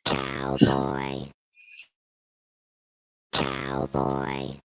Cowboy. Cowboy.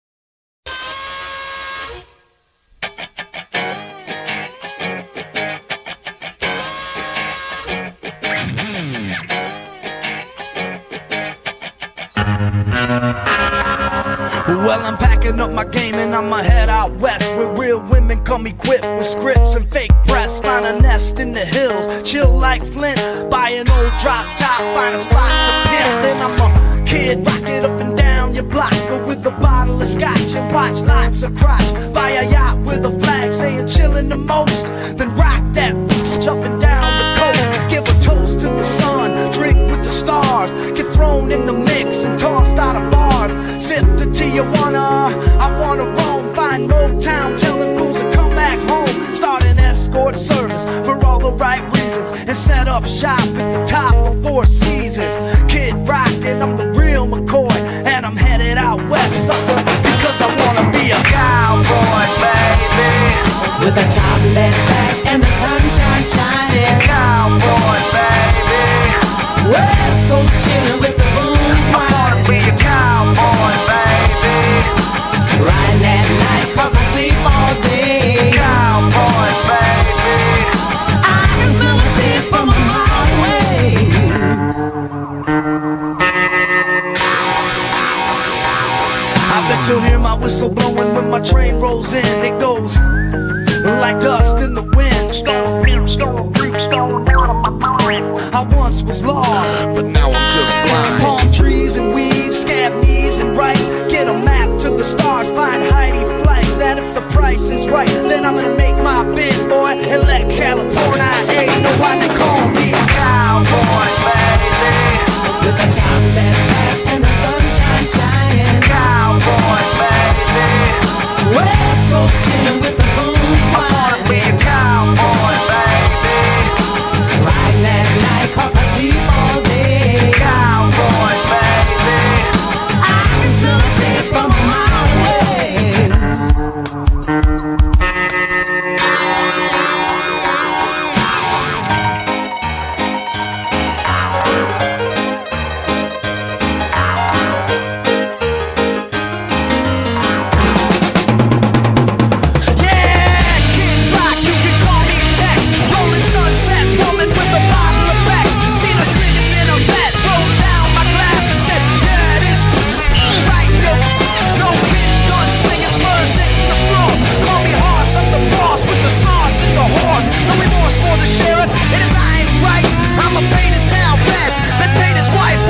Well, I'm packing up my game and I'ma head out west, where real women come equipped with scripts and fake press. Find a nest in the hills, chill like Flint. Buy an old drop top, find a spot to pimp. Then I'm a kid, rock it up and down your block with a bottle of scotch and watch lots of crotch. Buy a yacht with a flag saying chillin' the most. Then rock that jumping down the coast. Give a toast to the sun, drink with the stars. Get thrown in the mix and tossed out of bars. Sip the Tijuana, I wanna roam. Find Motown, telling fools to come back home. Start an escort service for all the right reasons, and set up shop at the top of Four Seasons. Kid rockin', I'm the real McCoy, and I'm headed out west, sucker, because I wanna be a cowboy, baby. With a top left back and the sunshine shining. Cowboy, baby. West Coast chillin' with the booms I wanna be a cowboy, baby. riding at night 'cause I sleep all day. Cowboy, baby. I can smell a pig from a mile away. I bet you'll hear my whistle blowing when my train rolls in. It goes like dust in the wind. I once was lost, but now I'm just blind. palm trees and weeds, scab knees and rice. Get a map to the stars, find Heidi flights. And if the price is right, then I'm gonna make my bid, boy, and let California ain't no one to call me a cowboy, baby. With a top left back and the sunshine shining. Cowboy, baby. West Coast chillin' with the booms I wanna be a cowboy, baby. riding at night 'cause I sleep all day. Cowboy, baby. I can smell a pig from a mile away. Yeah, Kid Rock, you can call me Tex. Rolling sunset woman with a bottle of Bex. Seen a slimmy in a vet, rolled down my glass and said, yeah, it is right, yo. No kid, gun slinging, spurs hitting the floor. Call me Hoss, I'm the boss with the sauce and the horse. No remorse for the sheriff, it is I ain't right. I'ma paint his town red, then paint his wife.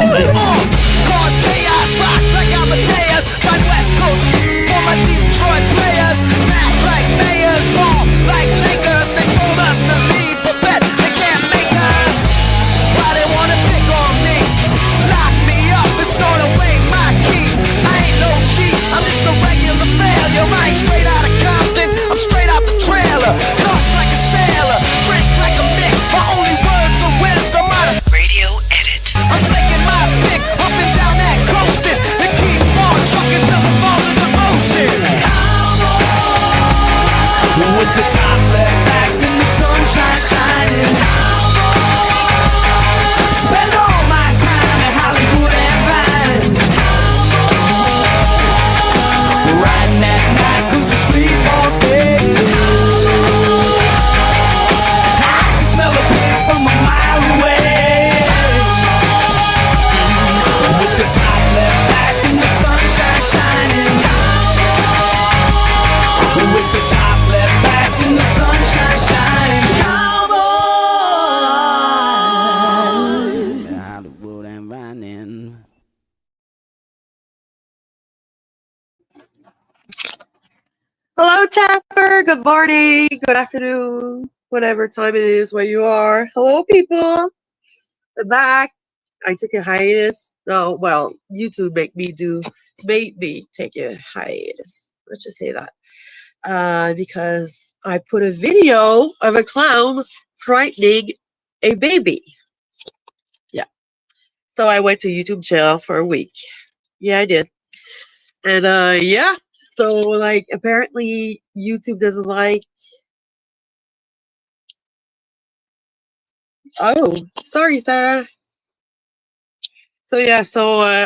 Cause chaos, rock like Amadeus. Find West Coast for my Detroit players. Act like mayors, ball like Lakers. They told us to leave, but bet they can't make us. Why they wanna pick on me? Lock me up and snort away my key. I ain't no cheat, I'm just a regular failure. I ain't straight out of Compton, I'm straight out the trailer. Lost like a sailor, drink like a Mick. My only words of wisdom are to Radio edit. I'm flicking my pick up and down that coastin', and keep on trucking till it falls in the ocean. With the top left back and the sunshine shining. Spend all my time in Hollywood and Vine. Riding at night 'cause I sleep all day. I can smell a pig from a mile away. With the top left back and the sunshine shining. With the top left back and the sunshine shining. Cowboy. Hollywood and Vine. Hello, Jasper. Good morning, good afternoon, whatever time it is where you are. Hello, people. I'm back. I took a hiatus. No, well, YouTube made me take a hiatus. Let's just say that. Because I put a video of a clown frightening a baby. Yeah. So I went to YouTube jail for a week. Yeah, I did. And yeah. So like apparently YouTube doesn't like. Oh, sorry, Sarah. So yeah,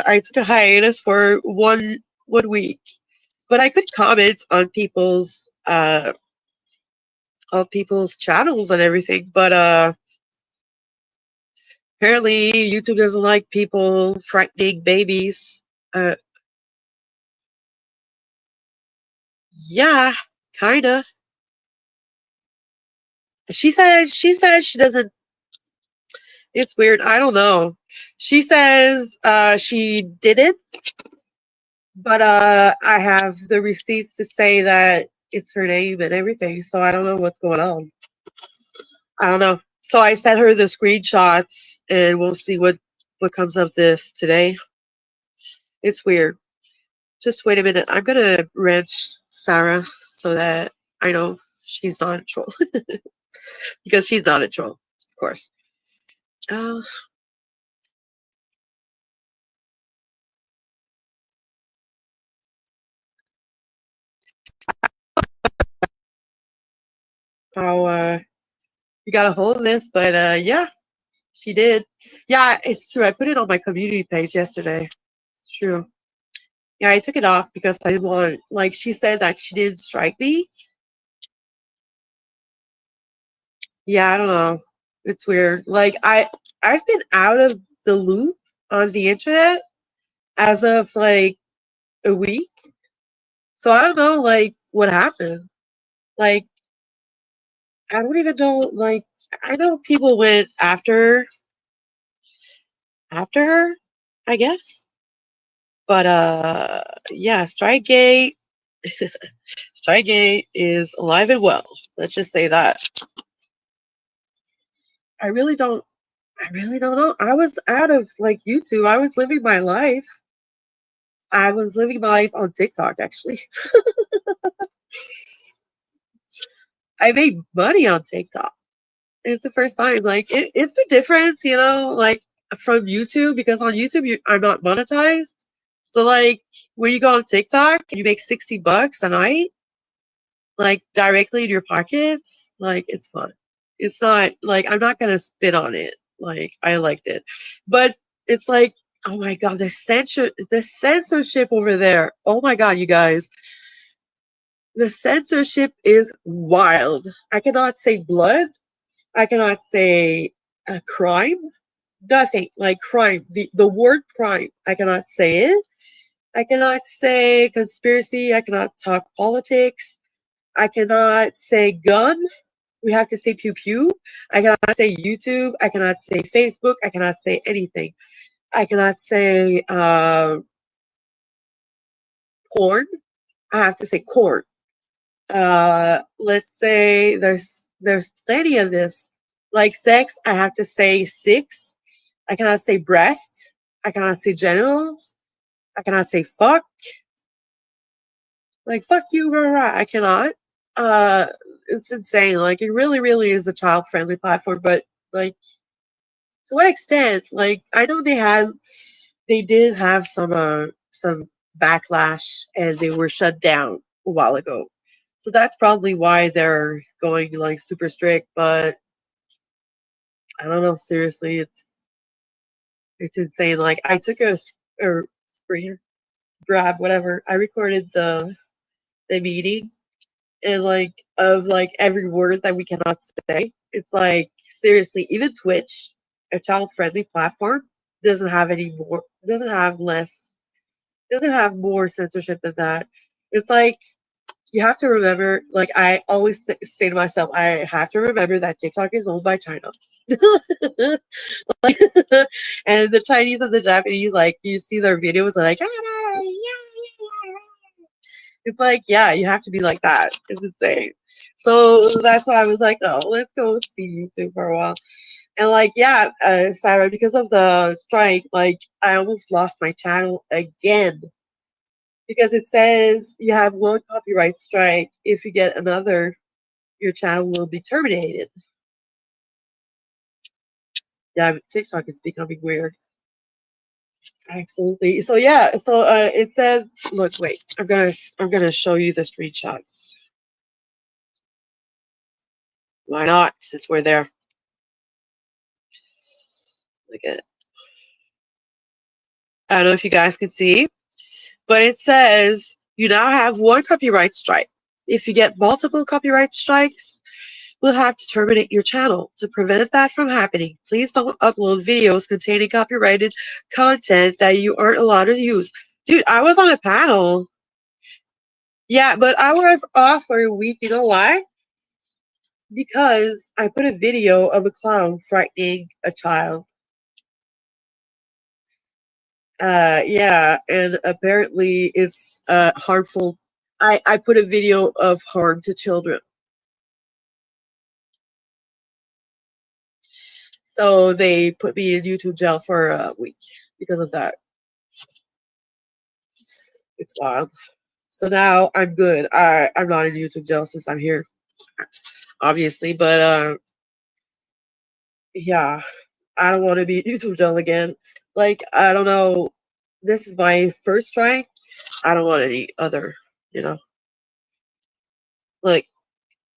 I took a hiatus for one week, but I could comment on people's channels and everything. But apparently YouTube doesn't like people threatening babies. Uh, yeah, kinda. She said she doesn't. It's weird. I don't know. She says she didn't, but I have the receipts to say that it's her name and everything. So I don't know what's going on. I don't know. So I sent her the screenshots, and we'll see what comes of this today. It's weird. Just wait a minute. I'm gonna wrench Sarah so that I know she's not a troll because she's not a troll, of course. Uh, how you got a hold of this, but yeah, she did. Yeah, it's true. I put it on my community page yesterday. It's true. Yeah, I took it off because I didn't want. Like she said that she didn't strike me. Yeah, I don't know. It's weird. Like I've been out of the loop on the internet as of like a week. So I don't know like what happened. Like I don't even know like I know people went after her, I guess. But yeah, Strikegate is alive and well. Let's just say that. I really don't I really don't know. I was out of like YouTube. I was living my life. I was living my life on TikTok actually. I made money on TikTok. It's the first time. Like it's the difference, like from YouTube because on YouTube I'm not monetized. So like when you go on TikTok and you make $60 a night, like directly in your pockets, like it's fun. It's not like I'm not gonna spit on it. Like I liked it, but it's like oh my god, the censorship over there. Oh my god, you guys, the censorship is wild. I cannot say blood. I cannot say crime. Nothing like crime. The word crime. I cannot say it. I cannot say conspiracy. I cannot talk politics. I cannot say gun. We have to say pew pew. I cannot say YouTube. I cannot say Facebook. I cannot say anything. I cannot say porn. I have to say corn. Let's say there's plenty of this. Like sex, I have to say six. I cannot say breast. I cannot say genitals. I cannot say fuck. Like fuck you, rah, rah. I cannot. Uh, it's insane. Like it really, really is a child friendly platform, but like to what extent? Like I know they did have some backlash and they were shut down a while ago. So that's probably why they're going like super strict, but I don't know, seriously, it's insane. Like I took a screen grab, whatever. I recorded the meeting and like of like every word that we cannot say. It's like seriously, even Twitch, a child friendly platform, doesn't have any more doesn't have less doesn't have more censorship than that. It's like you have to remember, like I always say to myself, I have to remember that TikTok is owned by China. Like, and the Chinese and the Japanese, like you see their videos, like "Ah, yeah, yeah." It's like, yeah, you have to be like that. It's insane. So that's why I was like, oh, let's go see YouTube for a while. And like, yeah, Sarah, because of the strike, like I almost lost my channel again because it says you have one copyright strike. If you get another, your channel will be terminated. Yeah, TikTok is becoming weird. Absolutely. So yeah, so it says, look, wait, I'm gonna show you the screenshots. Why not? Since we're there. Look at it. I don't know if you guys can see, but it says you now have one copyright strike. If you get multiple copyright strikes, we'll have to terminate your channel. To prevent that from happening, please don't upload videos containing copyrighted content that you aren't allowed to use. Dude, I was on a panel. Yeah, but I was off for a week. You know why? Because I put a video of a clown frightening a child. Yeah, and apparently it's harmful. I put a video of harm to children. So they put me in YouTube jail for a week because of that. It's wild. So now I'm good. I'm not in YouTube jail since I'm here, obviously. But yeah, I don't want to be in YouTube jail again. Like, I don't know. This is my first strike. I don't want any other, you know. Like,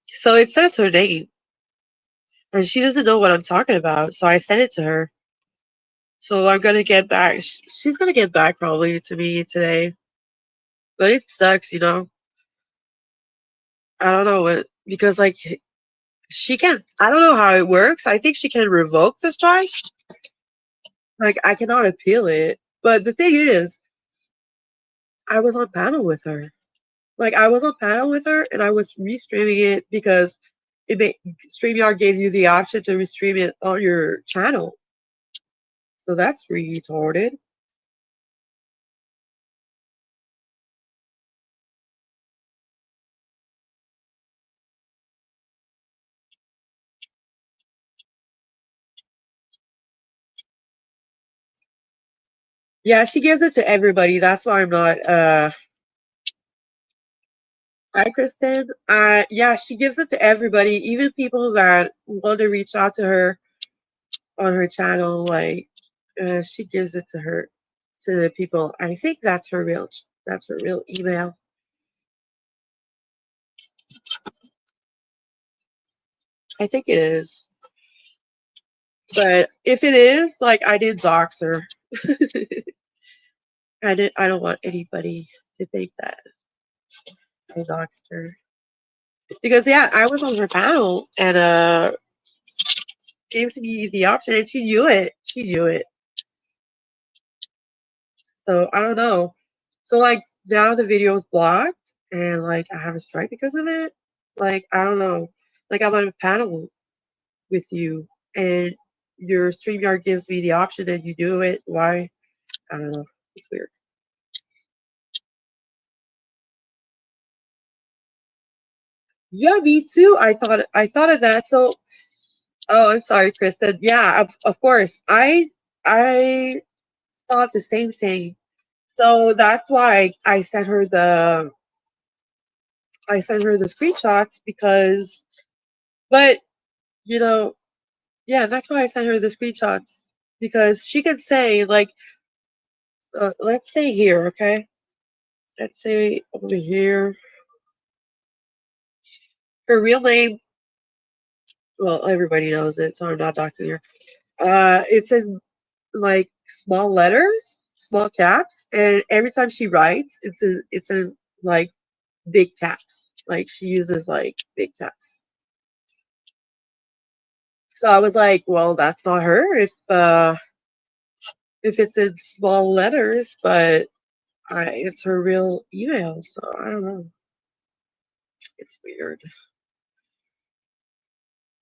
so it says her name, and she doesn't know what I'm talking about. So I sent it to her. So I'm gonna get back. She's gonna get back probably to me today. But it sucks, you know. I don't know what, because like she can. I don't know how it works. I think she can revoke the strike. Like, I cannot appeal it. But the thing is, I was on panel with her. Like, I was on panel with her, and I was restreaming it because StreamYard gave you the option to restream it on your channel. So that's retarded. Yeah, she gives it to everybody. That's why I'm not Hi Kristen. Yeah, she gives it to everybody, even people that want to reach out to her on her channel. Like, she gives it to the people. I think that's her real email. I think it is. But if it is, like, I did dox her. I don't want anybody to think that I doxed her. Because yeah, I was on her panel and gave me the option and she knew it. She knew it. So I don't know. So like now the video is blocked and like I have a strike because of it. Like I don't know. Like I'm on a panel with you and your StreamYard gives me the option and you do it. Why? I don't know. It's weird. Yeah, me too. I thought of that. So oh, I'm sorry, Kristen. Yeah, of course. I thought the same thing. So that's why I sent her the screenshots because but you know, yeah, that's why I sent her the screenshots because she could say like let's say here, okay? Let's say over here her real name, well, everybody knows it, so I'm not doxing her. It's in like small letters, small caps, and every time she writes, it's in like big caps. Like she uses like big caps. So I was like, well, that's not her if it's in small letters, but it's her real email, so I don't know. It's weird.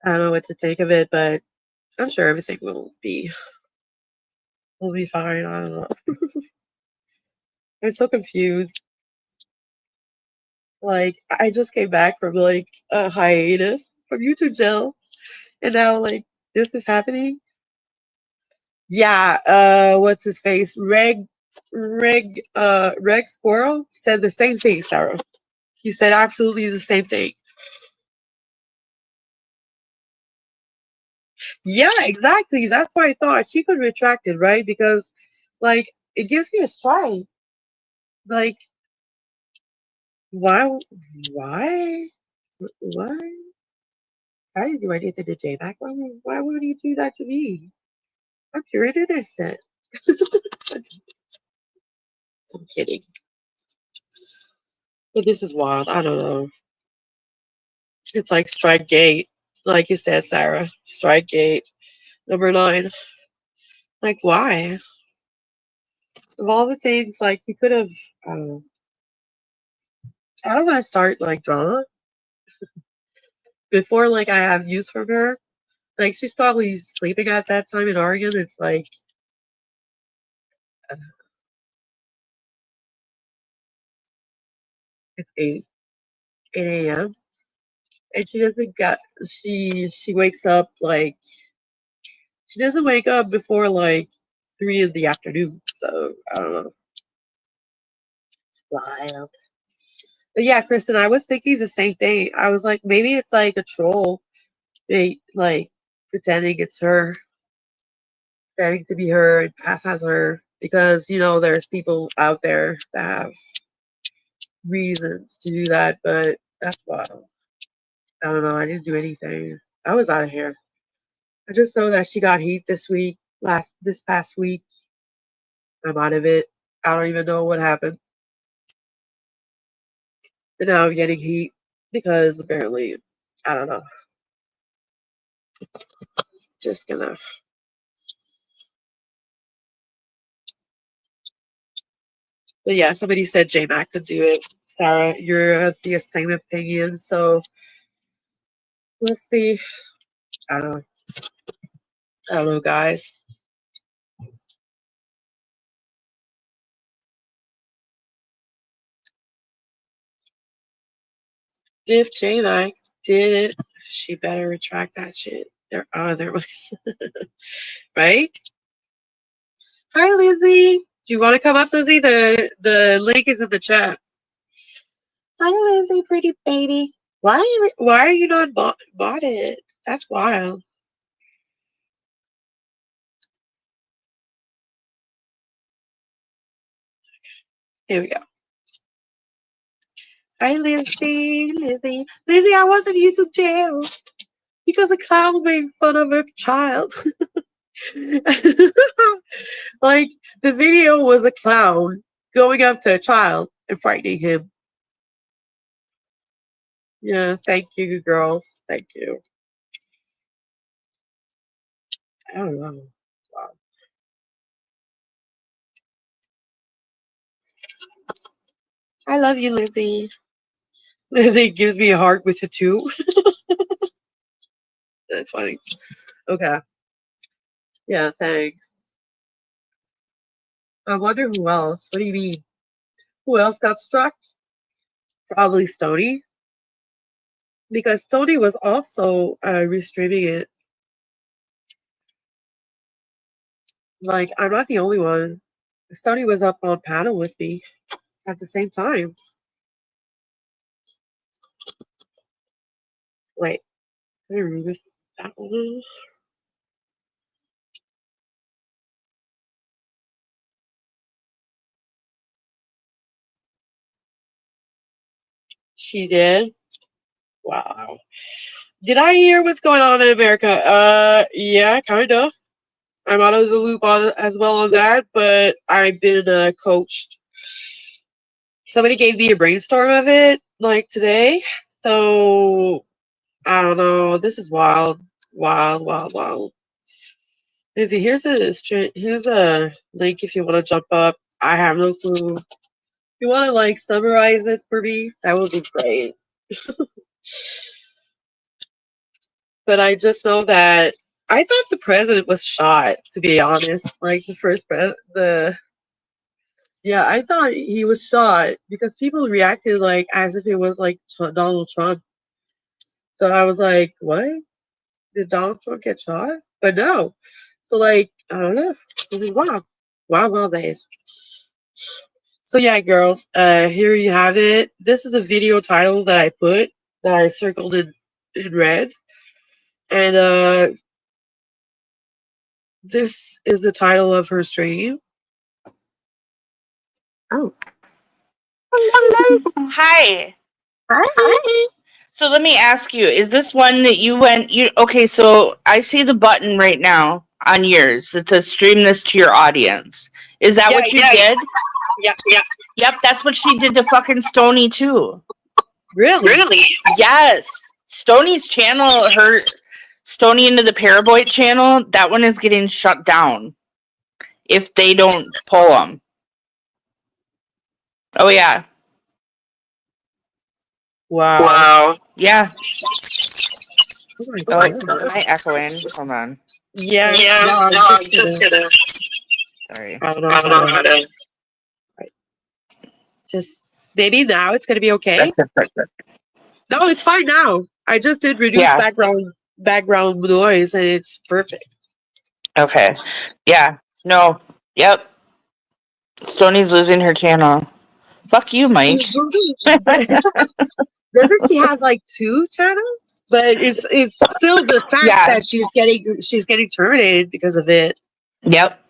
I don't know what to think of it, but I'm sure everything will be fine. I don't know. I'm so confused. Like I just came back from like a hiatus from YouTube jail, and now like this is happening. Yeah, what's his face? Reg Squirrel said the same thing, Sarah. He said absolutely the same thing. Yeah, exactly. That's why I thought she could retract it, right? Because like it gives me a strike. Like why why why? I didn't do anything to J-Mac. Why would he do that to me? I'm pure and innocent. kidding. But this is wild. I don't know. It's like strike gate, like you said, Sarah. Strike gate number 9. Like, why? Of all the things, like you could have. I don't want to start like drama before like I have news from her. Like she's probably sleeping at that time in Oregon. It's like uh, it's 8 a.m. and she doesn't get she wakes up like she doesn't wake up before like 3 in the afternoon. So I don't know. It's wild. But yeah, Kristen, I was thinking the same thing. I was like, maybe it's like a troll, like pretending it's her, pretending to be her and pass as her because there's people out there that have reasons to do that. But that's wild. I don't know. I didn't do anything. I was out of here. I just know that she got heat this past week. I'm out of it. I don't even know what happened. But now I'm getting heat because apparently, I don't know. Just gonna. But yeah, somebody said J Mac could do it. Sarah, you're of the same opinion. So let's see. I don't know. I don't know, guys. If J Mac did it, she better retract that shit. There was right. Hi, Lizzie. Do you want to come up, Lizzie? The link is in the chat. Hi, Lizzie, pretty baby. Why are you not bought it? That's wild. Here we go. Hi, Lizzie. Lizzie, I was in YouTube jail because a clown made fun of a child. Like the video was a clown going up to a child and frightening him. Yeah, thank you, girls. Thank you. I don't know. Wow. I love you, Lizzie. Lizzie gives me a heart with a 2. That's funny. Okay. Yeah, thanks. I wonder who else. What do you mean? Who else got struck? Probably Stony. Because Stony was also restreaming it. Like, I'm not the only one. Stony was up on panel with me at the same time. Wait. Can I remove that one? She did? Wow. Did I hear what's going on in America? Yeah, kinda. I'm out of the loop as well on that, but I've been coached. Somebody gave me a brainstorm of it, like today. So I don't know. This is wild, wild, wild, wild. Izzy, here's a link if you want to jump up. I have no clue. If you want to like summarize it for me, that would be great. But I just know that I thought the president was shot. To be honest, like the first yeah, I thought he was shot because people reacted like as if it was like Donald Trump. So I was like, what? Did Donald Trump get shot? But no. So like, I don't know. This is wild. Wild days. So yeah, girls, here you have it. This is a video title that I circled in red. And this is the title of her stream. Oh. Hello. Hi. Hi. So let me ask you, is this one that okay, so I see the button right now on yours. It says stream this to your audience. Is that what you did? Yeah. Yep, that's what she did to fucking Stony too. Really? Yes. Stoney's channel, her Stony into the Paraboy channel, that one is getting shut down if they don't pull them. Oh yeah. Wow. Yeah. Oh my God. Am I echoing? Hold on. Yeah. Yeah. No, I'm just gonna. Sorry. I don't know how to. Just maybe now it's gonna be okay. No, it's fine now. I just did reduce Yeah. background noise, and it's perfect. Okay. Yeah. No. Yep. Stoney's losing her channel. Fuck you, Mike. Doesn't she have like 2 channels? But it's still the fact Yeah. that she's getting terminated because of it. Yep.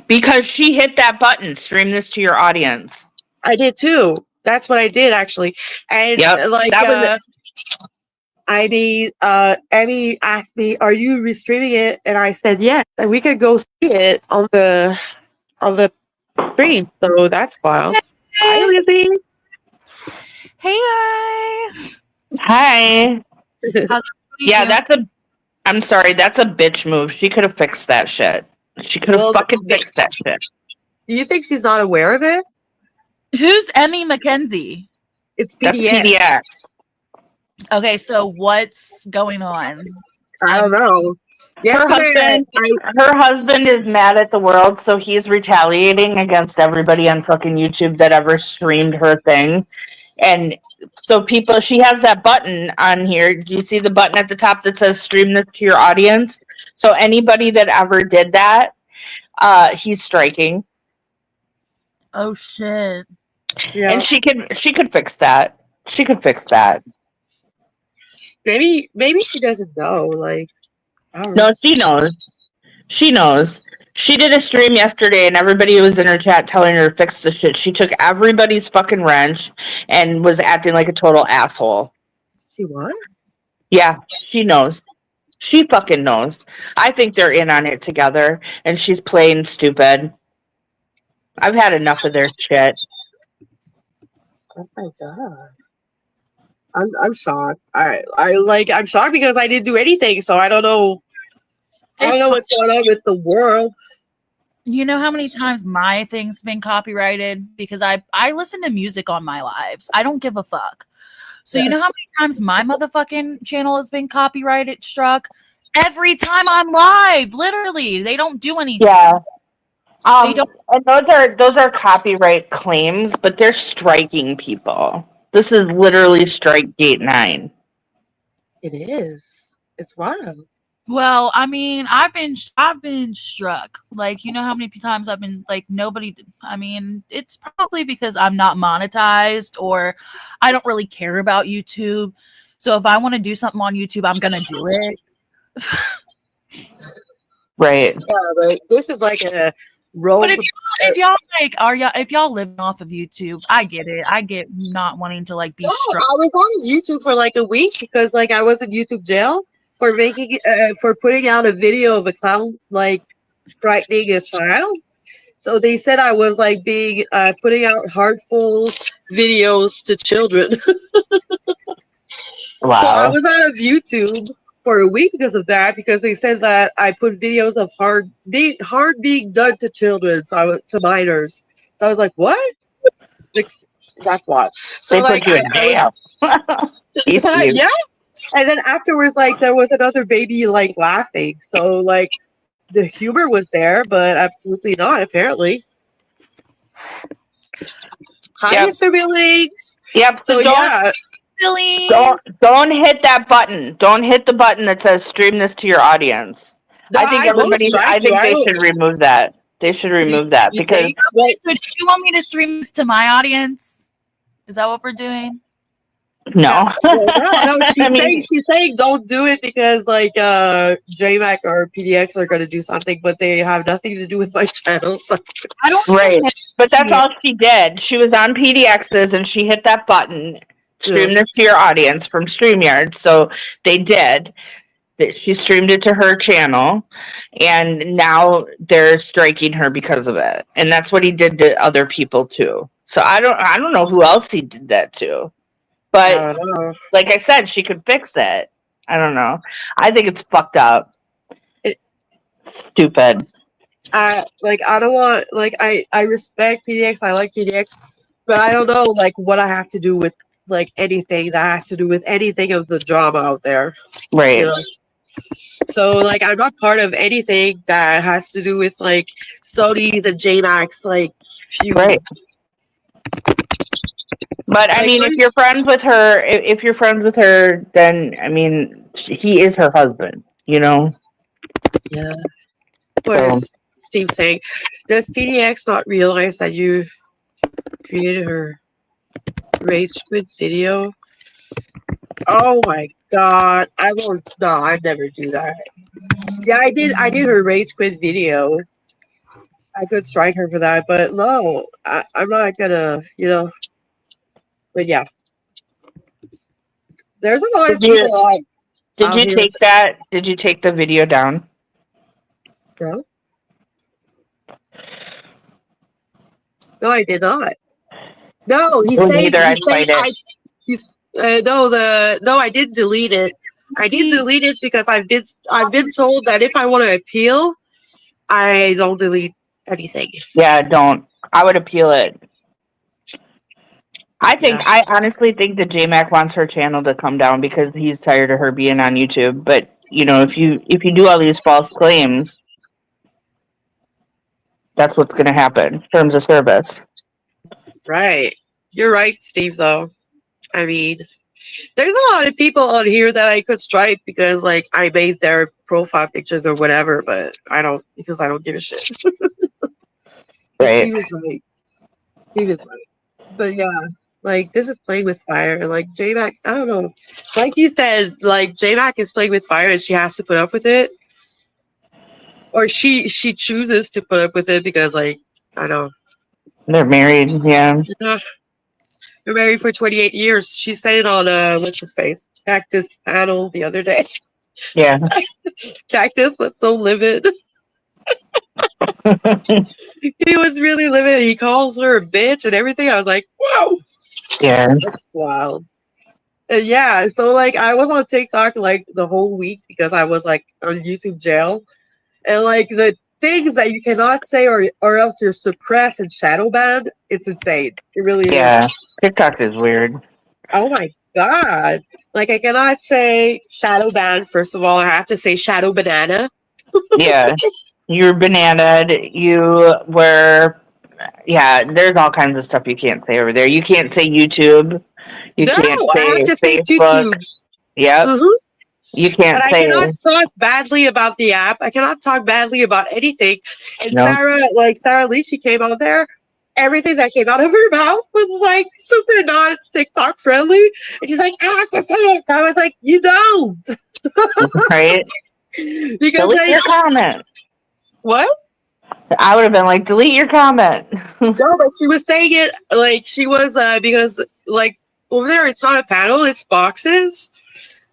Because she hit that button, stream this to your audience. I did too. That's what I did actually. And Yep. like That Emmy asked me, "Are you restreaming it?" And I said yes, and we could go see it on the screen. So that's wild. Hi, Lizzie. Hey guys. Hi. How's Yeah, I'm sorry, that's a bitch move. She could have fixed that shit. She could have Well, fucking fixed that shit. Do you think she's not aware of it? Who's Emmy McKenzie? It's That's PDX. PDX. Okay, so what's going on? I don't know. Her husband is mad at the world, so he's retaliating against everybody on fucking YouTube that ever streamed her thing. And so she has that button on here. Do you see the button at the top that says stream this to your audience? So anybody that ever did that, he's striking. Oh shit. Yeah. And she could fix that. She could fix that. Maybe she doesn't know. Like, I don't know. No, she knows. She knows. She did a stream yesterday and everybody was in her chat telling her to fix the shit. She took everybody's fucking wrench and was acting like a total asshole. She was? Yeah, she knows. She fucking knows. I think they're in on it together and she's playing stupid. I've had enough of their shit. Oh my God. I'm shocked. I'm shocked because I didn't do anything, so I don't know. I don't know what's going on with the world. You know how many times my thing's been copyrighted? Because I listen to music on my lives. I don't give a fuck. So you know how many times my motherfucking channel has been copyrighted struck? Every time I'm live, literally. They don't do anything. Yeah. They don't. And those are copyright claims, but they're striking people. This is literally strike gate 9. It is. It's wild. Well, I mean, I've been struck. Like, you know how many times I've been like nobody. I mean, it's probably because I'm not monetized or I don't really care about YouTube. So if I want to do something on YouTube, I'm gonna do it. Right. Yeah, but this is like a road. But if y'all like if y'all living off of YouTube, I get it. I get not wanting to like be No, struck. I was on YouTube for like a week because like I was in YouTube jail for making for putting out a video of a clown like frightening a child. So they said I was like being putting out harmful videos to children. Wow. So I was out of YouTube for a week because of that, because they said that I put videos of hard being done to children, to minors. So I was like, what? Like, that's what. So They like, put you in jail. yeah. And then afterwards, like there was another baby like laughing. So like the humor was there, but absolutely not apparently. Hi, Yep. Mr. Billings. Yep. So yeah. Really? Don't hit that button. Don't hit the button that says stream this to your audience. No, I think they should remove that. They should remove that because So do you want me to stream this to my audience? Is that what we're doing? no. No, I mean, she's saying don't do it because like JMac or PDX are gonna do something, but they have nothing to do with my channel. So. I don't right. But that's all she did. She was on PDX's and she hit that button. Stream this to your audience from StreamYard. So they did. She streamed it to her channel, and now they're striking her because of it. And that's what he did to other people too. So I don't know who else he did that to. I But don't know. like I said, she could fix it. I don't know. I think it's fucked up. It- Stupid. I don't want I respect PDX. I like PDX, but I don't know like what I have to do with like anything that has to do with anything of the drama out there. Right. You know? So like I'm not part of anything that has to do with like Sony, the JMax, like feud. Right. But I Like, mean, if you're friends with her, if you're friends with her, then I mean, he is her husband. You know. Yeah. What is Steve saying? Does PDX not realize that you created her rage quit video? Oh my god. I won't no, I'd never do that. Yeah, I did her rage quit video. I could strike her for that, but no, I'm not gonna, you know. But yeah. There's a lot of people like Did out you here. take that? Did you take the video down? No? No, I did not. No, he's Me saying neither, I'd fight it. no, I didn't delete it. I did delete it because I've been told that if I want to appeal, I don't delete anything. Yeah, don't. I would appeal it. I honestly think that J-Mac wants her channel to come down because he's tired of her being on YouTube. But you know, if you do all these false claims, that's what's going to happen in terms of service. Right. You're right, Steve, though. I mean, there's a lot of people on here that I could strike because, like, I made their profile pictures or whatever, but I don't, because I don't give a shit. Right. Steve is right. But yeah, like, this is playing with fire. Like, J-Mac, I don't know. Like you said, like, J-Mac is playing with fire and she has to put up with it. Or she chooses to put up with it because, like, I know. They're married, yeah. Yeah. They're married for 28 years. She said it on what's his face? Cactus panel the other day. Yeah. Cactus was so livid. He was really livid. He calls her a bitch and everything. I was like, whoa. Yeah. That's wild. And yeah, so like I was on TikTok like the whole week because I was like on YouTube jail. And like the things that you cannot say or else you're suppressed and shadow banned, it's insane. It really Yeah. is. TikTok is weird. Oh my god. Like I cannot say shadow ban, first of all. I have to say shadow banana. Yeah. You're bananaed. You were, yeah, there's all kinds of stuff you can't say over there. You can't say YouTube. You can't I say have to say Facebook. YouTube. Yep. Mhm. You can't And I say. cannot talk badly about the app. I cannot talk badly about anything. And No. Sarah Lee, she came out there. Everything that came out of her mouth was like super not TikTok friendly. And she's like, I have to say it. So I was like, you don't. Right? Because Delete your comment. what? I would have been like, delete your comment. No, but she was saying it like she was because like over there it's not a panel, it's boxes.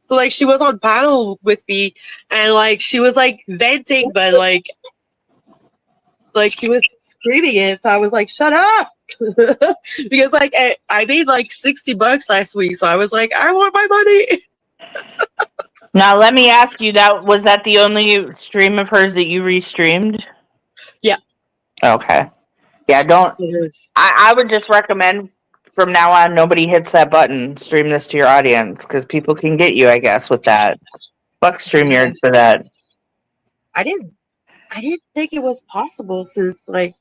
So like she was on panel with me and like she was like venting, but like she was screaming it. So I was like, shut up. Because like I made like $60 last week. So I was like, I want my money. Now let me ask you, was that the only stream of hers that you restreamed? Yeah. Okay. Yeah, don't. I would just recommend from now on nobody hits that button. Stream this to your audience because people can get you, I guess, with that. Fuck StreamYard for that. I didn't think it was possible since like.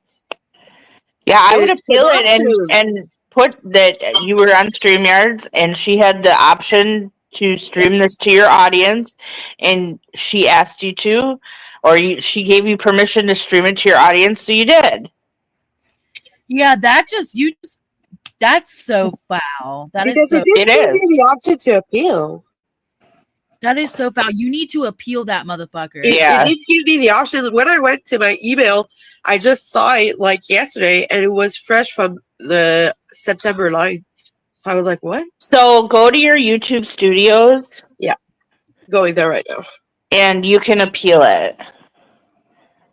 Yeah, I would appeal it and put that you were on StreamYards and she had the option to stream this to your audience and she asked you to, or she gave you permission to stream it to your audience, so you did. Yeah, that's so foul. That is so. It gave me the option to appeal. That is so foul. You need to appeal that motherfucker. It did give me the option. When I went to my email, I just saw it like yesterday, and it was fresh from the September 9th. So I was like, what? So go to your YouTube studios. Yeah. Going there right now. And you can appeal it.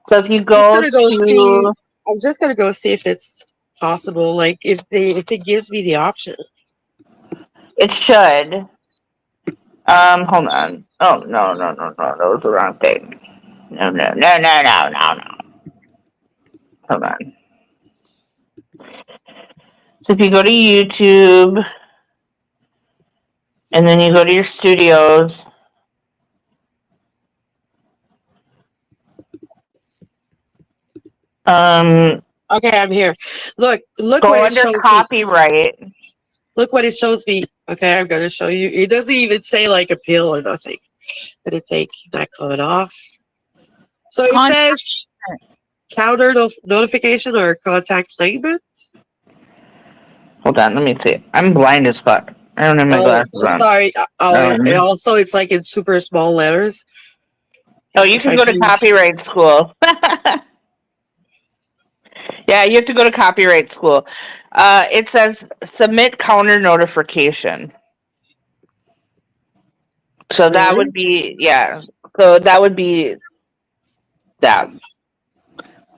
So if you go I'm just going to go see if it's possible. Like if it gives me the option. It should. Hold on. Oh no, those are wrong things. No. Hold on. So if you go to YouTube and then you go to your studios. Okay, I'm here. Look Go what it under shows me. copyright. Look what it shows me. Okay, I'm gonna show you. It doesn't even say like appeal or nothing. I'm gonna take that comment off. So it says counter notification or contact claimant. Hold on, let me see. I'm blind as fuck. I don't have my glasses I'm on. sorry. And also it's like in super small letters. Oh, you can go to copyright school. Yeah, you have to go to copyright school. It says submit counter notification. So that would be, yeah. So that would be that.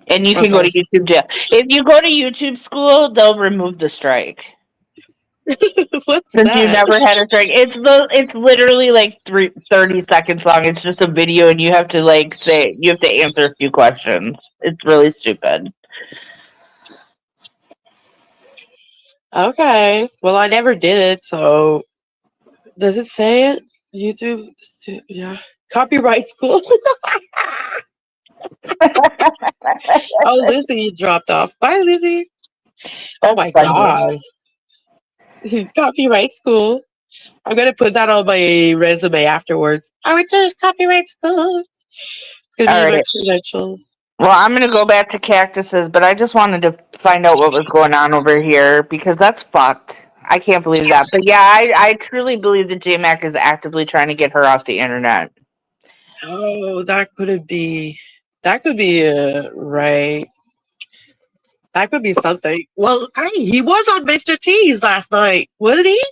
And you can go to YouTube jail. If you go to YouTube school, they'll remove the strike. What's Since that? you never had a strike. It's literally like 30 seconds long. It's just a video and you have to you have to answer a few questions. It's really stupid. Okay. Well, I never did it, so does it say it? YouTube, yeah. Copyright school. Oh, Lizzie dropped off. Bye, Lizzie. Oh my god. Copyright school. I'm gonna put that on my resume afterwards. I went to copyright school. It's gonna be my credentials. Well, I'm going to go back to cactuses, but I just wanted to find out what was going on over here because that's fucked. I can't believe that. But yeah, I truly believe that J-Mac is actively trying to get her off the internet. Oh, that could be right. That could be something. Well, hey, he was on Mr. T's last night, wasn't he?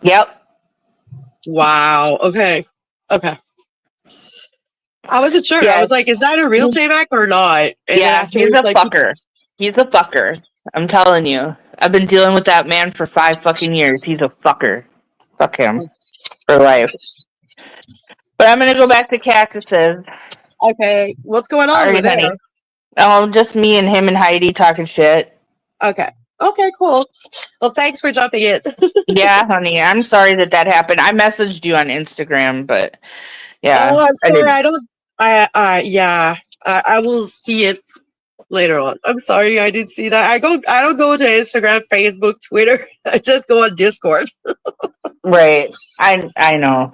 Yep. Wow. Okay. I wasn't sure. Yeah. I was like, is that a real J-Mac or not? And yeah, he's a fucker. He's a fucker. I'm telling you. I've been dealing with that man for 5 fucking years. He's a fucker. Fuck him. For life. But I'm going to go back to cactuses. Okay. What's going on over there? Just me and him and Heidi talking shit. Okay. Okay, cool. Well, thanks for jumping in. Yeah, honey. I'm sorry that happened. I messaged you on Instagram, but yeah. Oh, I'm sorry. I will see it later on. I'm sorry I didn't see that. I don't go to Instagram, Facebook, Twitter. I just go on Discord. Right. I know.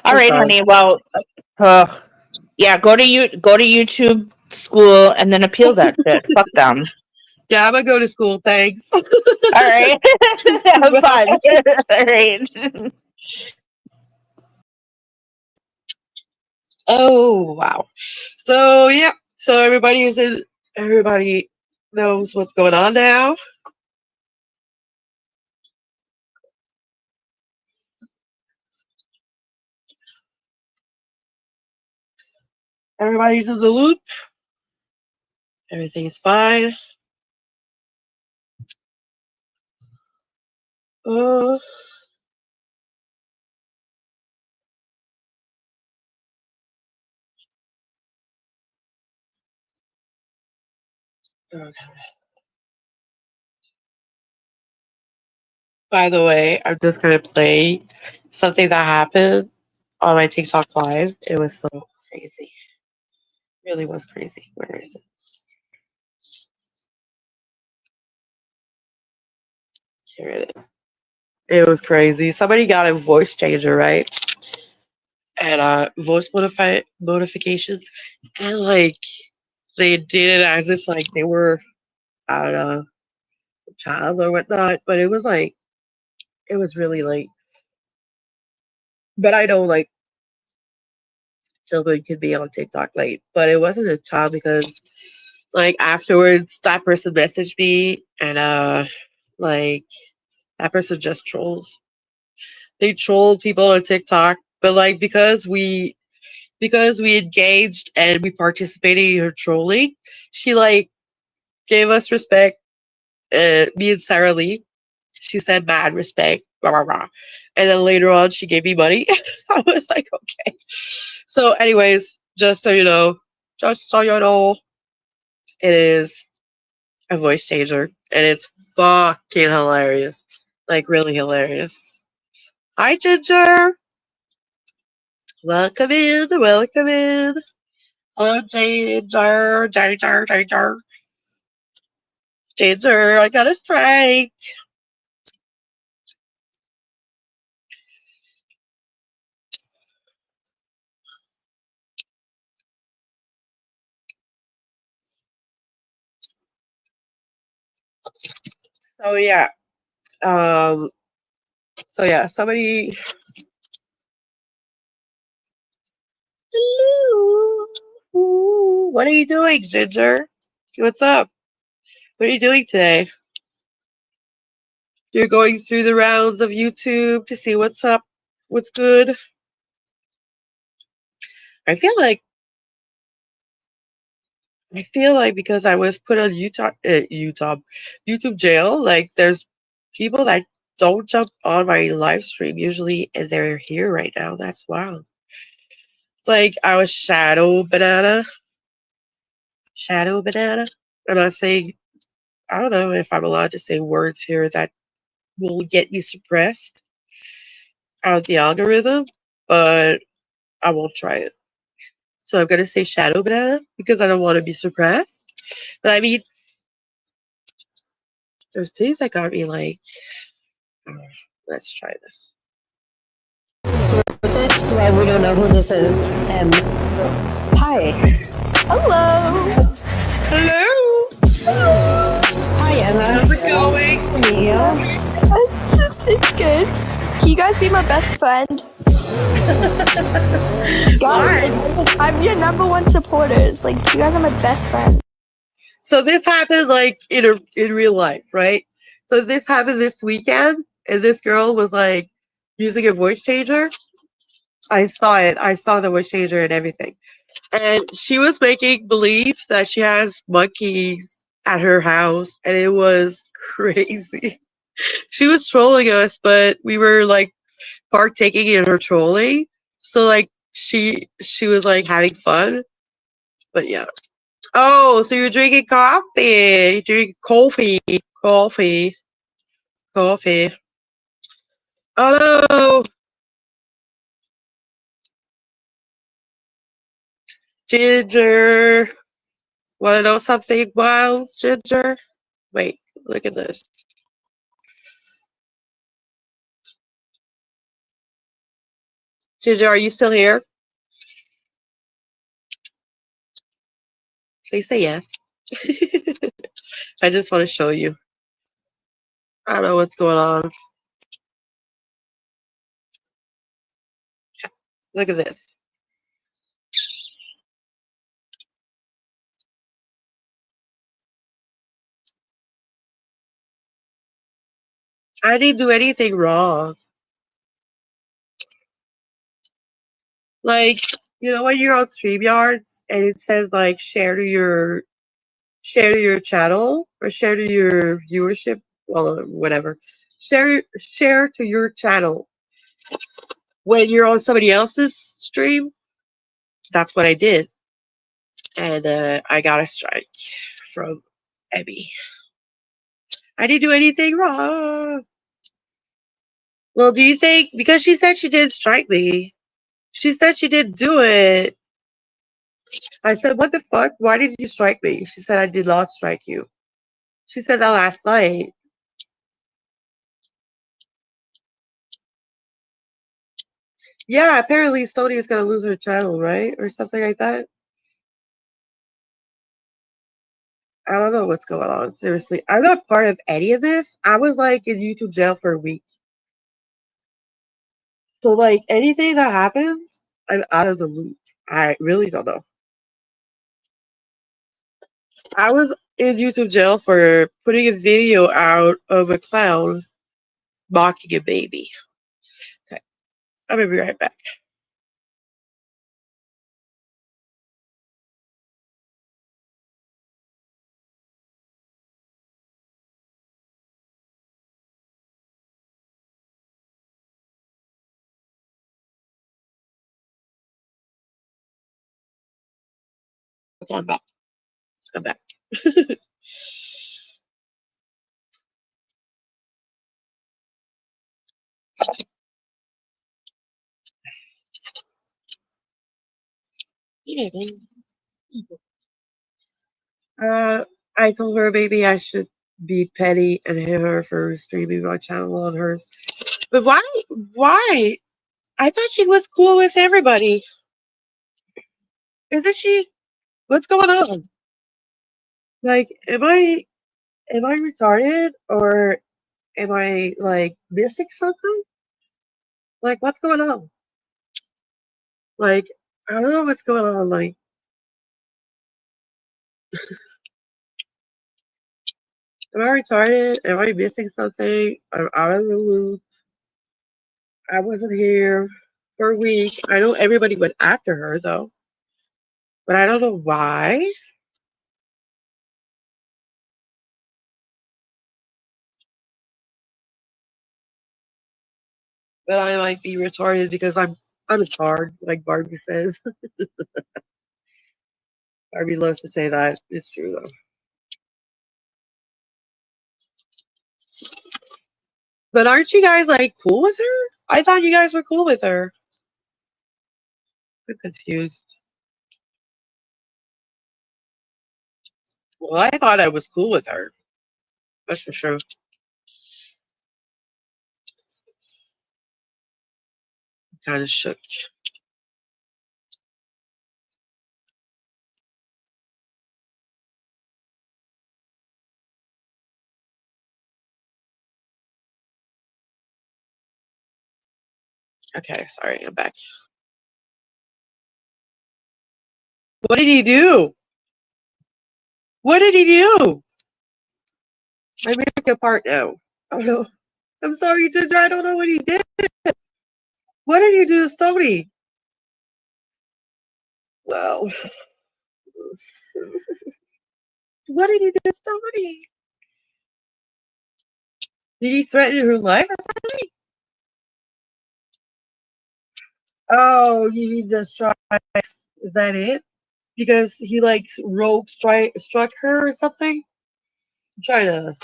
All right, honey. Well, yeah, go to YouTube school and then appeal that shit. Fuck them. Yeah, I'm gonna go to school. Thanks. All right. Have fun. All right. Oh wow. So yeah. So everybody knows what's going on now. Everybody's in the loop. Everything's fine. Okay. By the way, I'm just gonna play something that happened on my TikTok live. It was so crazy. It really was crazy. Where is it? Here it is. It was crazy. Somebody got a voice changer, right? And voice modification. And like they did it as if like they were, I don't know, a child or whatnot. But it was really like, but I know like children could be on TikTok late, but it wasn't a child because like afterwards that person messaged me and like that person just trolls. They trolled people on TikTok, but like because we engaged and we participated in her trolling, she like gave us respect me and Sarah Lee. She said mad respect, blah, blah, blah. And then later on, she gave me money. I was like, okay. So, anyways, just so you know, it is a voice changer, and it's fucking hilarious. Like, really hilarious. Hi, Ginger. Welcome in. Welcome in. Hello, Ginger. Ginger, I got a strike. So yeah. Somebody. Hello. Ooh, what are you doing, Ginger? What's up? What are you doing today? You're going through the rounds of YouTube to see what's up, what's good. I feel like because I was put on YouTube jail, like there's people that don't jump on my live stream usually, and they're here right now. That's wild. It's like I was shadow banana, and I say I don't know if I'm allowed to say words here that will get me suppressed out of the algorithm, but I won't try it. So I'm gonna say shadow banana because I don't want to be suppressed. But I mean, there's things that got me like, let's try this. Well, we don't know who this is. Hi. Hello. Hello. Hi, Emma. How's it going? Nice to meet you. It's good. Can you guys be my best friend? Guys, I'm your number one supporters. Like, you guys are my best friends. So this happened like in real life, right? So this happened this weekend, and this girl was like using a voice changer. I saw it. I saw the voice changer and everything. And she was making believe that she has monkeys at her house, and it was crazy. She was trolling us, but we were like partaking in her trolling. So like she was like having fun. But yeah. Oh, so you're drinking coffee. You're drinking coffee. Oh no. Ginger. Wanna know something wild, Ginger? Wait, look at this. Ginger, are you still here? Please say yes. I just want to show you. I don't know what's going on. Look at this. I didn't do anything wrong. Like, you know when you're on StreamYards and it says like share to your channel or share to your viewership, well, whatever. Share to your channel when you're on somebody else's stream. That's what I did, and I got a strike from Abby. I didn't do anything wrong. Well, do you think because she said she didn't strike me? She said she didn't do it. I said, what the fuck? Why did you strike me? She said, I did not strike you. She said that last night. Yeah, apparently Stony is going to lose her channel, right? Or something like that. I don't know what's going on. Seriously. I'm not part of any of this. I was like in YouTube jail for a week. So, like, anything that happens, I'm out of the loop. I really don't know. I was in YouTube jail for putting a video out of a clown mocking a baby. Okay, I'm gonna be right back. Okay, I'm back. I'm back. I told her maybe I should be petty and hit her for streaming my channel on hers. But why? Why? I thought she was cool with everybody. Isn't she? What's going on? Like, am I retarded or am I like missing something? Like, what's going on? Like, I don't know what's going on. Like, am I retarded? Am I missing something? I'm out of the loop. I wasn't here for a week. I know everybody went after her though, but I don't know why. But I might be retarded because I'm a retard, like Barbie says. Barbie loves to say that. It's true though. But aren't you guys like cool with her? I thought you guys were cool with her. I'm confused. Well, I thought I was cool with her. That's for sure. Kind of shook. Okay, sorry, I'm back. What did he do? What did he do? I missed a part now. Oh no. I'm sorry, Ginger. I don't know what he did. What did you do to Stony? Well, what did you do to Stony? Did he threaten her life or something? Oh, you mean the strikes? Is that it? Because he like struck her or something? I'm trying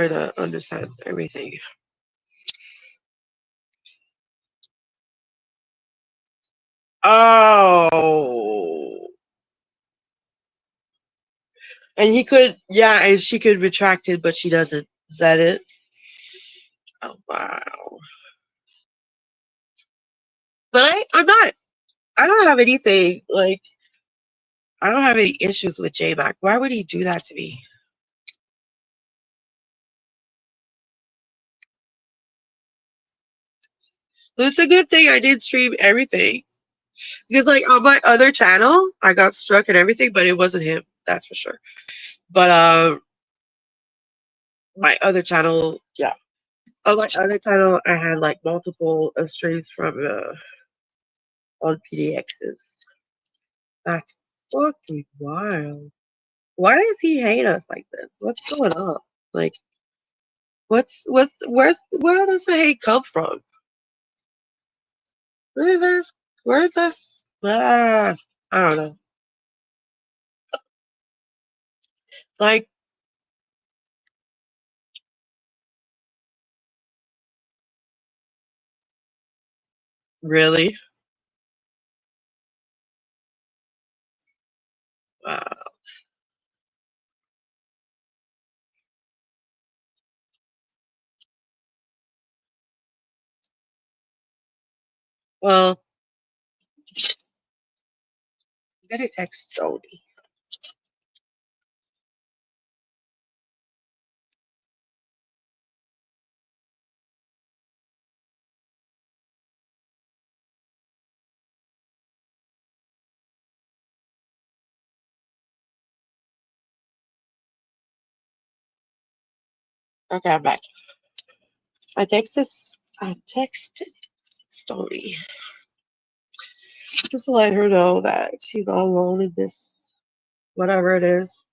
to understand everything. Oh. And he could, yeah, and she could retract it, but she doesn't. Is that it? Oh, wow. But I don't have anything, like, I don't have any issues with J-Mac. Why would he do that to me? It's a good thing I did stream everything. Because, like, on my other channel, I got struck and everything, but it wasn't him. That's for sure. But, my other channel, yeah. On my other channel, I had, like, multiple streams from, on PDXs. That's fucking wild. Why does he hate us like this? What's going on? Like, where does the hate come from? Where is this? I don't know. Like, really? Wow. Well, I'm gonna text Jody. Okay, I'm back. I texted Story just to let her know that she's all alone in this, whatever it is.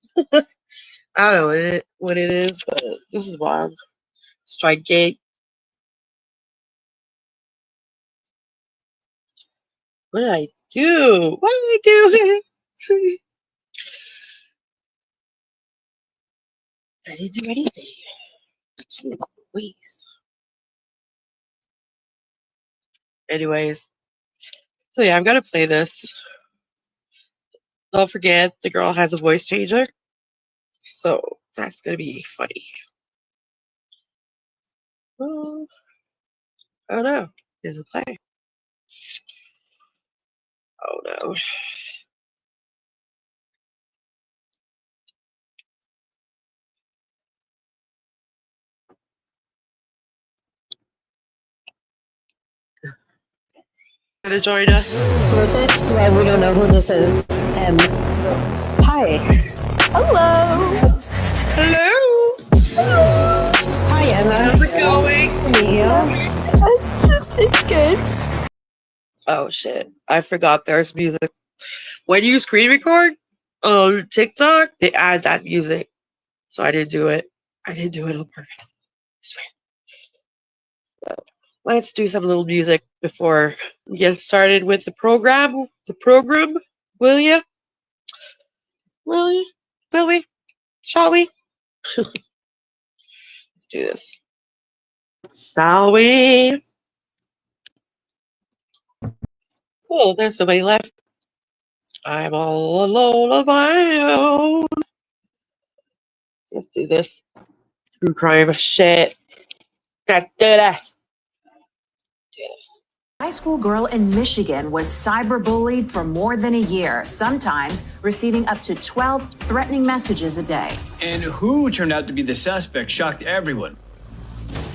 I don't know what it is, but this is wild. Strike Gate. What did I do? What are we doing? I didn't do anything. Jeez Louise. Anyways, so yeah, I'm gonna play this. Don't forget, the girl has a voice changer, so that's gonna be funny. Oh no, there's a play. Oh no. Gonna join us. Was it? Well, we don't know who this is. Hi. Hello. Hello. Hi, Emma. How's it going? Nice to meet you. It's good. Oh shit! I forgot there's music. When you screen record on TikTok, they add that music, so I didn't do it. I didn't do it on purpose. I swear. But let's do some little music before we get started with the program. Will you? Will you? Will we? Shall we? Let's do this. Shall we? Cool. There's nobody left. I'm all alone on my own. Let's do this. True crime shit. Let's do this. Yes. High school girl in Michigan was cyberbullied for more than a year, sometimes receiving up to 12 threatening messages a day. And who turned out to be the suspect shocked everyone.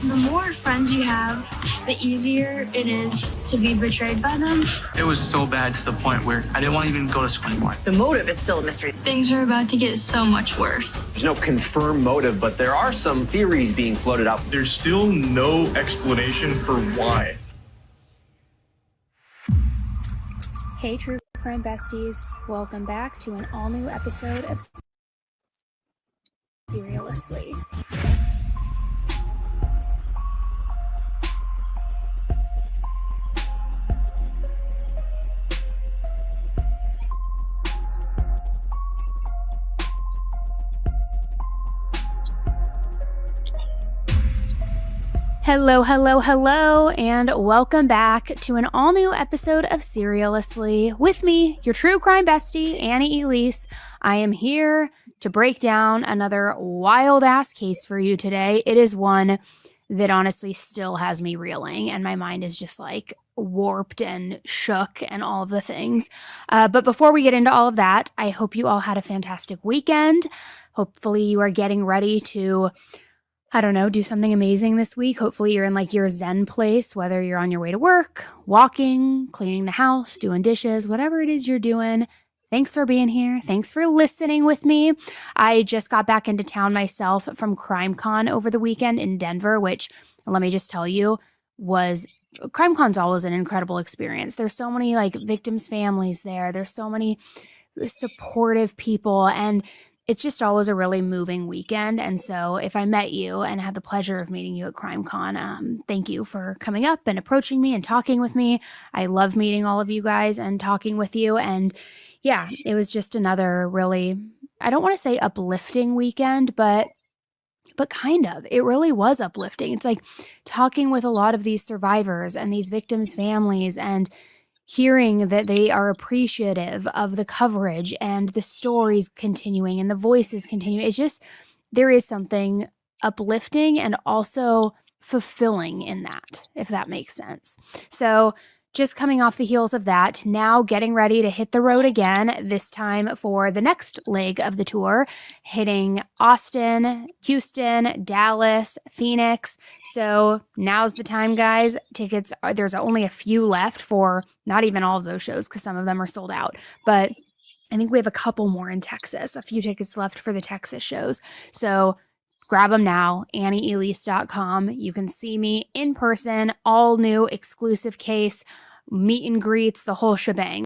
The more friends you have, the easier it is to be betrayed by them. It was so bad to the point where I didn't want to even go to school anymore. The motive is still a mystery. Things are about to get so much worse. There's no confirmed motive, but there are some theories being floated out. There's still no explanation for why. Hey, True Crime Besties. Welcome back to an all-new episode of Seriously. Hello, hello, hello, and welcome back to an all-new episode of Seriously. With me, your true crime bestie, Annie Elise. I am here to break down another wild-ass case for you today. It is one that honestly still has me reeling, and my mind is just like warped and shook and all of the things. But before we get into all of that, I hope you all had a fantastic weekend. Hopefully you are getting ready to, I don't know, do something amazing this week. Hopefully you're in like your zen place, whether you're on your way to work, walking, cleaning the house, doing dishes, whatever it is you're doing. Thanks for being here. Thanks for listening with me. I just got back into town myself from CrimeCon over the weekend in Denver, which, let me just tell you, CrimeCon's always an incredible experience. There's so many like victims' families there. There's so many supportive people, and it's just always a really moving weekend. And so if I met you and had the pleasure of meeting you at CrimeCon, thank you for coming up and approaching me and talking with me. I love meeting all of you guys and talking with you. And yeah, it was just another really, I don't want to say uplifting weekend, but kind of. It really was uplifting. It's like talking with a lot of these survivors and these victims' families and hearing that they are appreciative of the coverage and the stories continuing and the voices continuing. It's just, there is something uplifting and also fulfilling in that, if that makes sense. So just coming off the heels of that, now getting ready to hit the road again, this time for the next leg of the tour, hitting Austin, Houston, Dallas, Phoenix. So now's the time, guys. Tickets, there's only a few left for not even all of those shows because some of them are sold out. But I think we have a couple more in Texas, a few tickets left for the Texas shows. So grab them now, AnnieElise.com. You can see me in person, all new exclusive case, meet and greets, the whole shebang.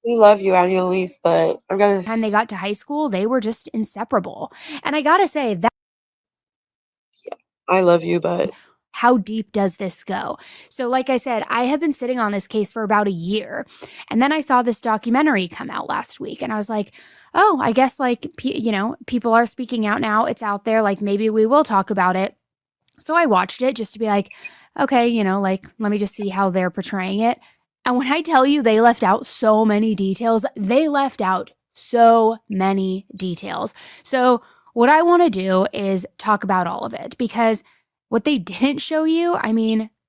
We love you, Annie Elise, but I'm gonna. And they got to high school, they were just inseparable. And I gotta say that. Yeah, I love you, but How deep does this go? So like I said, I have been sitting on this case for about a year. And then I saw this documentary come out last week and I was like, oh, I guess like, people are speaking out now. It's out there. Like maybe we will talk about it. So I watched it just to be like, okay, let me just see how they're portraying it. And when I tell you they left out so many details, So what I want to do is talk about all of it because what they didn't show you,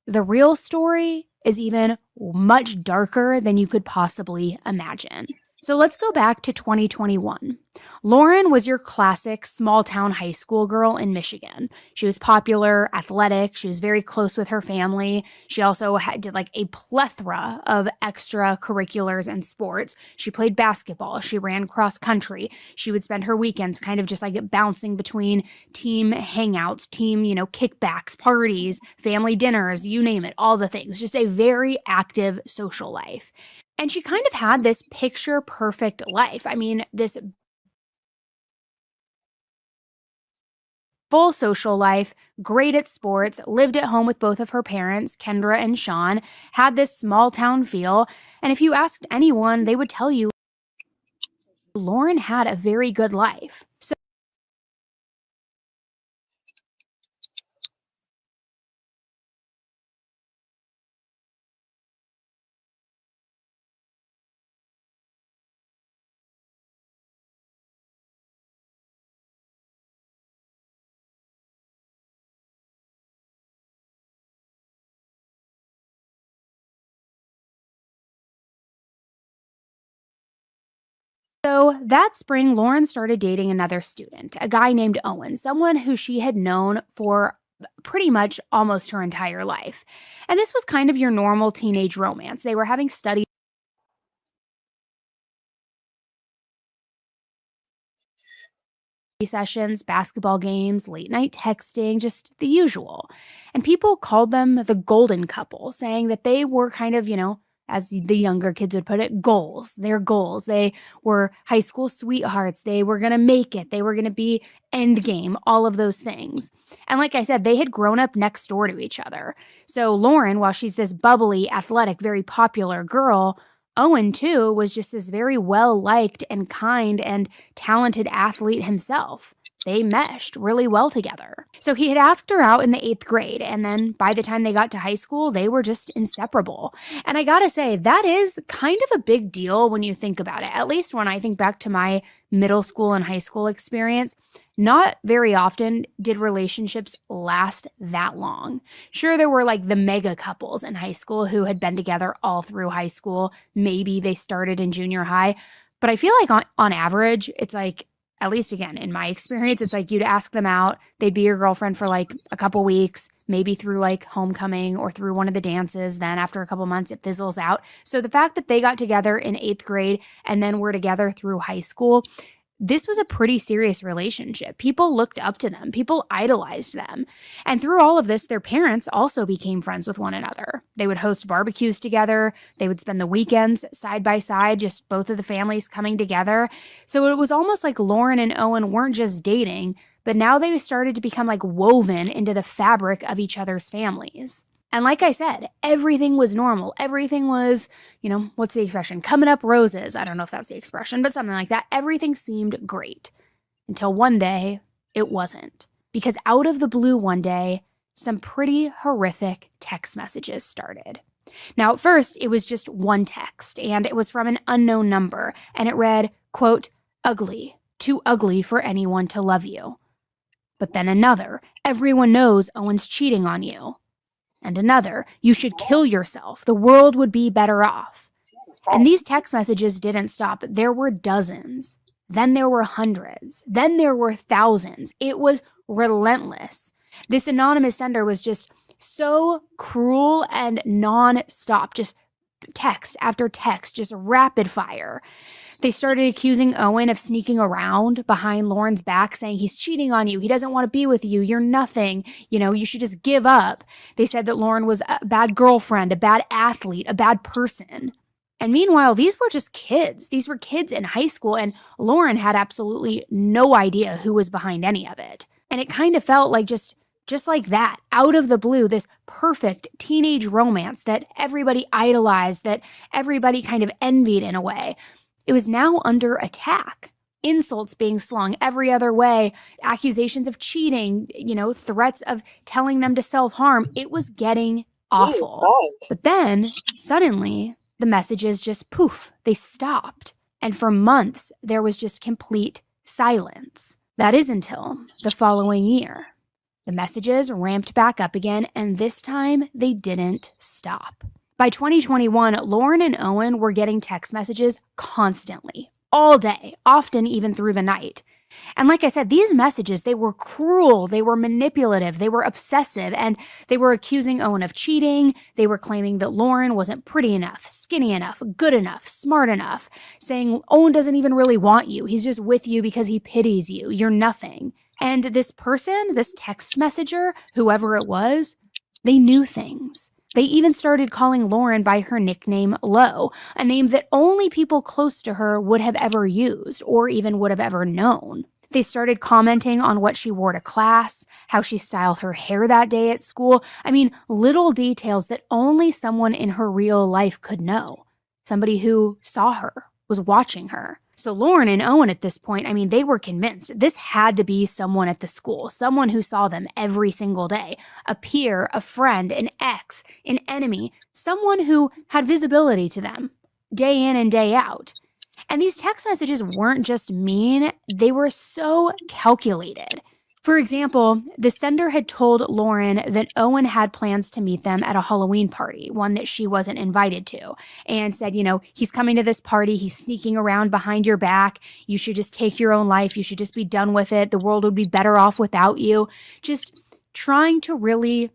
the real story is even much darker than you could possibly imagine. So let's go back to 2021. Lauren was your classic small town high school girl in Michigan. She was popular, athletic. She was very close with her family. She also did like a plethora of extracurriculars and sports. She played basketball. She ran cross country. She would spend her weekends kind of just like bouncing between team hangouts, team, kickbacks, parties, family dinners, you name it, all the things. Just a very active social life. And she kind of had this picture perfect life. This full social life, great at sports, lived at home with both of her parents, Kendra and Sean, had this small town feel. And if you asked anyone, they would tell you Lauren had a very good life. So that spring, Lauren started dating another student, a guy named Owen, someone who she had known for pretty much almost her entire life. And this was kind of your normal teenage romance. They were having study sessions, basketball games, late night texting, just the usual. And people called them the golden couple, saying that they were kind of, as the younger kids would put it, goals. Their goals. They were high school sweethearts. They were going to make it. They were going to be end game, all of those things. And like I said, they had grown up next door to each other. So Lauren, while she's this bubbly, athletic, very popular girl, Owen, too, was just this very well-liked and kind and talented athlete himself. They meshed really well together. So he had asked her out in the 8th grade, and then by the time they got to high school, they were just inseparable. And I gotta say, that is kind of a big deal when you think about it. At least when I think back to my middle school and high school experience, not very often did relationships last that long. Sure, there were like the mega couples in high school who had been together all through high school. Maybe they started in junior high. But I feel like on average, it's like, at least again, in my experience, it's like you'd ask them out. They'd be your girlfriend for like a couple weeks, maybe through like homecoming or through one of the dances. Then after a couple months, it fizzles out. So the fact that they got together in 8th grade and then were together through high school, this was a pretty serious relationship. People looked up to them. People idolized them. And through all of this, their parents also became friends with one another. They would host barbecues together. They would spend the weekends side by side, just both of the families coming together. So it was almost like Lauren and Owen weren't just dating, but now they started to become like woven into the fabric of each other's families. And like I said, everything was normal. Everything was, what's the expression? Coming up roses. I don't know if that's the expression, but something like that. Everything seemed great until one day it wasn't. Because out of the blue one day, some pretty horrific text messages started. Now, at first, it was just one text, and it was from an unknown number, and it read, quote, "Ugly, too ugly for anyone to love you." But then another, "Everyone knows Owen's cheating on you." And another, "You should kill yourself. The world would be better off." And these text messages didn't stop. There were dozens. Then there were hundreds. Then there were thousands. It was relentless. This anonymous sender was just so cruel and non-stop, just text after text, just rapid fire. They started accusing Owen of sneaking around behind Lauren's back, saying he's cheating on you. He doesn't want to be with you. You're nothing. You should just give up. They said that Lauren was a bad girlfriend, a bad athlete, a bad person. And meanwhile, these were just kids. These were kids in high school, and Lauren had absolutely no idea who was behind any of it. And it kind of felt like just Just like that, out of the blue, this perfect teenage romance that everybody idolized, that everybody kind of envied in a way, it was now under attack. Insults being slung every other way, accusations of cheating, threats of telling them to self-harm. It was getting awful. But then, suddenly, the messages just poof, they stopped. And for months, there was just complete silence. That is until the following year. The messages ramped back up again, and this time they didn't stop. By 2021, Lauren and Owen were getting text messages constantly, all day, often even through the night. And like I said, these messages, they were cruel, they were manipulative, they were obsessive, and they were accusing Owen of cheating. They were claiming that Lauren wasn't pretty enough, skinny enough, good enough, smart enough, saying Owen doesn't even really want you. He's just with you because he pities you. You're nothing. And this person, this text messenger, whoever it was, they knew things. They even started calling Lauren by her nickname Lo, a name that only people close to her would have ever used or even would have ever known. They started commenting on what she wore to class, how she styled her hair that day at school. I mean, little details that only someone in her real life could know. Somebody who saw her, was watching her. So Lauren and Owen at this point, I mean, they were convinced this had to be someone at the school, someone who saw them every single day, a peer, a friend, an ex, an enemy, someone who had visibility to them day in and day out. And these text messages weren't just mean, they were so calculated. For example, the sender had told Lauren that Owen had plans to meet them at a Halloween party, one that she wasn't invited to, and said, he's coming to this party, he's sneaking around behind your back, you should just take your own life, you should just be done with it, the world would be better off without you. Just trying to really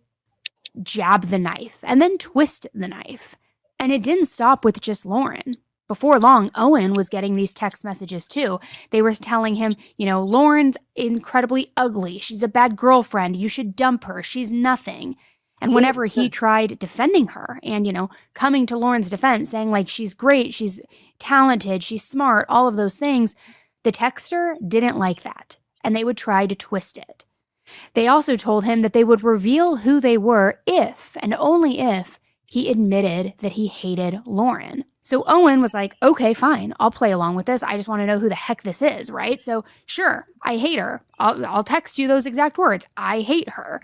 jab the knife and then twist the knife. And it didn't stop with just Lauren. Before long, Owen was getting these text messages too. They were telling him, Lauren's incredibly ugly. She's a bad girlfriend. You should dump her. She's nothing. And whenever he tried defending her and, coming to Lauren's defense, saying like, she's great, she's talented, she's smart, all of those things, the texter didn't like that. And they would try to twist it. They also told him that they would reveal who they were if, and only if, he admitted that he hated Lauren. So Owen was like, okay, fine, I'll play along with this. I just want to know who the heck this is, right? So sure, I hate her. I'll text you those exact words. I hate her.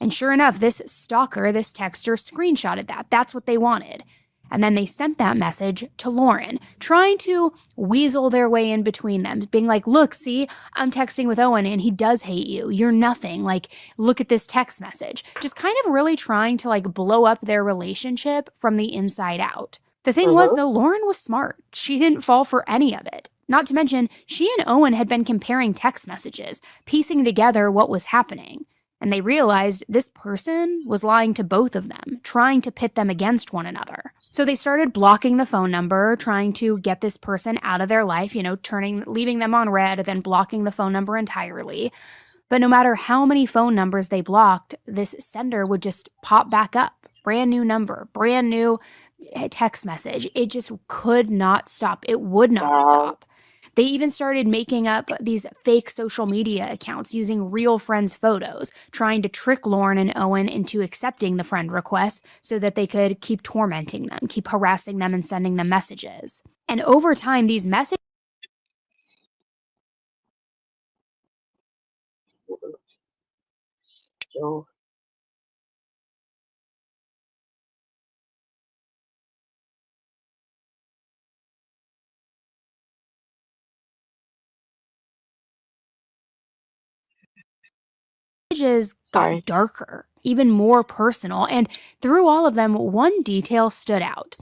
And sure enough, this stalker, this texter screenshotted that. That's what they wanted. And then they sent that message to Lauren, trying to weasel their way in between them, being like, look, see, I'm texting with Owen and he does hate you. You're nothing. Like, look at this text message. Just kind of really trying to like blow up their relationship from the inside out. The thing was, though, Lauren was smart. She didn't fall for any of it. Not to mention, she and Owen had been comparing text messages, piecing together what was happening. And they realized this person was lying to both of them, trying to pit them against one another. So they started blocking the phone number, trying to get this person out of their life, leaving them on red, then blocking the phone number entirely. But no matter how many phone numbers they blocked, this sender would just pop back up. Brand new number, brand new text message. It just could not stop. It would not stop. They even started making up these fake social media accounts using real friends' photos, trying to trick Lauren and Owen into accepting the friend request so that they could keep tormenting them, keep harassing them and sending them messages. And over time, these messages got darker, even more personal, and through all of them, one detail stood out.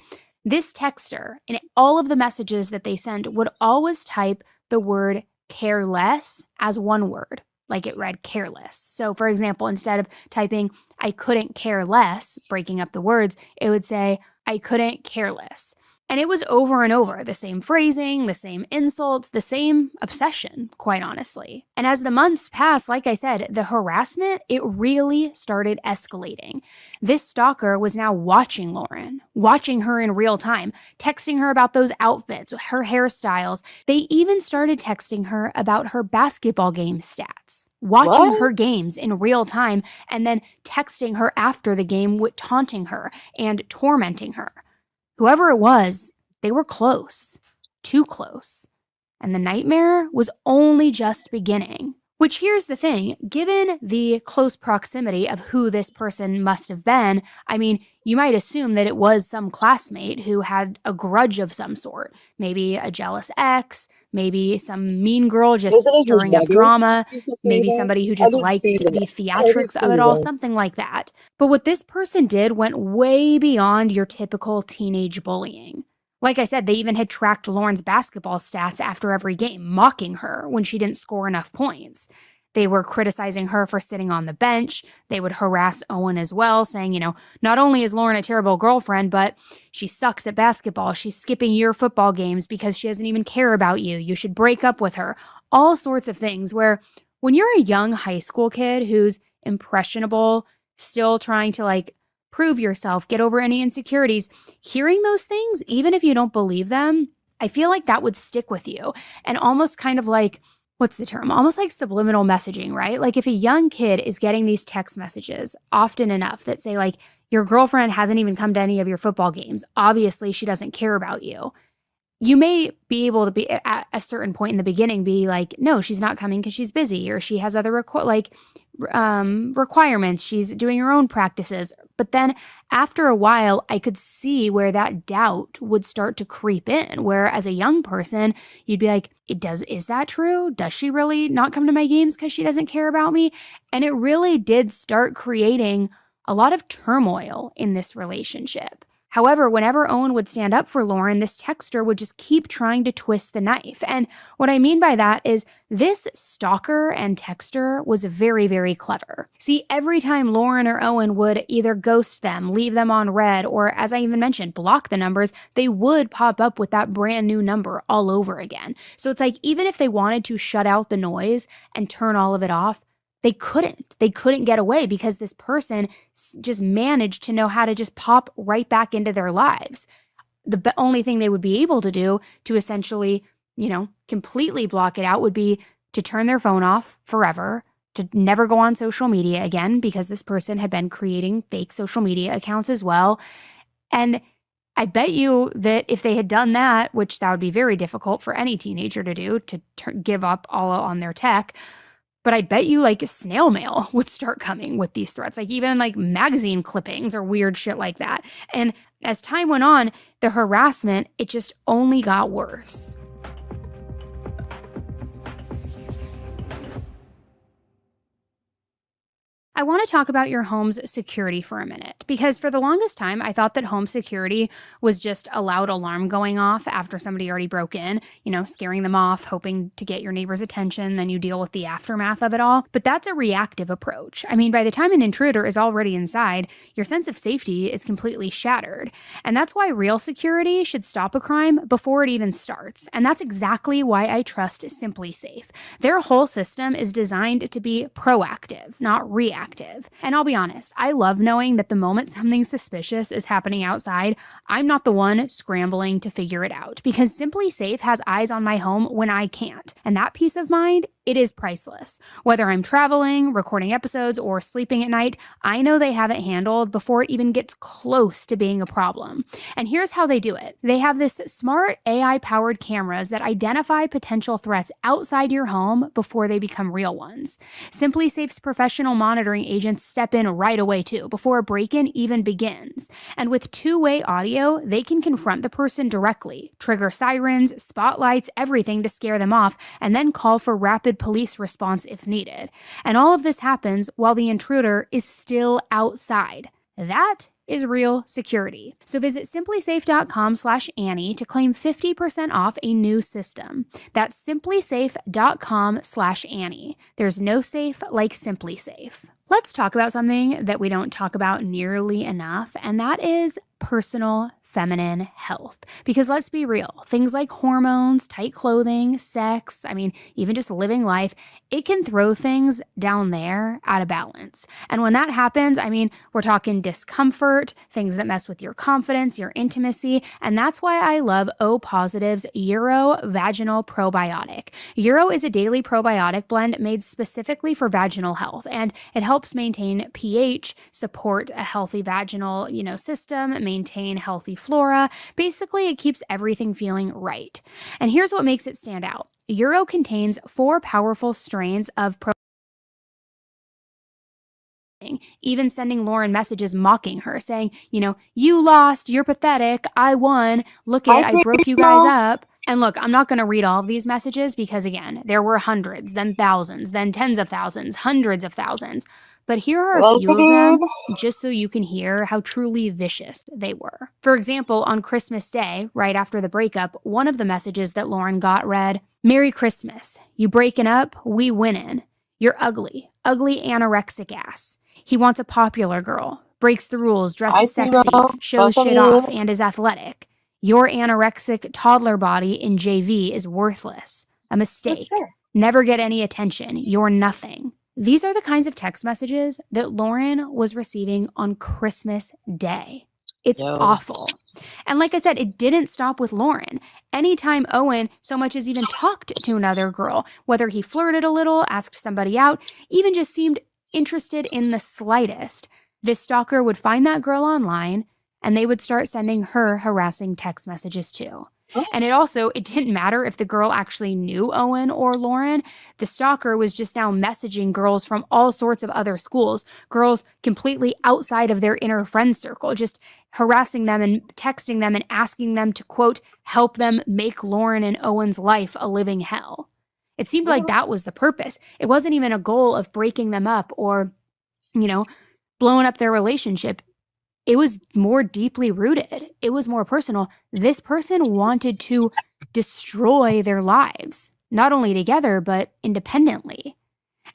This texter, in all of the messages that they sent, would always type the word careless as one word, like it read careless. So, for example, instead of typing, I couldn't care less, breaking up the words, it would say, I couldn't care less. And it was over and over, the same phrasing, the same insults, the same obsession, quite honestly. And as the months passed, like I said, the harassment, it really started escalating. This stalker was now watching Lauren, watching her in real time, texting her about those outfits, her hairstyles. They even started texting her about her basketball game stats, watching her games in real time, and then texting her after the game, taunting her and tormenting her. Whoever it was, they were close, too close. And the nightmare was only just beginning. Which, here's the thing, given the close proximity of who this person must have been, I mean, you might assume that it was some classmate who had a grudge of some sort. Maybe a jealous ex, maybe some mean girl just stirring up drama, maybe somebody who just liked the theatrics of it all, something like that. But what this person did went way beyond your typical teenage bullying. Like I said, they even had tracked Lauren's basketball stats after every game, mocking her when she didn't score enough points. They were criticizing her for sitting on the bench. They would harass Owen as well, saying, not only is Lauren a terrible girlfriend, but she sucks at basketball. She's skipping your football games because she doesn't even care about you. You should break up with her. All sorts of things where when you're a young high school kid who's impressionable, still trying to prove yourself, get over any insecurities, hearing those things, even if you don't believe them, I feel like that would stick with you. And almost kind of what's the term? Almost like subliminal messaging, right? Like if a young kid is getting these text messages often enough that say your girlfriend hasn't even come to any of your football games, obviously she doesn't care about you. You may be able to be at a certain point in the beginning be no, she's not coming because she's busy, or she has other requirements. She's doing her own practices. But then after a while, I could see where that doubt would start to creep in, where as a young person, you'd be like, is that true? Does she really not come to my games because she doesn't care about me? And it really did start creating a lot of turmoil in this relationship. However, whenever Owen would stand up for Lauren, this texter would just keep trying to twist the knife. And what I mean by that is this stalker and texter was very, very clever. See, every time Lauren or Owen would either ghost them, leave them on red, or as I even mentioned, block the numbers, they would pop up with that brand new number all over again. So it's even if they wanted to shut out the noise and turn all of it off, they couldn't get away because this person just managed to know how to just pop right back into their lives. The only thing they would be able to do to essentially, completely block it out would be to turn their phone off forever, to never go on social media again, because this person had been creating fake social media accounts as well. And I bet you that if they had done that, which that would be very difficult for any teenager to do, to give up all on their tech, but I bet you snail mail would start coming with these threats, even magazine clippings or weird shit like that. And as time went on, the harassment, it just only got worse. I want to talk about your home's security for a minute, because for the longest time, I thought that home security was just a loud alarm going off after somebody already broke in, scaring them off, hoping to get your neighbor's attention, then you deal with the aftermath of it all. But that's a reactive approach. I mean, by the time an intruder is already inside, your sense of safety is completely shattered. And that's why real security should stop a crime before it even starts. And that's exactly why I trust CompliSafe. Their whole system is designed to be proactive, not reactive. And I'll be honest, I love knowing that the moment something suspicious is happening outside, I'm not the one scrambling to figure it out, because CompliSafe has eyes on my home when I can't. And that peace of mind, it is priceless. Whether I'm traveling, recording episodes, or sleeping at night, I know they have it handled before it even gets close to being a problem. And here's how they do it. They have this smart AI-powered cameras that identify potential threats outside your home before they become real ones. CompliSafe's professional monitoring agents step in right away too, before a break-in even begins. And with two-way audio, they can confront the person directly, trigger sirens, spotlights, everything to scare them off, and then call for rapid police response if needed. And all of this happens while the intruder is still outside. That is real security. So visit simplysafe.com/Annie to claim 50% off a new system. That's simplysafe.com/Annie. There's no safe like CompliSafe. Let's talk about something that we don't talk about nearly enough, and that is personal feminine health. Because let's be real, things like hormones, tight clothing, sex, even just living life, it can throw things down there out of balance. And when that happens, we're talking discomfort, things that mess with your confidence, your intimacy, and that's why I love O Positive's Uro Vaginal Probiotic. Uro is a daily probiotic blend made specifically for vaginal health, and it helps maintain pH, support a healthy vaginal, system, maintain healthy flora. Basically, it keeps everything feeling right. And here's what makes it stand out. Uro contains 4 powerful strains of even sending Lauren messages mocking her, saying, you lost, you're pathetic, I won, look it, I broke you guys up. And look, I'm not going to read all of these messages because, again, there were hundreds, then thousands, then tens of thousands, hundreds of thousands. But here are a few of them, just so you can hear how truly vicious they were. For example, on Christmas Day, right after the breakup, one of the messages that Lauren got read, Merry Christmas. You breaking up, we winning. You're ugly, ugly anorexic ass. He wants a popular girl, breaks the rules, dresses sexy, shows shit off, and is athletic. Your anorexic toddler body in JV is worthless. A mistake. Never get any attention. You're nothing. These are the kinds of text messages that Lauren was receiving on Christmas Day. It's awful. And like I said, it didn't stop with Lauren. Anytime Owen so much as even talked to another girl, whether he flirted a little, asked somebody out, even just seemed interested in the slightest, this stalker would find that girl online and they would start sending her harassing text messages too. And it didn't matter if the girl actually knew Owen or Lauren. The stalker was just now messaging girls from all sorts of other schools, girls completely outside of their inner friend circle, just harassing them and texting them and asking them to, quote, help them make Lauren and Owen's life a living hell. It seemed like that was the purpose. It wasn't even a goal of breaking them up or, blowing up their relationship. It was more deeply rooted. It was more personal. This person wanted to destroy their lives, not only together, but independently.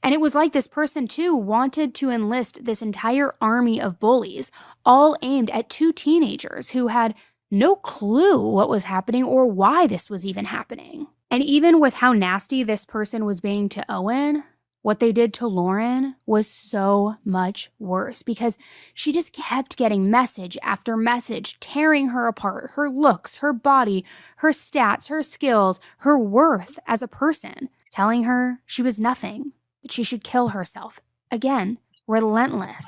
And it was like this person, too, wanted to enlist this entire army of bullies, all aimed at 2 teenagers who had no clue what was happening or why this was even happening. And even with how nasty this person was being to Owen, what they did to Lauren was so much worse because she just kept getting message after message, tearing her apart, her looks, her body, her stats, her skills, her worth as a person, telling her she was nothing, that she should kill herself. Again, relentless.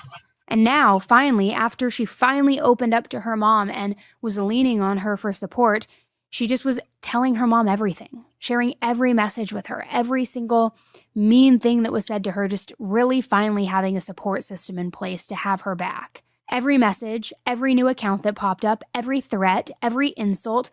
And now, finally, after she finally opened up to her mom and was leaning on her for support, she just was telling her mom everything, sharing every message with her, every single mean thing that was said to her, just really finally having a support system in place to have her back. Every message, every new account that popped up, every threat, every insult,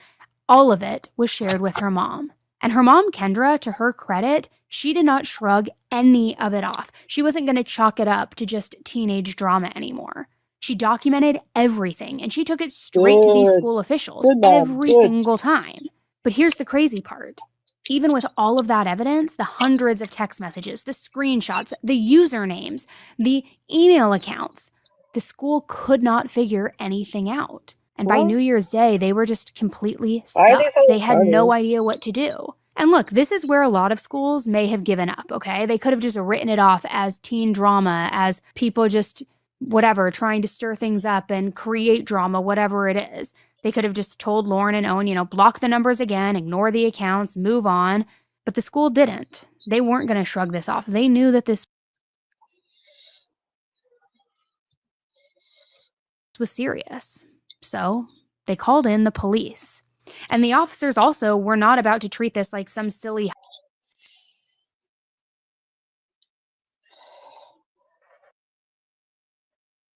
all of it was shared with her mom. And her mom, Kendra, to her credit, she did not shrug any of it off. She wasn't going to chalk it up to just teenage drama anymore. She documented everything, and she took it straight to these school officials every single time. But here's the crazy part. Even with all of that evidence, the hundreds of text messages, the screenshots, the usernames, the email accounts, the school could not figure anything out. And by New Year's Day, they were just completely stuck. They had no idea what to do. And look, this is where a lot of schools may have given up, okay? They could have just written it off as teen drama, as people just, whatever, trying to stir things up and create drama, whatever it is. They could have just told Lauren and Owen, block the numbers again, ignore the accounts, move on. But the school didn't. They weren't going to shrug this off. They knew that this was serious. So they called in the police. And the officers also were not about to treat this like some silly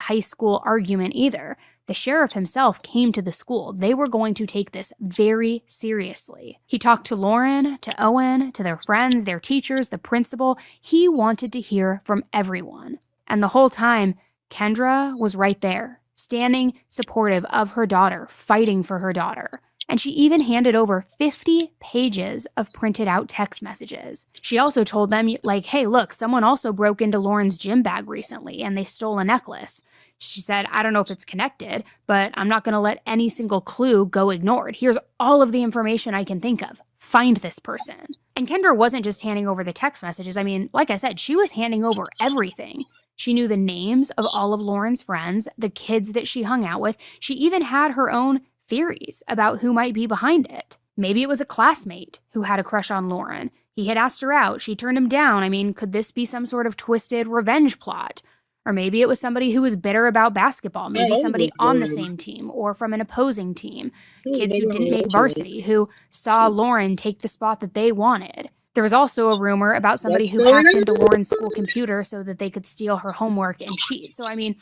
high school argument either. The sheriff himself came to the school. They were going to take this very seriously. He talked to Lauren, to Owen, to their friends, their teachers, the principal. He wanted to hear from everyone. And the whole time, Kendra was right there, standing supportive of her daughter, fighting for her daughter. And she even handed over 50 pages of printed out text messages. She also told them, hey, look, someone also broke into Lauren's gym bag recently and they stole a necklace. She said, I don't know if it's connected, but I'm not going to let any single clue go ignored. Here's all of the information I can think of. Find this person. And Kendra wasn't just handing over the text messages. I mean, like I said, she was handing over everything. She knew the names of all of Lauren's friends, the kids that she hung out with. She even had her own theories about who might be behind it. Maybe it was a classmate who had a crush on Lauren. He had asked her out. She turned him down. I mean, could this be some sort of twisted revenge plot? Or maybe it was somebody who was bitter about basketball. Maybe somebody on the same team or from an opposing team. Kids who didn't make varsity, who saw Lauren take the spot that they wanted. There was also a rumor about somebody who hacked into Lauren's school computer so that they could steal her homework and cheat. So, I mean,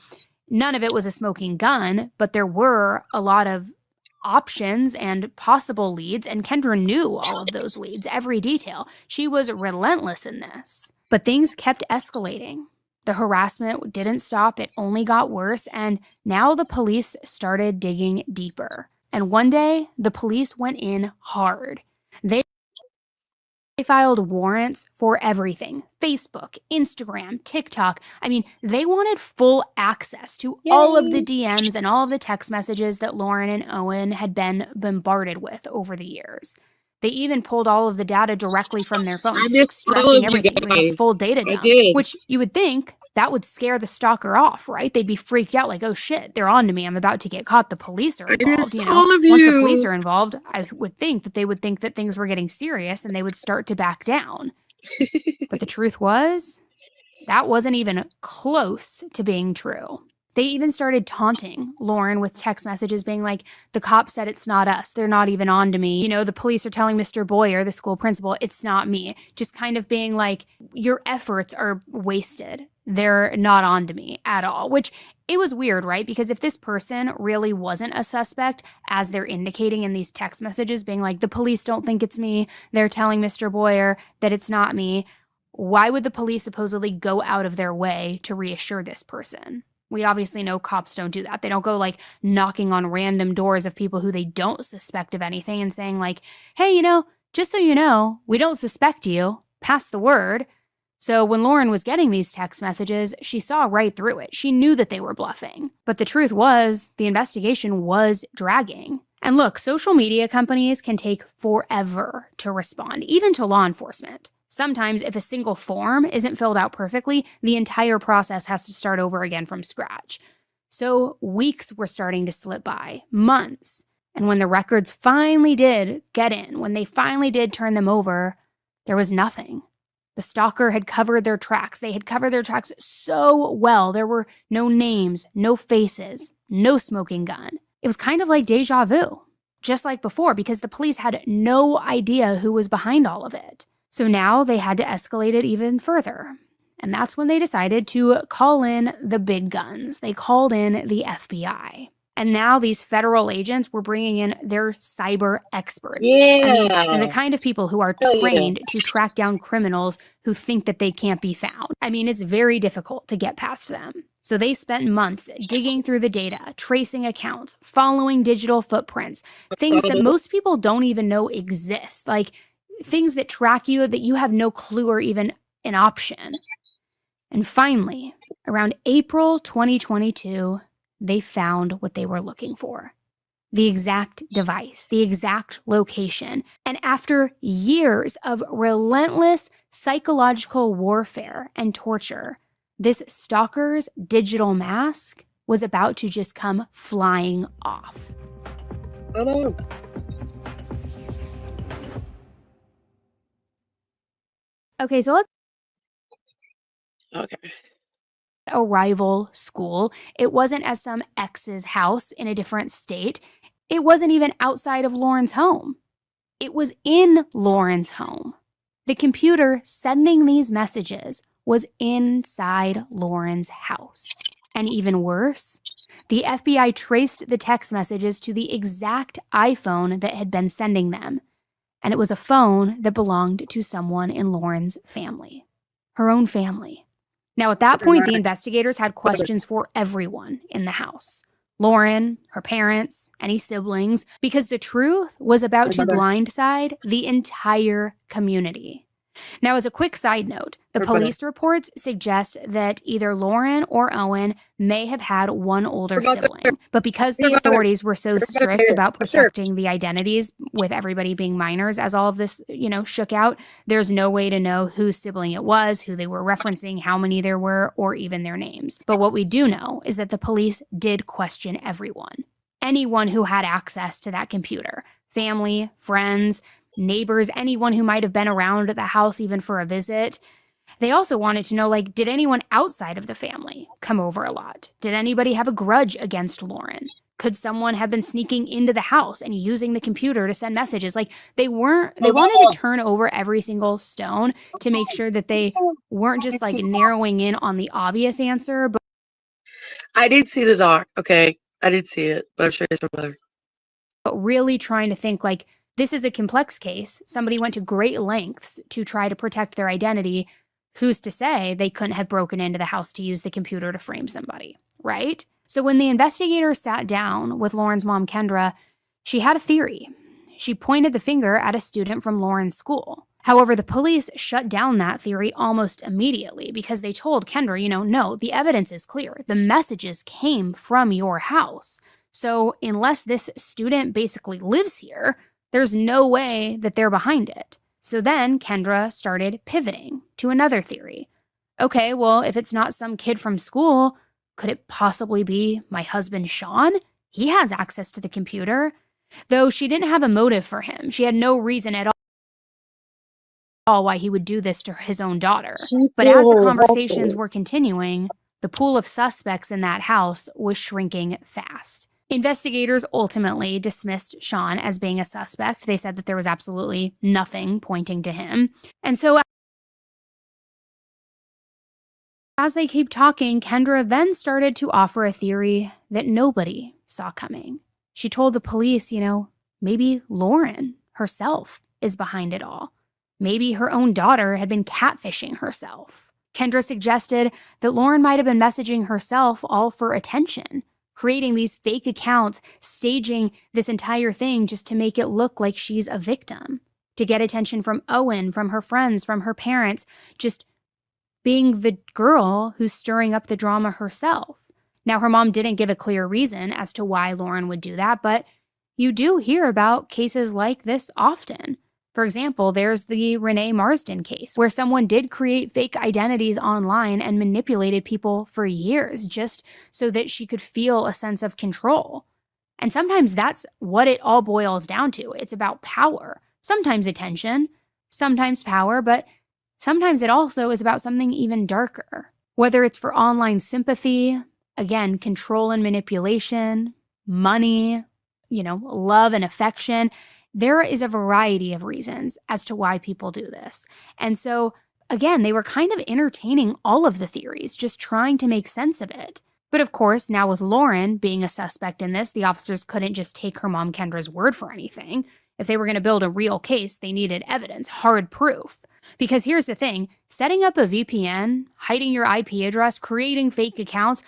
none of it was a smoking gun, but there were a lot of options and possible leads, and Kendra knew all of those leads, every detail. She was relentless in this. But things kept escalating. The harassment didn't stop, it only got worse, and now the police started digging deeper. And one day, the police went in hard. They filed warrants for everything. Facebook, Instagram, TikTok. I mean, they wanted full access to all of the DMs and all of the text messages that Lauren and Owen had been bombarded with over the years. They even pulled all of the data directly from their phones, extracting everything, doing a full data dump, which you would think that would scare the stalker off, right? They'd be freaked out like, oh shit, they're on to me. I'm about to get caught. The police are involved, you know? Once the police are involved, I would think that they would think that things were getting serious and they would start to back down. But the truth was, that wasn't even close to being true. They even started taunting Lauren with text messages being like, the cop said it's not us. They're not even on to me. You know, the police are telling Mr. Boyer, the school principal, it's not me. Just kind of being like, your efforts are wasted. They're not on to me at all, which it was weird, right? Because if this person really wasn't a suspect, as they're indicating in these text messages being like, the police don't think it's me. They're telling Mr. Boyer that it's not me. Why would the police supposedly go out of their way to reassure this person? We obviously know cops don't do that. They don't go like knocking on random doors of people who they don't suspect of anything and saying like, hey, you know, just so you know, we don't suspect you. Pass the word. So when Lauren was getting these text messages, she saw right through it. She knew that they were bluffing. But the truth was, the investigation was dragging. And look, social media companies can take forever to respond, even to law enforcement. Sometimes, if a single form isn't filled out perfectly, the entire process has to start over again from scratch. So weeks were starting to slip by, months. And when the records finally did get in, when they finally did turn them over, there was nothing. The stalker had covered their tracks. They had covered their tracks so well. There were no names, no faces, no smoking gun. It was kind of like deja vu, just like before, because the police had no idea who was behind all of it. So now they had to escalate it even further. And that's when they decided to call in the big guns. They called in the FBI. And now these federal agents were bringing in their cyber experts. And the kind of people who are trained to track down criminals who think that they can't be found. I mean, it's very difficult to get past them. So they spent months digging through the data, tracing accounts, following digital footprints, things that most people don't even know exist. Like, things that track you that you have no clue are even an option. And finally, around April 2022, they found what they were looking for. The exact device, the exact location. And after years of relentless psychological warfare and torture, this stalker's digital mask was about to just come flying off. Okay, so let's a rival school. It wasn't at some ex's house in a different state. It wasn't even outside of Lauren's home. It was in Lauren's home. The computer sending these messages was inside Lauren's house. And even worse, the FBI traced the text messages to the exact iPhone that had been sending them. And it was a phone that belonged to someone in Lauren's family. Her own family. Now, at that point, the investigators had questions for everyone in the house. Lauren, her parents, any siblings, because the truth was about to blindside the entire community. Now, as a quick side note, the police reports suggest that either Lauren or Owen may have had one older sibling. But because the authorities were so strict about protecting the identities, with everybody being minors, as all of this, shook out, there's no way to know whose sibling it was, who they were referencing, how many there were, or even their names. But what we do know is that the police did question everyone. Anyone who had access to that computer, family, friends, neighbors, anyone who might have been around at the house even for a visit. They also wanted to know, did anyone outside of the family come over a lot? Did anybody have a grudge against Lauren? Could someone have been sneaking into the house and using the computer to send messages? They wanted to turn over every single stone to make sure that they weren't just narrowing in on the obvious answer. But I did see the doc. Okay. I did see it, but I'm sure it's better. But really trying to think this is a complex case. Somebody went to great lengths to try to protect their identity. Who's to say they couldn't have broken into the house to use the computer to frame somebody, right? So when the investigators sat down with Lauren's mom, Kendra, she had a theory. She pointed the finger at a student from Lauren's school. However, the police shut down that theory almost immediately because they told Kendra, no, the evidence is clear. The messages came from your house. So unless this student basically lives here, there's no way that they're behind it. So then Kendra started pivoting to another theory. Okay, well, if it's not some kid from school, could it possibly be my husband, Sean? He has access to the computer. Though she didn't have a motive for him. She had no reason at all why he would do this to his own daughter. But as the conversations were continuing, the pool of suspects in that house was shrinking fast. Investigators ultimately dismissed Sean as being a suspect. They said that there was absolutely nothing pointing to him. And so as they keep talking, Kendra then started to offer a theory that nobody saw coming. She told the police, maybe Lauren herself is behind it all. Maybe her own daughter had been catfishing herself. Kendra suggested that Lauren might have been messaging herself all for attention, creating these fake accounts, staging this entire thing just to make it look like she's a victim, to get attention from Owen, from her friends, from her parents, just being the girl who's stirring up the drama herself. Now, her mom didn't give a clear reason as to why Lauren would do that, but you do hear about cases like this often. For example, there's the Renee Marsden case, where someone did create fake identities online and manipulated people for years just so that she could feel a sense of control. And sometimes that's what it all boils down to. It's about power. Sometimes attention, sometimes power, but sometimes it also is about something even darker. Whether it's for online sympathy, again, control and manipulation, money, love and affection. There is a variety of reasons as to why people do this. And so, again, they were kind of entertaining all of the theories, just trying to make sense of it. But of course, now with Lauren being a suspect in this, the officers couldn't just take her mom Kendra's word for anything. If they were going to build a real case, they needed evidence, hard proof. Because here's the thing, setting up a VPN, hiding your IP address, creating fake accounts,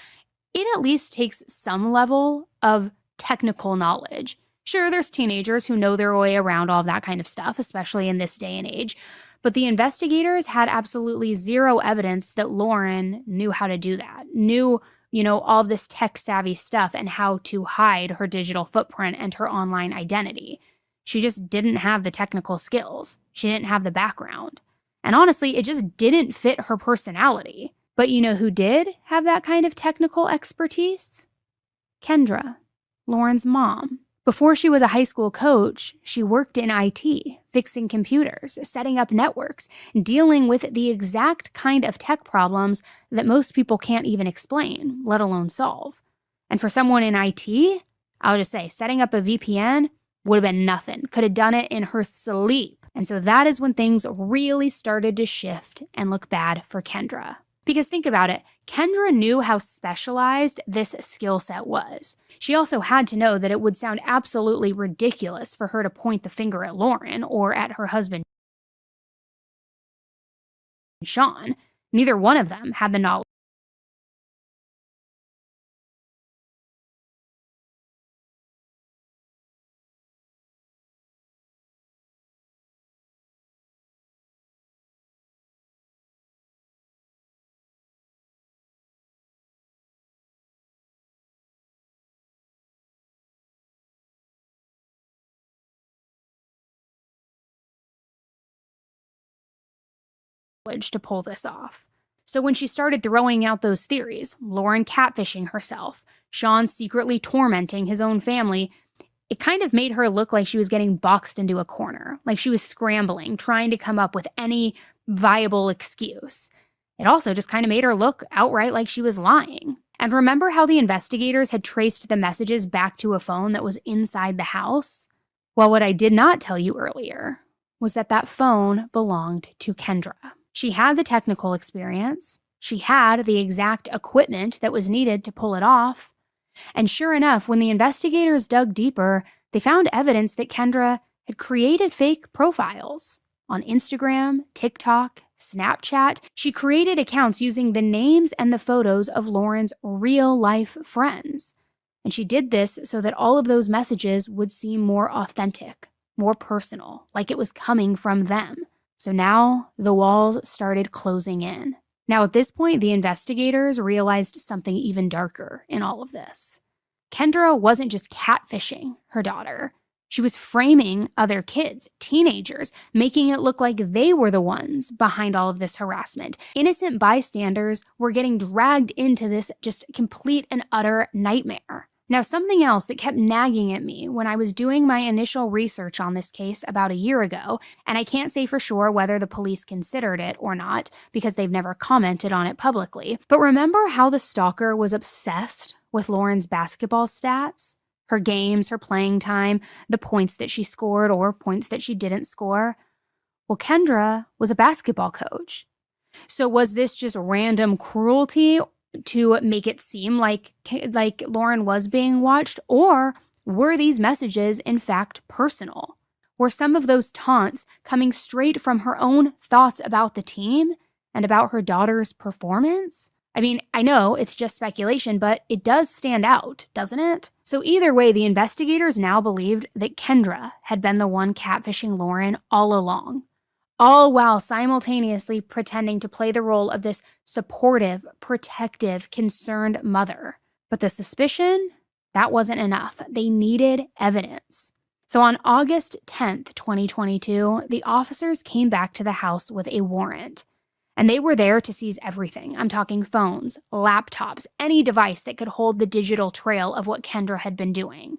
it at least takes some level of technical knowledge. Sure, there's teenagers who know their way around all that kind of stuff, especially in this day and age. But the investigators had absolutely zero evidence that Lauren knew how to do that, knew, all of this tech-savvy stuff and how to hide her digital footprint and her online identity. She just didn't have the technical skills. She didn't have the background. And honestly, it just didn't fit her personality. But you know who did have that kind of technical expertise? Kendra, Lauren's mom. Before she was a high school coach, she worked in IT, fixing computers, setting up networks, dealing with the exact kind of tech problems that most people can't even explain, let alone solve. And for someone in IT, I'll just say, setting up a VPN would have been nothing. Could have done it in her sleep. And so that is when things really started to shift and look bad for Kendra. Because think about it, Kendra knew how specialized this skill set was. She also had to know that it would sound absolutely ridiculous for her to point the finger at Lauren or at her husband, Sean. Neither one of them had the knowledge to pull this off. So when she started throwing out those theories, Lauren catfishing herself, Sean secretly tormenting his own family, it kind of made her look like she was getting boxed into a corner, like she was scrambling, trying to come up with any viable excuse. It also just kind of made her look outright like she was lying. And remember how the investigators had traced the messages back to a phone that was inside the house? Well, what I did not tell you earlier was that that phone belonged to Kendra. She had the technical experience. She had the exact equipment that was needed to pull it off. And sure enough, when the investigators dug deeper, they found evidence that Kendra had created fake profiles on Instagram, TikTok, Snapchat. She created accounts using the names and the photos of Lauren's real-life friends. And she did this so that all of those messages would seem more authentic, more personal, like it was coming from them. So now the walls started closing in. Now at this point, the investigators realized something even darker in all of this. Kendra wasn't just catfishing her daughter. She was framing other kids, teenagers, making it look like they were the ones behind all of this harassment. Innocent bystanders were getting dragged into this just complete and utter nightmare. Now, something else that kept nagging at me when I was doing my initial research on this case about a year ago, and I can't say for sure whether the police considered it or not because they've never commented on it publicly, but remember how the stalker was obsessed with Lauren's basketball stats? Her games, her playing time, the points that she scored or points that she didn't score? Well, Kendra was a basketball coach. So was this just random cruelty to make it seem like Lauren was being watched, or were these messages in fact personal? Were some of those taunts coming straight from her own thoughts about the team and about her daughter's performance? I mean, I know it's just speculation, but it does stand out, doesn't it? So either way, the investigators now believed that Kendra had been the one catfishing Lauren all along, all while simultaneously pretending to play the role of this supportive, protective, concerned mother. But the suspicion, that wasn't enough. They needed evidence. So on August 10th, 2022, the officers came back to the house with a warrant. And they were there to seize everything. I'm talking phones, laptops, any device that could hold the digital trail of what Kendra had been doing.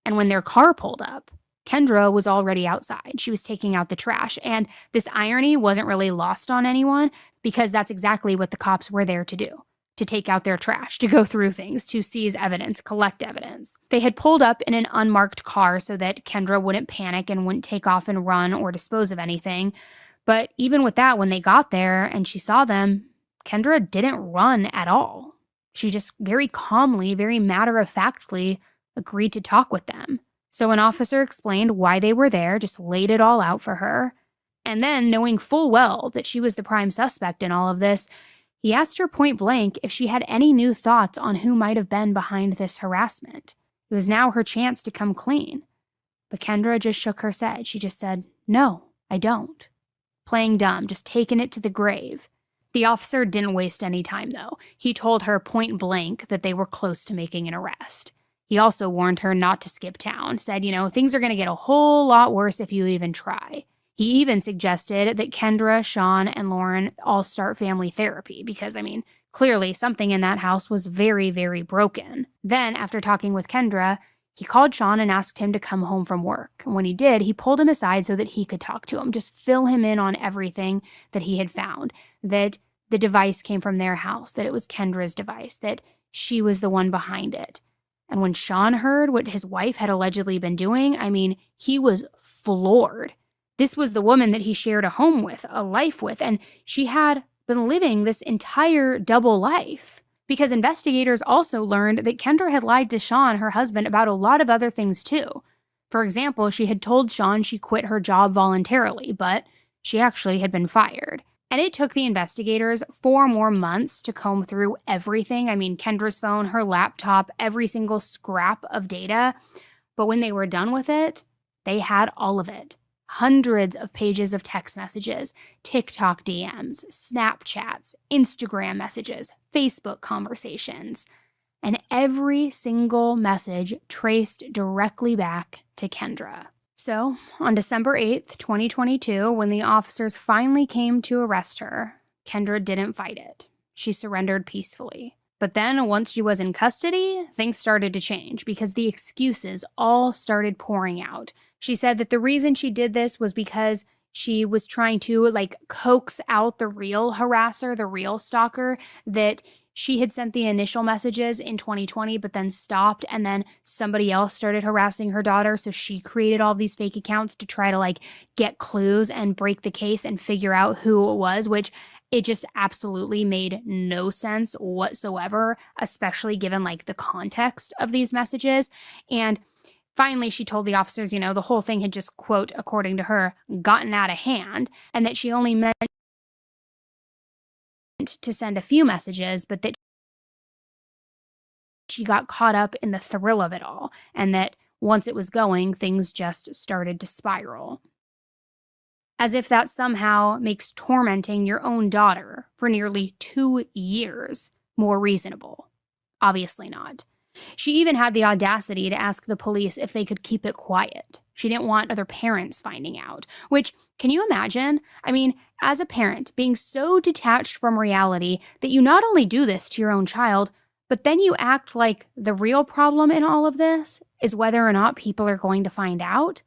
And when their car pulled up, Kendra was already outside. She was taking out the trash. And this irony wasn't really lost on anyone because that's exactly what the cops were there to do, to take out their trash, to go through things, to seize evidence, collect evidence. They had pulled up in an unmarked car so that Kendra wouldn't panic and wouldn't take off and run or dispose of anything. But even with that, when they got there and she saw them, Kendra didn't run at all. She just very calmly, very matter-of-factly agreed to talk with them. So an officer explained why they were there, just laid it all out for her. And then, knowing full well that she was the prime suspect in all of this, he asked her point blank if she had any new thoughts on who might have been behind this harassment. It was now her chance to come clean. But Kendra just shook her head. She just said, "No, I don't." Playing dumb, just taking it to the grave. The officer didn't waste any time, though. He told her point blank that they were close to making an arrest. He also warned her not to skip town, said, things are going to get a whole lot worse if you even try. He even suggested that Kendra, Sean, and Lauren all start family therapy because, clearly something in that house was very, very broken. Then, after talking with Kendra, he called Sean and asked him to come home from work. And when he did, he pulled him aside so that he could talk to him, just fill him in on everything that he had found, that the device came from their house, that it was Kendra's device, that she was the one behind it. And when Sean heard what his wife had allegedly been doing, he was floored. This was the woman that he shared a home with, a life with, and she had been living this entire double life. Because investigators also learned that Kendra had lied to Sean, her husband, about a lot of other things too. For example, she had told Sean she quit her job voluntarily, but she actually had been fired. And it took the investigators 4 more months to comb through everything. Kendra's phone, her laptop, every single scrap of data. But when they were done with it, they had all of it. Hundreds of pages of text messages, TikTok DMs, Snapchats, Instagram messages, Facebook conversations, and every single message traced directly back to Kendra. So, on December 8th, 2022, when the officers finally came to arrest her, Kendra didn't fight it. She surrendered peacefully. But then, once she was in custody, things started to change because the excuses all started pouring out. She said that the reason she did this was because she was trying to, coax out the real harasser, the real stalker, that she had sent the initial messages in 2020, but then stopped, and then somebody else started harassing her daughter, so she created all these fake accounts to try to, get clues and break the case and figure out who it was, which it just absolutely made no sense whatsoever, especially given, the context of these messages. And finally, she told the officers, the whole thing had just, quote, according to her, gotten out of hand, and that she only meant to send a few messages, but that she got caught up in the thrill of it all, and that once it was going, things just started to spiral. As if that somehow makes tormenting your own daughter for nearly 2 years more reasonable. Obviously not. She even had the audacity to ask the police if they could keep it quiet. She didn't want other parents finding out, which, can you imagine? I mean, as a parent, being so detached from reality that you not only do this to your own child, but then you act like the real problem in all of this is whether or not people are going to find out.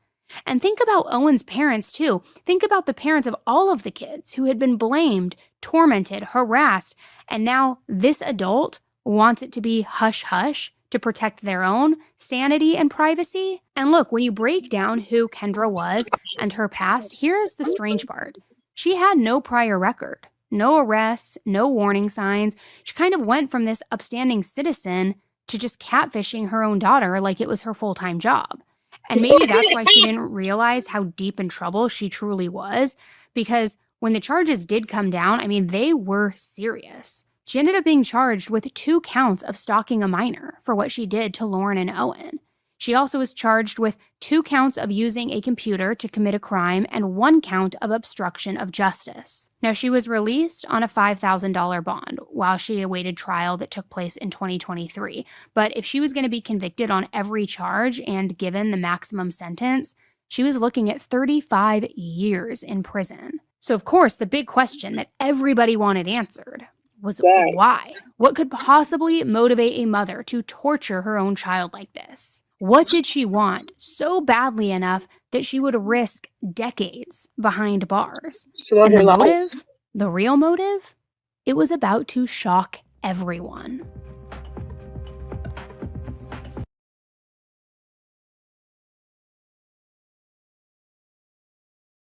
And think about Owen's parents, too. Think about the parents of all of the kids who had been blamed, tormented, harassed, and now this adult wants it to be hush-hush to protect their own sanity and privacy. And look, when you break down who Kendra was and her past, here's the strange part. She had no prior record, no arrests, no warning signs. She kind of went from this upstanding citizen to just catfishing her own daughter like it was her full-time job. And maybe that's why she didn't realize how deep in trouble she truly was, because when the charges did come down, I mean, they were serious. She ended up being charged with 2 counts of stalking a minor for what she did to Lauren and Owen. She also was charged with 2 counts of using a computer to commit a crime and 1 count of obstruction of justice. Now, she was released on a $5,000 bond while she awaited trial that took place in 2023. But if she was going to be convicted on every charge and given the maximum sentence, she was looking at 35 years in prison. So, of course, the big question that everybody wanted answered was why? What could possibly motivate a mother to torture her own child like this? What did she want so badly enough that she would risk decades behind bars? And the motive, the real motive, it was about to shock everyone.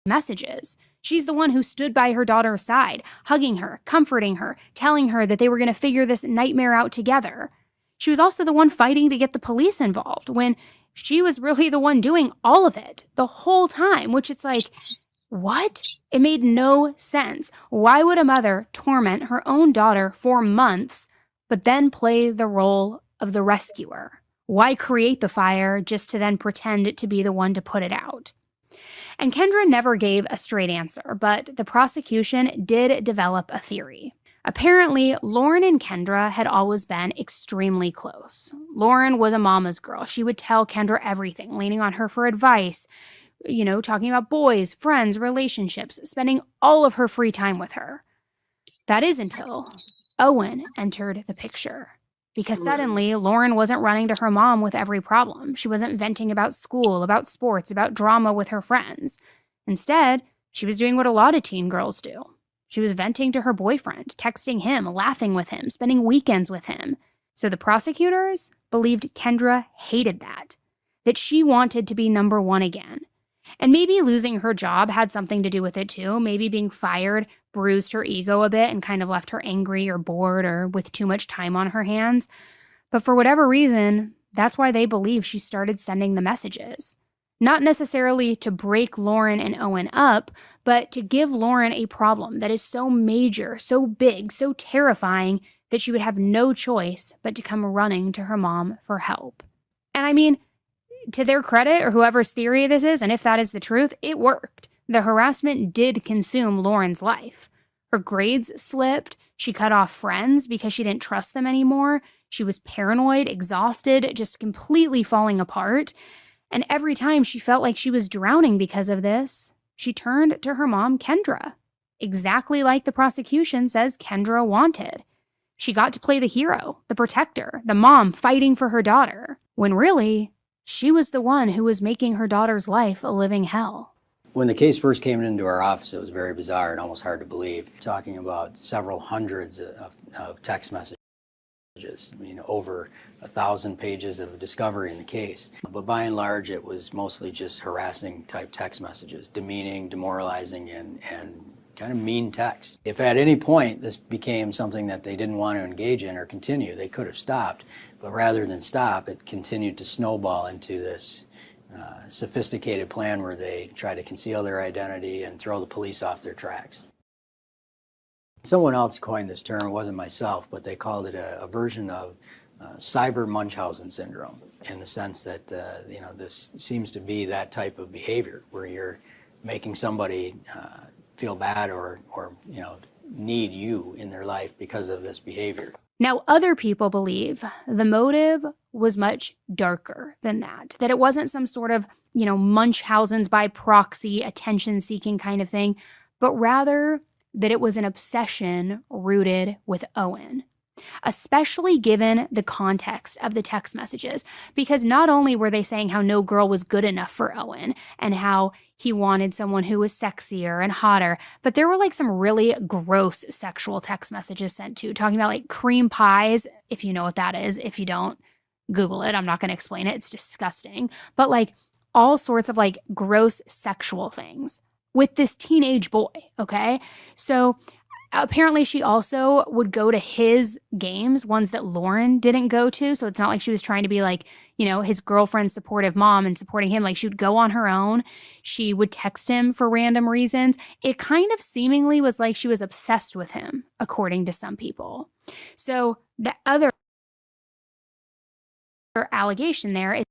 Messages. She's the one who stood by her daughter's side, hugging her, comforting her, telling her that they were going to figure this nightmare out together. She was also the one fighting to get the police involved when she was really the one doing all of it the whole time, which it's like, what? It made no sense. Why would a mother torment her own daughter for months, but then play the role of the rescuer? Why create the fire just to then pretend to be the one to put it out? And Kendra never gave a straight answer, but the prosecution did develop a theory. Apparently, Lauren and Kendra had always been extremely close. Lauren was a mama's girl. She would tell Kendra everything, leaning on her for advice, talking about boys, friends, relationships, spending all of her free time with her. That is until Owen entered the picture. Because suddenly, Lauren wasn't running to her mom with every problem. She wasn't venting about school, about sports, about drama with her friends. Instead, she was doing what a lot of teen girls do. She was venting to her boyfriend, texting him, laughing with him, spending weekends with him. So the prosecutors believed Kendra hated that she wanted to be number one again. And maybe losing her job had something to do with it too. Maybe being fired bruised her ego a bit and kind of left her angry or bored or with too much time on her hands. But for whatever reason, that's why they believe she started sending the messages. Not necessarily to break Lauren and Owen up, but to give Lauren a problem that is so major, so big, so terrifying that she would have no choice but to come running to her mom for help. And I mean, to their credit, or whoever's theory this is, and if that is the truth, it worked. The harassment did consume Lauren's life. Her grades slipped. She cut off friends because she didn't trust them anymore. She was paranoid, exhausted, just completely falling apart. And every time she felt like she was drowning because of this, she turned to her mom, Kendra, exactly like the prosecution says Kendra wanted. She got to play the hero, the protector, the mom fighting for her daughter, when really, she was the one who was making her daughter's life a living hell. When the case first came into our office, it was very bizarre and almost hard to believe. Talking about several hundreds of text messages. I mean, over 1,000 pages of discovery in the case. But by and large, it was mostly just harassing type text messages, demeaning, demoralizing, and kind of mean text. If at any point this became something that they didn't want to engage in or continue, they could have stopped. But rather than stop, it continued to snowball into this sophisticated plan where they try to conceal their identity and throw the police off their tracks. Someone else coined this term, it wasn't myself, but they called it a version of cyber Munchausen syndrome, in the sense that this seems to be that type of behavior where you're making somebody feel bad or need you in their life because of this behavior. Now, other people believe the motive was much darker than that it wasn't some sort of, Munchausen's by proxy, attention-seeking kind of thing, but rather that it was an obsession rooted with Owen, especially given the context of the text messages, because not only were they saying how no girl was good enough for Owen and how he wanted someone who was sexier and hotter, but there were like some really gross sexual text messages sent too, talking about like cream pies, if you know what that is. If you don't, Google it. I'm not going to explain it. It's disgusting. But like all sorts of like gross sexual things with this teenage boy, okay? So apparently she also would go to his games, ones that Lauren didn't go to. So it's not like she was trying to be like, his girlfriend's supportive mom and supporting him. Like she would go on her own. She would text him for random reasons. It kind of seemingly was like she was obsessed with him, according to some people. So the other allegation there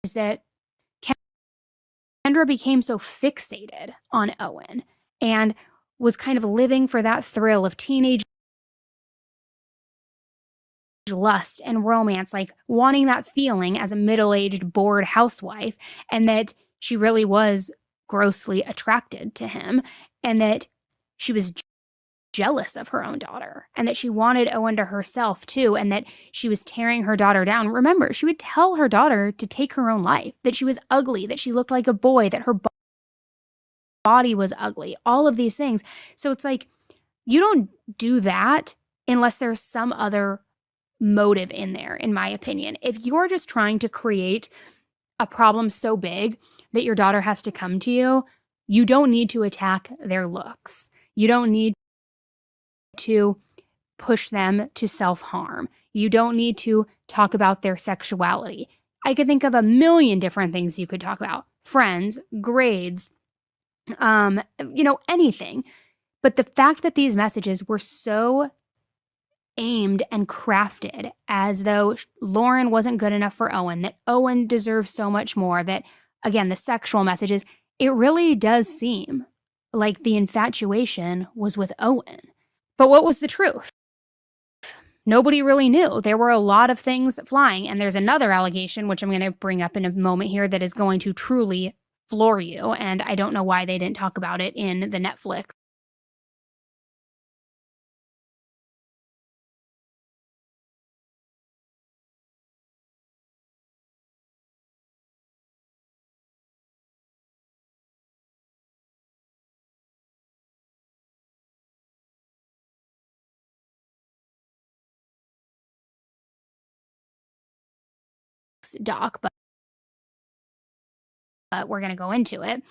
is that Kendra became so fixated on Owen and was kind of living for that thrill of teenage lust and romance, like wanting that feeling as a middle-aged, bored housewife, and that she really was grossly attracted to him, and that she was jealous of her own daughter, and that she wanted Owen to herself too, and that she was tearing her daughter down. Remember, she would tell her daughter to take her own life, that she was ugly, that she looked like a boy, that her body was ugly, all of these things. So it's like, you don't do that unless there's some other motive in there, in my opinion. If you're just trying to create a problem so big that your daughter has to come to you, you don't need to attack their looks. You don't need to push them to self-harm. You don't need to talk about their sexuality. I could think of a million different things you could talk about. Friends, grades, anything. But the fact that these messages were so aimed and crafted as though Lauren wasn't good enough for Owen, that Owen deserves so much more, that, again, the sexual messages, it really does seem like the infatuation was with Owen. But what was the truth? Nobody really knew. There were a lot of things flying, and there's another allegation, which I'm going to bring up in a moment here, that is going to truly floor you, and I don't know why they didn't talk about it in the Netflix doc, but we're going to go into it.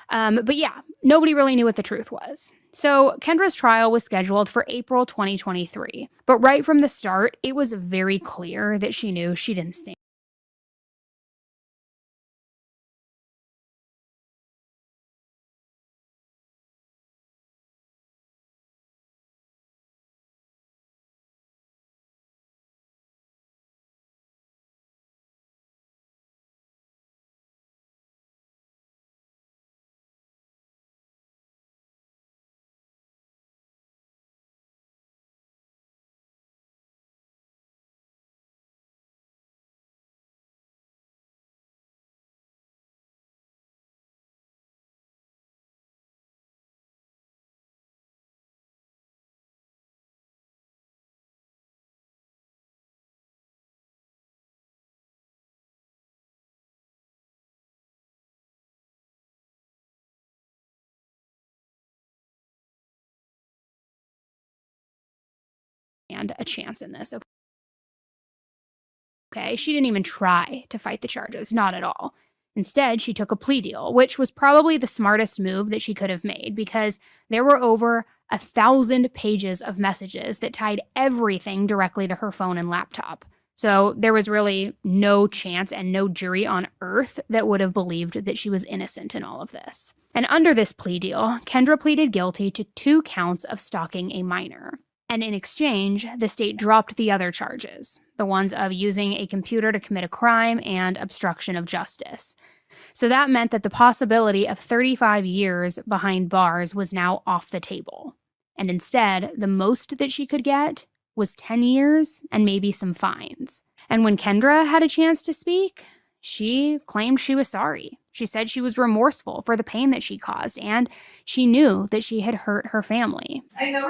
But yeah, nobody really knew what the truth was. So Kendra's trial was scheduled for April 2023. But right from the start, it was very clear that she knew she didn't stand a chance in this. Okay, she didn't even try to fight the charges, not at all. Instead, she took a plea deal, which was probably the smartest move that she could have made because there were over 1,000 pages of messages that tied everything directly to her phone and laptop. So there was really no chance and no jury on earth that would have believed that she was innocent in all of this. And under this plea deal, Kendra pleaded guilty to 2 counts of stalking a minor. And in exchange, the state dropped the other charges, the ones of using a computer to commit a crime and obstruction of justice. So that meant that the possibility of 35 years behind bars was now off the table. And instead, the most that she could get was 10 years and maybe some fines. And when Kendra had a chance to speak, she claimed she was sorry. She said she was remorseful for the pain that she caused, and she knew that she had hurt her family. I never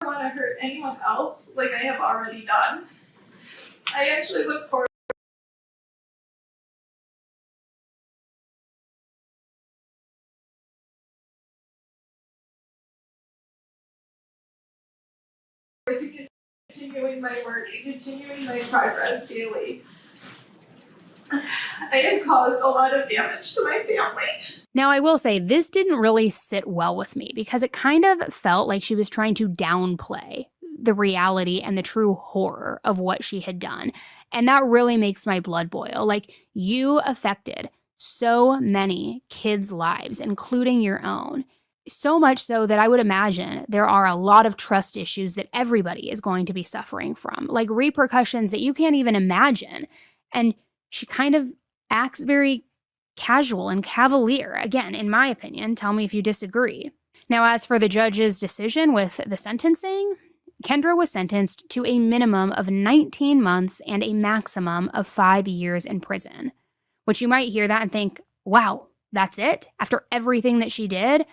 want to hurt anyone else like I have already done. I actually look forward to continuing my work and continuing my progress daily. I have caused a lot of damage to my family. Now, I will say this didn't really sit well with me because it kind of felt like she was trying to downplay the reality and the true horror of what she had done. And that really makes my blood boil. Like, you affected so many kids' lives, including your own. So much so that I would imagine there are a lot of trust issues that everybody is going to be suffering from, like repercussions that you can't even imagine. And she kind of acts very casual and cavalier. Again, in my opinion, tell me if you disagree. Now, as for the judge's decision with the sentencing, Kendra was sentenced to a minimum of 19 months and a maximum of 5 years in prison, which you might hear that and think, wow, that's it? After everything that she did?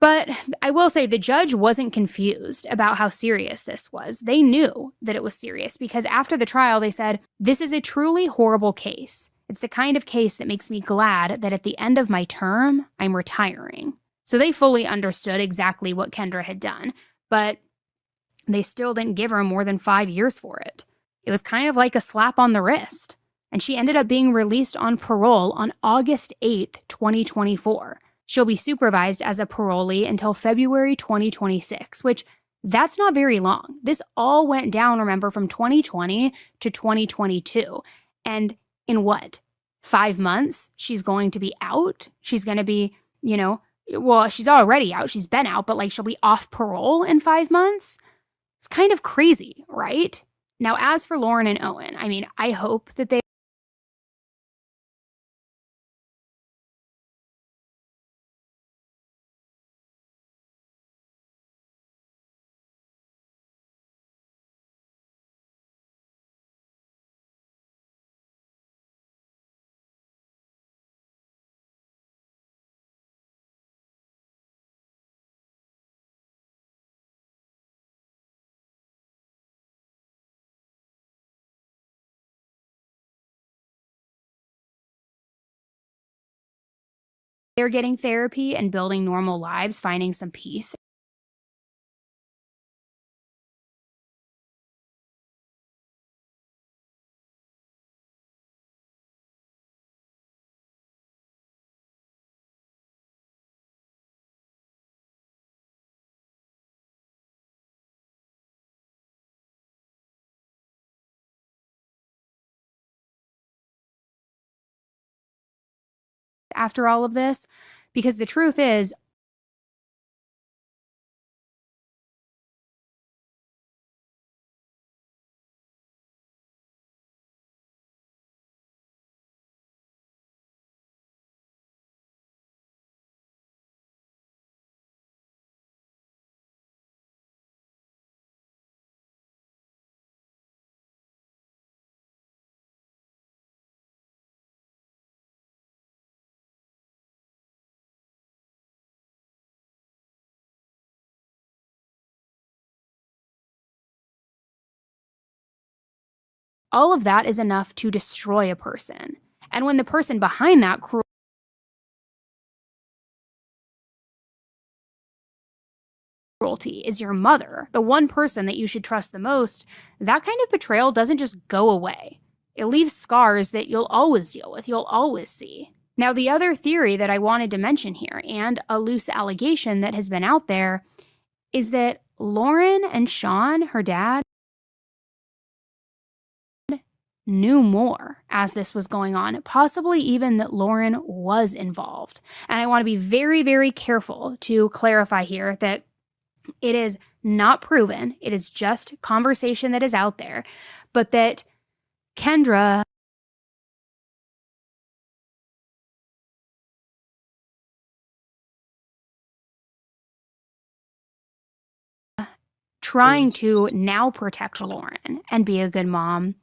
But I will say the judge wasn't confused about how serious this was. They knew that it was serious because after the trial, they said, this is a truly horrible case. It's the kind of case that makes me glad that at the end of my term, I'm retiring. So they fully understood exactly what Kendra had done, but they still didn't give her more than 5 years for it. It was kind of like a slap on the wrist. And she ended up being released on parole on August 8th, 2024. She'll be supervised as a parolee until February 2026, which that's not very long. This all went down, remember, from 2020 to 2022. And in what? 5 months, she's going to be out? She's going to be, well, she's already out. She's been out, but like she'll be off parole in 5 months? It's kind of crazy, right? Now, as for Lauren and Owen, I mean, I hope that they they're getting therapy and building normal lives, finding some peace. After all of this, because the truth is, all of that is enough to destroy a person. And when the person behind that cruelty is your mother, the one person that you should trust the most, that kind of betrayal doesn't just go away. It leaves scars that you'll always deal with, you'll always see. Now, the other theory that I wanted to mention here, and a loose allegation that has been out there, is that Lauren and Sean, her dad, knew more as this was going on, possibly even that Lauren was involved. And I want to be very, very careful to clarify here that it is not proven, it is just conversation that is out there, but that Kendra trying to now protect Lauren and be a good mom,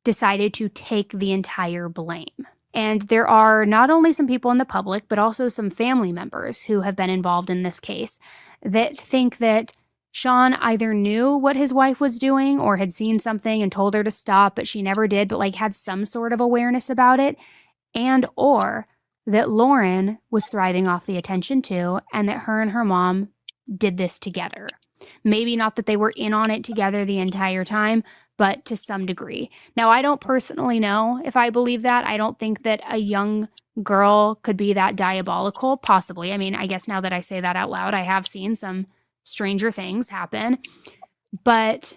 decided to take the entire blame. And there are not only some people in the public, but also some family members who have been involved in this case that think that Sean either knew what his wife was doing or had seen something and told her to stop, but she never did, but like had some sort of awareness about it, and or that Lauren was thriving off the attention too, and that her and her mom did this together. Maybe not that they were in on it together the entire time, but to some degree. Now, I don't personally know if I believe that. I don't think that a young girl could be that diabolical, possibly. I mean, I guess now that I say that out loud, I have seen some stranger things happen, but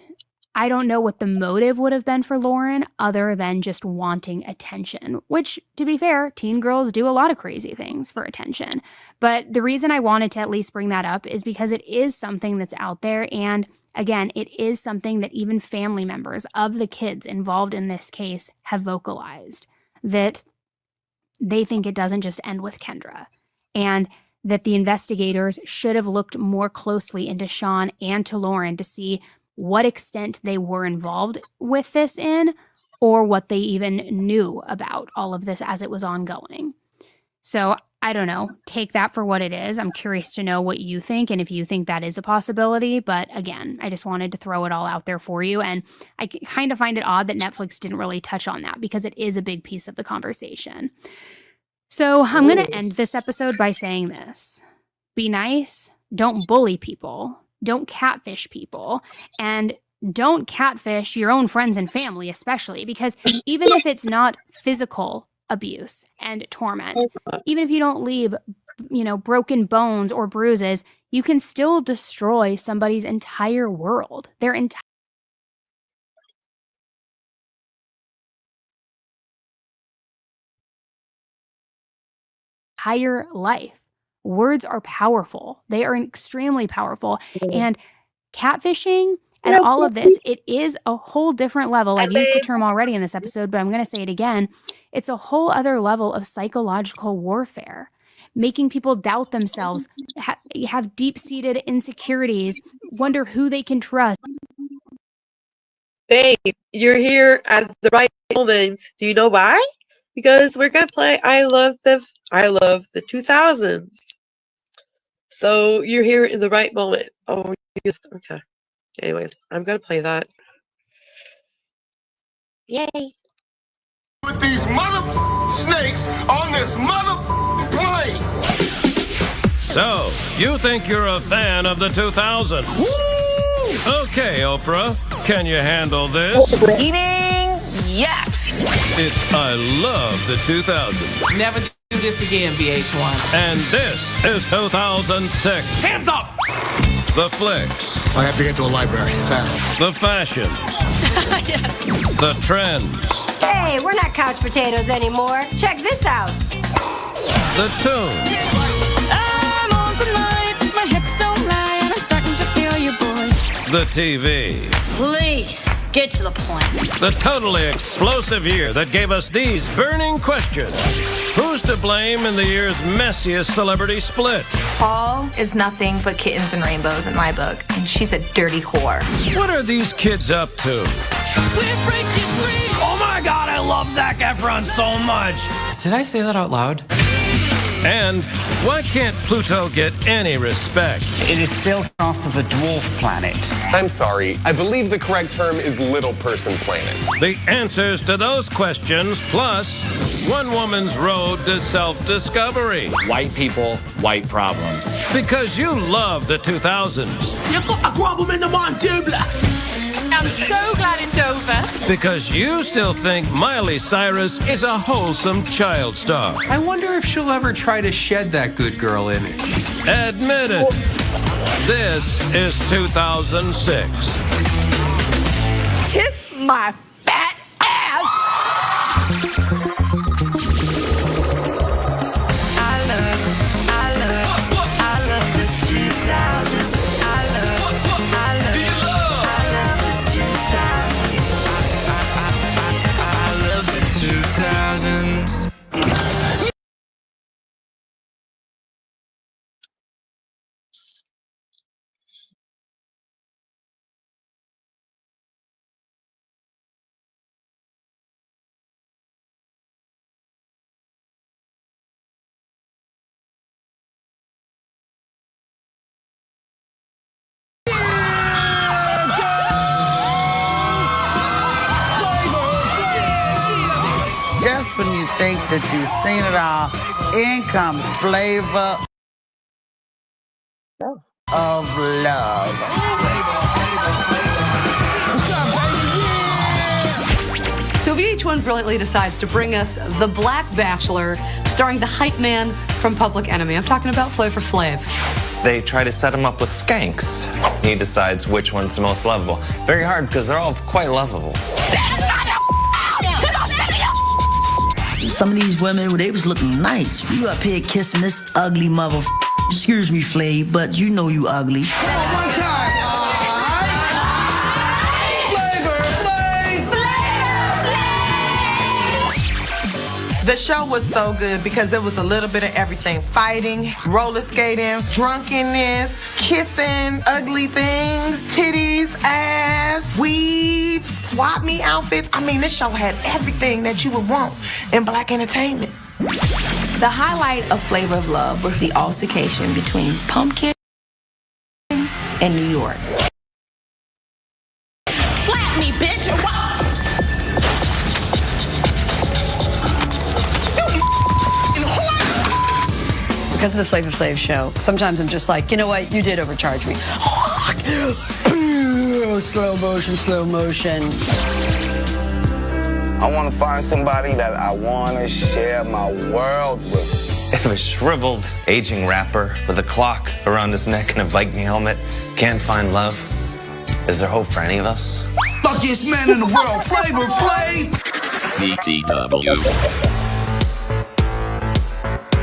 I don't know what the motive would have been for Lauren other than just wanting attention, which, to be fair, teen girls do a lot of crazy things for attention. But the reason I wanted to at least bring that up is because it is something that's out there, and again, it is something that even family members of the kids involved in this case have vocalized, that they think it doesn't just end with Kendra, and that the investigators should have looked more closely into Sean and to Lauren to see what extent they were involved with this in, or what they even knew about all of this as it was ongoing. So I don't know, take that for what it is. I'm curious to know what you think and if you think that is a possibility. But again, I just wanted to throw it all out there for you. And I kind of find it odd that Netflix didn't really touch on that because it is a big piece of the conversation. So I'm going to end this episode by saying this. Be nice. Don't bully people. Don't catfish people. And don't catfish your own friends and family, especially, because even if it's not physical abuse and torment, even if you don't leave, broken bones or bruises, you can still destroy somebody's entire world, their entire life. Words are powerful. They are extremely powerful. And catfishing and all of this, it is a whole different level. I've used the term already in this episode, but I'm going to say it again. It's a whole other level of psychological warfare, making people doubt themselves, have deep-seated insecurities, wonder who they can trust. Babe, you're here at the right moment. Do you know why? Because we're gonna play I love the 2000s. So you're here in the right moment. Oh, okay. Anyways, I'm gonna play that. Yay! With these mother snakes on this mother plane. So, you think you're a fan of the 2000s? Woo! Okay, Oprah, can you handle this? Eating, yes. It's I love the 2000s. Never do this again, VH1. And this is 2006. Hands up! The flicks. I have to get to a library, fast. The fashions. Yes. The trends. Hey, we're not couch potatoes anymore. Check this out. The tunes. I'm on tonight. My hips don't lie, and I'm starting to feel you, boy. The TV. Please, get to the point. The totally explosive year that gave us these burning questions. Who's to blame in the year's messiest celebrity split? Paul is nothing but kittens and rainbows in my book, and she's a dirty whore. What are these kids up to? We're breaking free. Oh my God, I love Zac Efron so much. Did I say that out loud? And why can't Pluto get any respect? It is still classed as a dwarf planet. I'm sorry. I believe the correct term is little person planet. The answers to those questions, plus one woman's road to self-discovery. White people, white problems. Because you love the 2000s. You got a problem in the mind, Dubla. I'm so glad it's over. Because you still think Miley Cyrus is a wholesome child star. I wonder if she'll ever try to shed that good girl image. Admit it. This is 2006. Kiss my fat ass. Just when you think that you've seen it all, in comes Flavor of Love. So VH1 brilliantly decides to bring us The Black Bachelor, starring the hype man from Public Enemy. I'm talking about Flavor Flav. They try to set him up with skanks. He decides which one's the most lovable. Very hard because they're all quite lovable. Some of these women, they was looking nice. You up here kissing this ugly mother. Excuse me, Flav, but you know you ugly. One time. The show was so good because it was a little bit of everything. Fighting, roller skating, drunkenness, kissing, ugly things, titties, ass, weaves, swap me outfits. I mean, this show had everything that you would want in black entertainment. The highlight of Flavor of Love was the altercation between Pumpkin and New York. Slap me, bitch! Because of the Flavor Flav show, sometimes I'm just like, you know what, you did overcharge me. Slow motion, slow motion. I want to find somebody that I want to share my world with. If a shriveled, aging rapper with a clock around his neck and a biking helmet can't find love, is there hope for any of us? Luckiest man in the world, Flavor Flav. BTW.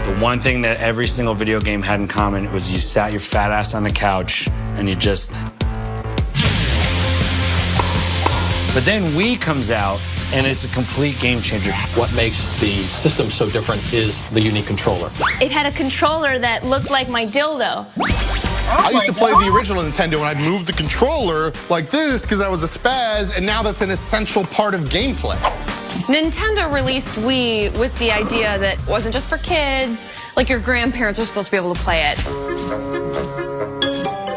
The one thing that every single video game had in common was you sat your fat ass on the couch and you just... But then Wii comes out and it's a complete game changer. What makes the system so different is the unique controller. It had a controller that looked like my dildo. I used to play the original Nintendo and I'd move the controller like this because I was a spaz, and now that's an essential part of gameplay. Nintendo released Wii with the idea that it wasn't just for kids, like your grandparents are supposed to be able to play it.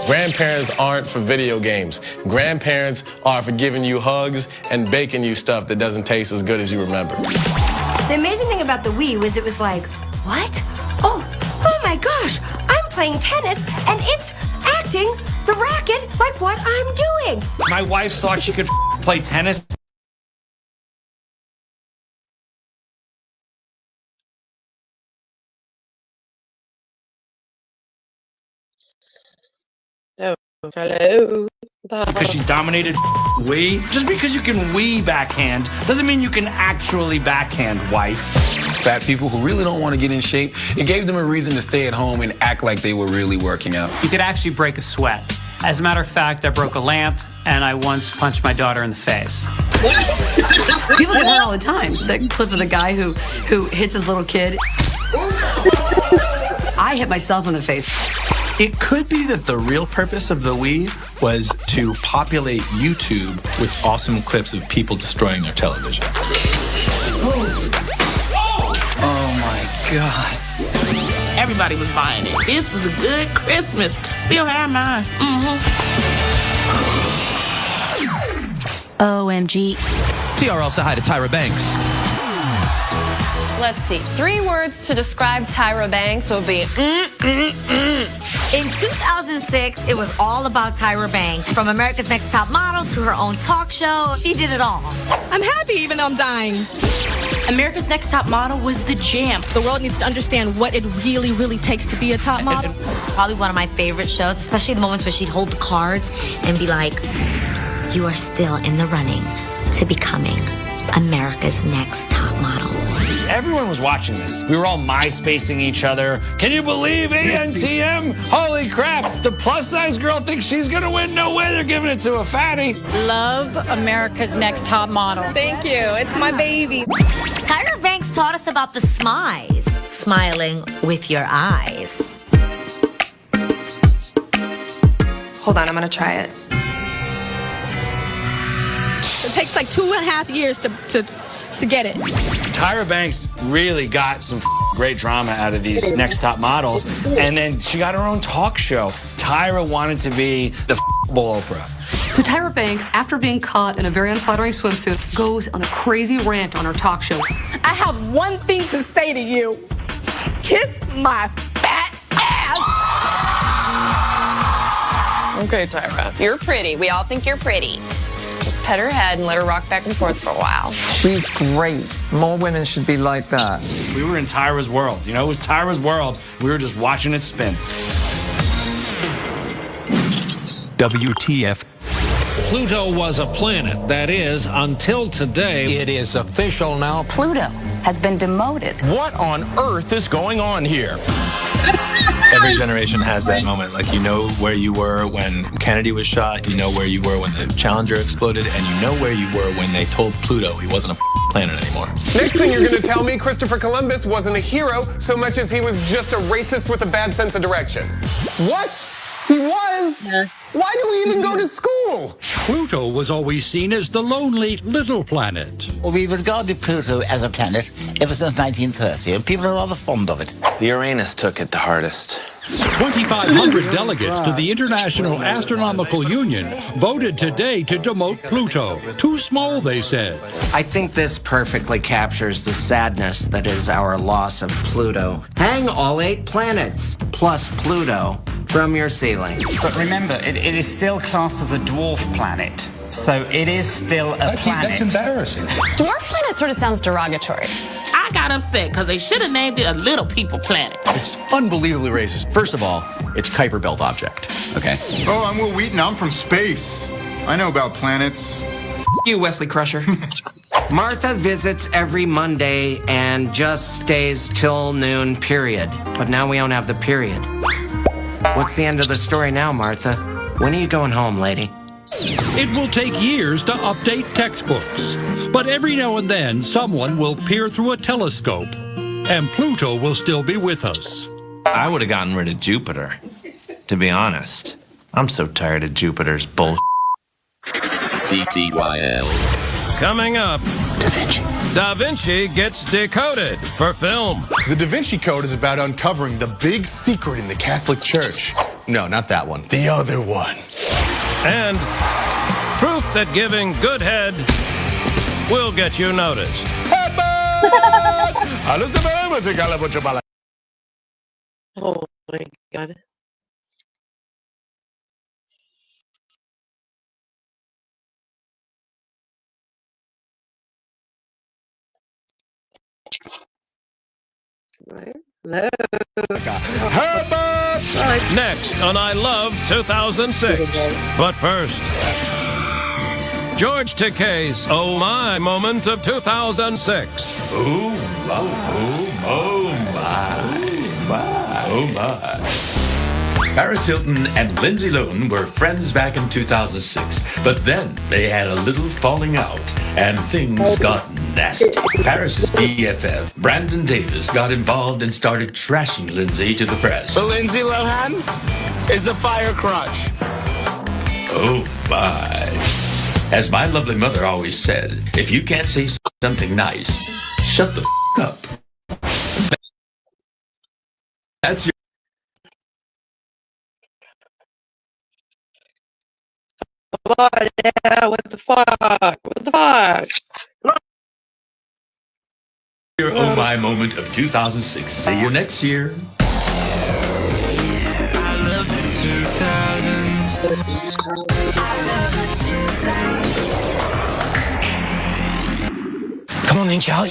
Grandparents aren't for video games. Grandparents are for giving you hugs and baking you stuff that doesn't taste as good as you remember. The amazing thing about the Wii was it was like, what? Oh my gosh, I'm playing tennis, and it's acting the racket like what I'm doing. My wife thought she could play tennis. Hello. Because she dominated Wii. Just because you can Wii backhand doesn't mean you can actually backhand, wife. Fat people who really don't want to get in shape, it gave them a reason to stay at home and act like they were really working out. You could actually break a sweat. As a matter of fact, I broke a lamp, and I once punched my daughter in the face. People get hurt all the time. The clip of the guy who hits his little kid. I hit myself in the face. It could be that the real purpose of the Wii was to populate YouTube with awesome clips of people destroying their television. Oh my God. Everybody was buying it. This was a good Christmas. Still have mine. OMG. TRL said hi to Tyra Banks. Let's see. 3 words to describe Tyra Banks would be In 2006, it was all about Tyra Banks. From America's Next Top Model to her own talk show, she did it all. I'm happy even though I'm dying. America's Next Top Model was the jam. The world needs to understand what it really, really takes to be a top model. Probably one of my favorite shows, especially the moments where she'd hold the cards and be like, you are still in the running to becoming America's Next Top Model. Everyone was watching this. We were all MySpacing each other. Can you believe ANTM? Holy crap, the plus-size girl thinks she's gonna win. No way, they're giving it to a fatty. Love America's Next Top Model. Thank you. It's my baby. Tyra Banks taught us about the smiles. Smiling with your eyes. Hold on, I'm gonna try it. It takes like 2.5 years to get it. Tyra Banks really got some great drama out of these Next Top Models, and then she got her own talk show. Tyra wanted to be the Bull Oprah. So Tyra Banks, after being caught in a very unflattering swimsuit, goes on a crazy rant on her talk show. I have one thing to say to you. Kiss my fat ass. Okay, Tyra. You're pretty. We all think you're pretty. Just pet her head and let her rock back and forth for a while. She's great. More women should be like that. We were in Tyra's world. You know, it was Tyra's world. We were just watching it spin. WTF. Pluto was a planet. That is, until today. It is official now. Pluto has been demoted. What on earth is going on here? Every generation has that moment. Like, you know where you were when Kennedy was shot, you know where you were when the Challenger exploded, and you know where you were when they told Pluto he wasn't a planet anymore. Next thing you're going to tell me, Christopher Columbus wasn't a hero so much as he was just a racist with a bad sense of direction. What? He was? Why do we even go to school? Pluto was always seen as the lonely little planet. Well, we've regarded Pluto as a planet ever since 1930, and people are rather fond of it. The Uranus took it the hardest. 2,500 delegates to the International Astronomical Union voted today to demote Pluto. Too small, they said. I think this perfectly captures the sadness that is our loss of Pluto. Hang all 8 planets, plus Pluto, from your ceiling. But remember, it is still classed as a dwarf planet. So it is still a planet. That's embarrassing. Dwarf planet sort of sounds derogatory. I got upset because they should have named it a little people planet. It's unbelievably racist. First of all, it's Kuiper Belt object, okay? Oh, I'm Will Wheaton. I'm from space. I know about planets. You, Wesley Crusher. Martha visits every Monday and just stays till noon, period. But now we don't have the period. What's the end of the story now, Martha? When are you going home, lady? It will take years to update textbooks, but every now and then someone will peer through a telescope, and Pluto will still be with us. I would have gotten rid of Jupiter, to be honest. I'm so tired of Jupiter's bull. CTYL. Coming up, Da Vinci gets decoded for film. The Da Vinci Code is about uncovering the big secret in the Catholic Church. No, not that one. The other one. And proof that giving good head will get you noticed. Oh my God. Hello. Herbert! Next on I Love 2006. But first, George Takei's Oh My moment of 2006. Oh my. Paris Hilton and Lindsay Lohan were friends back in 2006, but then they had a little falling out, and things got nasty. Paris's BFF, Brandon Davis, got involved and started trashing Lindsay to the press. But Lindsay Lohan is a fire crotch. Oh my. As my lovely mother always said, if you can't say something nice, shut the up. That's your... What the fuck? What the fuck? Your oh my moment of 2006. See you next year. Come on then, Charlie.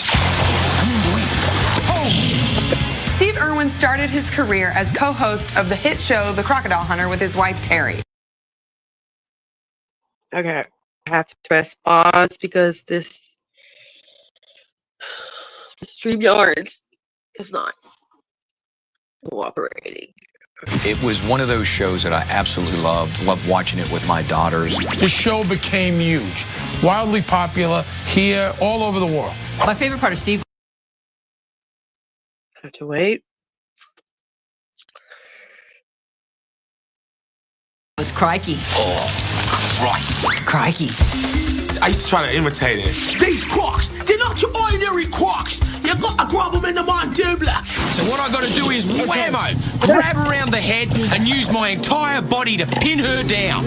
Steve Irwin started his career as co-host of the hit show The Crocodile Hunter with his wife Terry. Okay, I have to press pause because this StreamYard is not cooperating. It was one of those shows that I absolutely loved watching it with my daughters. The show became huge, wildly popular here, all over the world. My favorite part of Steve. I have to wait. Was Crikey. Oh, right. Crikey. I used to try to imitate it. These crocs, they're not your ordinary crocs. You got to grab them in the mandibular. So what I got to do is whammo, grab her around the head and use my entire body to pin her down.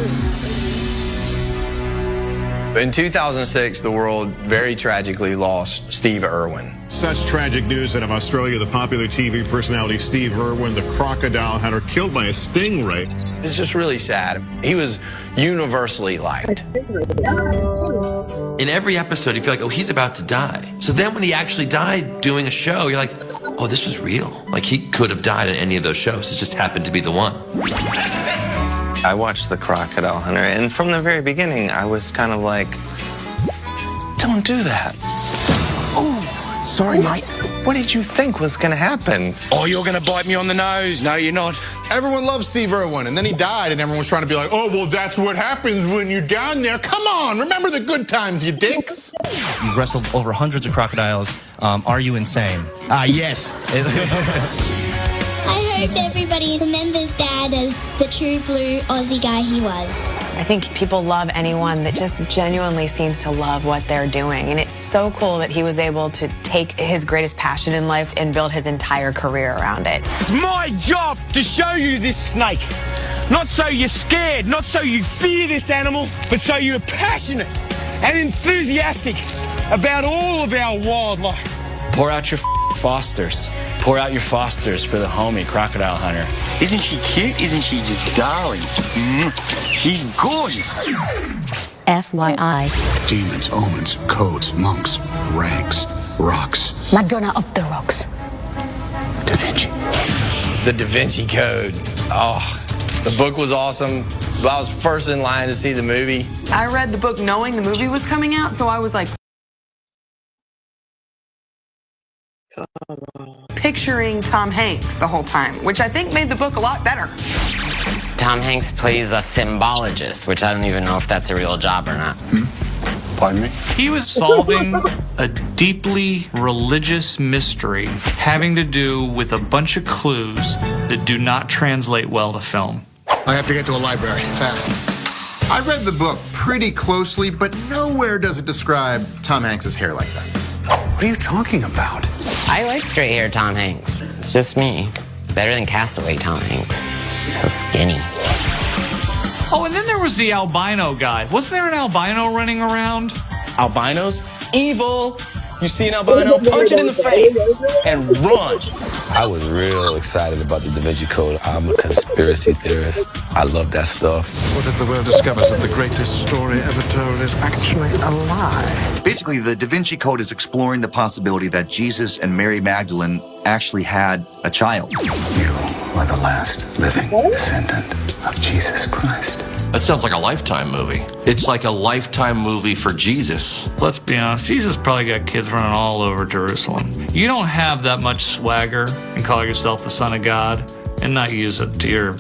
In 2006, the world very tragically lost Steve Irwin. Such tragic news out of Australia. The popular TV personality Steve Irwin, the crocodile hunter, killed by a stingray. It's just really sad. He was universally liked. In every episode, you feel like, oh, he's about to die. So then when he actually died doing a show, you're like, oh, this was real. Like, he could have died in any of those shows. It just happened to be the one. I watched The Crocodile Hunter, and from the very beginning, I was kind of like, don't do that. Oh, sorry, mate. What did you think was going to happen? Oh, you're going to bite me on the nose. No, you're not. Everyone loves Steve Irwin, and then he died, and everyone was trying to be like, oh, well, that's what happens when you're down there. Come on, remember the good times, you dicks. You've wrestled over hundreds of crocodiles. Are you insane? Yes. I hope everybody remembers Dad as the true blue Aussie guy he was. I think people love anyone that just genuinely seems to love what they're doing. And it's so cool that he was able to take his greatest passion in life and build his entire career around it. It's my job to show you this snake. Not so you're scared, not so you fear this animal, but so you're passionate and enthusiastic about all of our wildlife. Pour out your Fosters. Pour out your Fosters for the homie Crocodile Hunter. Isn't she cute? Isn't she just darling? She's gorgeous. FYI. Demons, omens, codes, monks, ranks, rocks. Madonna of the rocks. Da Vinci. The Da Vinci Code. Oh, the book was awesome. I was first in line to see the movie. I read the book knowing the movie was coming out, so I was like picturing Tom Hanks the whole time, which I think made the book a lot better. Tom Hanks plays a symbologist, which I don't even know if that's a real job or not. Pardon me? He was solving a deeply religious mystery having to do with a bunch of clues that do not translate well to film. I have to get to a library, fast. I read the book pretty closely, but nowhere does it describe Tom Hanks' hair like that. What are you talking about? I like straight hair Tom Hanks. It's just me. Better than Castaway Tom Hanks. So skinny. Oh, and then there was the albino guy. Wasn't there an albino running around? Albinos? Evil! You see an albino, punch it in the face and run. I was real excited about the Da Vinci Code. I'm a conspiracy theorist. I love that stuff. What if the world discovers that the greatest story ever told is actually a lie? Basically, the Da Vinci Code is exploring the possibility that Jesus and Mary Magdalene actually had a child. You are the last living descendant of Jesus Christ. That sounds like a Lifetime movie. It's like a Lifetime movie for Jesus. Let's be honest, Jesus probably got kids running all over Jerusalem. You don't have that much swagger and call yourself the Son of God and not use it to your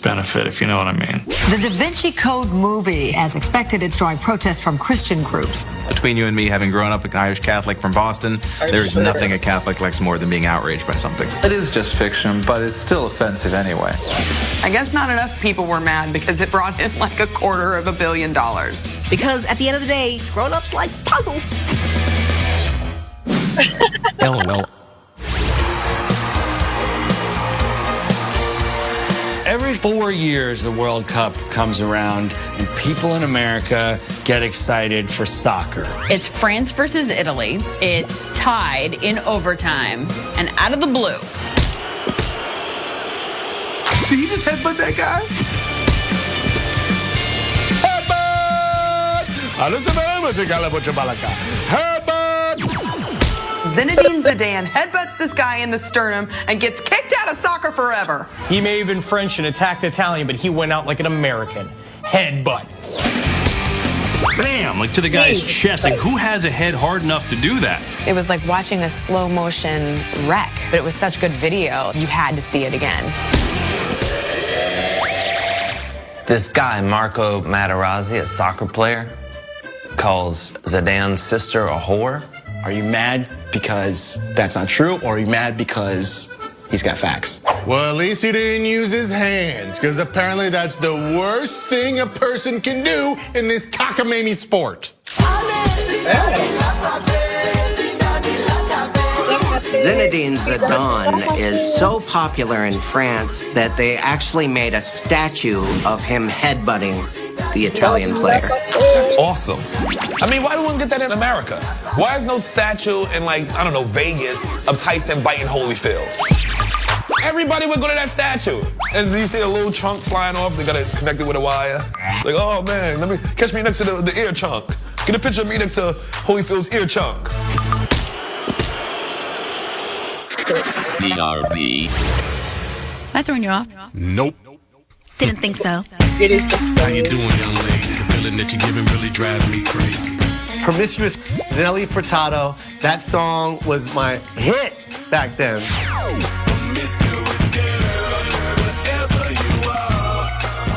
benefit, if you know what I mean. The Da Vinci Code movie, as expected, it's drawing protests from Christian groups. Between you and me, having grown up an Irish Catholic from Boston, there is nothing a Catholic likes more than being outraged by something. It is just fiction, but it's still offensive anyway. I guess not enough people were mad because it brought in like $250 million. Because at the end of the day, grown-ups like puzzles. LOL. Every 4 years, the World Cup comes around, and people in America get excited for soccer. It's France versus Italy. It's tied in overtime, and out of the blue. Did he just headbutt that guy? Zinedine Zidane headbutts this guy in the sternum and gets kicked out of soccer forever. He may have been French and attacked Italian, but he went out like an American. Headbutt. Bam! Like to the guy's chest. Like, who has a head hard enough to do that? It was like watching a slow motion wreck, but it was such good video, you had to see it again. This guy, Marco Materazzi, a soccer player, calls Zidane's sister a whore. Are you mad because that's not true, or are you mad because he's got facts? Well, at least he didn't use his hands, because apparently that's the worst thing a person can do in this cockamamie sport. Zinedine Zidane is so popular in France that they actually made a statue of him headbutting the Italian player. That's awesome. I mean, why do we get that in America? Why is no statue in, like, I don't know, Vegas of Tyson biting Holyfield? Everybody would go to that statue. As you see a little chunk flying off, they got it connected with a wire. It's like, oh man, let me catch me next to the ear chunk. Get a picture of me next to Holyfield's ear chunk. BRB. Am I throwing you off? Nope. Didn't think so. How you doing, young lady? The feeling that you're giving really drives me crazy. Promiscuous, Nelly Furtado. That song was my hit back then.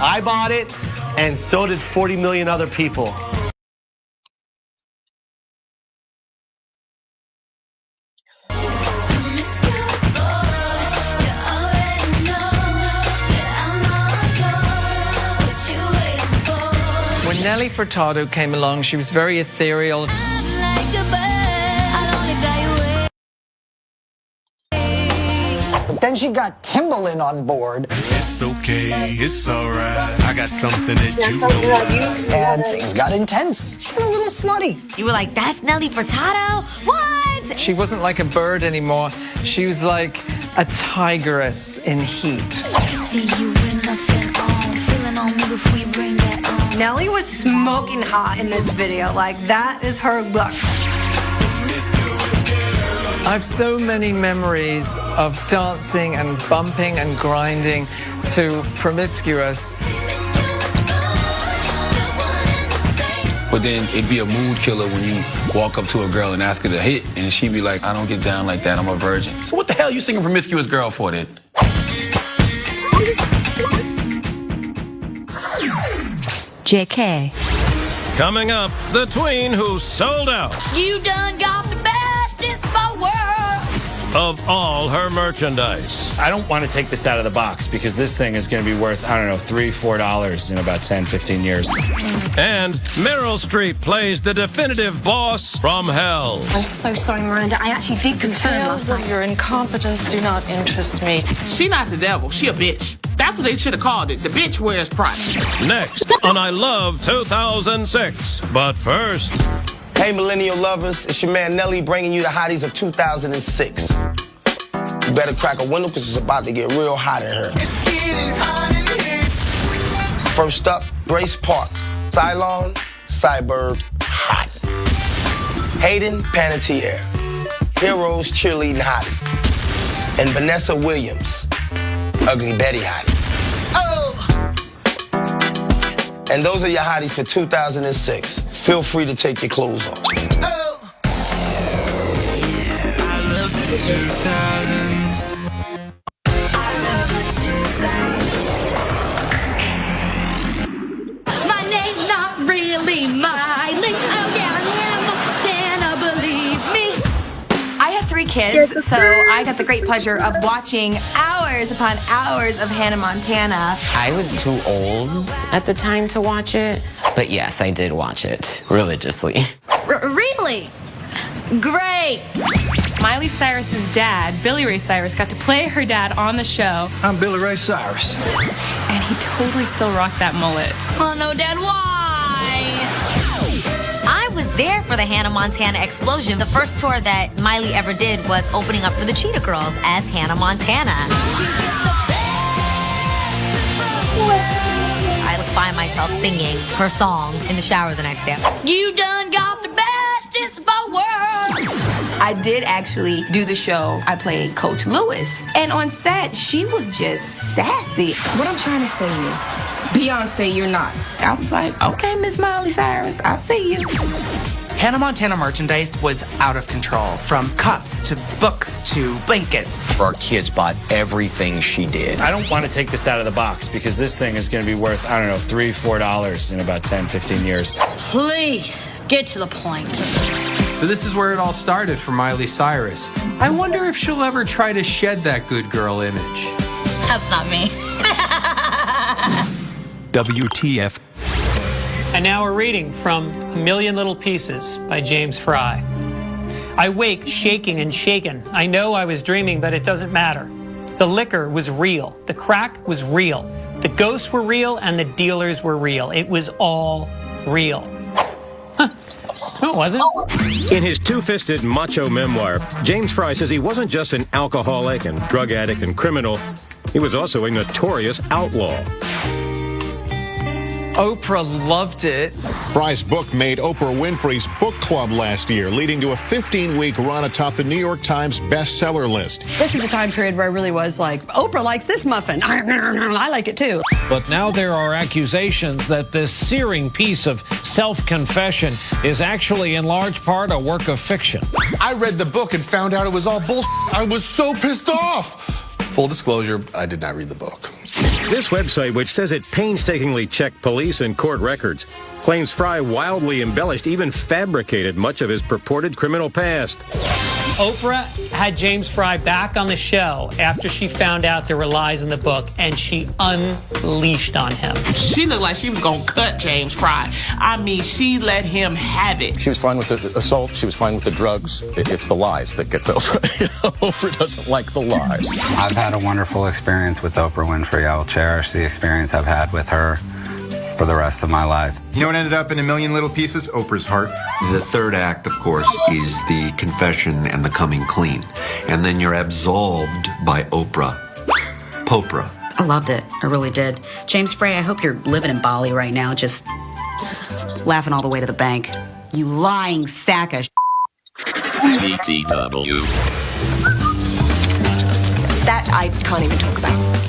I bought it, and so did 40 million other people. When Nelly Furtado came along, she was very ethereal. But then she got Timbaland on board. It's okay, it's alright. I got something that you know. And things got intense and a little slutty. You were like, that's Nelly Furtado? What? She wasn't like a bird anymore. She was like a tigress in heat. See you with nothing on, feeling on me before you bring that on. Nelly was smoking hot in this video. Like, that is her look. I have so many memories of dancing and bumping and grinding to Promiscuous. But then it'd be a mood killer when you walk up to a girl and ask her to hit, and she'd be like, I don't get down like that, I'm a virgin. So what the hell are you singing Promiscuous Girl for then? JK. Coming up, the tween who sold out You done got the best in the world. of all her merchandise. I don't want to take this out of the box because this thing is going to be worth, I don't know, $3, $4 in about 10, 15 years. And Meryl Streep plays the definitive boss from hell. I'm so sorry, Miranda. I actually did confirm last night. Your incompetence do not interest me. She not the devil. She a bitch. That's what they should have called it. The bitch wears Prada. Next on I Love 2006. But first... Hey, millennial lovers. It's your man Nelly bringing you the hotties of 2006. You better crack a window because it's about to get real hot in here. First up, Grace Park. Cylon, Cyberg, hot. Hayden Panettiere, Heroes cheerleading hottie. And Vanessa Williams, Ugly Betty hottie. Oh! And those are your hotties for 2006. Feel free to take your clothes off. Oh! I love the 2000s. My name's not really Miley. Oh yeah, Hannah Montana, believe me. I have 3 kids, so I got the great pleasure of watching hours upon hours of Hannah Montana. I was too old at the time to watch it, but yes, I did watch it religiously. Really? Great. Miley Cyrus's dad, Billy Ray Cyrus, got to play her dad on the show. I'm Billy Ray Cyrus. And he totally still rocked that mullet. Well, no, Dad, why? I was there for the Hannah Montana explosion. The first tour that Miley ever did was opening up for the Cheetah Girls as Hannah Montana. I was by myself singing her song in the shower the next day. You done got the bestest of both worlds. I did actually do the show. I played Coach Lewis. And on set, she was just sassy. What I'm trying to say is, Beyonce, you're not. I was like, okay, Miss Miley Cyrus, I see you. Hannah Montana merchandise was out of control, from cups to books to blankets. Our kids bought everything she did. I don't want to take this out of the box because this thing is going to be worth, I don't know, $3, $4 in about 10, 15 years. Please, get to the point. So this is where it all started for Miley Cyrus. I wonder if she'll ever try to shed that good girl image. That's not me. WTF. And now a reading from A Million Little Pieces by James Fry. I waked shaking and shaken. I know I was dreaming, but it doesn't matter. The liquor was real. The crack was real. The ghosts were real and the dealers were real. It was all real. No, it wasn't. In his two-fisted macho memoir, James Fry says he wasn't just an alcoholic and drug addict and criminal. He was also a notorious outlaw. Oprah loved it. Fry's book made Oprah Winfrey's book club last year, leading to a 15-week run atop the New York Times bestseller list. This is the time period where I really was like, Oprah likes this muffin. I like it too. But now there are accusations that this searing piece of self-confession is actually in large part a work of fiction. I read the book and found out it was all bullshit. I was so pissed off. Full disclosure, I did not read the book. This website, which says it painstakingly checked police and court records, claims Fry wildly embellished, even fabricated much of his purported criminal past. Oprah had James Fry back on the show after she found out there were lies in the book, and she unleashed on him. She looked like she was gonna cut James Fry. I mean, she let him have it. She was fine with the assault. She was fine with the drugs. It's the lies that gets Oprah. Oprah doesn't like the lies. I've had a wonderful experience with Oprah Winfrey. I will cherish the experience I've had with her for the rest of my life. You know what ended up in A Million Little Pieces? Oprah's heart. The third act, of course, is the confession and the coming clean. And then you're absolved by Oprah. Popra. I loved it. I really did. James Fry, I hope you're living in Bali right now, just laughing all the way to the bank. You lying sack of BTW. That I can't even talk about.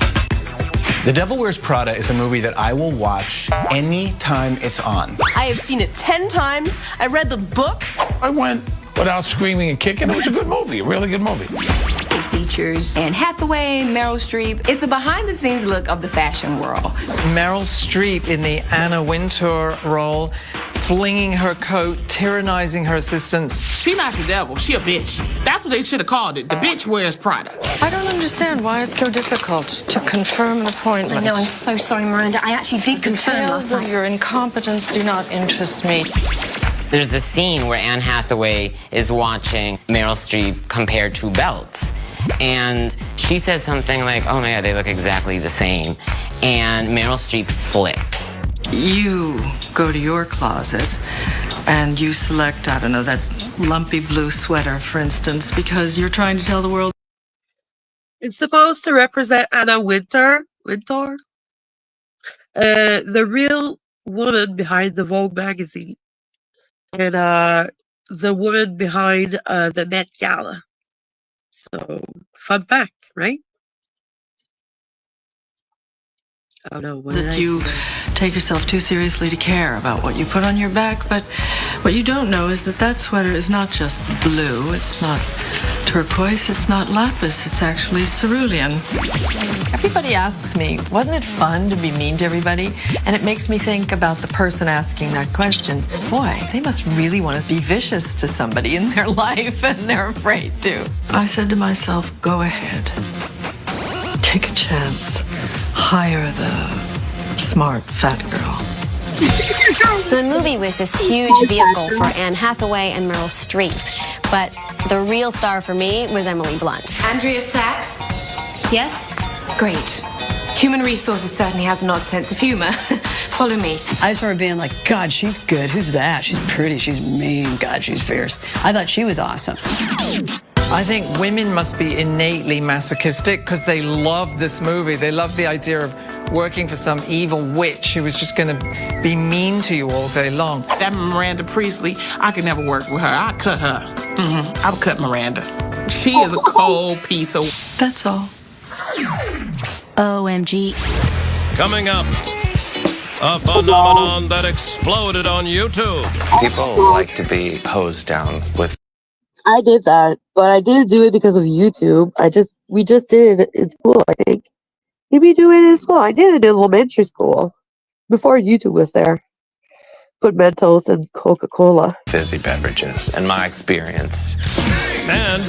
The Devil Wears Prada is a movie that I will watch anytime it's on. I have seen it 10 times. I read the book. I went without screaming and kicking. It was a good movie, a really good movie. It features Anne Hathaway, Meryl Streep. It's a behind-the-scenes look of the fashion world. Meryl Streep in the Anna Wintour role, flinging her coat, tyrannizing her assistants. She not the devil. She a bitch. That's what they should have called it. The bitch wears Prada. I don't understand why it's so difficult to confirm an appointment. I know, I'm so sorry, Miranda. I actually did confirm last Details of night. your incompetence do not interest me. There's a scene where Anne Hathaway is watching Meryl Streep compare two belts. And she says something like, oh my God, they look exactly the same. And Meryl Streep flips. You go to your closet and you select, I don't know, that lumpy blue sweater, for instance, because you're trying to tell the world It's supposed to represent Anna Wintour, the real woman behind the Vogue magazine, and the woman behind the Met Gala. So, fun fact, right? Oh no, what did That I you do? take yourself too seriously to care about what you put on your back, but what you don't know is that that sweater is not just blue, it's not turquoise, it's not lapis, it's actually cerulean. Everybody asks me, wasn't it fun to be mean to everybody? And it makes me think about the person asking that question. Boy, they must really want to be vicious to somebody in their life, and they're afraid to. I said to myself, go ahead. Take a chance. Hire the smart fat girl. So the movie was this huge vehicle for Anne Hathaway and Meryl Streep. But the real star for me was Emily Blunt. Andrea Sachs? Yes? Great. Human Resources certainly has an odd sense of humor. Follow me. I just remember being like, God, she's good. Who's that? She's pretty. She's mean. God, she's fierce. I thought she was awesome. I think women must be innately masochistic because they love this movie. They love the idea of working for some evil witch who was just going to be mean to you all day long. That Miranda Priestley, I could never work with her. I'd cut her. I would cut Miranda. She is a cold piece of... That's all. OMG. Coming up, a phenomenon that exploded on YouTube. People like to be hosed down with. I did that, but I didn't do it because of YouTube. We just did it in school, I think. Maybe you do it in school. I did it in elementary school before YouTube was there. Put Mentos and Coca-Cola. Fizzy beverages, in my experience. And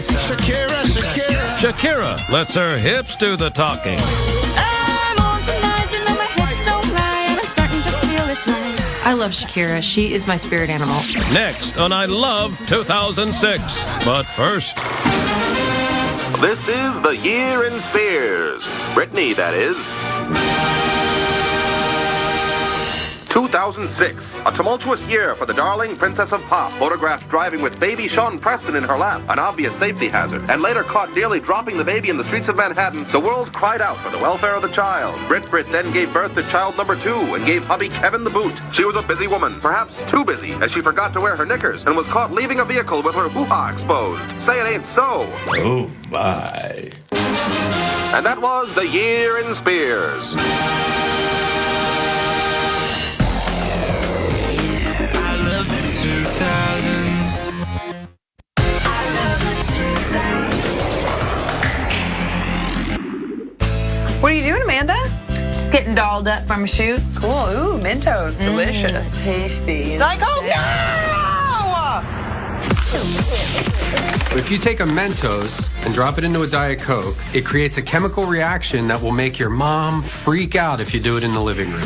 Shakira lets her hips do the talking. I'm on tonight, you know my hips don't lie, and I'm starting to feel it's right. I love Shakira. She is my spirit animal. Next on I Love 2006. But first... This is the year in Spears. Britney, that is. 2006, a tumultuous year for the darling Princess of Pop, photographed driving with baby Sean Preston in her lap, an obvious safety hazard, and later caught nearly dropping the baby in the streets of Manhattan. The world cried out for the welfare of the child. Brit then gave birth to child number 2 and gave hubby Kevin the boot. She was a busy woman, perhaps too busy, as she forgot to wear her knickers and was caught leaving a vehicle with her hoo-ha exposed. Say it ain't so. Oh, my. And that was the year in Spears. What are you doing, Amanda? Just getting dolled up from a shoot. Cool. Ooh, Mentos. Delicious. Tasty. Like, oh, no! If you take a Mentos and drop it into a Diet Coke, it creates a chemical reaction that will make your mom freak out if you do it in the living room.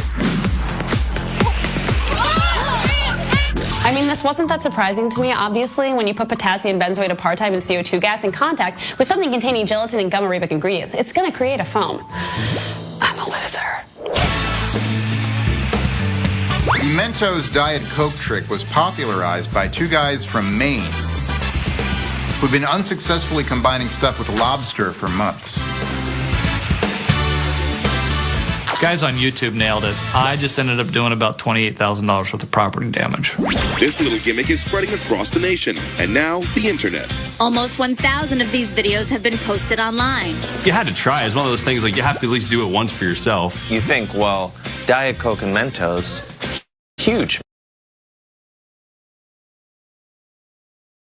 I mean, this wasn't that surprising to me. Obviously, when you put potassium benzoate of part-time and CO2 gas in contact with something containing gelatin and gum-arabic ingredients, it's going to create a foam. I'm a loser. The Mentos Diet Coke trick was popularized by 2 guys from Maine who'd been unsuccessfully combining stuff with lobster for months. Guys on YouTube nailed it. I just ended up doing about $28,000 worth of property damage. This little gimmick is spreading across the nation, and now the internet. Almost 1,000 of these videos have been posted online. You had to try. It's one of those things like you have to at least do it once for yourself. You think, well, Diet Coke and Mentos, huge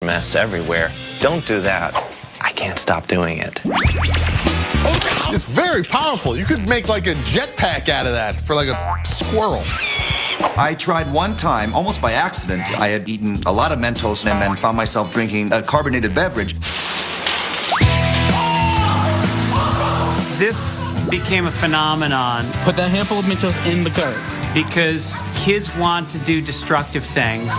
mess everywhere. Don't do that. I can't stop doing it. It's very powerful. You could make like a jetpack out of that for like a squirrel. I tried one time, almost by accident. I had eaten a lot of Mentos and then found myself drinking a carbonated beverage. This became a phenomenon. Put that handful of Mentos in the Coke. Because kids want to do destructive things.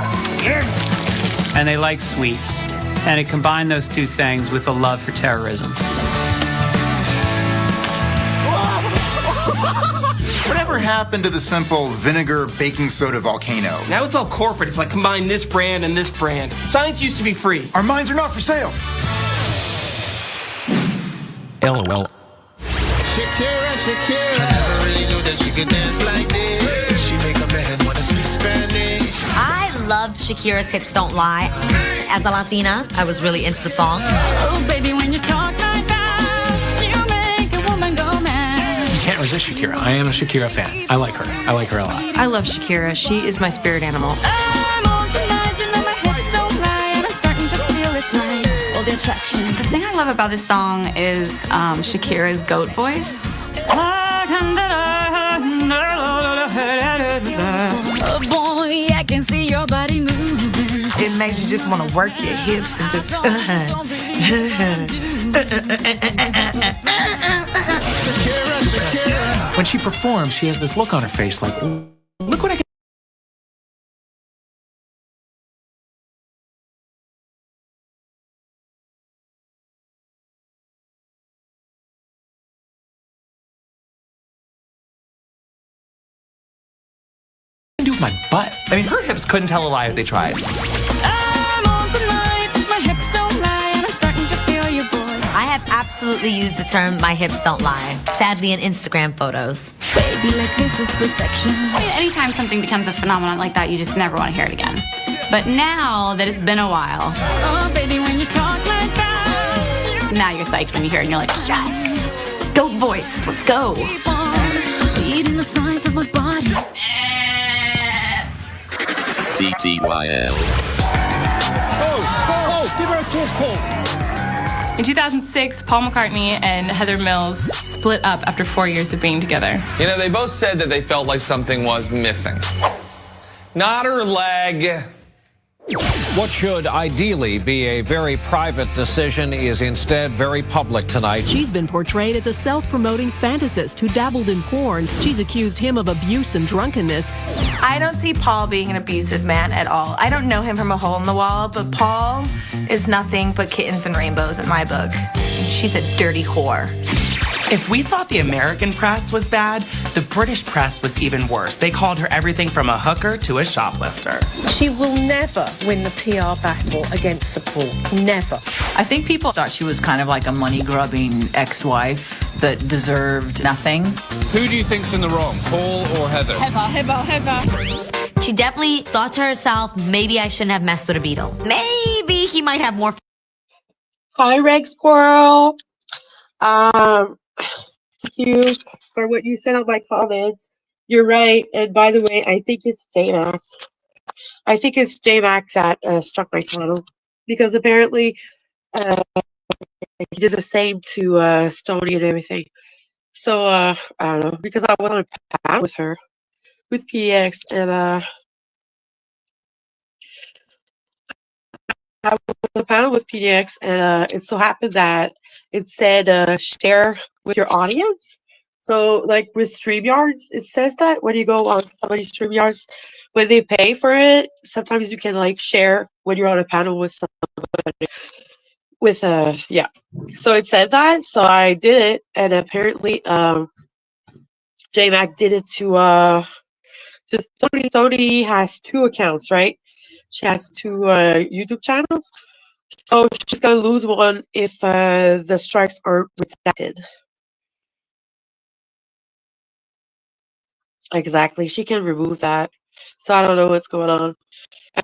And they like sweets. And it combined those two things with a love for terrorism. Whatever happened to the simple vinegar baking soda volcano? Now it's all corporate. It's like combine this brand and this brand. Science used to be free. Our minds are not for sale. LOL. Shakira, Shakira. I never really knew that she could dance like this. She make a man wanna speak Spanish. I loved Shakira's Hips Don't Lie. As a Latina, I was really into the song. Oh, baby, when you talk like that, you make a woman go mad. You can't resist Shakira. I am a Shakira fan. I like her. I like her a lot. I love Shakira. She is my spirit animal. I'm on tonight, you know my hips don't lie, and I'm starting to feel it's right. All the attraction. The thing I love about this song is Shakira's goat voice. Oh boy, I can see your body moving. It makes you just want to work your hips and just. When she performs, she has this look on her face like, look what I can. Do with my butt. I mean, her hips couldn't tell a lie if they tried. I'm on tonight, my hips don't lie, and I'm starting to feel you, boy. I have absolutely used the term "my hips don't lie," sadly in Instagram photos. Baby, like this is perfection. Anytime something becomes a phenomenon like that, you just never want to hear it again. But now that it's been a while, Oh, baby, when you talk like that, now you're psyched when you hear it and you're like, yes, goat voice, let's go. keep on eating the size of my body. TTYL. Oh, give her a kiss, Paul. In 2006, Paul McCartney and Heather Mills split up after 4 years of being together. You know, they both said that they felt like something was missing. Not her leg. What should ideally be a very private decision is instead very public tonight. She's been portrayed as a self-promoting fantasist who dabbled in porn. She's accused him of abuse and drunkenness. I don't see Paul being an abusive man at all. I don't know him from a hole in the wall, but Paul is nothing but kittens and rainbows in my book. She's a dirty whore. If we thought the American press was bad, the British press was even worse. They called her everything from a hooker to a shoplifter. She will never win the PR battle against Sir Paul. Never. I think people thought she was kind of like a money-grubbing ex-wife that deserved nothing. Who do you think's in the wrong, Paul or Heather? Heather. She definitely thought to herself, maybe I shouldn't have messed with a Beatle. Maybe he might have more. Hi, Reg Squirrel. Thank you for what you sent out my comments. You're right. And by the way, I think it's J-Max. I think it's J-Max that struck my channel because apparently he did the same to Stoney and everything. So I don't know, because I was on a panel with her, with PDX, and I was on a panel with PDX, and it so happened that it said share with your audience. So like with StreamYards, it says that when you go on somebody's StreamYards, when they pay for it, sometimes you can like share when you're on a panel with somebody. With yeah. So it said that, so I did it, and apparently J-Mac did it to just Tony has 2 accounts, right? She has 2 YouTube channels. So she's gonna lose one if the strikes aren't redacted. Exactly. She can remove that. So I don't know what's going on.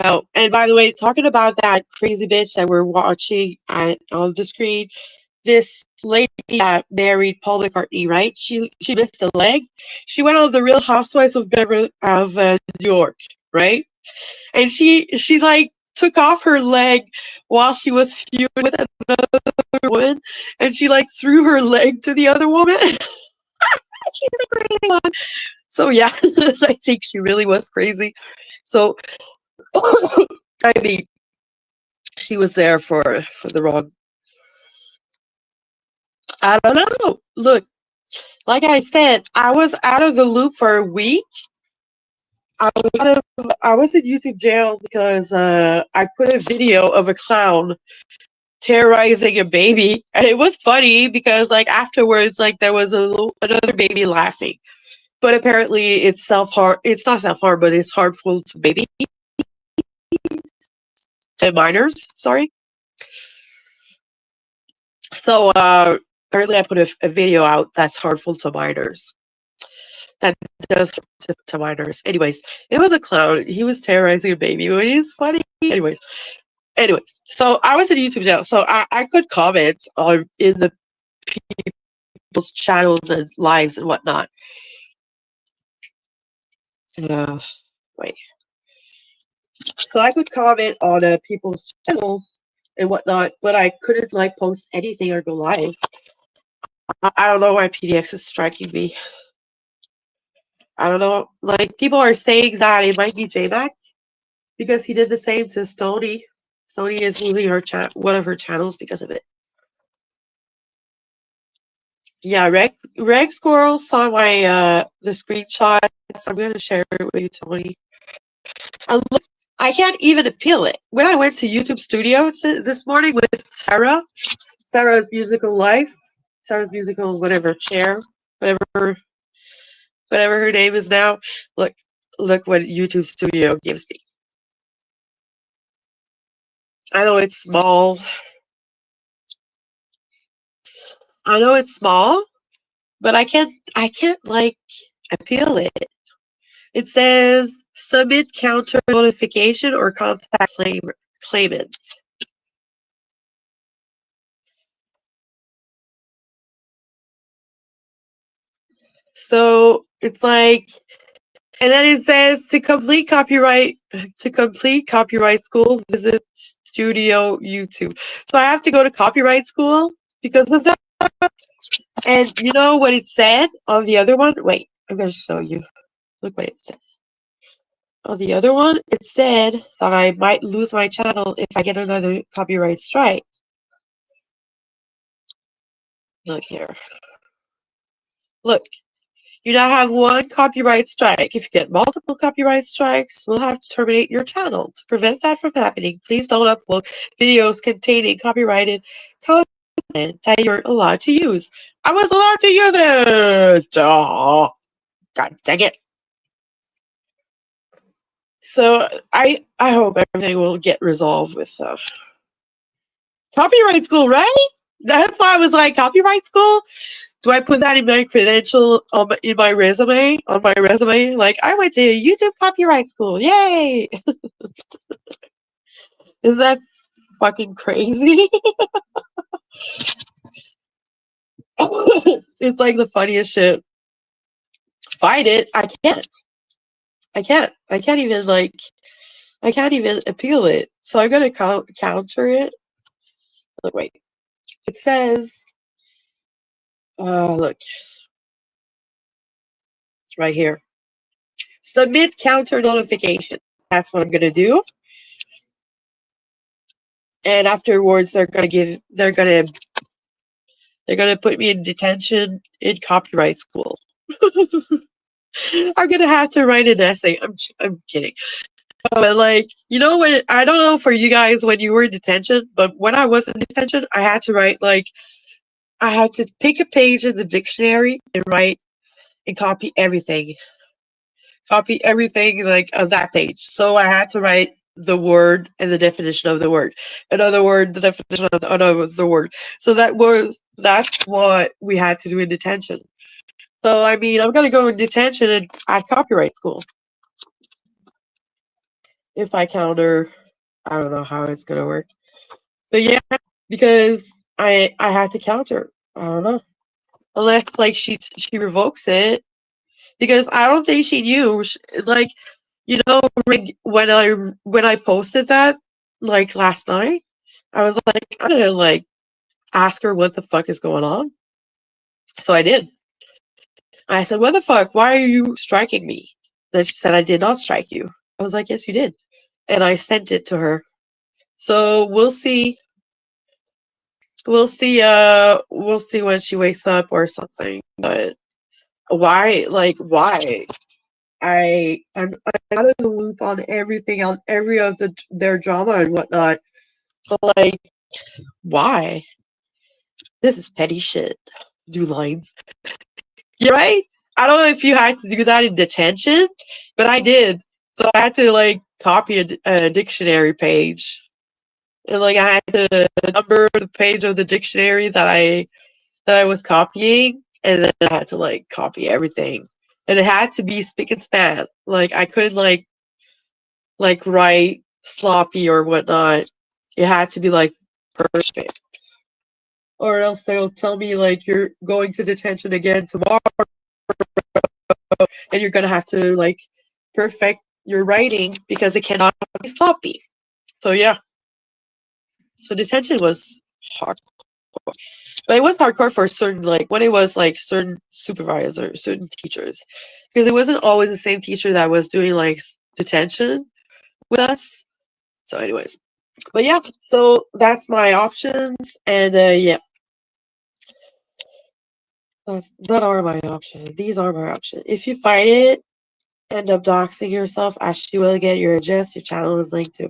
Oh, and by the way, talking about that crazy bitch that we're watching on the screen, this lady that married Paul McCartney, right? She missed a leg. She went on the Real Housewives of New York, right? And she like took off her leg while she was feuding with another woman, and she like threw her leg to the other woman. She's a crazy one. So yeah, I think she really was crazy. So I mean, she was there for the wrong. I don't know. Look, like I said, I was out of the loop for a week. I was in YouTube jail because I put a video of a clown terrorizing a baby, and it was funny because like afterwards, like there was another baby laughing, but apparently it's self-harm. It's not self-harm, but it's harmful to babies and minors. Sorry. So apparently I put a video out that's harmful to minors. That does to minors. Anyways, it was a clown. He was terrorizing a baby, but he's funny. Anyways, so I was in YouTube channel, so I could comment on in the people's channels and lives and whatnot. Wait. So I could comment on people's channels and whatnot, but I couldn't like post anything or go live. I don't know why PDX is striking me. I don't know. Like people are saying that it might be JMac because he did the same to Stony. Stony is losing her one of her channels because of it. Yeah, Reg Squirrel saw my the screenshots. I'm gonna share it with you, Tony. And look, I can't even appeal it. When I went to YouTube Studio this morning with Sarah's musical life, Sarah's musical whatever chair, whatever her name is now. Look what YouTube Studio gives me. I know it's small. But I can't like appeal it. It says submit counter notification or contact claimants. So it's like, and then it says to complete copyright school, visit Studio YouTube. So I have to go to copyright school because of that. And you know what it said on the other one? Wait, I'm gonna show you. Look what it said. On the other one, it said that I might lose my channel if I get another copyright strike. Look here. Look, you now have one copyright strike. If you get multiple copyright strikes, we'll have to terminate your channel. To prevent that from happening, please don't upload videos containing copyrighted content that you're allowed to use. I was allowed to use it! Oh, God dang it. So I hope everything will get resolved with copyright school, right? That's why I was like, copyright school? Do I put that in my credential in my resume? On my resume? Like, I went to YouTube copyright school. Yay! Is that fucking crazy? It's like the funniest shit. Fight it. I can't even appeal it. So I'm gonna counter it. Look, wait. It says, look, right here. Submit counter notification. That's what I'm gonna do. And afterwards, they're gonna put me in detention in copyright school. I'm gonna have to write an essay. I'm kidding. But like, you know what? I don't know for you guys when you were in detention, but when I was in detention, I had to write like, I had to pick a page in the dictionary and write and copy everything. Copy everything like on that page. So I had to write the word and the definition of the word. Another word, the definition of the word. So that's what we had to do in detention. So I mean, I'm gonna go in detention at copyright school. If I counter, I don't know how it's gonna work. But yeah, because I have to counter. I don't know. Unless like she revokes it. Because I don't think she knew. Like, you know, when I posted that like last night, I was like, I'm gonna like ask her what the fuck is going on. So I did. I said, what the fuck? Why are you striking me? Then she said, I did not strike you. I was like, yes, you did. And I sent it to her. So we'll see. We'll see when she wakes up or something. But why? Like, why? I'm out of the loop on everything, on every of their drama and whatnot. So like, why? This is petty shit. Do lines. You're right. I don't know if you had to do that in detention, but I did. So I had to like copy a dictionary page, and like I had to number the page of the dictionary that I that I was copying, and then I had to like copy everything, and it had to be spick and span. Like I couldn't like write sloppy or whatnot. It had to be like perfect, or else they'll tell me like you're going to detention again tomorrow, and you're gonna have to like perfect your writing because it cannot be sloppy. So yeah, so detention was hard. But it was hardcore for certain, like, when it was, like, certain supervisors, certain teachers. Because it wasn't always the same teacher that was doing, like, detention with us. So anyways. But yeah, so that's my options. And, yeah. That are my options. These are my options. If you fight it, end up doxing yourself, Ashley will get your address. Your channel is linked to.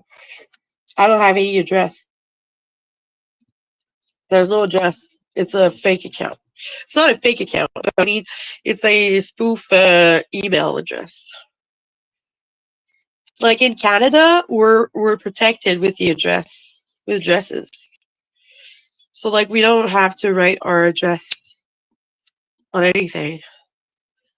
I don't have any address. There's no address. It's a fake account. It's not a fake account. I mean, it's a spoof email address. Like in Canada, we're protected with the address, with addresses. So like we don't have to write our address on anything,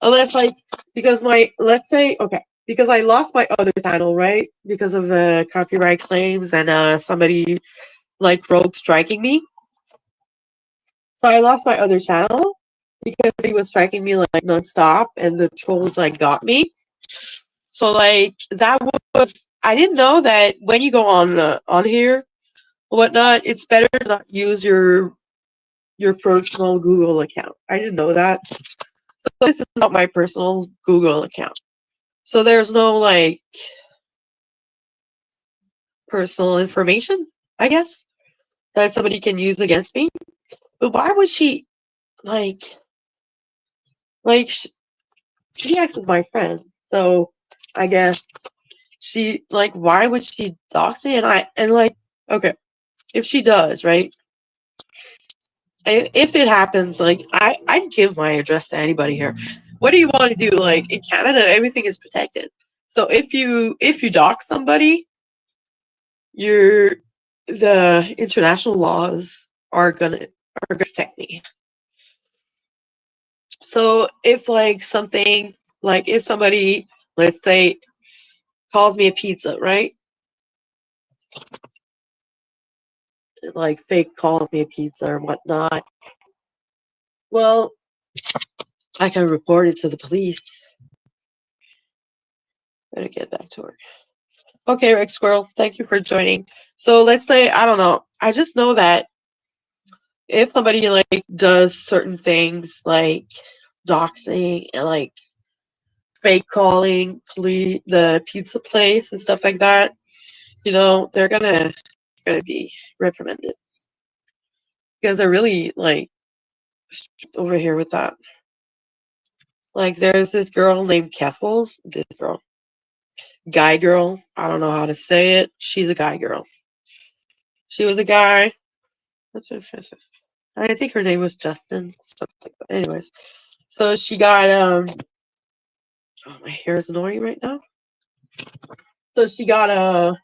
unless like because let's say because I lost my other channel, right, because of copyright claims and somebody like rogue striking me. So I lost my other channel because he was striking me like nonstop, and the trolls like got me. So like that was, I didn't know that when you go on here or whatnot, it's better to not use your personal Google account. I didn't know that. So this is not my personal Google account. So there's no like personal information, I guess, that somebody can use against me. But why would she like GX is my friend, so I guess she like why would she dox me? And like okay, if she does, right? If it happens, like I'd give my address to anybody here. What do you want to do? Like in Canada, everything is protected. So if you dox somebody, the international laws are gonna protect me. So if like something like if somebody, let's say, calls me a pizza, right? Like fake calls me a pizza or whatnot. Well, I can report it to the police. Better get back to work. Okay, Rick Squirrel, thank you for joining. So let's say, I don't know, I just know that if somebody like does certain things like doxing and like fake calling the pizza place and stuff like that, you know, they're gonna be reprimanded because they're really like over here with that. Like there's this girl named Keffels, this girl, guy girl, I don't know how to say it. She's a guy girl. She was a guy. What's her face? I think her name was Justin, something like that. Anyways, so she got oh, my hair is annoying right now. So she got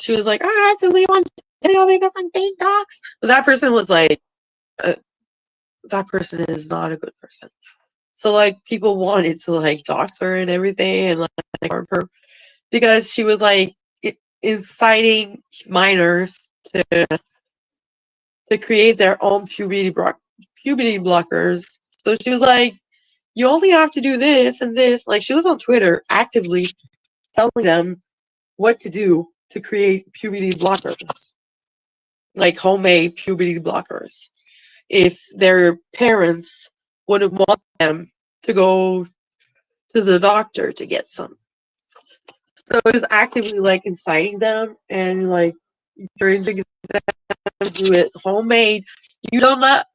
she was like, I have to leave on video because I'm being doxxed. But that person was like, that person is not a good person. So like people wanted to like dox her and everything and like harm her because she was like inciting minors to create their own puberty blockers. So she was like, you only have to do this and this. Like she was on Twitter actively telling them what to do to create puberty blockers, like homemade puberty blockers, if their parents wouldn't want them to go to the doctor to get some. So it was actively like inciting them and like encouraging them to do it homemade. You don't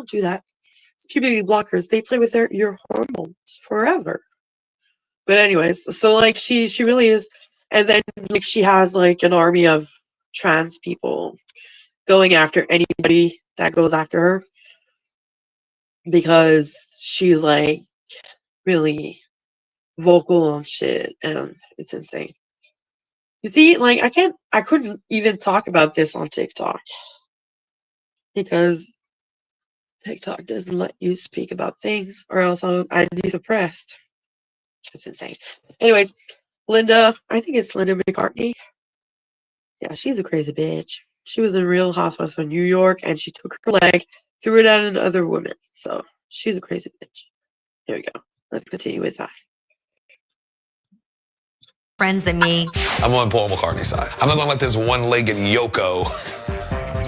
do that. It's puberty blockers. They play with your hormones forever. But anyways, so like she really is, and then like she has like an army of trans people going after anybody that goes after her because she's like really vocal on shit and it's insane. You see, like I couldn't even talk about this on TikTok because TikTok doesn't let you speak about things, or else I'd be suppressed. It's insane. Anyways, Linda, I think it's Linda McCartney. Yeah, she's a crazy bitch. She was in Real Housewives of New York, and she took her leg, threw it at another woman. So she's a crazy bitch. Here we go. Let's continue with that. Friends than me. I'm on Paul McCartney's side. I'm not gonna let this one-legged Yoko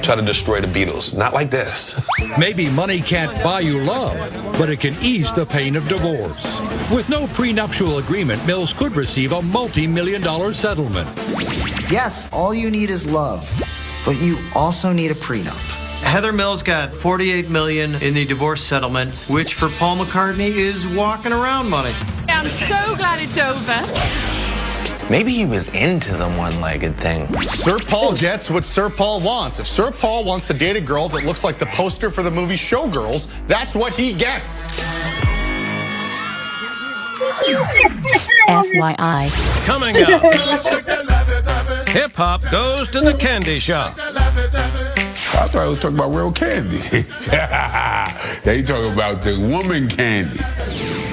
try to destroy the Beatles. Not like this. Maybe money can't buy you love, but it can ease the pain of divorce. With no prenuptial agreement, Mills could receive a multi-million-dollar settlement. Yes, all you need is love, but you also need a prenup. Heather Mills got $48 million in the divorce settlement, which for Paul McCartney is walking around money. I'm so glad it's over. Maybe he was into the one-legged thing. Sir Paul gets what Sir Paul wants. If Sir Paul wants to date a girl that looks like the poster for the movie Showgirls, that's what he gets. FYI. Coming up, hip-hop goes to the candy shop. I thought he was talking about real candy. They talking about the woman candy.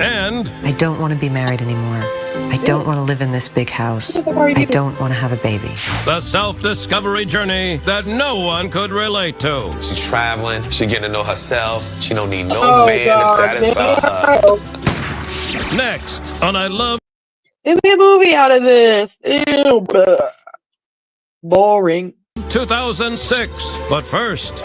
And I don't want to be married anymore. I don't want to live in this big house. I don't want to have a baby. The self-discovery journey that no one could relate to. She's traveling. She getting to know herself. She don't need no man to satisfy her. Next on I Love. Give me a movie out of this. Ew. Boring. 2006. But first,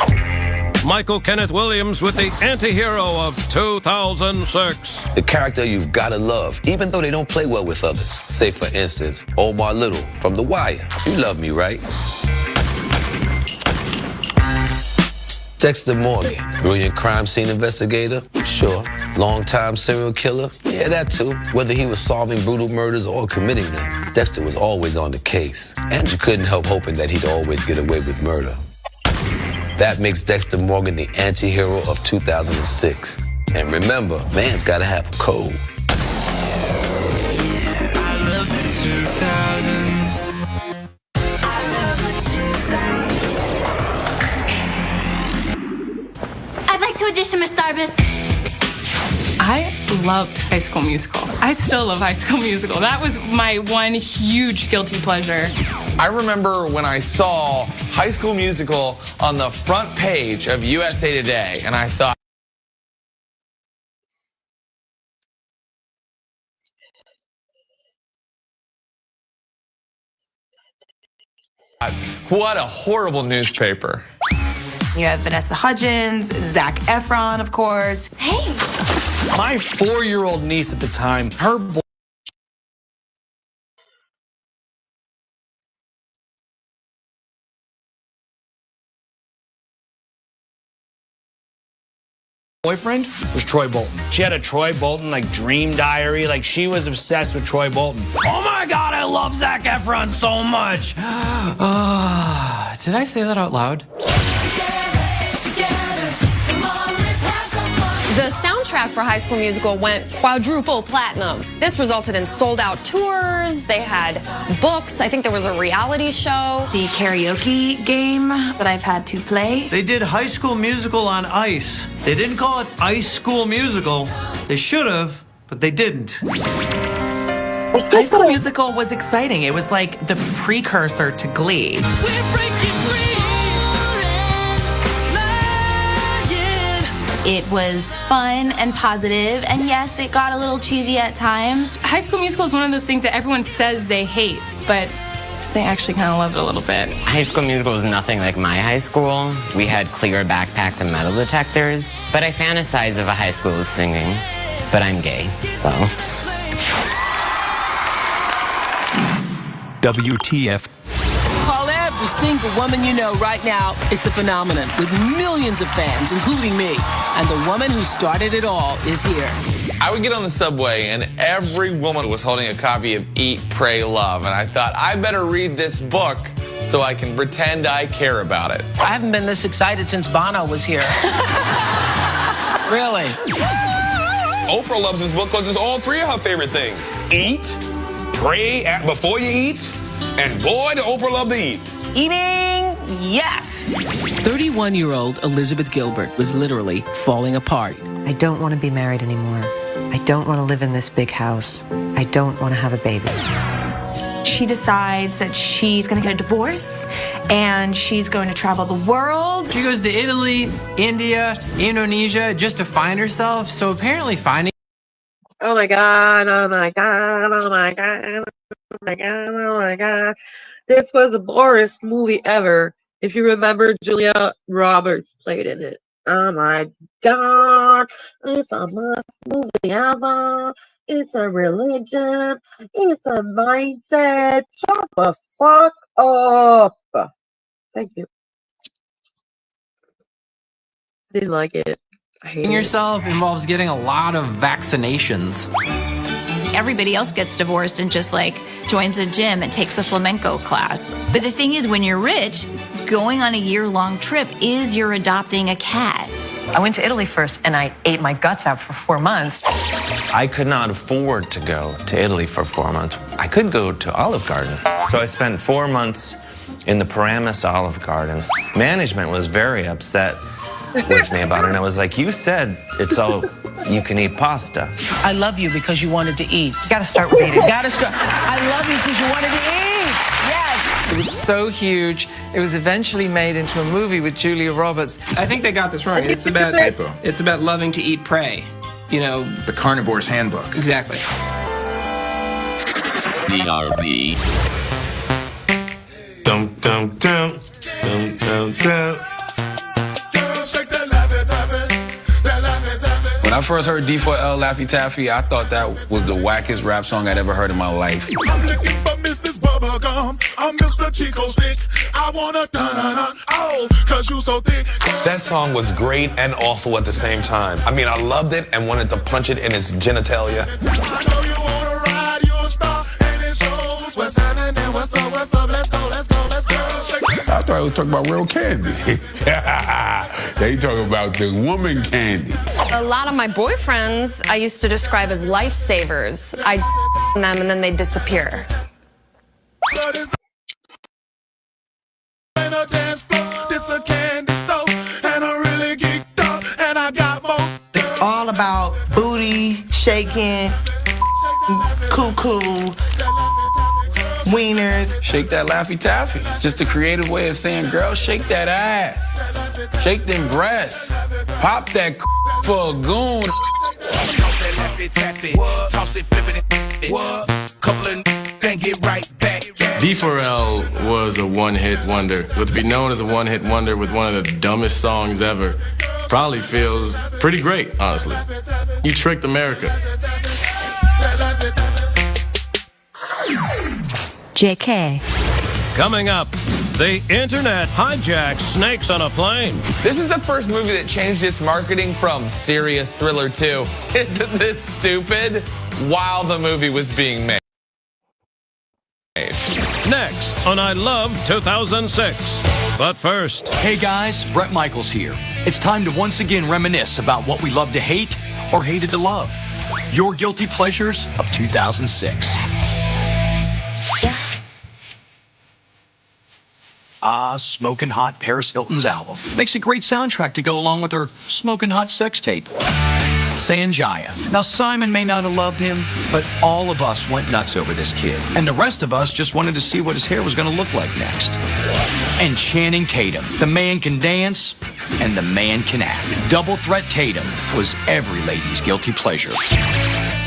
Michael Kenneth Williams with the anti-hero of 2006. The character you've got to love, even though they don't play well with others. Say, for instance, Omar Little from The Wire. You love me, right? Dexter Morgan, brilliant crime scene investigator? Sure. Long-time serial killer? Yeah, that too. Whether he was solving brutal murders or committing them, Dexter was always on the case. And you couldn't help hoping that he'd always get away with murder. That makes Dexter Morgan the anti-hero of 2006. And remember, man's gotta have a code. I love the 2000s. I'd like to audition, Miss Darbus. I loved High School Musical. I still love High School Musical. That was my one huge guilty pleasure. I remember when I saw High School Musical on the front page of USA Today, and I thought, what a horrible newspaper. You have Vanessa Hudgens, Zac Efron, of course. Hey. My 4-year-old niece at the time, her boyfriend was Troy Bolton. She had a Troy Bolton like dream diary. Like she was obsessed with Troy Bolton. Oh my God, I love Zac Efron so much. Did I say that out loud? The soundtrack for High School Musical went quadruple platinum. This resulted in sold-out tours. They had books. I think there was a reality show. The karaoke game that I've had to play. They did High School Musical on ice. They didn't call it Ice School Musical. They should have, but they didn't. High School Musical was exciting. It was like the precursor to Glee. It was fun and positive, and yes, it got a little cheesy at times. High School Musical is one of those things that everyone says they hate, but they actually kind of love it a little bit. High School Musical was nothing like my high school. We had clear backpacks and metal detectors, but I fantasize of a high school singing, but I'm gay, so. WTF. Call every single woman you know right now. It's a phenomenon with millions of fans, including me. And the woman who started it all is here. I would get on the subway and every woman was holding a copy of Eat, Pray, Love. And I thought, I better read this book so I can pretend I care about it. I haven't been this excited since Bono was here. Really? Oprah loves this book because it's all three of her favorite things. Eat, pray before you eat, and boy, did Oprah love to eat. Eating, yes! 31-year-old Elizabeth Gilbert was literally falling apart. I don't want to be married anymore. I don't want to live in this big house. I don't want to have a baby. She decides that she's going to get a divorce and she's going to travel the world. She goes to Italy, India, Indonesia just to find herself. So apparently finding... Oh my god, oh my god, oh my god, oh my god, oh my god. This was the boringest movie ever. If you remember, Julia Roberts played in it. Oh my god, it's a must movie ever. It's a religion. It's a mindset. Shut the fuck up. Thank you. I didn't like it. I hate it. yourself involves getting a lot of vaccinations. Everybody else gets divorced and just like joins a gym and takes a flamenco class. But the thing is, when you're rich, going on a year-long trip is you're adopting a cat. I went to Italy first and I ate my guts out for 4 months. I could not afford to go to Italy for 4 months. I could go to Olive Garden. So I spent 4 months in the Paramus Olive Garden. Management was very upset with me about it. And I was like, you said it's all you can eat pasta. I love you because you wanted to eat. You gotta start with eating. Gotta start. I love you because you wanted to eat. Yes. It was so huge. It was eventually made into a movie with Julia Roberts. I think they got this wrong. It's about loving to eat prey. You know, the carnivore's handbook. Exactly. BRB. Dum dum dum dum dum dum. When I first heard D4L Laffy Taffy, I thought that was the wackest rap song I'd ever heard in my life. I'm looking for Mrs. Bubblegum. I'm Mr. Chico Stick. I wanna dun-dun-dun. Oh, cause you so thick. That song was great and awful at the same time. I mean, I loved it and wanted to punch it in its genitalia. I know you wanna ride, you're a star, and it shows. What's happening? What's up? What's up? Let's go, let's go, let's go. I thought I was talking about real candy. They talking about the woman candy. A lot of my boyfriends I used to describe as lifesavers. I them and then they disappear. It's all about booty, shaking, cuckoo, wieners. Shake that Laffy Taffy. It's just a creative way of saying, girl, shake that ass. Shake them breasts. Pop that for a goon. D4L was a one-hit wonder. But to be known as a one-hit wonder with one of the dumbest songs ever probably feels pretty great, honestly. You tricked America. JK. Coming up, the internet hijacks snakes on a plane. This is the first movie that changed its marketing from serious thriller to isn't this stupid while the movie was being made. Next on I Love 2006. But first, hey guys, Brett Michaels here. It's time to once again reminisce about what we love to hate or hated to love. Your guilty pleasures of 2006. Smokin' Hot, Paris Hilton's album. Makes a great soundtrack to go along with her Smokin' Hot sex tape. Sanjaya. Now, Simon may not have loved him, but all of us went nuts over this kid. And the rest of us just wanted to see what his hair was going to look like next. And Channing Tatum. The man can dance, and the man can act. Double Threat Tatum was every lady's guilty pleasure.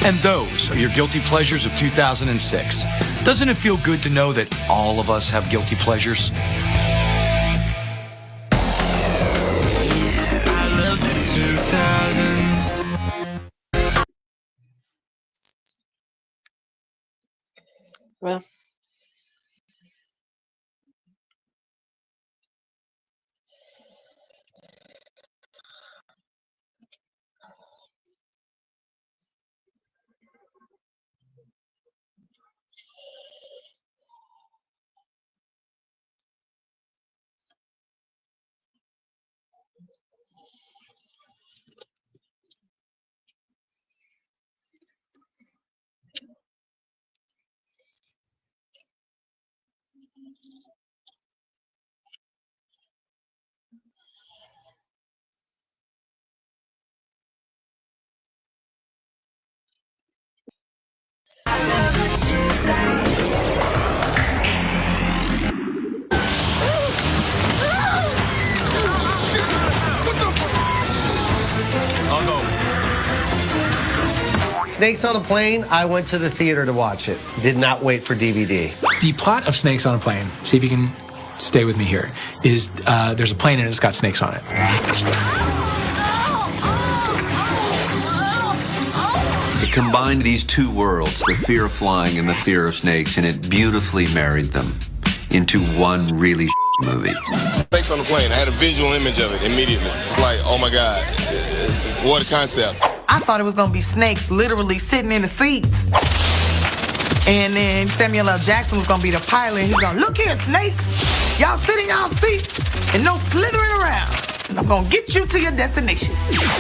And those are your guilty pleasures of 2006. Doesn't it feel good to know that all of us have guilty pleasures? I love the 2000s. Well, Snakes on a Plane, I went to the theater to watch it. Did not wait for DVD. The plot of Snakes on a Plane, see if you can stay with me here, is there's a plane and it's got snakes on it. It combined these two worlds, the fear of flying and the fear of snakes, and it beautifully married them into one really movie. Snakes on the Plane, I had a visual image of it immediately. It's like, oh my God, what a concept. I thought it was gonna be snakes literally sitting in the seats. And then Samuel L. Jackson was gonna be the pilot, and he's gonna, look here, snakes, y'all sit in y'all seats and no slithering around. And I'm gonna get you to your destination.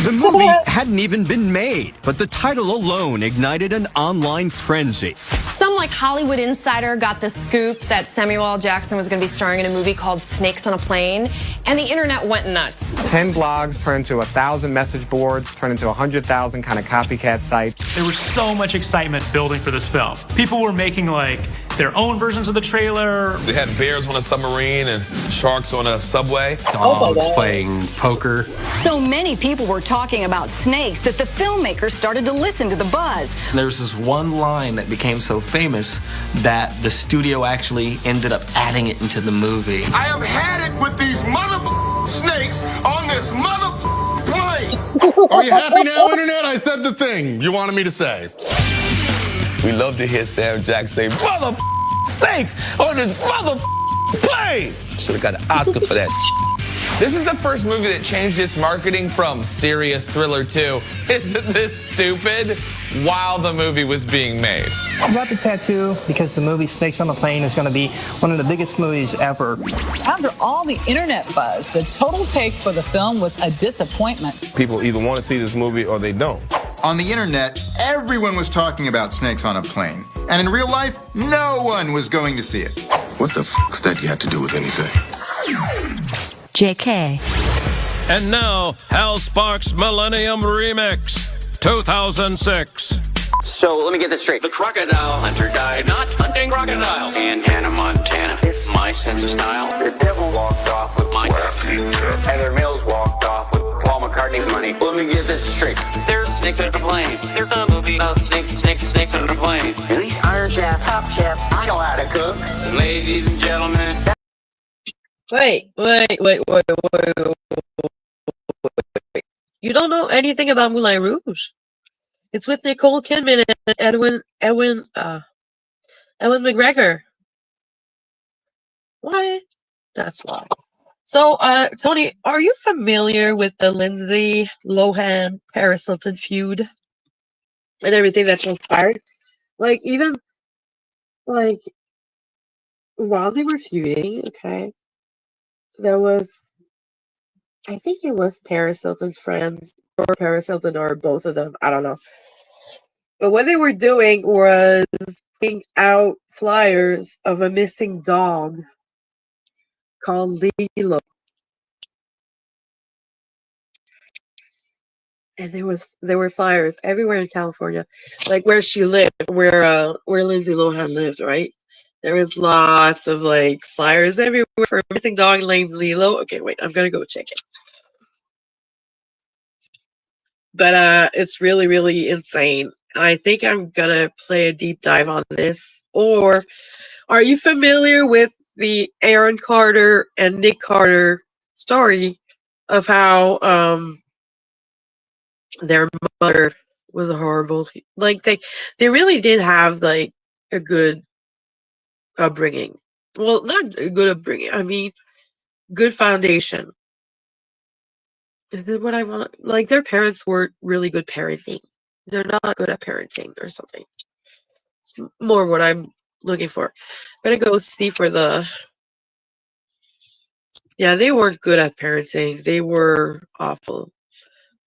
The movie hadn't even been made, but the title alone ignited an online frenzy. Some like Hollywood Insider got the scoop that Samuel L. Jackson was going to be starring in a movie called Snakes on a Plane, and the internet went nuts. 10 blogs turned into 1,000 message boards, turned into 100,000 kind of copycat sites. There was so much excitement building for this film. People were making like their own versions of the trailer. They had bears on a submarine and sharks on a subway. Dogs playing poker. So many people were talking about snakes that the filmmakers started to listen to the buzz. There's this one line that became so famous that the studio actually ended up adding it into the movie. I have had it with these snakes on this plane. Are you happy now, Internet? I said the thing you wanted me to say. We love to hear Sam Jackson say, mother snakes on this mother plane. Should have got an Oscar for that. This is the first movie that changed its marketing from serious thriller to isn't this stupid while the movie was being made. I got the tattoo because the movie Snakes on a Plane is going to be one of the biggest movies ever. After all the internet buzz, the total take for the film was a disappointment. People either want to see this movie or they don't. On the internet, everyone was talking about Snakes on a Plane. And in real life, no one was going to see it. What the f***'s that you had to do with anything? JK. And now, Hal Sparks' Millennium Remix, 2006. So let me get this straight. The crocodile hunter died not hunting crocodiles in Hannah, Montana. It's my sense of style. The devil walked off with my Heather Mills walked off with Paul McCartney's money. Let me get this straight. There's snakes on a plane. There's a movie of snakes on a plane. Really? Iron Chef, Top Chef, I know how to cook. Ladies and gentlemen. Wait. You don't know anything about Moulin Rouge? It's with Nicole Kidman and Edwin McGregor. What? That's why. So, Tony, are you familiar with the Lindsay Lohan Paris Hilton feud and everything that transpired? Like, even like while they were feuding, okay, there was, I think it was Paris Hilton's friends or Paris Hilton or both of them. I don't know. But what they were doing was putting out flyers of a missing dog called Lilo. And there were flyers everywhere in California, like where she lived, where Lindsay Lohan lived, right? There was lots of like flyers everywhere for a missing dog named Lilo. Okay, wait, I'm gonna go check it. But it's really, really insane. I think I'm gonna play a deep dive on this. Or are you familiar with the Aaron Carter and Nick Carter story of how their mother was a horrible, like they really did have like a good upbringing. Well, not a good upbringing. I mean, good foundation. Is this what I want? Like their parents were really good parenting. They're not good at parenting or something. It's more what I'm looking for. I'm gonna go see for the. Yeah, they weren't good at parenting. They were awful.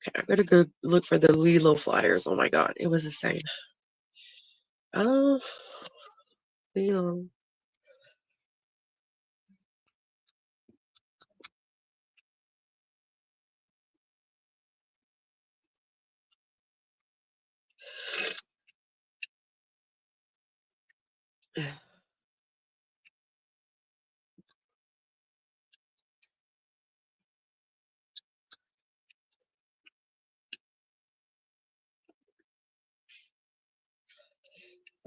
Okay, I'm gonna go look for the Lilo flyers. Oh my god, it was insane. Oh, Lilo.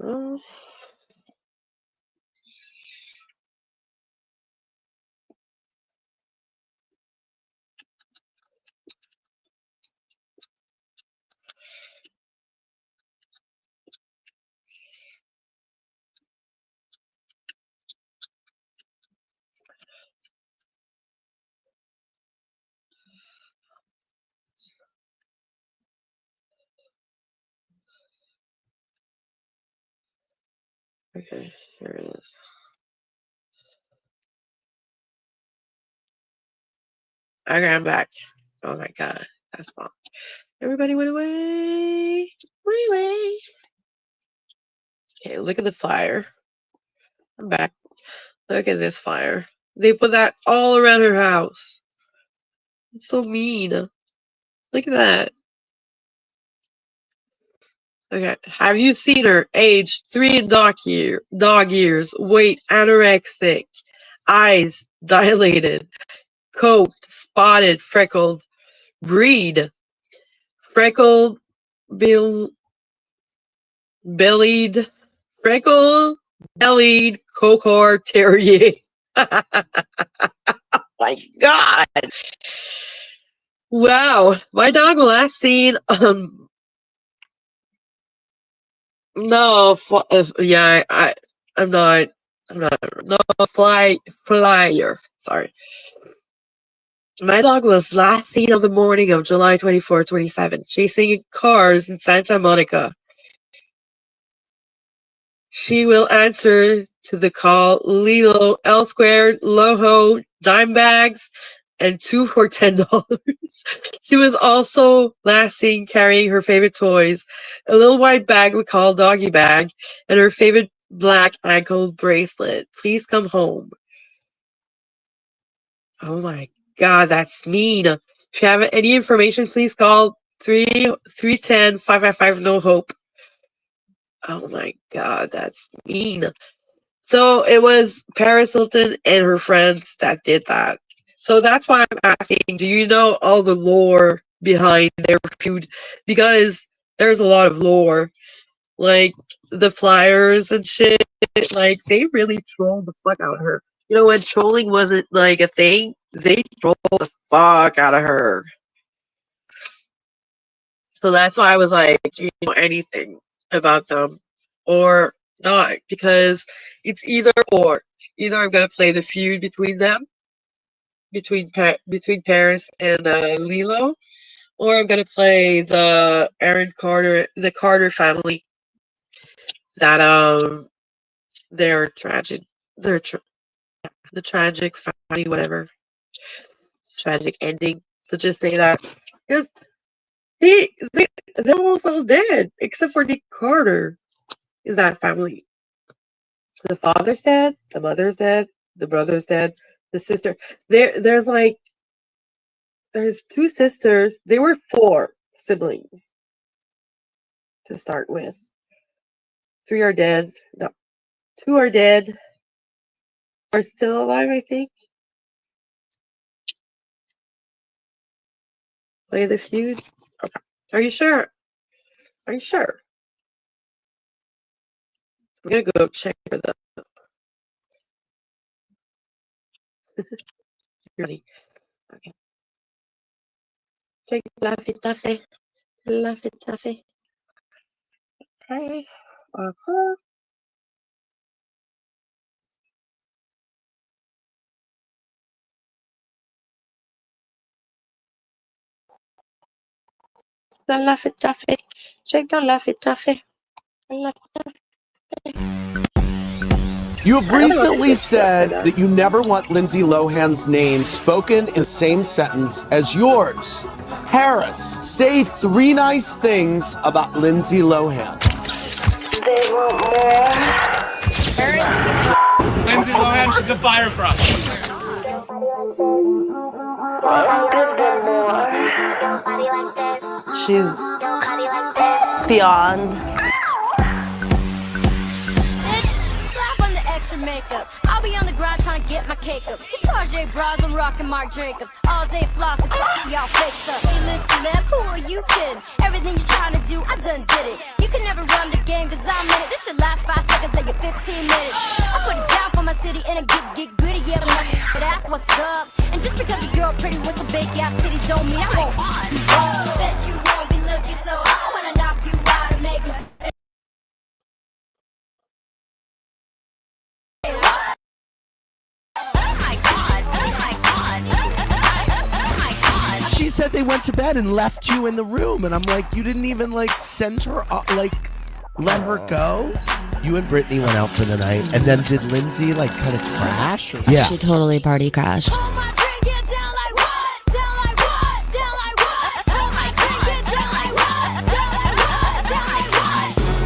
Oh. Okay, here it is. Okay, I'm back. Oh my god, that's long. Everybody went away. Away. Okay, look at the fire. I'm back. Look at this fire. They put that all around her house. It's so mean. Look at that. Okay, have you seen her? Age 3 dog years. Weight anorexic. Eyes dilated. Coat spotted, freckled. Breed freckled, bellied, Cocker Terrier. Oh my god! Wow, my dog was last seen no, yeah, I'm not, no, flyer, sorry. My dog was last seen on the morning of July 24, 27, chasing cars in Santa Monica. She will answer to the call, Lilo, L Squared, Loho, dime bags, and 2 for $10. She was also last seen carrying her favorite toys, a little white bag we call doggy bag, and her favorite black ankle bracelet. Please come home. Oh my god, that's mean. If you have any information, please call 310-555 no hope. Oh my god, that's mean. So it was Paris Hilton and her friends that did that. So that's why I'm asking, do you know all the lore behind their feud? Because there's a lot of lore. Like the flyers and shit, like they really trolled the fuck out of her. You know, when trolling wasn't like a thing, they trolled the fuck out of her. So that's why I was like, do you know anything about them or not? Because it's either or. Either I'm gonna play the feud between them, between Paris and Lilo, or I'm gonna play the the Carter family. That they're tragic. They're the tragic family, whatever. Tragic ending. So just say that because they're almost all dead except for Nick Carter in that family. The father's dead, the mother's dead, the brother's dead, the sister. There's 2 sisters. They were 4 siblings to start with. 3 are dead. No, 2 are dead. Are still alive, I think. Play the feud. Okay. Are you sure? Are you sure? I'm gonna go check for the. Ready? Okay. Check Laffy Taffy. Laffy Taffy. Okay. The Laffy Taffy. Check the Laffy Taffy. You have recently said that you never want Lindsay Lohan's name spoken in the same sentence as yours. Harris, say 3 nice things about Lindsay Lohan. They want more. Lindsay Lohan, she's a firecracker. She's beyond. Makeup. I'll be on the ground trying to get my cake up. Tarjay bras, I'm rocking Marc Jacobs. All day flossing, y'all fake stuff. Hey, listen, Lip, who are you kidding? Everything you're trying to do, I done did it. You can never run the game, cause I'm in it. This should last 5 seconds, take you 15 minutes. I put it down for my city and I get gritty, yeah, but that's what's up. And just because a girl pretty with the big ass titties don't mean I won't. Bet you won't be looking so hard when I knock you out and make you. She said they went to bed and left you in the room, and I'm like, you didn't even like send her like let her go. You and Brittany went out for the night, and then did Lindsay like kind of crash? Or Yeah, she totally party crashed.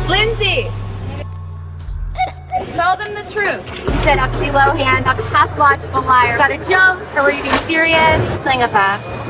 Lindsay, tell them the truth. You said Lindsay Lohan, not a pathological liar. Is that a joke, or were you being serious? Just saying a fact.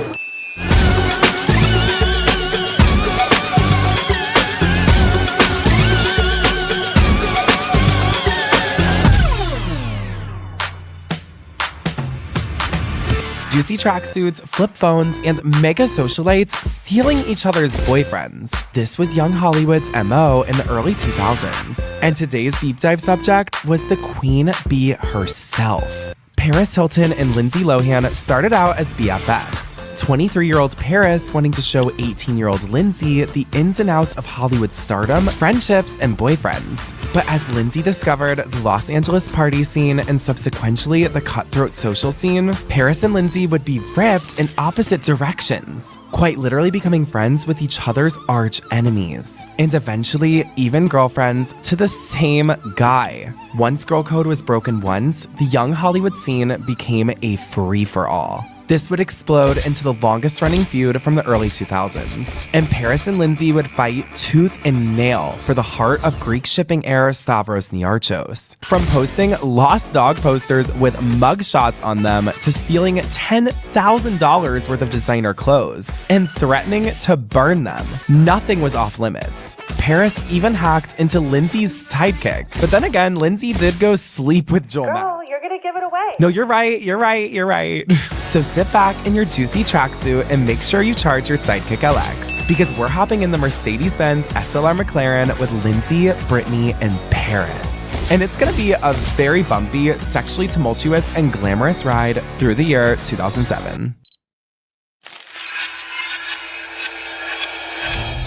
Juicy tracksuits, flip phones, and mega socialites stealing each other's boyfriends. This was young Hollywood's MO in the early 2000s. And today's deep dive subject was the Queen Bee herself. Paris Hilton and Lindsay Lohan started out as BFFs. 23-year-old Paris wanting to show 18-year-old Lindsay the ins and outs of Hollywood stardom, friendships, and boyfriends. But as Lindsay discovered the Los Angeles party scene and subsequently the cutthroat social scene, Paris and Lindsay would be ripped in opposite directions, quite literally becoming friends with each other's arch enemies, and eventually even girlfriends to the same guy. Once girl code was broken once, the young Hollywood scene became a free-for-all. This would explode into the longest running feud from the early 2000s, and Paris and Lindsay would fight tooth and nail for the heart of Greek shipping heir Stavros Niarchos. From posting lost dog posters with mugshots on them to stealing $10,000 worth of designer clothes and threatening to burn them, nothing was off limits. Paris even hacked into Lindsay's sidekick. But then again, Lindsay did go sleep with Joel Mack. Girl, you're gonna give it away. No, you're right. So sit back in your juicy tracksuit and make sure you charge your Sidekick LX, because we're hopping in the Mercedes-Benz SLR McLaren with Lindsay, Brittany, and Paris. And it's gonna be a very bumpy, sexually tumultuous, and glamorous ride through the year 2007.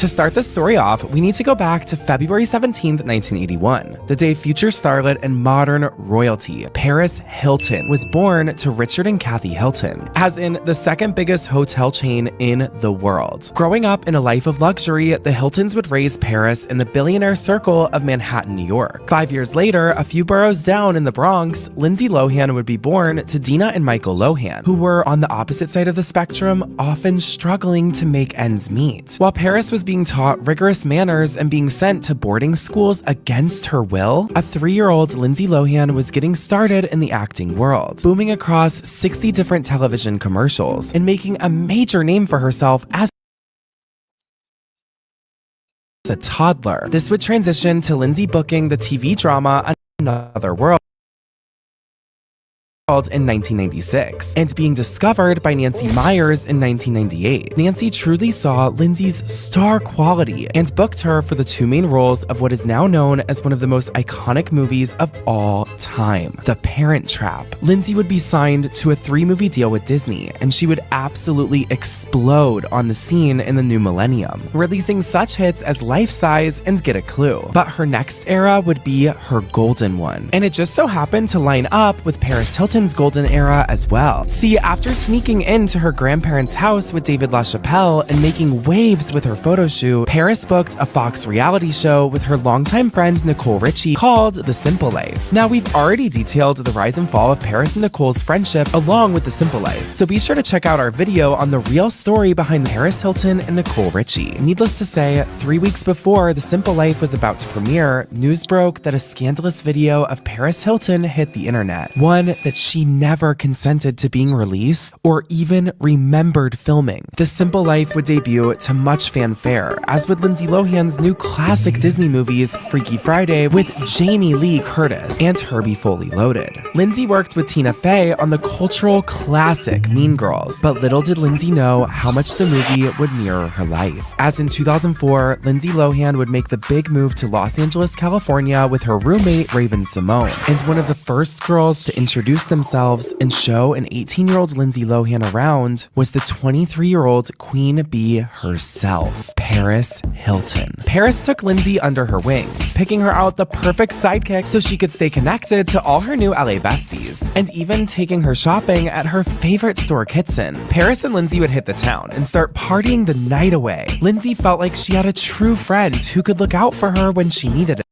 To start the story off, we need to go back to February 17th, 1981, the day future starlet and modern royalty, Paris Hilton, was born to Richard and Kathy Hilton, as in the second biggest hotel chain in the world. Growing up in a life of luxury, the Hiltons would raise Paris in the billionaire circle of Manhattan, New York. 5 years later, a few boroughs down in the Bronx, Lindsay Lohan would be born to Dina and Michael Lohan, who were on the opposite side of the spectrum, often struggling to make ends meet. While Paris was being taught rigorous manners and being sent to boarding schools against her will, a 3-year-old Lindsay Lohan was getting started in the acting world, booming across 60 different television commercials and making a major name for herself as a toddler. This would transition to Lindsay booking the TV drama Another World in 1996 and being discovered by Nancy Meyers in 1998. Nancy truly saw Lindsay's star quality and booked her for the 2 main roles of what is now known as one of the most iconic movies of all time, The Parent Trap. Lindsay would be signed to a 3-movie deal with Disney, and she would absolutely explode on the scene in the new millennium, releasing such hits as Life Size and Get a Clue. But her next era would be her golden one, and it just so happened to line up with Paris Hilton's golden era as well. See, after sneaking into her grandparents' house with David LaChapelle and making waves with her photo shoot, Paris booked a Fox reality show with her longtime friend Nicole Richie called The Simple Life. Now, we've already detailed the rise and fall of Paris and Nicole's friendship along with The Simple Life, so be sure to check out our video on the real story behind Paris Hilton and Nicole Richie. Needless to say, 3 weeks before The Simple Life was about to premiere, news broke that a scandalous video of Paris Hilton hit the internet, one that she never consented to being released or even remembered filming. The Simple Life would debut to much fanfare, as would Lindsay Lohan's new classic Disney movies Freaky Friday with Jamie Lee Curtis and Herbie Fully Loaded. Lindsay worked with Tina Fey on the cultural classic Mean Girls, but little did Lindsay know how much the movie would mirror her life. As in 2004, Lindsay Lohan would make the big move to Los Angeles, California with her roommate Raven Simone, and one of the first girls to introduce themselves and show an 18-year-old Lindsay Lohan around was the 23-year-old Queen Bee herself, Paris Hilton. Paris took Lindsay under her wing, picking her out the perfect sidekick so she could stay connected to all her new LA besties, and even taking her shopping at her favorite store, Kitson. Paris and Lindsay would hit the town and start partying the night away. Lindsay felt like she had a true friend who could look out for her when she needed it.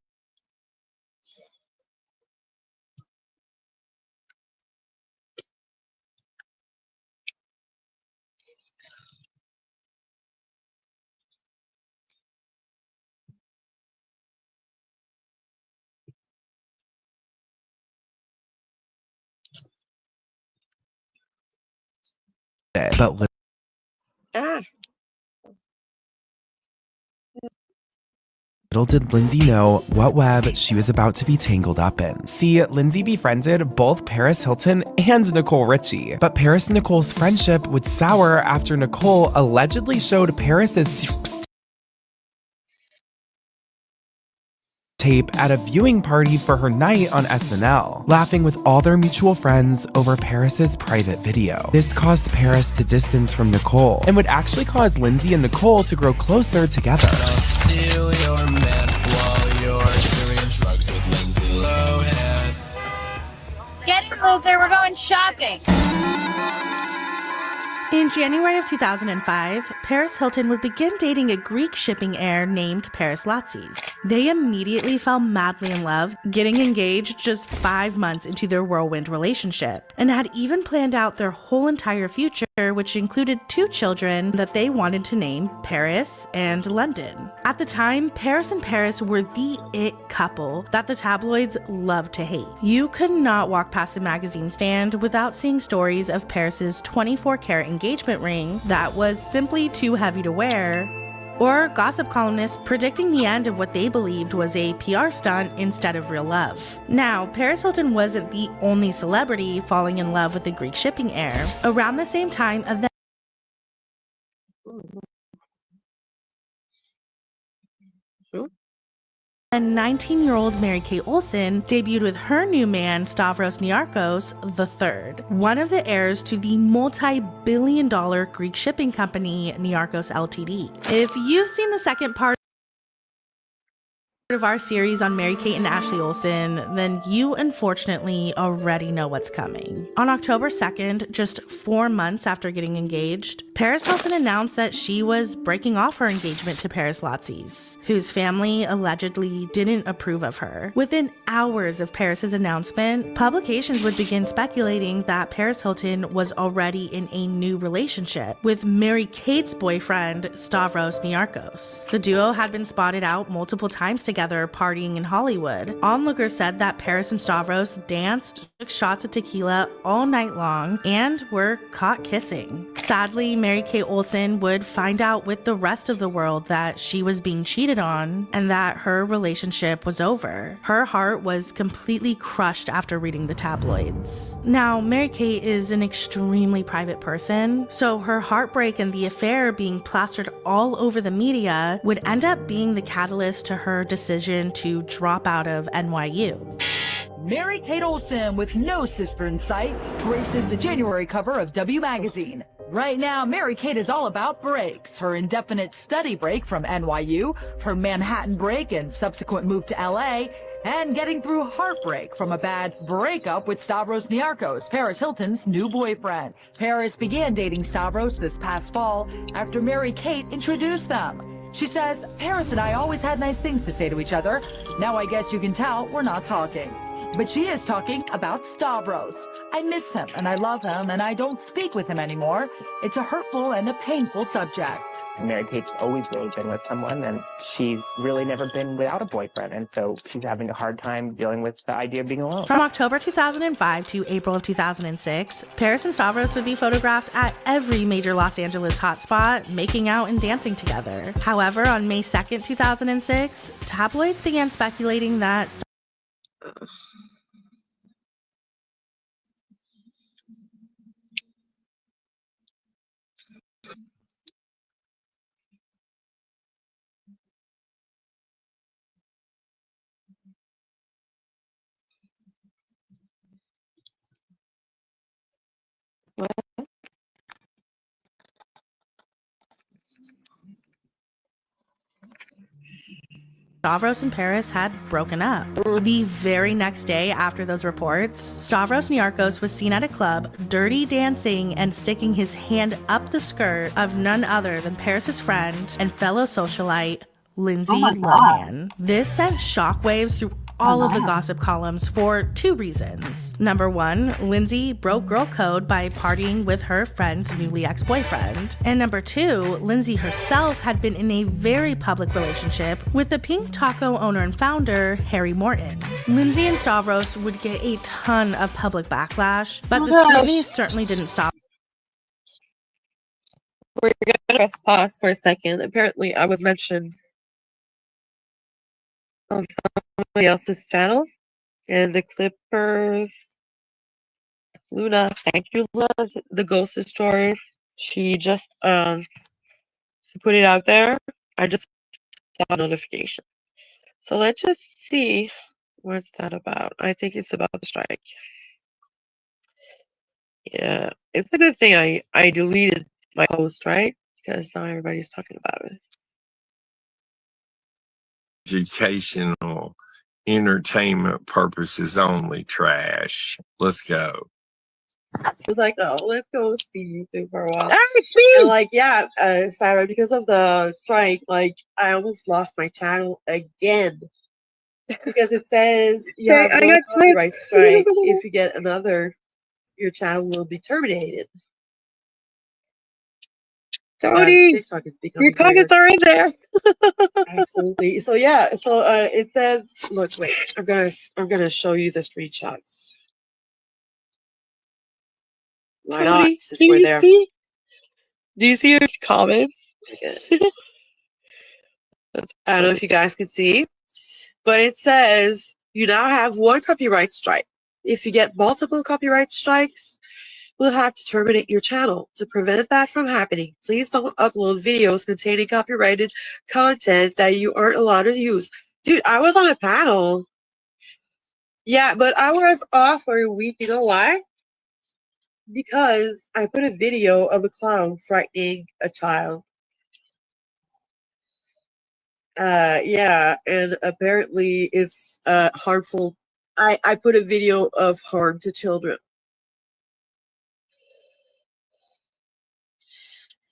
But little did Lindsay know what web she was about to be tangled up in. See, Lindsay befriended both Paris Hilton and Nicole Richie, but Paris and Nicole's friendship would sour after Nicole allegedly showed Paris's tape at a viewing party for her night on SNL, laughing with all their mutual friends over Paris's private video. This caused Paris to distance from Nicole and would actually cause Lindsay and Nicole to grow closer together. Steal your man while you're doing drugs with Lindsay Lohan. Get in, loser. We're going shopping. In January of 2005, Paris Hilton would begin dating a Greek shipping heir named Paris Latsis. They immediately fell madly in love, getting engaged just 5 months into their whirlwind relationship, and had even planned out their whole entire future, which included 2 children that they wanted to name Paris and London. At the time, Paris and Paris were the it couple that the tabloids loved to hate. You could not walk past a magazine stand without seeing stories of Paris's 24-karat engagement ring that was simply too heavy to wear, or gossip columnists predicting the end of what they believed was a PR stunt instead of real love. Now, Paris Hilton wasn't the only celebrity falling in love with a Greek shipping heir. Around the same time, and 19-year-old Mary-Kate Olsen debuted with her new man, Stavros Niarchos III, one of the heirs to the multi-billion-dollar Greek shipping company Niarchos Ltd. If you've seen the second part of our series on Mary-Kate and Ashley Olsen, then you unfortunately already know what's coming. On October 2nd, just 4 months after getting engaged, Paris Hilton announced that she was breaking off her engagement to Paris Latsis, whose family allegedly didn't approve of her. Within hours of Paris's announcement, publications would begin speculating that Paris Hilton was already in a new relationship with Mary-Kate's boyfriend, Stavros Niarchos. The duo had been spotted out multiple times together partying in Hollywood. Onlookers said that Paris and Stavros danced, took shots of tequila all night long, and were caught kissing. Sadly, Mary-Kate Olsen would find out with the rest of the world that she was being cheated on and that her relationship was over. Her heart was completely crushed after reading the tabloids. Now, Mary-Kate is an extremely private person, so her heartbreak and the affair being plastered all over the media would end up being the catalyst to her decision to drop out of NYU. Mary-Kate Olsen, with no sister in sight, graces the January cover of W Magazine. Right now, Mary-Kate is all about breaks. Her indefinite study break from NYU, her Manhattan break and subsequent move to LA, and getting through heartbreak from a bad breakup with Stavros Niarchos, Paris Hilton's new boyfriend. Paris began dating Stavros this past fall after Mary-Kate introduced them. She says, Paris and I always had nice things to say to each other. Now I guess you can tell we're not talking. But she is talking about Stavros. I miss him and I love him and I don't speak with him anymore. It's a hurtful and a painful subject. Mary Kate's always really been with someone, and she's really never been without a boyfriend, and so she's having a hard time dealing with the idea of being alone. From October 2005 to April of 2006, Paris and Stavros would be photographed at every major Los Angeles hotspot, making out and dancing together. However, on May 2nd, 2006, tabloids began speculating that Stavros and Paris had broken up. The very next day after those reports, Stavros Niarchos was seen at a club, dirty dancing and sticking his hand up the skirt of none other than Paris's friend and fellow socialite, Lindsay Lohan. This sent shockwaves through all of the gossip columns for two reasons. Number one, Lindsay broke girl code by partying with her friend's newly ex-boyfriend. And number two, Lindsay herself had been in a very public relationship with the Pink Taco owner and founder, Harry Morton. Lindsay and Stavros would get a ton of public backlash, but the scrutiny certainly didn't stop. We're going to press pause for a second. Apparently, I was mentioned on somebody else's channel, and the Clippers, Luna, thank you, Luna, the ghost story. She just she put it out there. I just saw a notification. So let's just see what's that about. I think it's about the strike. Yeah, it's a good thing I deleted my post, right? Because now everybody's talking about it. Educational, entertainment purposes only trash. Let's go. It was like, oh, let's go see YouTube for a while. And like, yeah, Sarah, because of the strike, like, I almost lost my channel again. Because it says you have no copyright strike. If you get another, your channel will be terminated. Tony, your comments are in there. Absolutely. So yeah, so it says, look, wait, I'm gonna show you the screenshots. Why not? Since we're there. Do you see your comments? I don't know if you guys can see, but it says you now have one copyright strike. If you get multiple copyright strikes, we'll have to terminate your channel. To prevent that from happening, please don't upload videos containing copyrighted content that you aren't allowed to use. Dude, I was on a panel. Yeah, but I was off for a week. You know why? Because I put a video of a clown frightening a child. Yeah, and apparently it's harmful. I put a video of harm to children.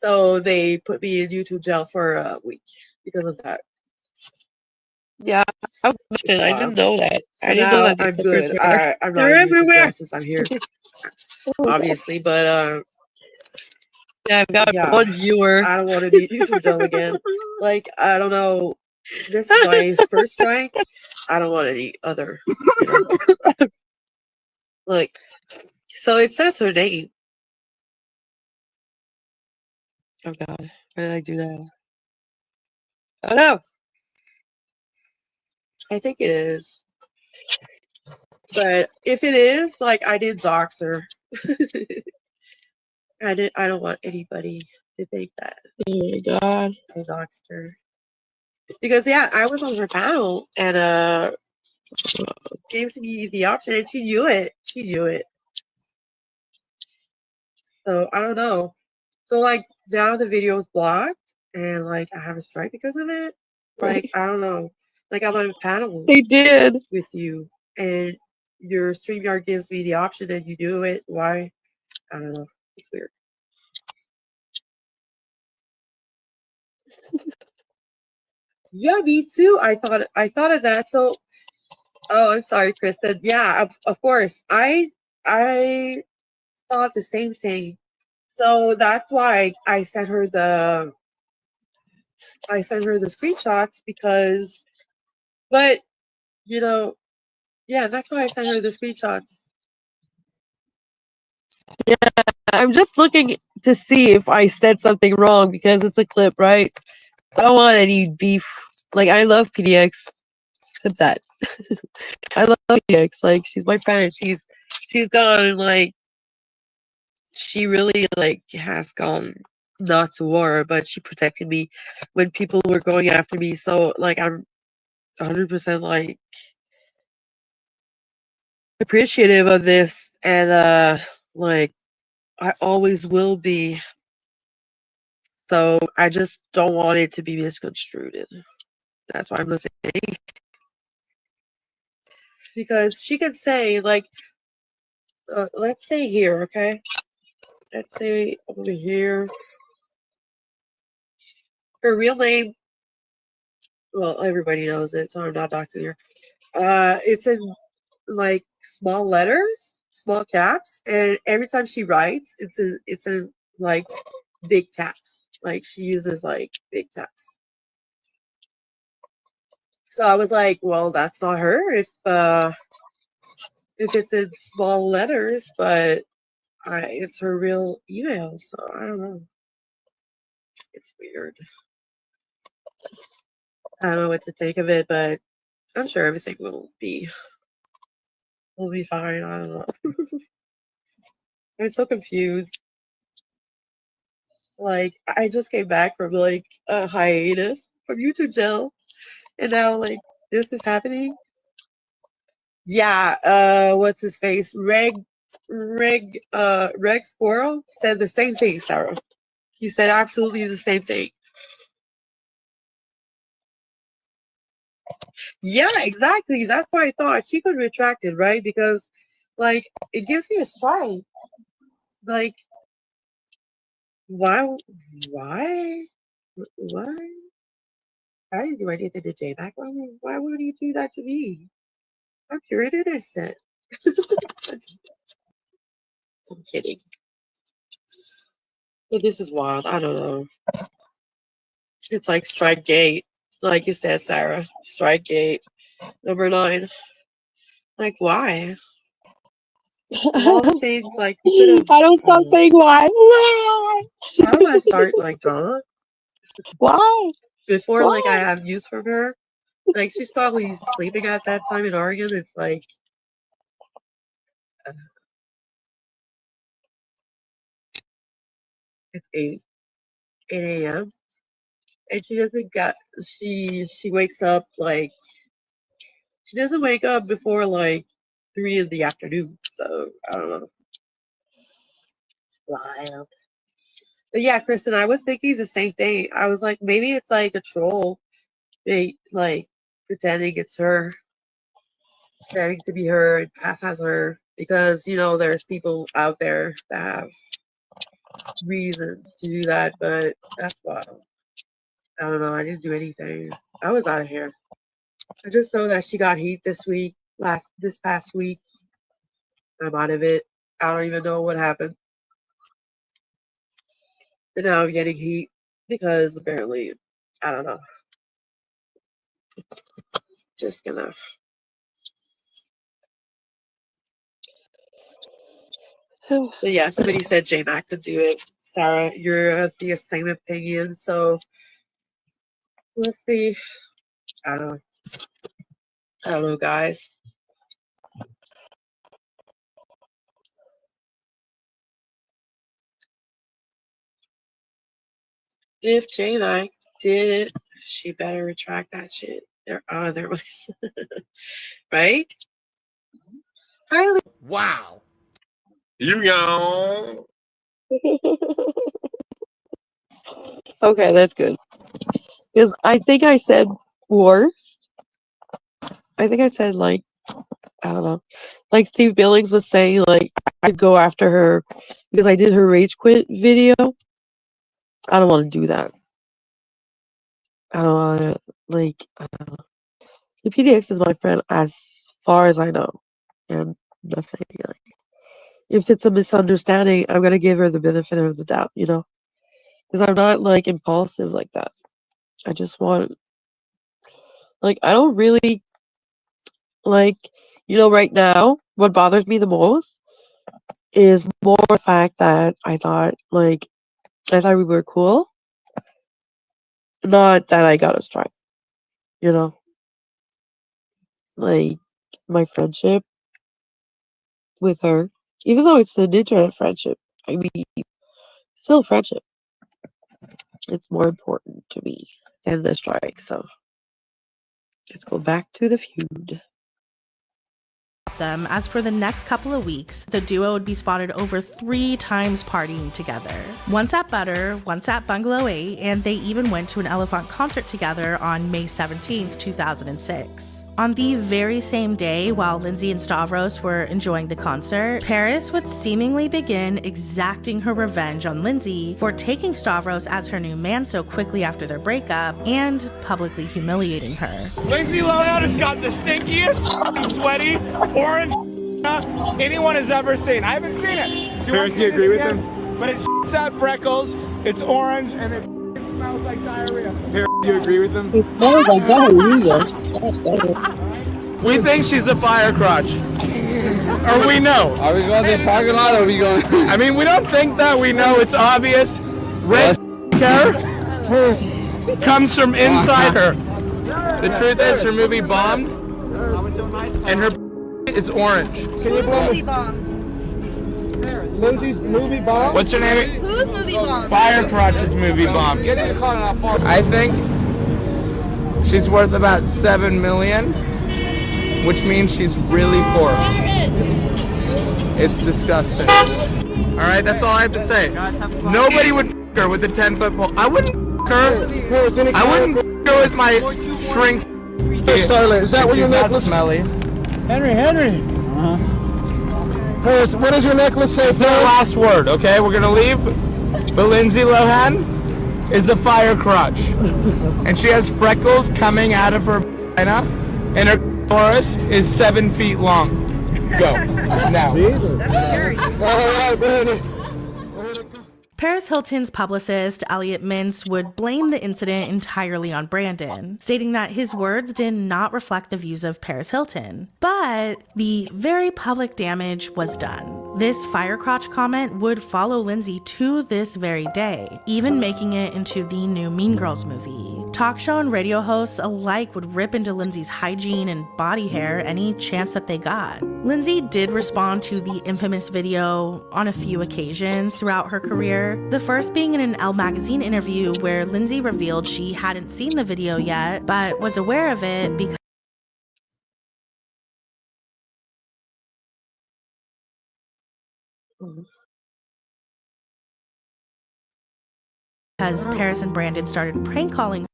So they put me in YouTube jail for a week because of that. Yeah, I didn't know that. So I didn't know that. I'm good. I'm not They're everywhere since I'm here, obviously. But yeah, I've got one viewer. I don't want to be YouTube jail again. Like, I don't know. This is my first strike. I don't want any other. You know? Like, so it says her name. Oh god, why did I do that? Oh no. I think it is. But if it is, like, I did dox her. I don't want anybody to think that. Oh my god. I doxed her. Because yeah, I was on her panel and gave me the option and she knew it. She knew it. So I don't know. So like now the video is blocked and like I have a strike because of it. Like I don't know. Like I'm on a panel. They did with you and your StreamYard gives me the option and you do it. Why? I don't know. It's weird. Yeah, me too. I thought of that. So Oh, I'm sorry, Kristen. Yeah, of course. I thought the same thing. So that's why I sent her the screenshots because, but you know, yeah, that's why I sent her the screenshots. Yeah, I'm just looking to see if I said something wrong because it's a clip, right? I don't want any beef. Like, I love PDX. Except that. I love PDX. Like, she's my friend. She's gone, like, she really, like, has gone not to war, but she protected me when people were going after me. So, like, I'm 100%, like, appreciative of this. And, like, I always will be. So I just don't want it to be misconstrued. That's why I'm listening. Because she could say, like, let's say here, okay? Let's say over here. Her real name, well, everybody knows it, so I'm not doxing her. It's in, like, small letters, small caps, and every time she writes, it's in, like, big caps. Like, she uses, like, big caps. So I was like, well, that's not her if it's in small letters, but it's her real email, so I don't know. It's weird. I don't know what to think of it, but I'm sure everything will be fine. I don't know. I'm so confused. Like, I just came back from, like, a hiatus from YouTube jail, and now, like, this is happening. Yeah, what's his face? Reg Squirrel said the same thing, Sarah. He said absolutely the same thing. Yeah, exactly. That's why I thought she could retract it, right? Because, like, it gives me a strike. Like, why? Why? Why? I didn't do anything to J-Mac. Why would he do that to me? I'm pure and innocent. I'm kidding. But this is wild. I don't know. It's like strike gate. Like you said, Sarah. Strike gate. Number 9. Like, why? Of all the things, like, you could have. I don't stop saying why. I don't want to start, like, drama. Why? Before, like, I Why? have news from her. Like, she's probably sleeping at that time in Oregon. It's like. It's 8 a.m. And she doesn't get. She wakes up, like. She doesn't wake up before, like, 3 in the afternoon. So, I don't know. It's wild. But yeah, Kristen, I was thinking the same thing. I was like, maybe it's like a troll, like, pretending it's her, pretending to be her and pass as her, because there's people out there that have reasons to do that. But that's wild. I don't know. I didn't do anything. I was out of here. I just know that she got heat this past week. I'm out of it. I don't even know what happened. But now I'm getting heat because apparently, I don't know. Just gonna. But yeah, somebody said J-Mac could do it. Sarah, you're of the same opinion, so let's see. I don't know, guys. If J-Mac did it, she better retract that shit. They're out of their minds. Right? Highly. Wow. You gone. Okay, that's good. Because I think I said worse. I think I said, like, I don't know. Like Steve Billings was saying, like, I'd go after her because I did her rage quit video. I don't want to do that. I don't want to, like, I don't know. The PDX is my friend as far as I know, and nothing. Like, if it's a misunderstanding, I'm gonna give her the benefit of the doubt, you know, because I'm not like impulsive like that. I just want, like, I don't really like, you know, right now, what bothers me the most is more the fact that I thought we were cool, not that I got a strike, you know, like my friendship with her, even though it's an internet friendship, I mean, still friendship. It's more important to me than the strike. So let's go back to the feud. Them as for the next couple of weeks, the duo would be spotted over 3 times partying together. Once at Butter, once at Bungalow 8, and they even went to an Elephant concert together on May 17th, 2006. On the very same day, while Lindsay and Stavros were enjoying the concert, Paris would seemingly begin exacting her revenge on Lindsay for taking Stavros as her new man so quickly after their breakup and publicly humiliating her. Lindsay Lohan has got the stinkiest, sweaty, orange anyone has ever seen. I haven't seen it. Paris, do you agree with him? But it shits out freckles, it's orange, and it smells like diarrhea. Paris, do you agree with him? It smells like diarrhea. We think she's a fire crotch. Or we know. Are we going to the parking lot or are we going? I mean, we don't think that. We know it's obvious. Red hair comes from inside her. The truth is, her movie bombed, and her is orange. Whose movie bombed? Lindsay's movie bomb? What's her name? Whose movie bombed? Fire Crotch's movie bomb. Get in the car and I'll fall. I think she's worth about $7 million, which means she's really poor. It's disgusting. All right, that's all I have to say. Nobody would f her with a 10-foot pole. I wouldn't f her. I wouldn't f her with my shrink. Starlet, is that what your necklace? Smelly. Henry. Paris, what does your necklace say? It's our last word, okay? We're gonna leave. But Lindsay Lohan is a fire crotch, and she has freckles coming out of her vagina, and her clitoris is 7 feet long. Go now. Jesus. All right, man. Paris Hilton's publicist, Elliot Mintz, would blame the incident entirely on Brandon, stating that his words did not reflect the views of Paris Hilton. But the very public damage was done. This firecrotch comment would follow Lindsay to this very day, even making it into the new Mean Girls movie. Talk show and radio hosts alike would rip into Lindsay's hygiene and body hair any chance that they got. Lindsay did respond to the infamous video on a few occasions throughout her career, the first being in an Elle magazine interview where Lindsay revealed she hadn't seen the video yet, but was aware of it because Paris and Brandon started prank calling.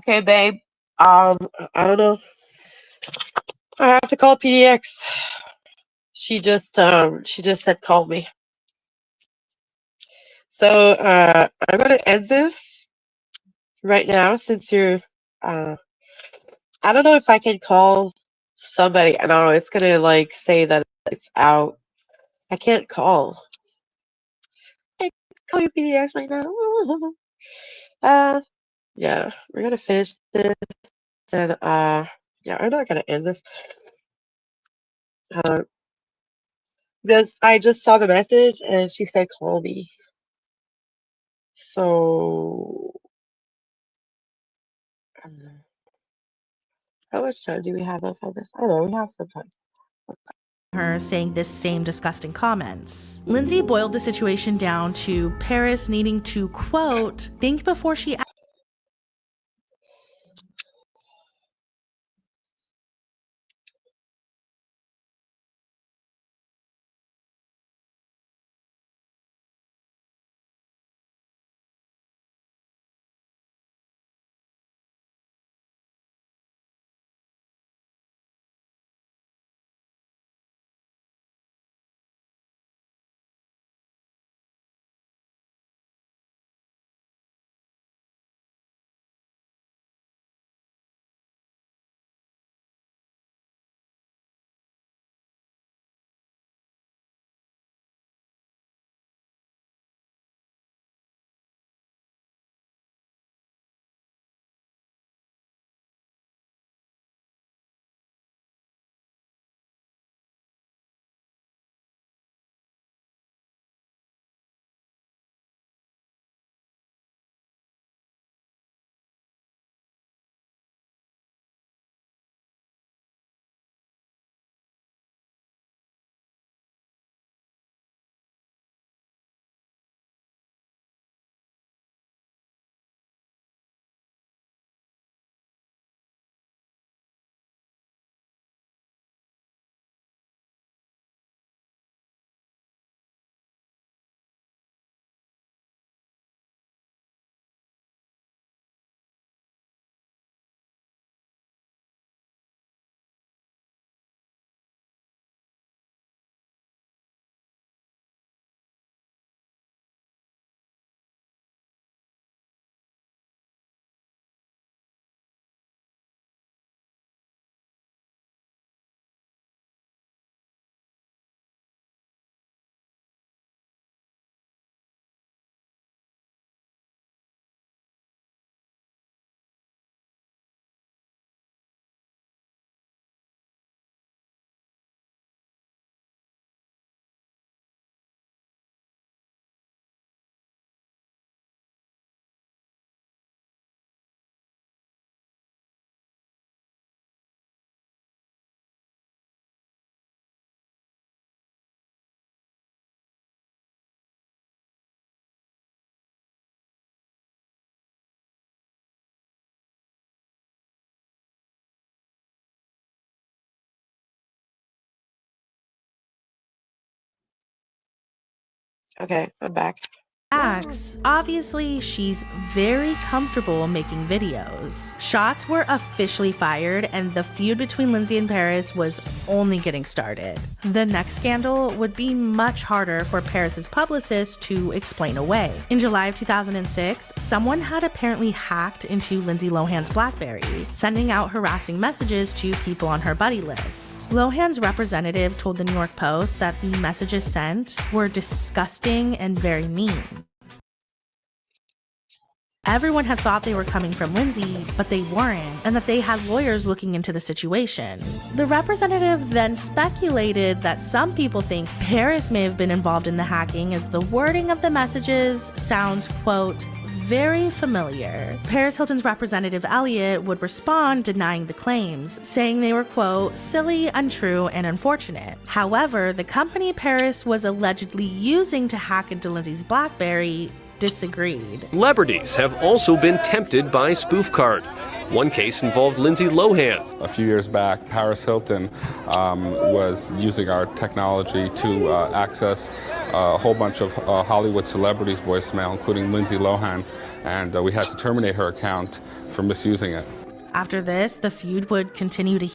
Okay, babe. I don't know. I have to call PDX. She just said call me. So I'm gonna end this right now since you're I don't know if I can call somebody. I don't know, it's gonna like say that it's out. I can't call. I can call you PDX right now. Yeah, we're gonna finish this and yeah, I'm not gonna end this. Because I just saw the message and she said call me. So I don't know. How much time do we have left on this? I don't know, we have some time. Her saying this same disgusting comments. Lindsay boiled the situation down to Paris needing to, quote, think before she Okay, I'm back. Obviously, she's very comfortable making videos. Shots were officially fired, and the feud between Lindsay and Paris was only getting started. The next scandal would be much harder for Paris's publicist to explain away. In July of 2006, someone had apparently hacked into Lindsay Lohan's BlackBerry, sending out harassing messages to people on her buddy list. Lohan's representative told the New York Post that the messages sent were disgusting and very mean. Everyone had thought they were coming from Lindsay, but they weren't, and that they had lawyers looking into the situation. The representative then speculated that some people think Paris may have been involved in the hacking, as the wording of the messages sounds, quote, very familiar. Paris Hilton's representative Elliott would respond denying the claims, saying they were, quote, silly, untrue, and unfortunate. However, the company Paris was allegedly using to hack into Lindsay's BlackBerry disagreed. Celebrities have also been tempted by spoof card. One case involved Lindsay Lohan. A few years back, Paris Hilton was using our technology to access a whole bunch of Hollywood celebrities' voicemail, including Lindsay Lohan, and we had to terminate her account for misusing it. After this, the feud would continue to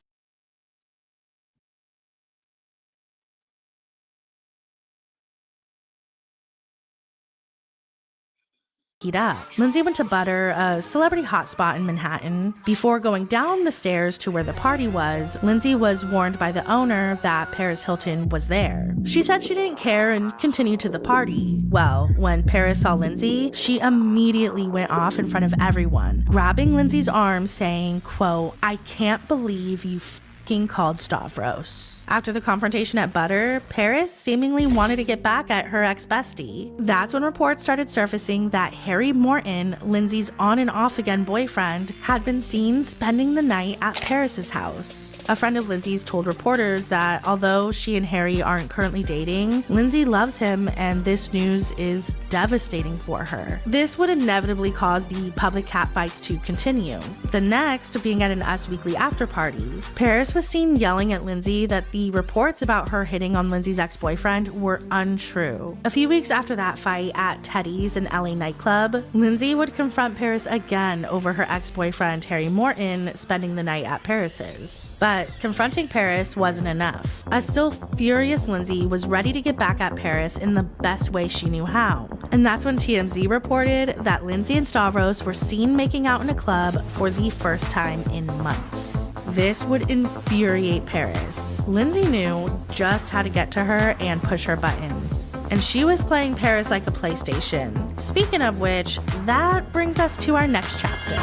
heat up. Lindsay went to Butter, a celebrity hotspot in Manhattan. Before going down the stairs to where the party was, Lindsay was warned by the owner that Paris Hilton was there. She said she didn't care and continued to the party. Well, when Paris saw Lindsay, she immediately went off in front of everyone, grabbing Lindsay's arm, saying, quote, I can't believe you f***ing called Stavros. After the confrontation at Butter, Paris seemingly wanted to get back at her ex-bestie. That's when reports started surfacing that Harry Morton, Lindsay's on and off again boyfriend, had been seen spending the night at Paris's house. A friend of Lindsay's told reporters that although she and Harry aren't currently dating, Lindsay loves him and this news is devastating for her. This would inevitably cause the public catfights to continue. The next being at an Us Weekly after party. Paris was seen yelling at Lindsay that the reports about her hitting on Lindsay's ex-boyfriend were untrue. A few weeks after that fight at Teddy's, an LA nightclub, Lindsay would confront Paris again over her ex-boyfriend Harry Morton spending the night at Paris's. But confronting Paris wasn't enough. A still furious Lindsay was ready to get back at Paris in the best way she knew how. And that's when TMZ reported that Lindsay and Stavros were seen making out in a club for the first time in months. This would infuriate Paris. Lindsay knew just how to get to her and push her buttons. And she was playing Paris like a PlayStation. Speaking of which, that brings us to our next chapter.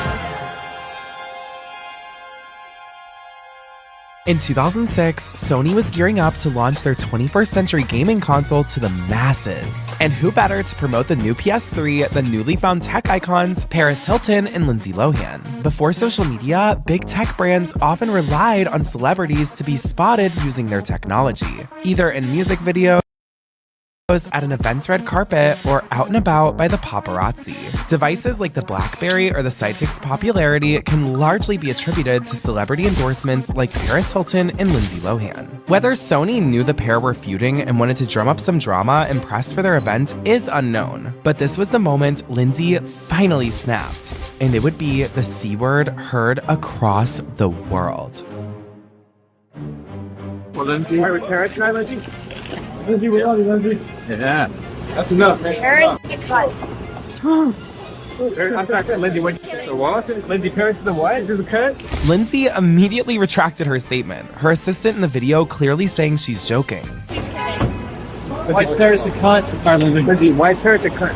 In 2006, Sony was gearing up to launch their 21st century gaming console to the masses. And who better to promote the new PS3 than newly found tech icons Paris Hilton and Lindsay Lohan? Before social media, big tech brands often relied on celebrities to be spotted using their technology, either in music videos, at an event's red carpet, or out and about by the paparazzi. Devices like the BlackBerry or the Sidekick's popularity can largely be attributed to celebrity endorsements like Paris Hilton and Lindsay Lohan. Whether Sony knew the pair were feuding and wanted to drum up some drama and press for their event is unknown, but this was the moment Lindsay finally snapped, and it would be the C word heard across the world. Well, Lindsay. All right, with Paris, try Lindsay. Lindsay, we love you, Lindsay. Yeah, that's enough. Paris, get cut. I'm sorry, Lindsay, the what? Lindsay, Paris is the what? Do the cut? Lindsay immediately retracted her statement, her assistant in the video clearly saying she's joking. Why is Paris the cunt? Lindsay, why is Paris the cunt?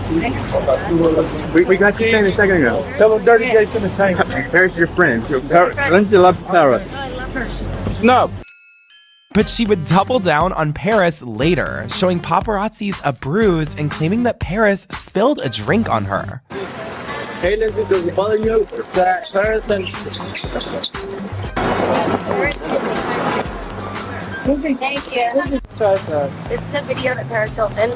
We got you saying a second ago. Tell them dirty J's in the tank. Paris is your friend. Lindsay loves Paris. I love her. No. But she would double down on Paris later, showing paparazzis a bruise and claiming that Paris spilled a drink on her. Hey Lindsay, does it bother you that Paris and... Thank you. This is a video that Paris Hilton,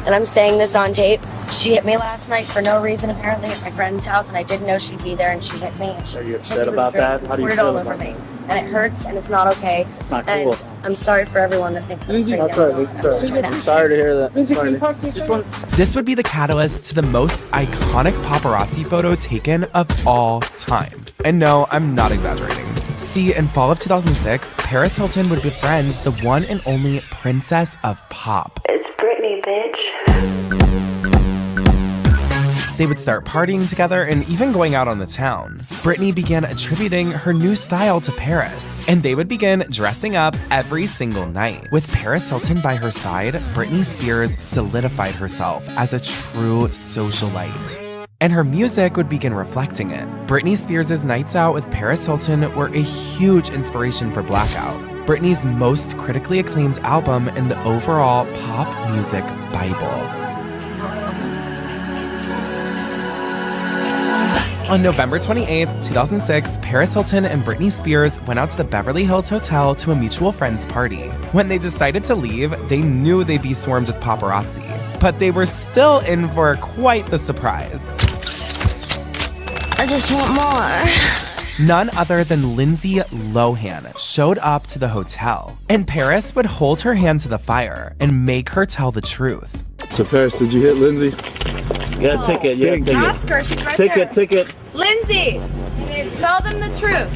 and I'm saying this on tape. She hit me last night for no reason, apparently, at my friend's house, and I didn't know she'd be there, and she hit me. And she Are you upset about that? How do you poured it all feel over about me. that? and it hurts, and it's not okay. It's not and cool. I'm sorry for everyone that thinks I'm crazy. That's right. I'm sorry to hear that. This would be the catalyst to the most iconic paparazzi photo taken of all time. And no, I'm not exaggerating. See, in fall of 2006, Paris Hilton would befriend the one and only princess of pop. It's Britney, bitch. They would start partying together and even going out on the town. Britney began attributing her new style to Paris, and they would begin dressing up every single night. With Paris Hilton by her side, Britney Spears solidified herself as a true socialite. And her music would begin reflecting it. Britney Spears' nights out with Paris Hilton were a huge inspiration for Blackout, Britney's most critically acclaimed album in the overall pop music Bible. On November 28, 2006, Paris Hilton and Britney Spears went out to the Beverly Hills Hotel to a mutual friend's party. When they decided to leave, they knew they'd be swarmed with paparazzi, but they were still in for quite the surprise. I just want more. None other than Lindsay Lohan showed up to the hotel, and Paris would hold her hand to the fire and make her tell the truth. So Paris, did you hit Lindsay? Yeah, ticket. Yeah, ticket. Ask her. She's right there. Ticket. Lindsay, tell them the truth.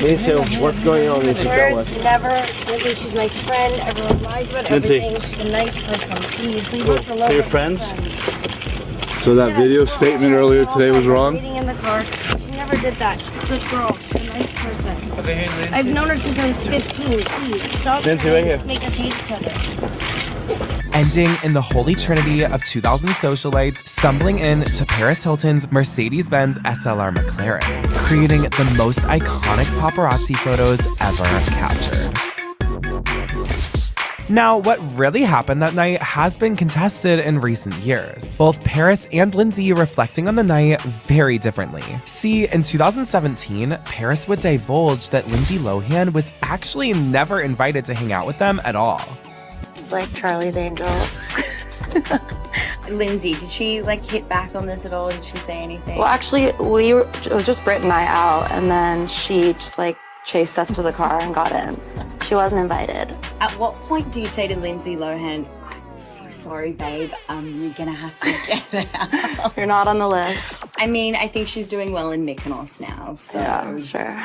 Lisa, what's going on? Lisa, tell us. Never. Lindsay, she's my friend. Everyone lies about everything. She's a nice person. Please, leave us alone. So your friends? So that video statement earlier today was wrong? Waiting in the car. She never did that. She's a good girl. She's a nice person. I've known her since I was 15. Please, stop Lindsay, right here. make us hate each other. Ending in the holy trinity of 2000 socialites stumbling in to Paris Hilton's Mercedes-Benz SLR McLaren, creating the most iconic paparazzi photos ever captured. Now, what really happened that night has been contested in recent years. Both Paris and Lindsay reflecting on the night very differently. See, in 2017, Paris would divulge that Lindsay Lohan was actually never invited to hang out with them at all. It's like Charlie's Angels. Lindsay, did she like hit back on this at all? Did she say anything? Well, actually, it was just Britt and I out, and then she just like chased us to the car and got in. She wasn't invited. At what point do you say to Lindsay Lohan, I'm so sorry, babe, you're gonna have to get out? You're not on the list. I mean, I think she's doing well in Mykonos now, so. Yeah, sure.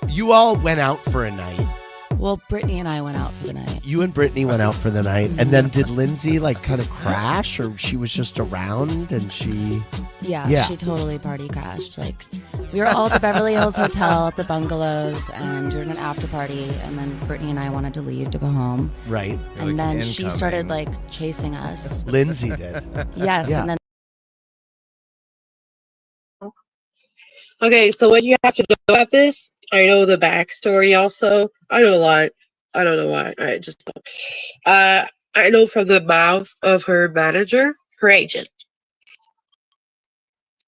You all went out for a night. Well, Brittany and I went out for the night. You and Brittany went out for the night, and then did Lindsay like kind of crash, or she was just around and she? Yeah, she totally party crashed. Like, we were all at the Beverly Hills Hotel at the bungalows, and during an after party, and then Brittany and I wanted to leave to go home. Right. And then she started like chasing us. Lindsay did. Yes, Yeah. and then. Okay, so what you have to know about this, I know the backstory also. I know a lot. I don't know why. I just I know from the mouth of her manager, her agent.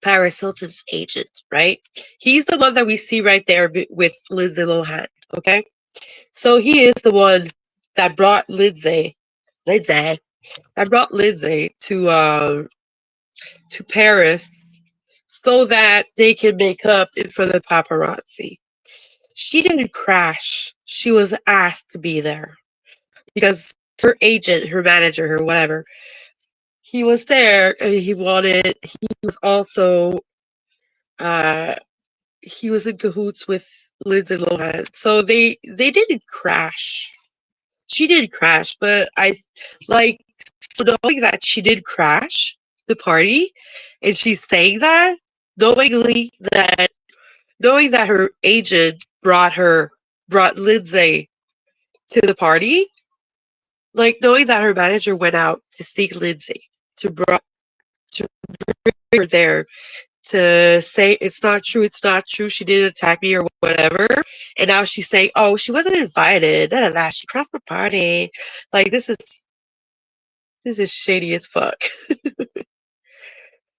Paris Hilton's agent, right? He's the one that we see right there with Lindsay Lohan, okay? So he is the one that brought Lindsay to Paris so that they can make up in front of paparazzi. She didn't crash. She was asked to be there because her agent, her manager, her whatever, he was there and he was in cahoots with Lindsay Lohan. So they didn't crash. She didn't crash, but I like knowing that she did crash the party, and she's saying that, knowing that her agent brought Lindsay to the party, like knowing that her manager went out to seek Lindsay, to bring her there, to say it's not true, she didn't attack me or whatever, and now she's saying, oh, she wasn't invited, she crashed the party. Like, this is shady as fuck.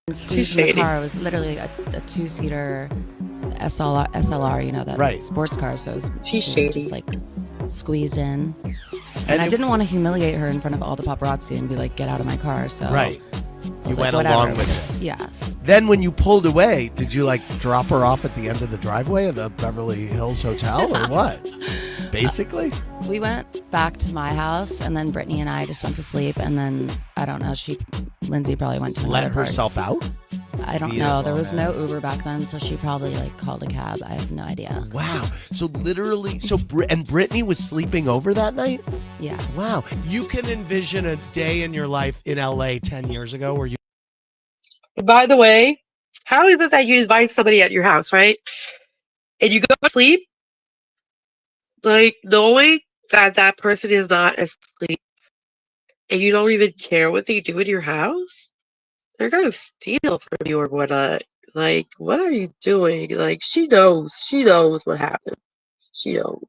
And squeezed in the car. It was literally a two-seater SLR, you know, that right. sports car. So she just like squeezed in. And I didn't want to humiliate her in front of all the paparazzi and be like, get out of my car. So right. was went like, along whatever, with just- it. Yes. Then when you pulled away, did you like drop her off at the end of the driveway of the Beverly Hills Hotel or what? Basically? We went back to my house, and then Brittany and I just went to sleep, and then, I don't know, Lindsay probably went to another Let party. herself out? I don't know. There was no Uber back then, so she probably like called a cab. I have no idea. Wow. So literally, and Brittany was sleeping over that night? Yes. Wow. You can envision a day in your life in LA 10 years ago where you. By the way, how is it that you invite somebody at your house, right? And you go to sleep, like knowing that that person is not asleep, and you don't even care what they do in your house? They're gonna steal from you or whatnot. Like, what are you doing? Like, she knows what happened. She knows.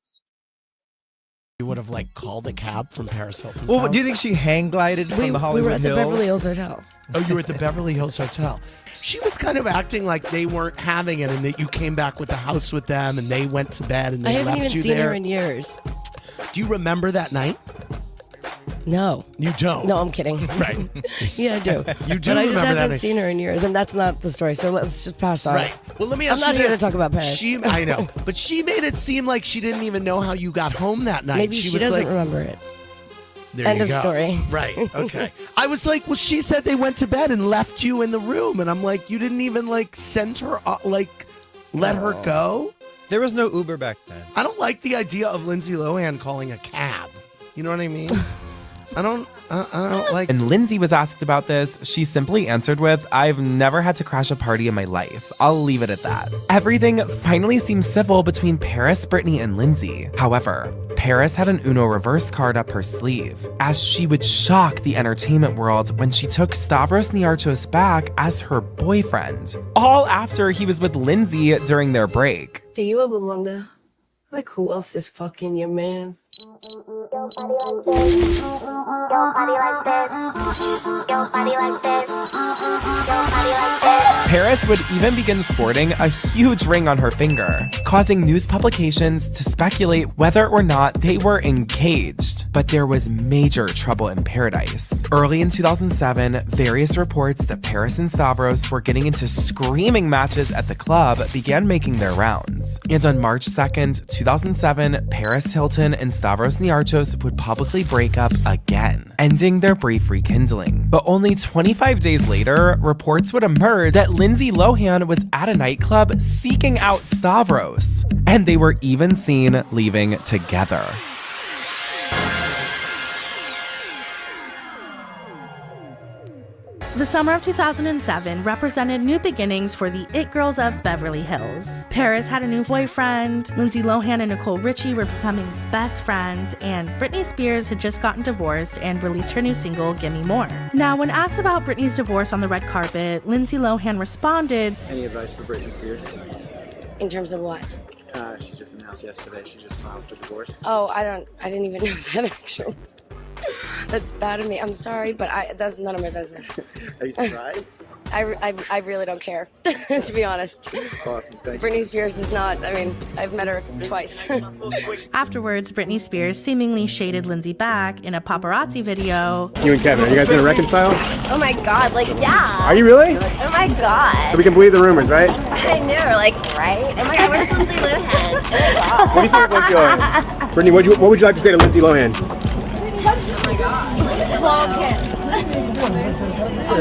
You would have like called a cab from Paris Hilton's Well, house? do you think she hang glided from the Hollywood we were at the Hills? Beverly Hills Hotel. Oh, you were at the Beverly Hills Hotel. She was kind of acting like they weren't having it and that you came back with the house with them and they went to bed and I they haven't left even you seen there. her in years. Do you remember that night? No. You don't? No, I'm kidding. Right. Yeah, I do. You do But I just remember that haven't night. seen her in years, and that's not the story, so let's just pass on. Right. Well, let me I'm ask not you here to this. talk about Paris. I know. But she made it seem like she didn't even know how you got home that night. Maybe she was doesn't like, remember it. There End you of go. story. Right. Okay. I was like, well, she said they went to bed and left you in the room. And I'm like, you didn't even like send her, let her go? There was no Uber back then. I don't like the idea of Lindsay Lohan calling a cab. You know what I mean? I don't like. And Lindsay was asked about this. She simply answered with, I've never had to crash a party in my life. I'll leave it at that. Everything finally seems civil between Paris, Brittany, and Lindsay. However, Paris had an Uno reverse card up her sleeve, as she would shock the entertainment world when she took Stavros Niarchos back as her boyfriend, all after he was with Lindsay during their break. Do you ever wonder, like, who else is fucking your man? Paris would even begin sporting a huge ring on her finger, causing news publications to speculate whether or not they were engaged. But there was major trouble in paradise. Early in 2007, various reports that Paris and Stavros were getting into screaming matches at the club began making their rounds. And on March 2nd, 2007, Paris Hilton and Stavros Niarchos would publicly break up again, ending their brief rekindling. But only 25 days later, reports would emerge that Lindsay Lohan was at a nightclub seeking out Stavros, and they were even seen leaving together. The summer of 2007 represented new beginnings for the It Girls of Beverly Hills. Paris had a new boyfriend, Lindsay Lohan and Nicole Richie were becoming best friends, and Britney Spears had just gotten divorced and released her new single, Gimme More. Now, when asked about Britney's divorce on the red carpet, Lindsay Lohan responded, Any advice for Britney Spears? In terms of what? She just announced yesterday she just filed for divorce. Oh, I didn't even know that actually. That's bad of me. I'm sorry, but that's none of my business. Are you surprised? I really don't care, to be honest. Awesome, thank you. Britney Spears is not, I've met her twice. Afterwards, Britney Spears seemingly shaded Lindsay back in a paparazzi video. You and Kevin, are you guys gonna reconcile? Oh my god, like, yeah. Are you really? Oh my god. So we can believe the rumors, right? I know, like, right? Oh my god, where's Lindsay Lohan? Oh my god. What do you think what's going? Brittany, what would you like to say to Lindsay Lohan?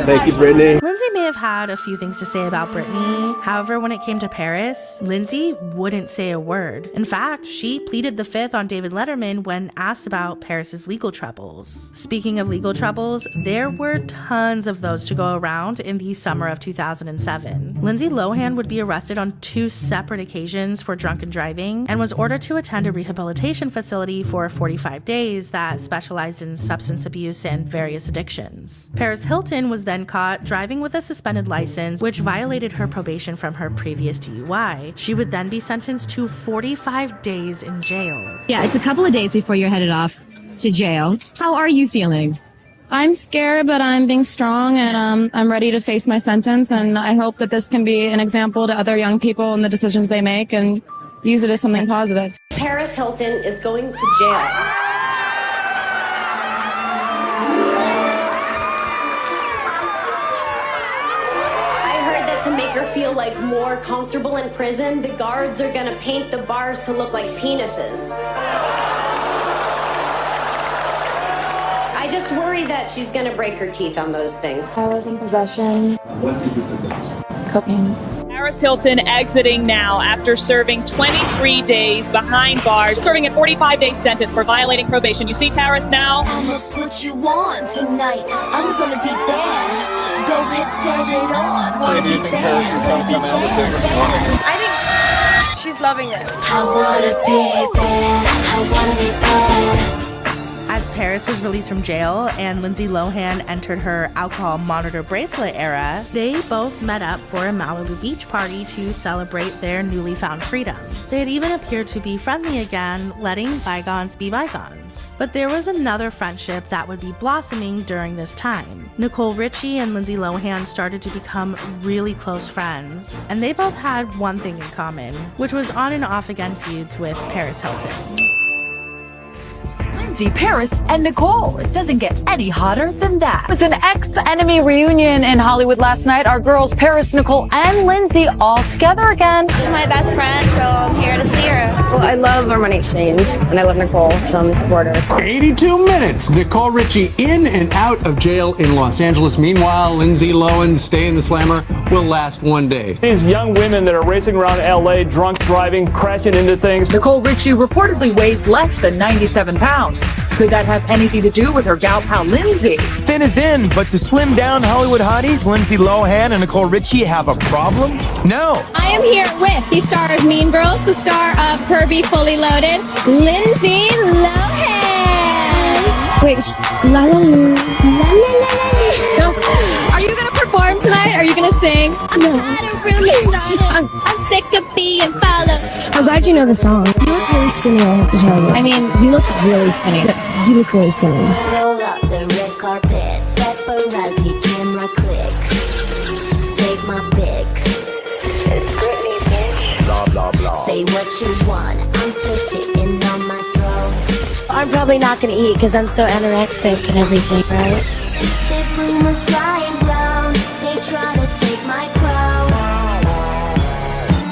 Thank you, Brittany. Lindsay may have had a few things to say about Britney. However, when it came to Paris, Lindsay wouldn't say a word. In fact, she pleaded the fifth on David Letterman when asked about Paris's legal troubles. Speaking of legal troubles, there were tons of those to go around in the summer of 2007. Lindsay Lohan would be arrested on 2 separate occasions for drunken driving and was ordered to attend a rehabilitation facility for 45 days that specialized in substance abuse and various addictions. Paris Hilton was then caught driving with a suspended license, which violated her probation from her previous DUI. She would then be sentenced to 45 days in jail. Yeah, it's a couple of days before you're headed off to jail. How are you feeling? I'm scared, but I'm being strong, and I'm ready to face my sentence, and I hope that this can be an example to other young people and the decisions they make and use it as something positive. Paris Hilton is going to jail. feel like more comfortable in prison, the guards are gonna paint the bars to look like penises. I just worry that she's gonna break her teeth on those things. I was in possession. What did you possess? Cocaine. Paris Hilton exiting now after serving 23 days behind bars, serving a 45-day sentence for violating probation. You see Paris now? I'ma put you on tonight. I'm gonna be bad. Go ahead, set it off. Do you think Paris is going to come out with bigger warning? I think she's loving this. I wanna be bad. I wanna be bad. As Paris was released from jail and Lindsay Lohan entered her alcohol monitor bracelet era, they both met up for a Malibu beach party to celebrate their newly found freedom. They had even appeared to be friendly again, letting bygones be bygones. But there was another friendship that would be blossoming during this time. Nicole Richie and Lindsay Lohan started to become really close friends, and they both had one thing in common, which was on and off again feuds with Paris Hilton. Lindsay, Paris, and Nicole. It doesn't get any hotter than that. It was an ex-enemy reunion in Hollywood last night. Our girls, Paris, Nicole, and Lindsay all together again. She's my best friend, so I'm here to see her. Well, I love our money exchange, and I love Nicole, so I'm a supporter. 82 minutes. Nicole Richie in and out of jail in Los Angeles. Meanwhile, Lindsay Lohan, Stay in the Slammer, will last one day. These young women that are racing around LA, drunk driving, crashing into things. Nicole Richie reportedly weighs less than 97 pounds. Could that have anything to do with her gal pal Lindsay? Thin is in, but to slim down Hollywood hotties, Lindsay Lohan and Nicole Richie have a problem? No. I am here with the star of Mean Girls, the star of Herbie Fully Loaded, Lindsay Lohan. Wait, la la la la la la. No. Are you gonna perform tonight? Are you gonna sing? I'm tired of really started. I'm sick of being followed. I'm glad you know the song. You look really skinny, I have to tell you. I mean, you look really skinny. You look really skinny. Roll out the red carpet, paparazzi camera click. Take my pic. It's Britney, bitch. Blah, blah, blah. Say what you want. I'm still sitting on my throne. I'm probably not gonna eat because I'm so anorexic and everything, right? This rumor's flying round. They try to take my crown.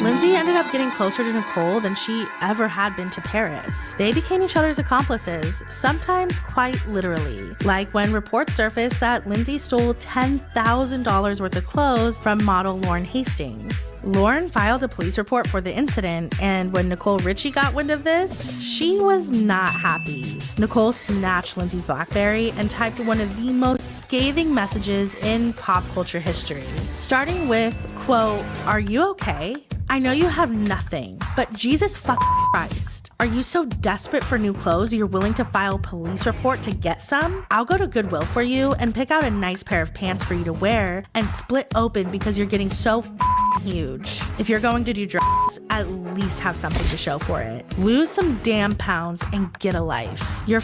Lindsay ended up getting closer to Nicole than she ever had been to Paris. They became each other's accomplices, sometimes quite literally, like when reports surfaced that Lindsay stole $10,000 worth of clothes from model Lauren Hastings. Lauren filed a police report for the incident, and when Nicole Richie got wind of this, she was not happy. Nicole snatched Lindsay's BlackBerry and typed one of the most scathing messages in pop culture history, starting with, quote, "Are you okay? I know you have nothing, but Jesus fucking Christ. Are you so desperate for new clothes you're willing to file a police report to get some? I'll go to Goodwill for you and pick out a nice pair of pants for you to wear and split open because you're getting so huge. If you're going to do drugs, at least have something to show for it. Lose some damn pounds and get a life. You're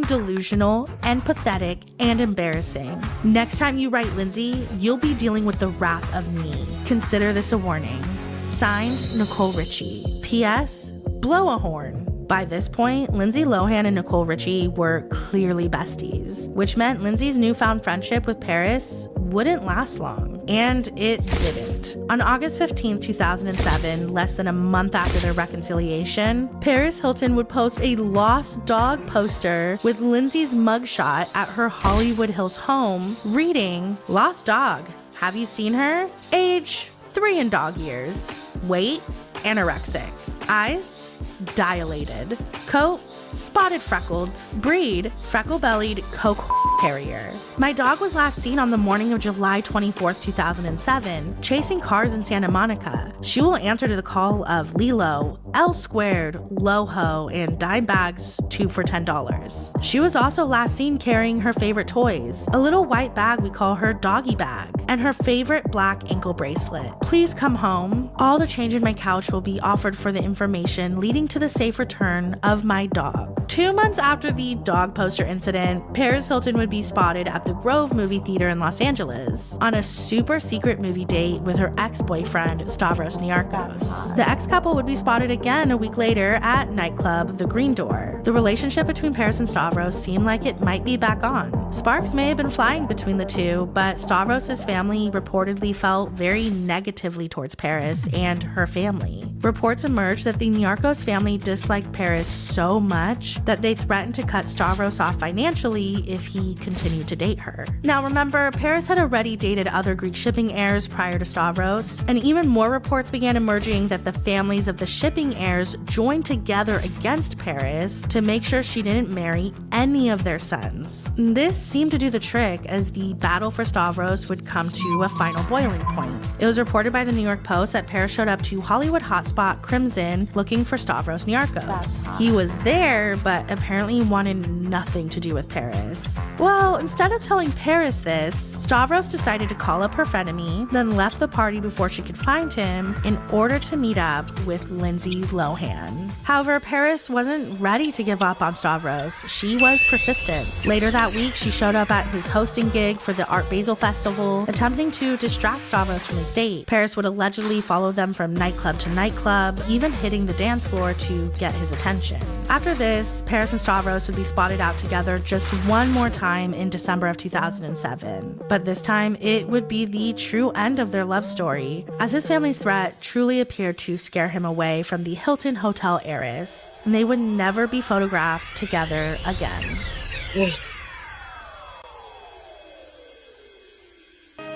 delusional and pathetic and embarrassing. Next time you write Lindsay, you'll be dealing with the wrath of me. Consider this a warning. Signed, Nicole Richie. P.S. Blow a horn." By this point, Lindsay Lohan and Nicole Richie were clearly besties, which meant Lindsay's newfound friendship with Paris wouldn't last long. And it didn't. On August 15, 2007, less than a month after their reconciliation, Paris Hilton would post a lost dog poster with Lindsay's mugshot at her Hollywood Hills home, reading, "Lost dog. Have you seen her? Age 3 and dog years. Weight, anorexic. Eyes, dilated. Coat, spotted freckled. Breed, freckle-bellied Coke Terrier. My dog was last seen on the morning of July 24th, 2007, chasing cars in Santa Monica. She will answer to the call of Lilo, L Squared, Loho, and dime bags 2 for $10. She was also last seen carrying her favorite toys, a little white bag we call her doggy bag, and her favorite black ankle bracelet. Please come home. All the change in my couch will be offered for the information leading to the safe return of my dog. 2 months after the dog poster incident, Paris Hilton would be spotted at the Grove movie theater in Los Angeles on a super secret movie date with her ex-boyfriend, Stavros Niarchos. The ex-couple would be spotted again a week later at nightclub The Green Door. The relationship between Paris and Stavros seemed like it might be back on. Sparks may have been flying between the two, but Stavros' family reportedly felt very negatively towards Paris and her family. Reports emerged that the Niarchos family disliked Paris so much that they threatened to cut Stavros off financially if he continued to date her. Now remember, Paris had already dated other Greek shipping heirs prior to Stavros, and even more reports began emerging that the families of the shipping heirs joined together against Paris to make sure she didn't marry any of their sons. This seemed to do the trick, as the battle for Stavros would come to a final boiling point. It was reported by the New York Post that Paris showed up to Hollywood hotspot Crimson looking for Stavros Niarchos. He was there, but apparently wanted nothing to do with Paris. Well, instead of telling Paris this, Stavros decided to call up her frenemy, then left the party before she could find him in order to meet up with Lindsay Lohan. However, Paris wasn't ready to give up on Stavros. She was persistent. Later that week, she showed up at his hosting gig for the Art Basel Festival, attempting to distract Stavros from his date. Paris would allegedly follow them from nightclub to nightclub, even hitting the dance floor to get his attention. After this, Paris and Stavros would be spotted out together just one more time in December of 2007. But this time, it would be the true end of their love story, as his family's threat truly appeared to scare him away from the Hilton Hotel heiress, and they would never be photographed together again.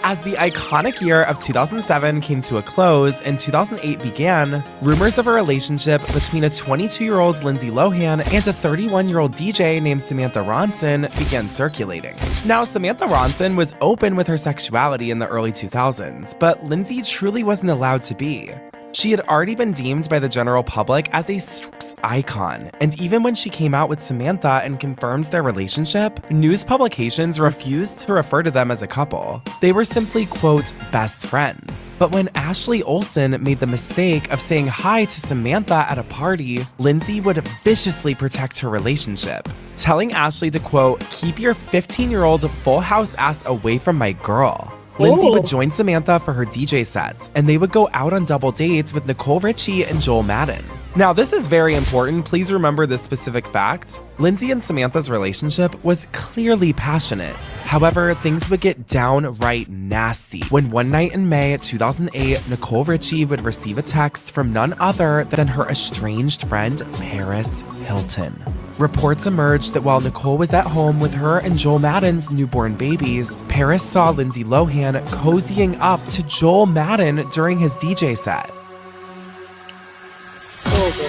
As the iconic year of 2007 came to a close and 2008 began, rumors of a relationship between a 22-year-old Lindsay Lohan and a 31-year-old DJ named Samantha Ronson began circulating. Now, Samantha Ronson was open with her sexuality in the early 2000s, but Lindsay truly wasn't allowed to be. She had already been deemed by the general public as a sex icon, and even when she came out with Samantha and confirmed their relationship, news publications refused to refer to them as a couple. They were simply, quote, best friends. But when Ashley Olsen made the mistake of saying hi to Samantha at a party, Lindsay would viciously protect her relationship, telling Ashley to, quote, keep your 15-year-old full house ass away from my girl. Lindsay would join Samantha for her DJ sets, and they would go out on double dates with Nicole Richie and Joel Madden. Now, this is very important. Please remember this specific fact. Lindsay and Samantha's relationship was clearly passionate. However, things would get downright nasty when one night in May 2008, Nicole Richie would receive a text from none other than her estranged friend, Paris Hilton. Reports emerged that while Nicole was at home with her and Joel Madden's newborn babies, Paris saw Lindsay Lohan cozying up to Joel Madden during his DJ set.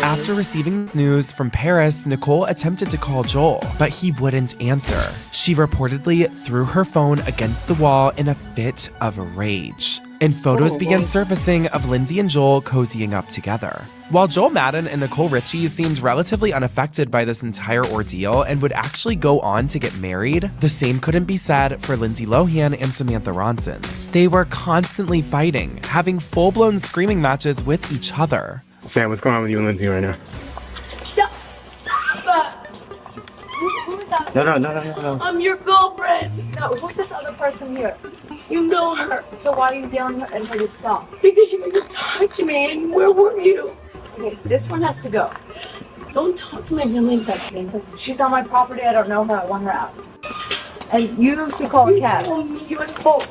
After receiving news from Paris, Nicole attempted to call Joel, but he wouldn't answer. She reportedly threw her phone against the wall in a fit of rage, and photos began surfacing of Lindsay and Joel cozying up together. While Joel Madden and Nicole Richie seemed relatively unaffected by this entire ordeal and would actually go on to get married, the same couldn't be said for Lindsay Lohan and Samantha Ronson. They were constantly fighting, having full-blown screaming matches with each other. Sam, what's going on with you and Lindsay right now? Who's that? No. I'm your girlfriend. No, who's this other person here? You know her. So why are you yelling at her to stop? Because you didn't touch me, and where were you? Okay, this one has to go. Don't talk to me like that, Sam. She's on my property. I don't know her. I want her out. And you should call a cab. You and both.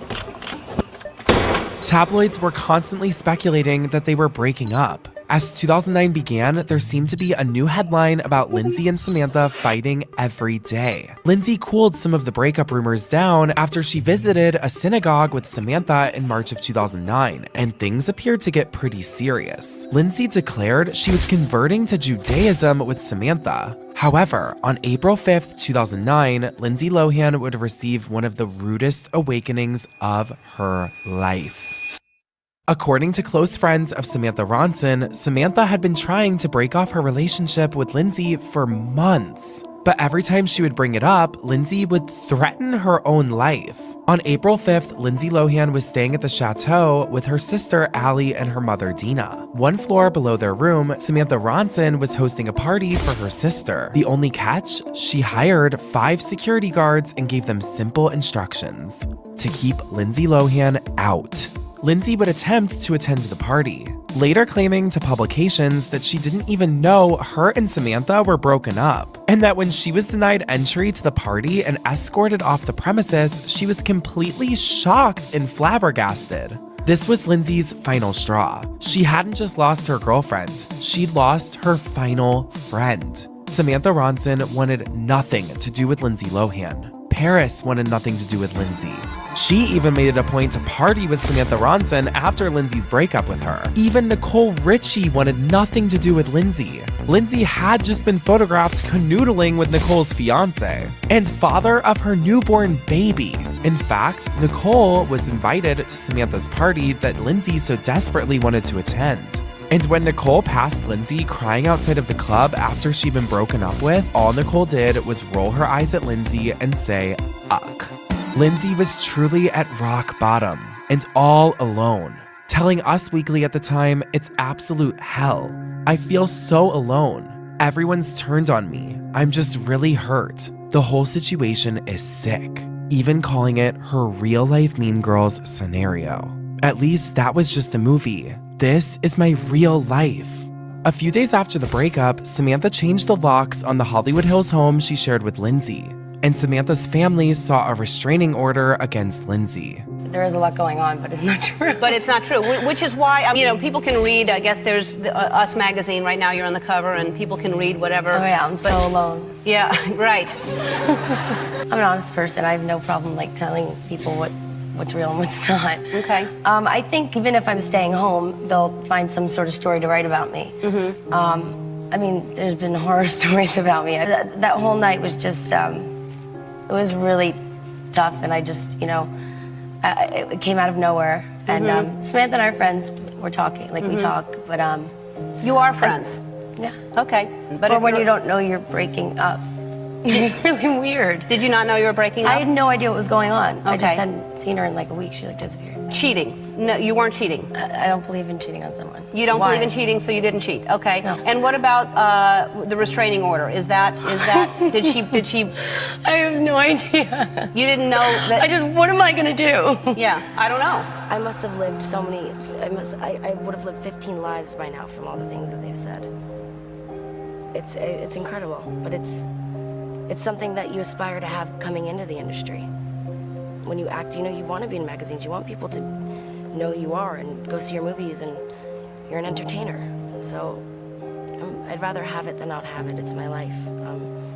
Tabloids were constantly speculating that they were breaking up. As 2009 began, there seemed to be a new headline about Lindsay and Samantha fighting every day. Lindsay cooled some of the breakup rumors down after she visited a synagogue with Samantha in March of 2009, and things appeared to get pretty serious. Lindsay declared she was converting to Judaism with Samantha. However, on April 5th, 2009, Lindsay Lohan would receive one of the rudest awakenings of her life. According to close friends of Samantha Ronson, Samantha had been trying to break off her relationship with Lindsay for months. But every time she would bring it up, Lindsay would threaten her own life. On April 5th, Lindsay Lohan was staying at the chateau with her sister Allie and her mother Dina. One floor below their room, Samantha Ronson was hosting a party for her sister. The only catch? She hired 5 security guards and gave them simple instructions: to keep Lindsay Lohan out. Lindsay would attempt to attend the party. later claiming to publications that she didn't even know her and Samantha were broken up, and that when she was denied entry to the party and escorted off the premises, she was completely shocked and flabbergasted. This was Lindsay's final straw. She hadn't just lost her girlfriend, she'd lost her final friend. Samantha Ronson wanted nothing to do with Lindsay Lohan. Paris wanted nothing to do with Lindsay. She even made it a point to party with Samantha Ronson after Lindsay's breakup with her. Even Nicole Richie wanted nothing to do with Lindsay. Lindsay had just been photographed canoodling with Nicole's fiance and father of her newborn baby. In fact, Nicole was invited to Samantha's party that Lindsay so desperately wanted to attend. And when Nicole passed Lindsay crying outside of the club after she'd been broken up with, all Nicole did was roll her eyes at Lindsay and say, "Uck." Lindsay was truly at rock bottom and all alone, telling Us Weekly at the time, "It's absolute hell. I feel so alone. Everyone's turned on me. I'm just really hurt. The whole situation is sick," even calling it her real-life Mean Girls scenario. At least that was just a movie. This is my real life. A few days after the breakup, Samantha changed the locks on the Hollywood Hills home she shared with Lindsay, and Samantha's family saw a restraining order against Lindsay. There is a lot going on, but it's not true. But it's not true, which is why, people can read, I guess there's Us magazine right now, you're on the cover, and people can read whatever. Oh yeah, I'm so alone. Yeah, right. I'm an honest person. I have no problem telling people what's real and what's not. Okay. I think even if I'm staying home, they'll find some sort of story to write about me. There's been horror stories about me. That whole night was just, it was really tough, and I just, it came out of nowhere. And Samantha and I are friends. We're talking, we talk, but you are friends? Yeah. Okay. But or when you don't know you're breaking up. It's really weird. Did you not know you were breaking up? I had no idea what was going on. Okay. I just hadn't seen her in a week. She disappeared. Cheating? No, you weren't cheating. I don't believe in cheating on someone. You don't believe in cheating, so you didn't cheat. Okay. No. And what about the restraining order? Is that did she? I have no idea. You didn't know that? What am I gonna do? Yeah, I don't know. I must have lived so many. I would have lived 15 lives by now from all the things that they've said. It's incredible, but it's something that you aspire to have coming into the industry. When you act, you want to be in magazines. You want people to know who you are and go see your movies, and you're an entertainer. So I'd rather have it than not have it. It's my life.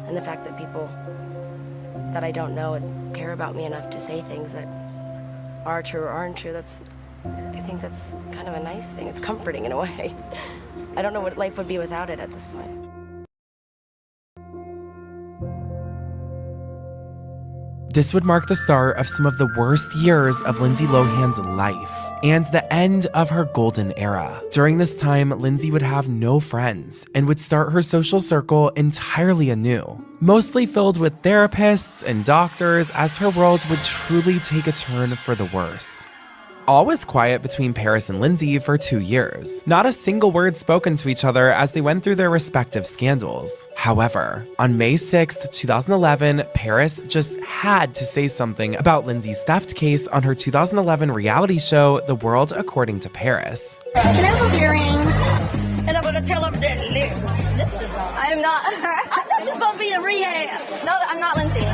And the fact that people that I don't know and care about me enough to say things that are true or aren't true, I think that's kind of a nice thing. It's comforting in a way. I don't know what life would be without it at this point. This would mark the start of some of the worst years of Lindsay Lohan's life and the end of her golden era. During this time, Lindsay would have no friends and would start her social circle entirely anew, mostly filled with therapists and doctors, as her world would truly take a turn for the worse. All was quiet between Paris and Lindsay for 2 years. Not a single word spoken to each other as they went through their respective scandals. However, on May 6th, 2011, Paris just had to say something about Lindsay's theft case on her 2011 reality show, The World According to Paris. Can I have earrings? And I'm gonna tell them that I'm not. I'm just gonna be in rehab. No, I'm not Lindsay.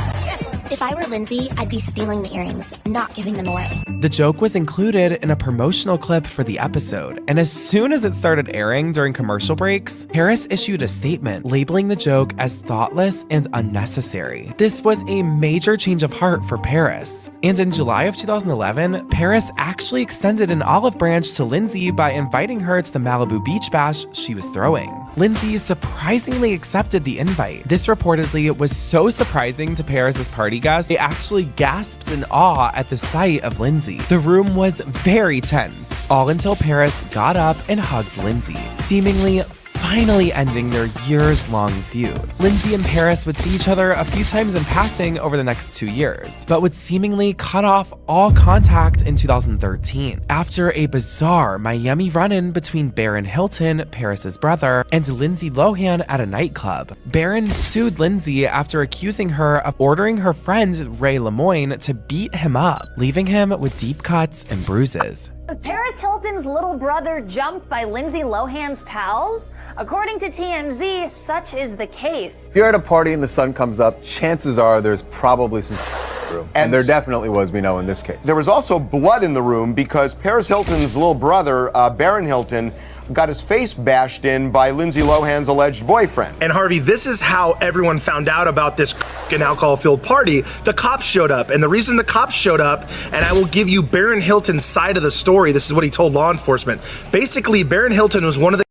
If I were Lindsay, I'd be stealing the earrings, not giving them away. The joke was included in a promotional clip for the episode, and as soon as it started airing during commercial breaks, Paris issued a statement labeling the joke as thoughtless and unnecessary. This was a major change of heart for Paris, and in July of 2011, Paris actually extended an olive branch to Lindsay by inviting her to the Malibu beach bash she was throwing. Lindsay surprisingly accepted the invite. This reportedly was so surprising to Paris's party guests, they actually gasped in awe at the sight of Lindsay. The room was very tense, all until Paris got up and hugged Lindsay, seemingly finally ending their years-long feud. Lindsay and Paris would see each other a few times in passing over the next 2 years, but would seemingly cut off all contact in 2013 after a bizarre Miami run-in between Barron Hilton, Paris's brother, and Lindsay Lohan at a nightclub. Barron sued Lindsay after accusing her of ordering her friend Ray Lemoyne to beat him up, leaving him with deep cuts and bruises. Paris Hilton's little brother jumped by Lindsay Lohan's pals? According to TMZ, such is the case. If you're at a party and the sun comes up, chances are there's probably some room. And there definitely was, we know, in this case. There was also blood in the room because Paris Hilton's little brother, Baron Hilton, got his face bashed in by Lindsay Lohan's alleged boyfriend. And Harvey, this is how everyone found out about this f***ing alcohol-filled party. The cops showed up, and the reason the cops showed up, and I will give you Baron Hilton's side of the story, this is what he told law enforcement. Basically, Baron Hilton was one of the...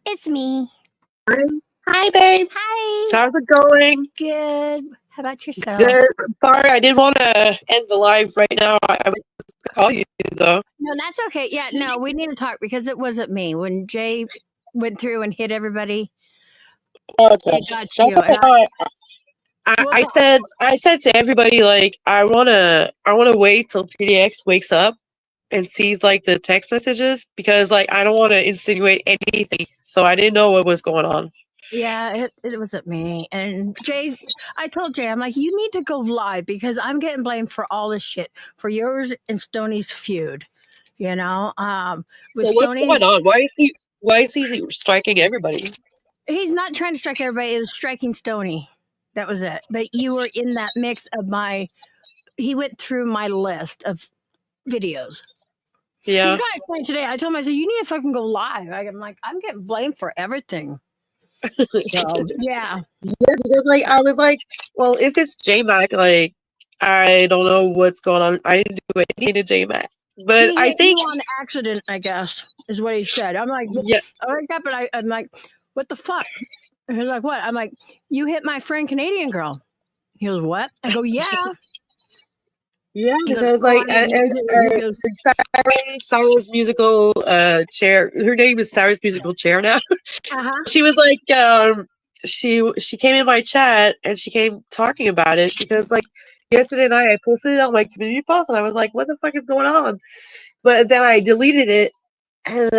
It's me. Hi, babe. Hi. How's it going? Good. How about yourself? Good. Sorry, I didn't want to end the live right now. I was going to call you, though. No, that's okay. Yeah, no, we need to talk because it wasn't me. When Jay went through and hit everybody, Okay. it got That's you. okay. I said to everybody, like, I wanna wait till PDX wakes up and sees like the text messages because like I don't want to insinuate anything. So I didn't know what was going on. Yeah, it wasn't me. And Jay, I told Jay, I'm like, you need to go live because I'm getting blamed for all this shit for yours and Stoney's feud. You know, with So what's Stoney, going on? Why is he striking everybody? he's not trying to strike everybody. It was striking Stoney. That was it. But you were in that mix of he went through my list of videos. Yeah. He's kind of funny today. I told him, I said, you need to fucking go live. I'm like, I'm getting blamed for everything. So, yeah. Yeah, because like I was like, well, if it's J-Mac, like I don't know what's going on. I didn't do anything to J-Mac. But He I hit think you on accident, I guess, is what he said. I'm like, Yeah. I wake up and I'm like, what the fuck? And he's like, what? I'm like, you hit my friend Canadian girl. He goes, what? I go, yeah. Yeah, He because goes, like he goes, Sarah's musical chair. Her name is Sarah's musical chair now. uh-huh. She was like, she came in my chat and she came talking about it because like yesterday night I posted it on my community post and I was like, what the fuck is going on? But then I deleted it and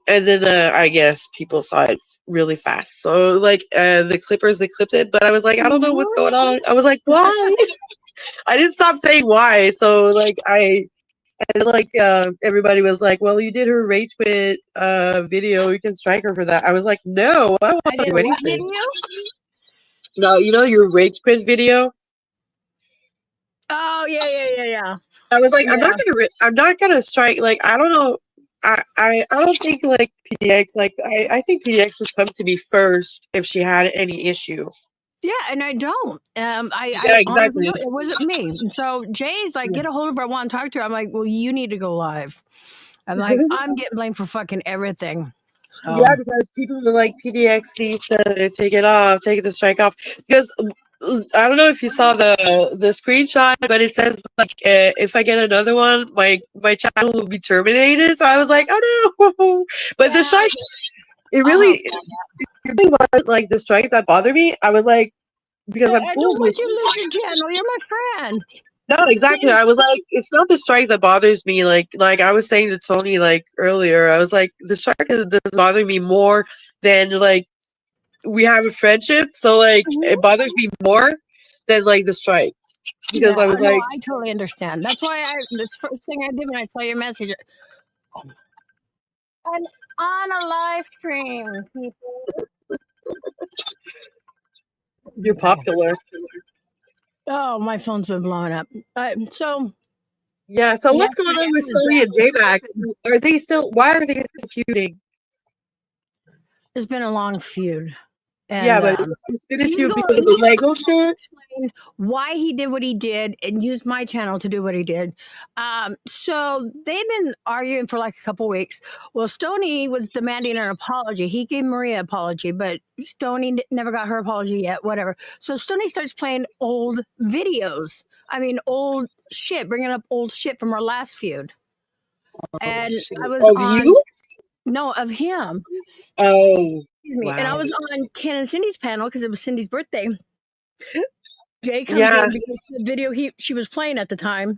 then I guess people saw it really fast. So like the clippers they clipped it, but I was like, I don't know what's going on. I was like, why? I didn't stop saying why. So like everybody was like, well, you did her rage quit video, you can strike her for that. I was like, no, I don't want to do anything. What did you? No, you know your rage quit video? Oh, yeah. I was like, Yeah. I'm not gonna strike. Like, I don't know. I don't think like PDX. Like, I think PDX would come to me first if she had any issue. Yeah, and I don't. Yeah, I exactly. honestly, it wasn't me. And so Jay's like, get a hold of her. I want to talk to her. I'm like, well, you need to go live. I'm like, I'm getting blamed for fucking everything. So. Yeah, because people were like, PDX needs to take it off, take the strike off. Because I don't know if you saw the screenshot, but it says like, if I get another one, my channel will be terminated. So I was like, oh no. But the strike, it really was like the strike that bothered me. I was like, because I I'm don't cool want with you to lose your channel. You're my friend. No, exactly. I was like, it's not the strike that bothers me. Like I was saying to Tony like earlier, I was like, the strike doesn't bother me more than like we have a friendship. So like it bothers me more than like the strike because Yeah, I was like, I totally understand. That's why this first thing I did when I saw your message. I'm on a live stream, people. you're popular. Oh, my phone's been blowing up. So Yeah. So what's going on with Sony and J-Mac? Are they still? Why are they still feuding? It's been a long feud. And, Yeah, but it's been a he's feud going- because of the Lego he's shit. explain why he did what he did and used my channel to do what he did. So they've been arguing for like a couple weeks. Well, Stoney was demanding an apology. He gave Maria an apology, but Stoney never got her apology yet, whatever. So Stoney starts playing old videos. I mean, old shit, bringing up old shit from our last feud. And I was Of on... you? No, of him. Oh. Excuse me. Wow. And I was on Ken and Cindy's panel because it was Cindy's birthday. Jay comes Yeah. in because the video she was playing at the time.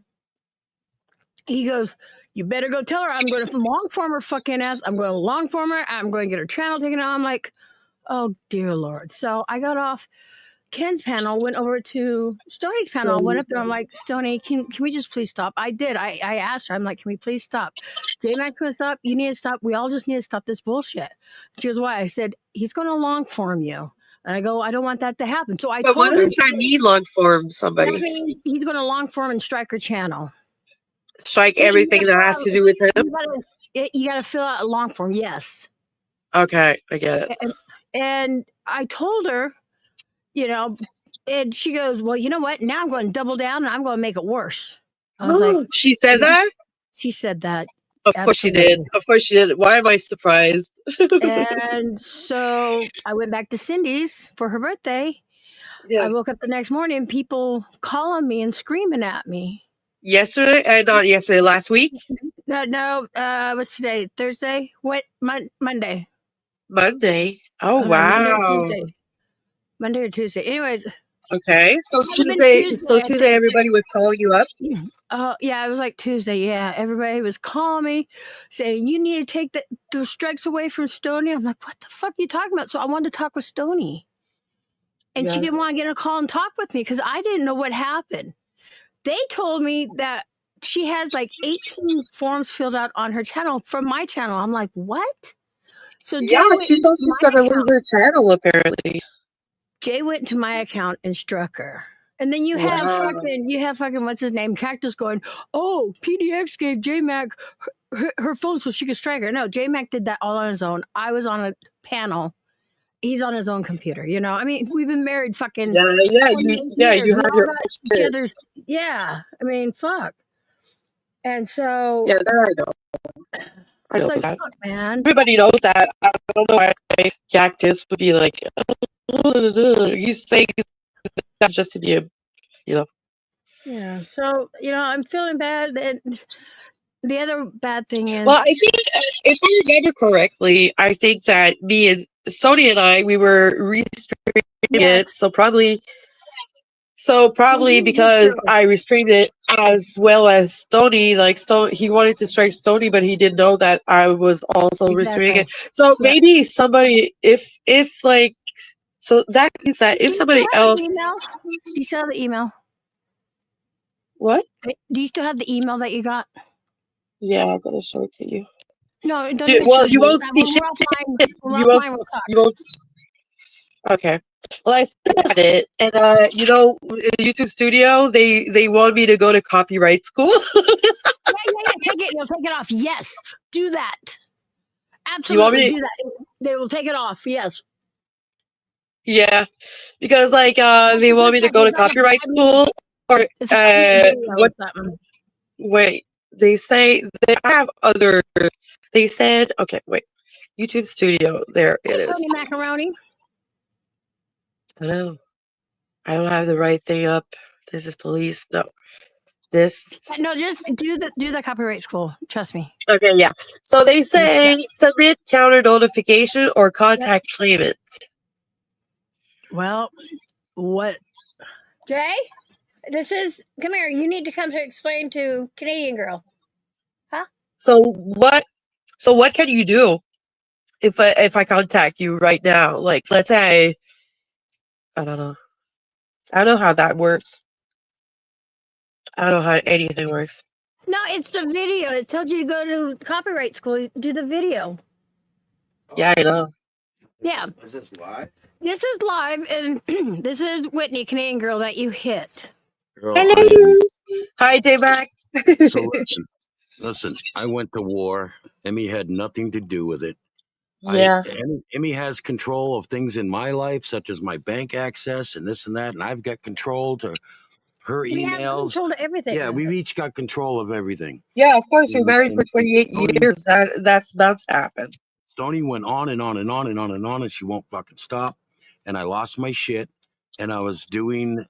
He goes, you better go tell her I'm going to long form her fucking ass. I'm going to long form her. I'm going to get her channel taken out. I'm like, oh, dear Lord. So I got off Ken's panel went over to Stoney's panel. I went up there. I'm like, Stoney, can we just please stop? I did. I asked her. I'm like, can we please stop? J-Mac, can we stop? You need to stop. We all just need to stop this bullshit. She goes, why? I said, he's going to long form you. And I go, I don't want that to happen. So I But told what her. does that mean, long form somebody? That means he's going to long form and strike her channel. Strike everything that has to do with him? You got to fill out a long form, yes. Okay, I get it. And I told her, you know, and she goes, well, you know what? Now I'm going to double down and I'm going to make it worse. I was like, she said that? She said that. Of course she did. Of course she did. Why am I surprised? And so I went back to Cindy's for her birthday. Yeah. I woke up the next morning, people calling me and screaming at me. Yesterday? Not yesterday, last week? No, what's today? Thursday? What? Monday. Monday? Oh, Monday or wow. Tuesday. Monday or Tuesday. Anyways. Okay. So Tuesday, everybody was calling you up? Yeah, it was like Tuesday. Yeah, everybody was calling me saying, you need to take those strikes away from Stoney. I'm like, what the fuck are you talking about? So I wanted to talk with Stoney. And she didn't want to get on a call and talk with me because I didn't know what happened. They told me that she has like 18 forms filled out on her channel from my channel. I'm like, what? So Yeah, she thought she's going to lose her channel, apparently. Jay went to my account and struck her. And then you have fucking what's his name? Cactus going, oh, PDX gave J-Mac her phone so she could strike her. No, J-Mac did that all on his own. I was on a panel. He's on his own computer, you know. I mean, we've been married fucking you have your each other's. Yeah, I mean, fuck. And so yeah, there I go. I know like, that. fuck, man. Everybody knows that. I don't know why Cactus would be like, he's saying that just to be a, you know. Yeah. So you know, I'm feeling bad, and the other bad thing is. Well, I think if I remember correctly, I think that me and Stoney and I, we were restraining it, so probably because I restrained it as well as Stoney, like he wanted to strike Stoney, but he didn't know that I was also restraining it. So maybe somebody, if like, so that means that if somebody else, Do you still have the email? What? Do you still have the email that you got? Yeah, I'm gonna show it to you. No, don't. Well, you won't see shit. You won't. Okay. Well, I said it, and you know, YouTube Studio, they want me to go to copyright school. yeah. Take it. You'll take it off. Yes, do that. Absolutely, do that. They will take it off. Yes. Yeah, because like they want me to go to copyright school, or what? Wait, they say I have other. They said, okay, wait, YouTube Studio. There it is. Tony Macaroni. I know. I don't have the right thing up. This is police. No. This. No, just do the copyright school. Trust me. Okay, yeah. So they say submit counter notification or contact claimant. Well, what? Jay, come here. You need to come to explain to Canadian Girl. Huh? So what can you do if I contact you right now? Like, let's say, I don't know. I don't know how that works. I don't know how anything works. No, it's the video. It tells you to go to copyright school. Do the video. Yeah, I know. Yeah. Is this live? This is live, and this is Whitney, Canadian Girl, that you hit. Girl, hello. Hi, J-Mac. So listen, I went to war. Emmy had nothing to do with it. Yeah. Emmy has control of things in my life, such as my bank access and this and that, and I've got control to her We have emails. control to everything. Yeah, we've each got control of everything. Yeah, of course. You're married for 28 years. That's about to happen. Stoney went on and on and on and on and on, and she won't fucking stop. And I lost my shit, and I was doing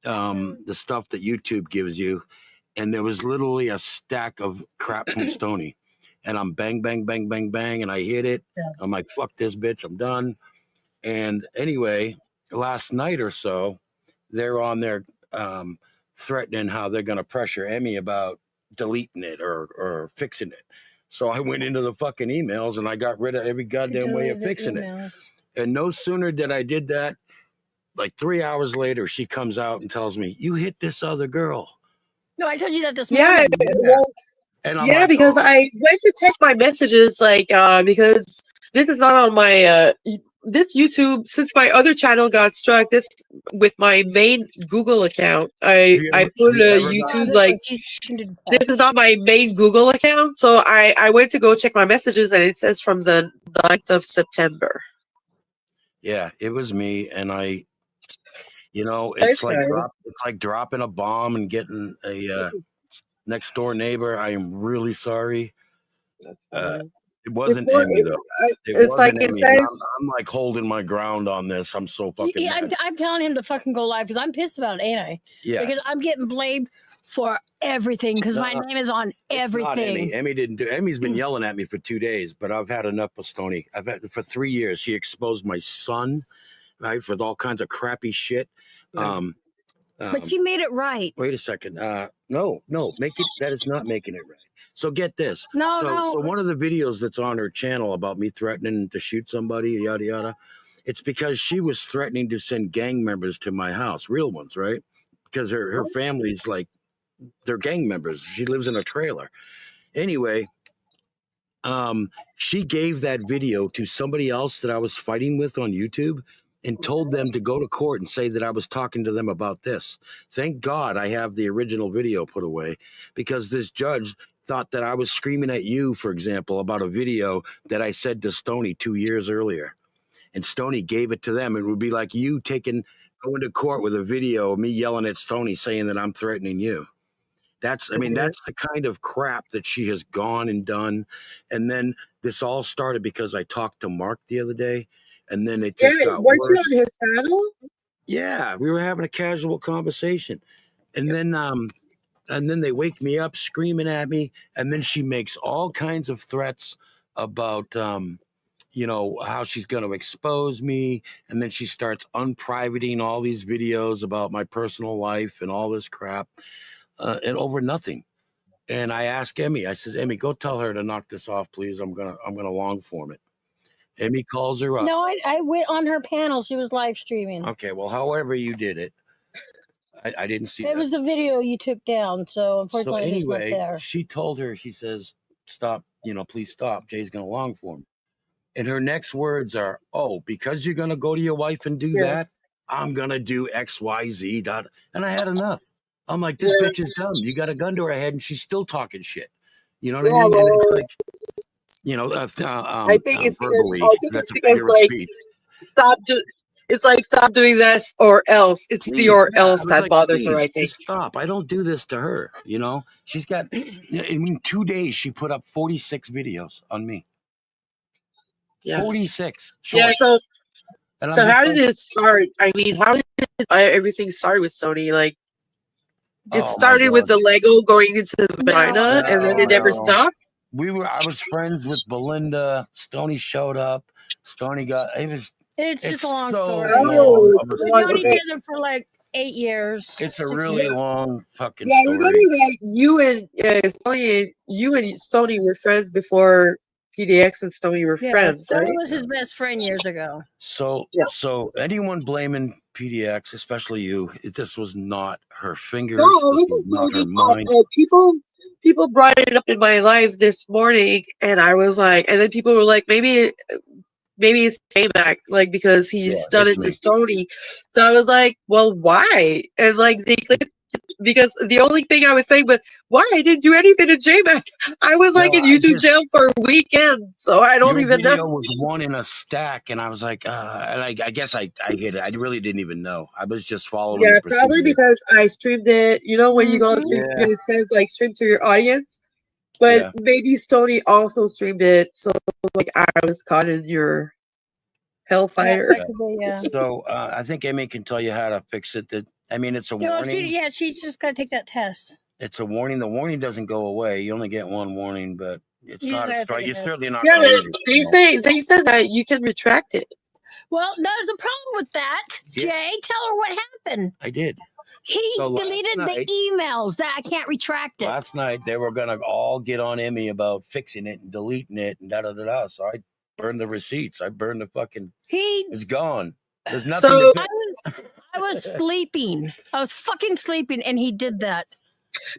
the stuff that YouTube gives you, and there was literally a stack of crap from Stoney. And I'm bang, bang, bang, bang, bang, and I hit it. Yeah. I'm like, fuck this bitch, I'm done. And anyway, last night or so, they're on there threatening how they're going to pressure Emmy about deleting it or fixing it. So I went into the fucking emails and I got rid of every goddamn way of fixing it. And no sooner did I did that, like 3 hours later, she comes out and tells me, "You hit this other girl." No, I told you that this Yeah, morning. well, And I'm yeah, like, because I went to check my messages, like, because this is not on my this YouTube. Since my other channel got struck, this with my main Google account, I put YouTube like this is not my main Google account, so I went to go check my messages, and it says from the 9th of September. yeah, it was me, and it's Okay. like dropping a bomb and getting a next door neighbor. I am really sorry. It wasn't Emmy though. It It's like wasn't it Emmy. says. I'm like holding my ground on this. I'm so fucking Yeah, mad. I'm telling him to fucking go live because I'm pissed about it, ain't I? Yeah. Because I'm getting blamed for everything because my name is on It's not Emmy. everything. Emmy didn't do. Emmy's been yelling at me for 2 days, but I've had enough of Stoney. I've had for 3 years. She exposed my son, right, for all kinds of crappy shit. But she made it right. Wait a second. No, make it. That is not making it right. So get this. No, So one of the videos that's on her channel about me threatening to shoot somebody, yada yada, it's because she was threatening to send gang members to my house, real ones, right? Because her family's like, they're gang members. She lives in a trailer. Anyway, she gave that video to somebody else that I was fighting with on YouTube and told them to go to court and say that I was talking to them about this. Thank God I have the original video put away, because this judge thought that I was screaming at you, for example, about a video that I said to Stoney 2 years earlier. And Stoney gave it to them. It would be like you going to court with a video of me yelling at Stoney saying that I'm threatening you. That's the kind of crap that she has gone and done. And then this all started because I talked to Mark the other day, and then it just got weren't worse. you on his panel? Yeah, we were having a casual conversation. And then they wake me up screaming at me, and then she makes all kinds of threats about how she's going to expose me, and then she starts unprivating all these videos about my personal life and all this crap, and over nothing. And I asked Emmy, I says, Emmy, go tell her to knock this off, please. I'm gonna long form it. Emmy calls her up. No, I went on her panel. She was live streaming. Okay, well, however you did it, I didn't see It that. was the video you took down, so unfortunately So it's not anyway, there. she told her, she says, stop, please stop. Jay's gonna long form. And her next words are, oh, because you're gonna go to your wife and do that, I'm gonna do XYZ. And I had enough. I'm like, this bitch is dumb. You got a gun to her head and she's still talking shit. You know what I mean? And it's like, I think it's verbally, because, that's a figure of speech. It's like stop doing this or else. It's the or else that bothers her, I think. Just stop. I don't do this to her. She's got, in 2 days, she put up 46 videos on me. Yeah. 46. Yeah, so And so I'm how just did like, it start? I mean, how did everything start with Sony? Like, Oh, it my started with the God. Lego going into the vagina, and then it never No. stopped. I was friends with Belinda. Stoney showed up. Stoney got, It's just a long so story. long of a We've known story. each other for like 8 years. It's a 6 really years. long fucking Yeah, I story. remember that you and Sony were friends before PDX and Sony were Yeah, friends, Stoney right? was his best friend years ago. So anyone blaming PDX, especially you, this was not her fingers. No, This this was is not her maybe mind. people brought it up in my life this morning, and I was like, and then people were like, maybe it's J-Mac, like, because he's done it to Stoney. So I was like, well, why? And like they clipped, because the only thing I was saying, but why? I didn't do anything to J-Mac. I was like in YouTube jail for a weekend, so I don't Your even video know. was one in a stack, and I was like, and I guess I hit it. I really didn't even know. I was just following Yeah, the probably procedure. because I streamed it. You know, when you go to stream, it says like stream to your audience, but maybe Stoney also streamed it, so like I was caught in your hellfire. So I think Amy can tell you how to fix it. It's a No, warning. she's just got to take that test. It's a warning. The warning doesn't go away. You only get one warning, but it's You not just a gotta strike. take a You're test. certainly not Yeah, going to lose it. they said that you can retract it. Well, there's a problem with that. Jay, tell her what happened. I did. He So last deleted night- the emails that I can't retract it. Last night they were gonna all get on Emmy about fixing it and deleting it and da da da da. So I burned the receipts. I burned the fucking. It's gone. There's nothing to fix. I was sleeping. I was fucking sleeping, and he did that.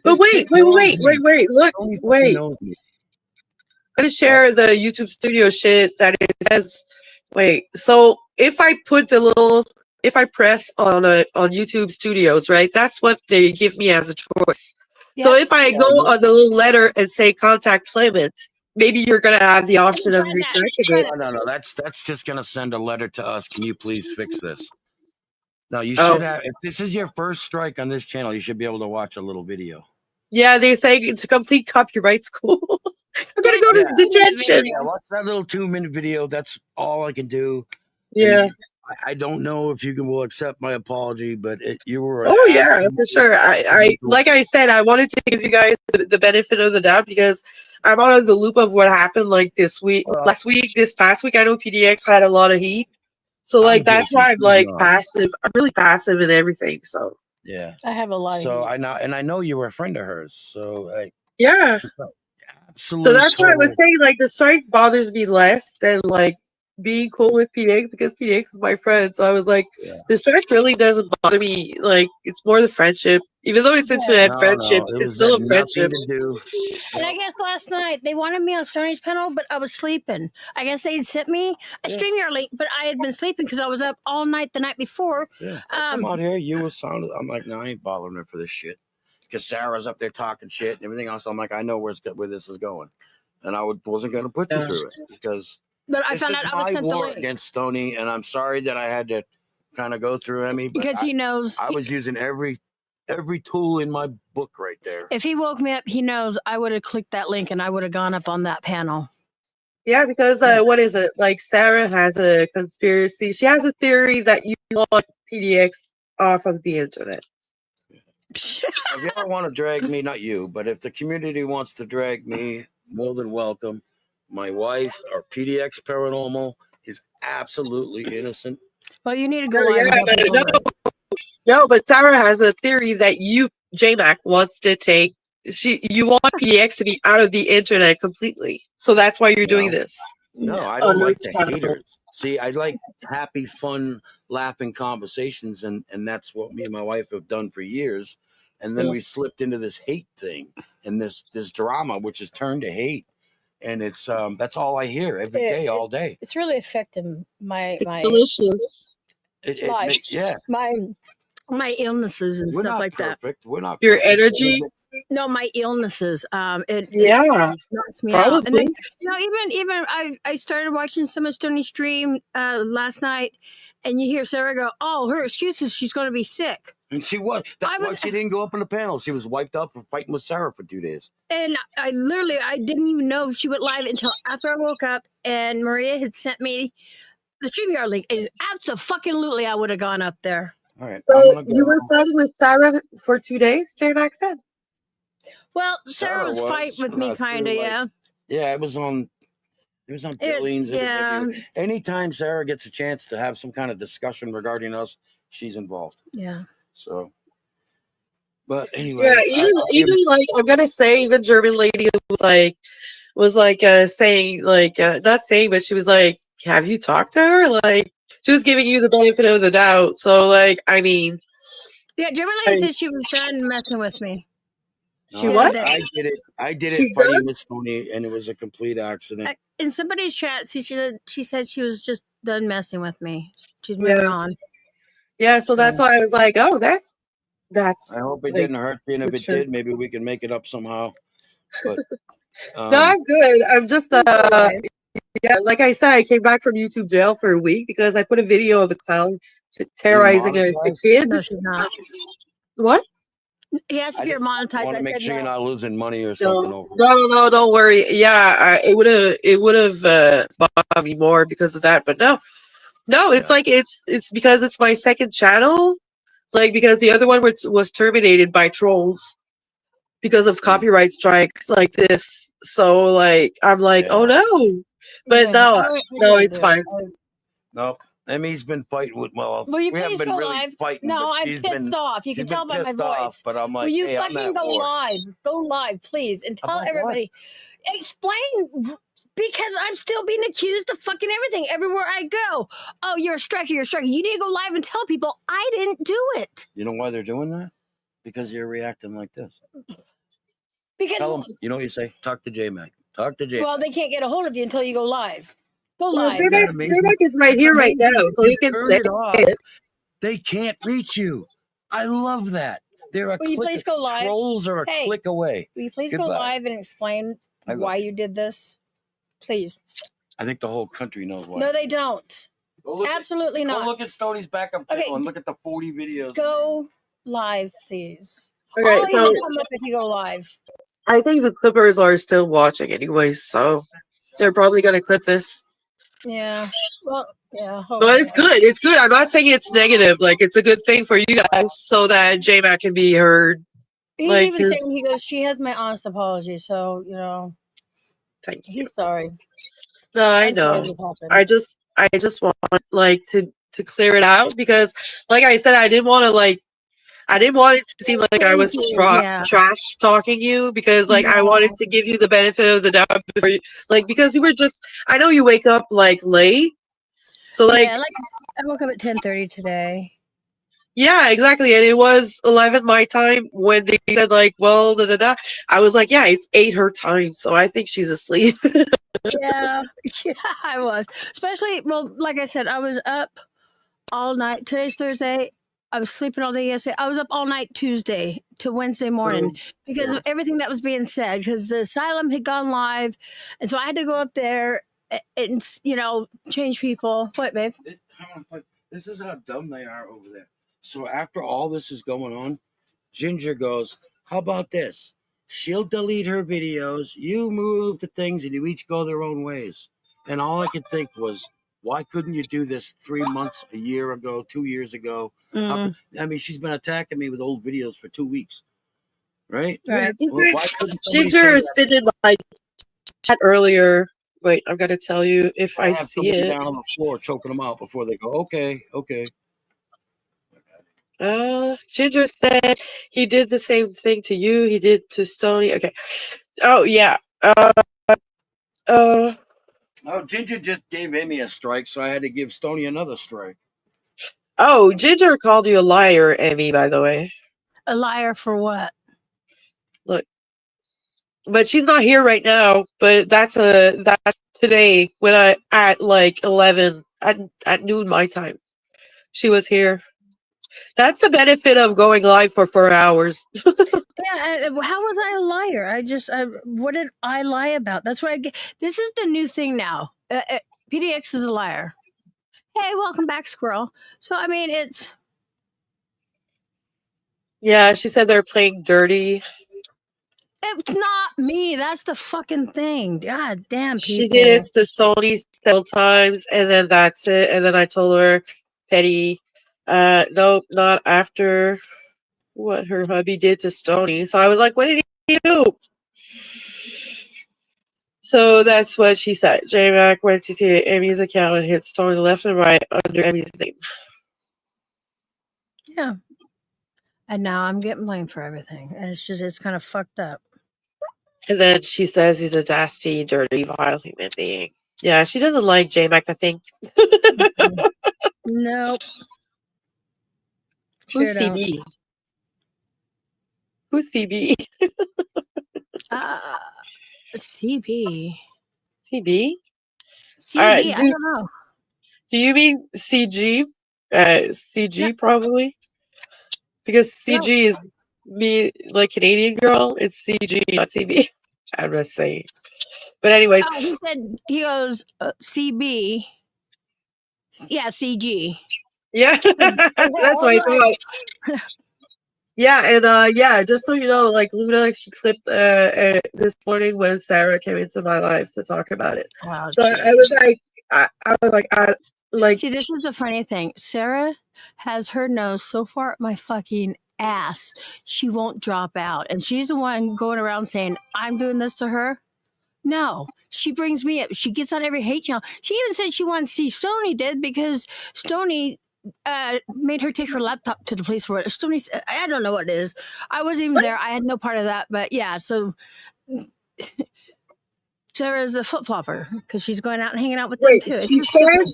But wait, look, wait. I'm gonna share the YouTube Studio shit that it has. Wait, so if I put if I press on YouTube Studios, right? That's what they give me as a choice. So if I go on the little letter and say contact Clement, maybe you're gonna have the option of retracting it. No. That's just gonna send a letter to us. Can you please fix this? No, you should have. If this is your first strike on this channel, you should be able to watch a little video. Yeah, they say it's a complete copyright school. I'm gonna go to detention. Yeah, watch that little 2-minute video. That's all I can do. Yeah. And I don't know if you will accept my apology, but you were. Oh yeah, for sure. I like I said, I wanted to give you guys the benefit of the doubt because I'm out of the loop of what happened like this past week. I know PDX had a lot of heat, so like that's why I'm like passive. I'm really passive and everything. So yeah, I have a lot. So I know you were a friend of hers. So yeah, absolutely. So that's why I was saying like the strike bothers me less than like being cool with PDX because PDX is my friend. So I was like, the strike really doesn't bother me. Like it's more the friendship, even though it's internet friendships, it's still a friendship. And I guess last night they wanted me on Sony's panel, but I was sleeping. I guess they sent me a StreamYard link, but I had been sleeping because I was up all night the night before. Yeah, come out here. You were sounded. I'm like, no, I ain't bothering her for this shit. Because Sarah's up there talking shit and everything else. I'm like, I know where this is going, and I wasn't going to put you through it because. But I found out I was sent the link against Stoney, and I'm sorry that I had to kind of go through Emmy because he knows I was using every tool in my book right there. If he woke me up, he knows I would have clicked that link and I would have gone up on that panel. Yeah, because what is it? Like Sarah has a conspiracy. She has a theory that you want PDX off of the internet. If you ever want to drag me, not you, but if the community wants to drag me, more than welcome. My wife, our PDX Paranormal, is absolutely innocent. Well, you need to go live. No, but Sarah has a theory that JMac wants to take. You want PDX to be out of the internet completely. So that's why you're doing this. No, I don't like the haters. See, I like happy, fun, laughing conversations, and that's what me and my wife have done for years. And then we slipped into this hate thing and this drama, which has turned to hate. And it's that's all I hear every day, all day. It's really affecting my delicious life. My illnesses and stuff like that. We're not your energy. No, my illnesses. It knocks me probably. out. And then, even I started watching some of Stoney's stream last night, and you hear Sarah go, "Oh, her excuse is she's going to be sick." And she was. That's why she didn't go up on the panel. She was wiped up for fighting with Sarah for 2 days. And I didn't even know she went live until after I woke up, and Maria had sent me the StreamYard link. And absolutely, I would have gone up there. All right. So you were fighting with Sarah for 2 days, JMac said? Well, Sarah was fighting with me, kind of, yeah. Yeah, it was on Billions. Anytime Sarah gets a chance to have some kind of discussion regarding us, she's involved. Yeah. So, but anyway. Yeah, even like I'm gonna say, even German lady was like saying like not saying, but she was like, "Have you talked to her?" Like she was giving you the benefit of the doubt. So like, I mean, yeah, German lady said she was done messing with me. She what? I did it fighting with Stoney, and it was a complete accident. In somebody's chat, she said she was just done messing with me. She's moving on. Yeah, so that's why I was like, oh, that's. I hope it didn't hurt you, and if it did, maybe we can make it up somehow. But no, I'm good. I'm just yeah, like I said, I came back from YouTube jail for a week because I put a video of a clown terrorizing a kid. No, she's not. What? He has to get monetized. I want to make sure you're not losing money or something. No, don't worry. Yeah, it would have bothered me more because of that, but no, it's like it's because it's my second channel, like because the other one was terminated by trolls because of copyright strikes like this. So like I'm like, oh no, but no, it's fine. No. Emmy's been fighting with Will you we haven't please been go really live? fighting. No, I'm pissed off. You can tell by my voice. But I'm like, will you hey, fucking go live? Go live, please, and tell everybody. Explain Because I'm still being accused of fucking everything everywhere I go. Oh, you're a striker, you're a striker. You need to go live and tell people I didn't do it. You know why they're doing that? Because you're reacting like this. Because Tell them, you know what you say? Talk to J-Mac. Talk to J-Mac. well, they can't get a hold of you until you go live. Go Well, live. J-Mac is right here, right now, so he can Turn say it off. it. They can't reach you. I love that. They're a Will you click. please go live? Trolls are a Hey, click away. Will you please go Goodbye. live and explain I will. why you did this? Please. I think the whole country knows why. No, they don't. Absolutely not. Go look at Stoney's backup channel and look at the 40 videos. Go live, please. Okay, I'll so even come up if you go live. I think the Clippers are still watching anyways, so they're probably gonna clip this. Yeah. Well, yeah. But it's good. It's good. I'm not saying it's negative. Like it's a good thing for you guys, so that J-Mac can be heard. He's Like even saying, he goes, she has my honest apology. So, Thank you. He's sorry. No, I I'm sorry know. this happened. I just want like to clear it out because, like I said, I didn't want it to seem like I was trash talking you because like I wanted to give you the benefit of the doubt before you, like because you were just I know you wake up like late, so like I woke up at 10:30 today. Yeah, exactly, and it was 11 my time when they said like, well, da da da. I was like, yeah, it's 8 her time, so I think she's asleep. Yeah, I was. Especially, well, like I said, I was up all night. Today's Thursday. I was sleeping all day yesterday. I was up all night Tuesday to Wednesday morning because of everything that was being said. Because the asylum had gone live, and so I had to go up there and change people. What, babe? This is how dumb they are over there. So after all this is going on, Ginger goes, how about this? She'll delete her videos, you move the things, and you each go their own ways. And all I could think was, why couldn't you do this 3 months, a year ago, 2 years ago? I mean, she's been attacking me with old videos for 2 weeks. Right? Right. Well, why couldn't somebody say Ginger that? sent in my chat earlier. Wait, I'm gonna tell you if I have see somebody it. down on the floor choking them out before they go, okay. Ginger said he did the same thing to you. He did to Stony. Okay. Oh yeah. Oh, Ginger just gave Amy a strike, so I had to give Stony another strike. Oh, Ginger called you a liar, Emmy. By the way. A liar for what? Look. But she's not here right now. But that's today when I at like 11 at noon my time. She was here. That's the benefit of going live for 4 hours. Yeah, how was I a liar? What did I lie about? That's why this is the new thing now. PDX is a liar. Hey, welcome back, Squirrel. So, I mean, it's... Yeah, she said they're playing dirty. It's not me. That's the fucking thing. God damn, people. She did it to Sony several times, and then that's it. And then I told her, Petty, nope, not after what her hubby did to Stony. So I was like, what did he do? So that's what she said. J-Mac went to see Amy's account and hit Stony left and right under Amy's name. Yeah. And now I'm getting blamed for everything. And it's kind of fucked up. And then she says he's a nasty, dirty, vile human being. Yeah, she doesn't like J-Mac, I think. Nope. Who's CB? Who's CB? CB. CB? CB, I don't know. Do you mean CG? CG probably? Because CG is me, like Canadian girl. It's CG, not CB. I'm just saying. But anyways. He goes, CB. Yeah, CG. Yeah, that's what I thought. Yeah, and yeah, just so you know, like Luna, she clipped this morning when Sarah came into my life to talk about it. Oh, so I was like, see, this is the funny thing. Sarah has her nose so far up my fucking ass, she won't drop out, and she's the one going around saying I'm doing this to her. No, she brings me up. She gets on every hate channel. She even said she wanted to see Stony did because Stony made her take her laptop to the police for it. Stony, I don't know what it is. I wasn't even there. I had no part of that. But yeah, so Sarah's a flip flopper because she's going out and hanging out with Wait, them too. she said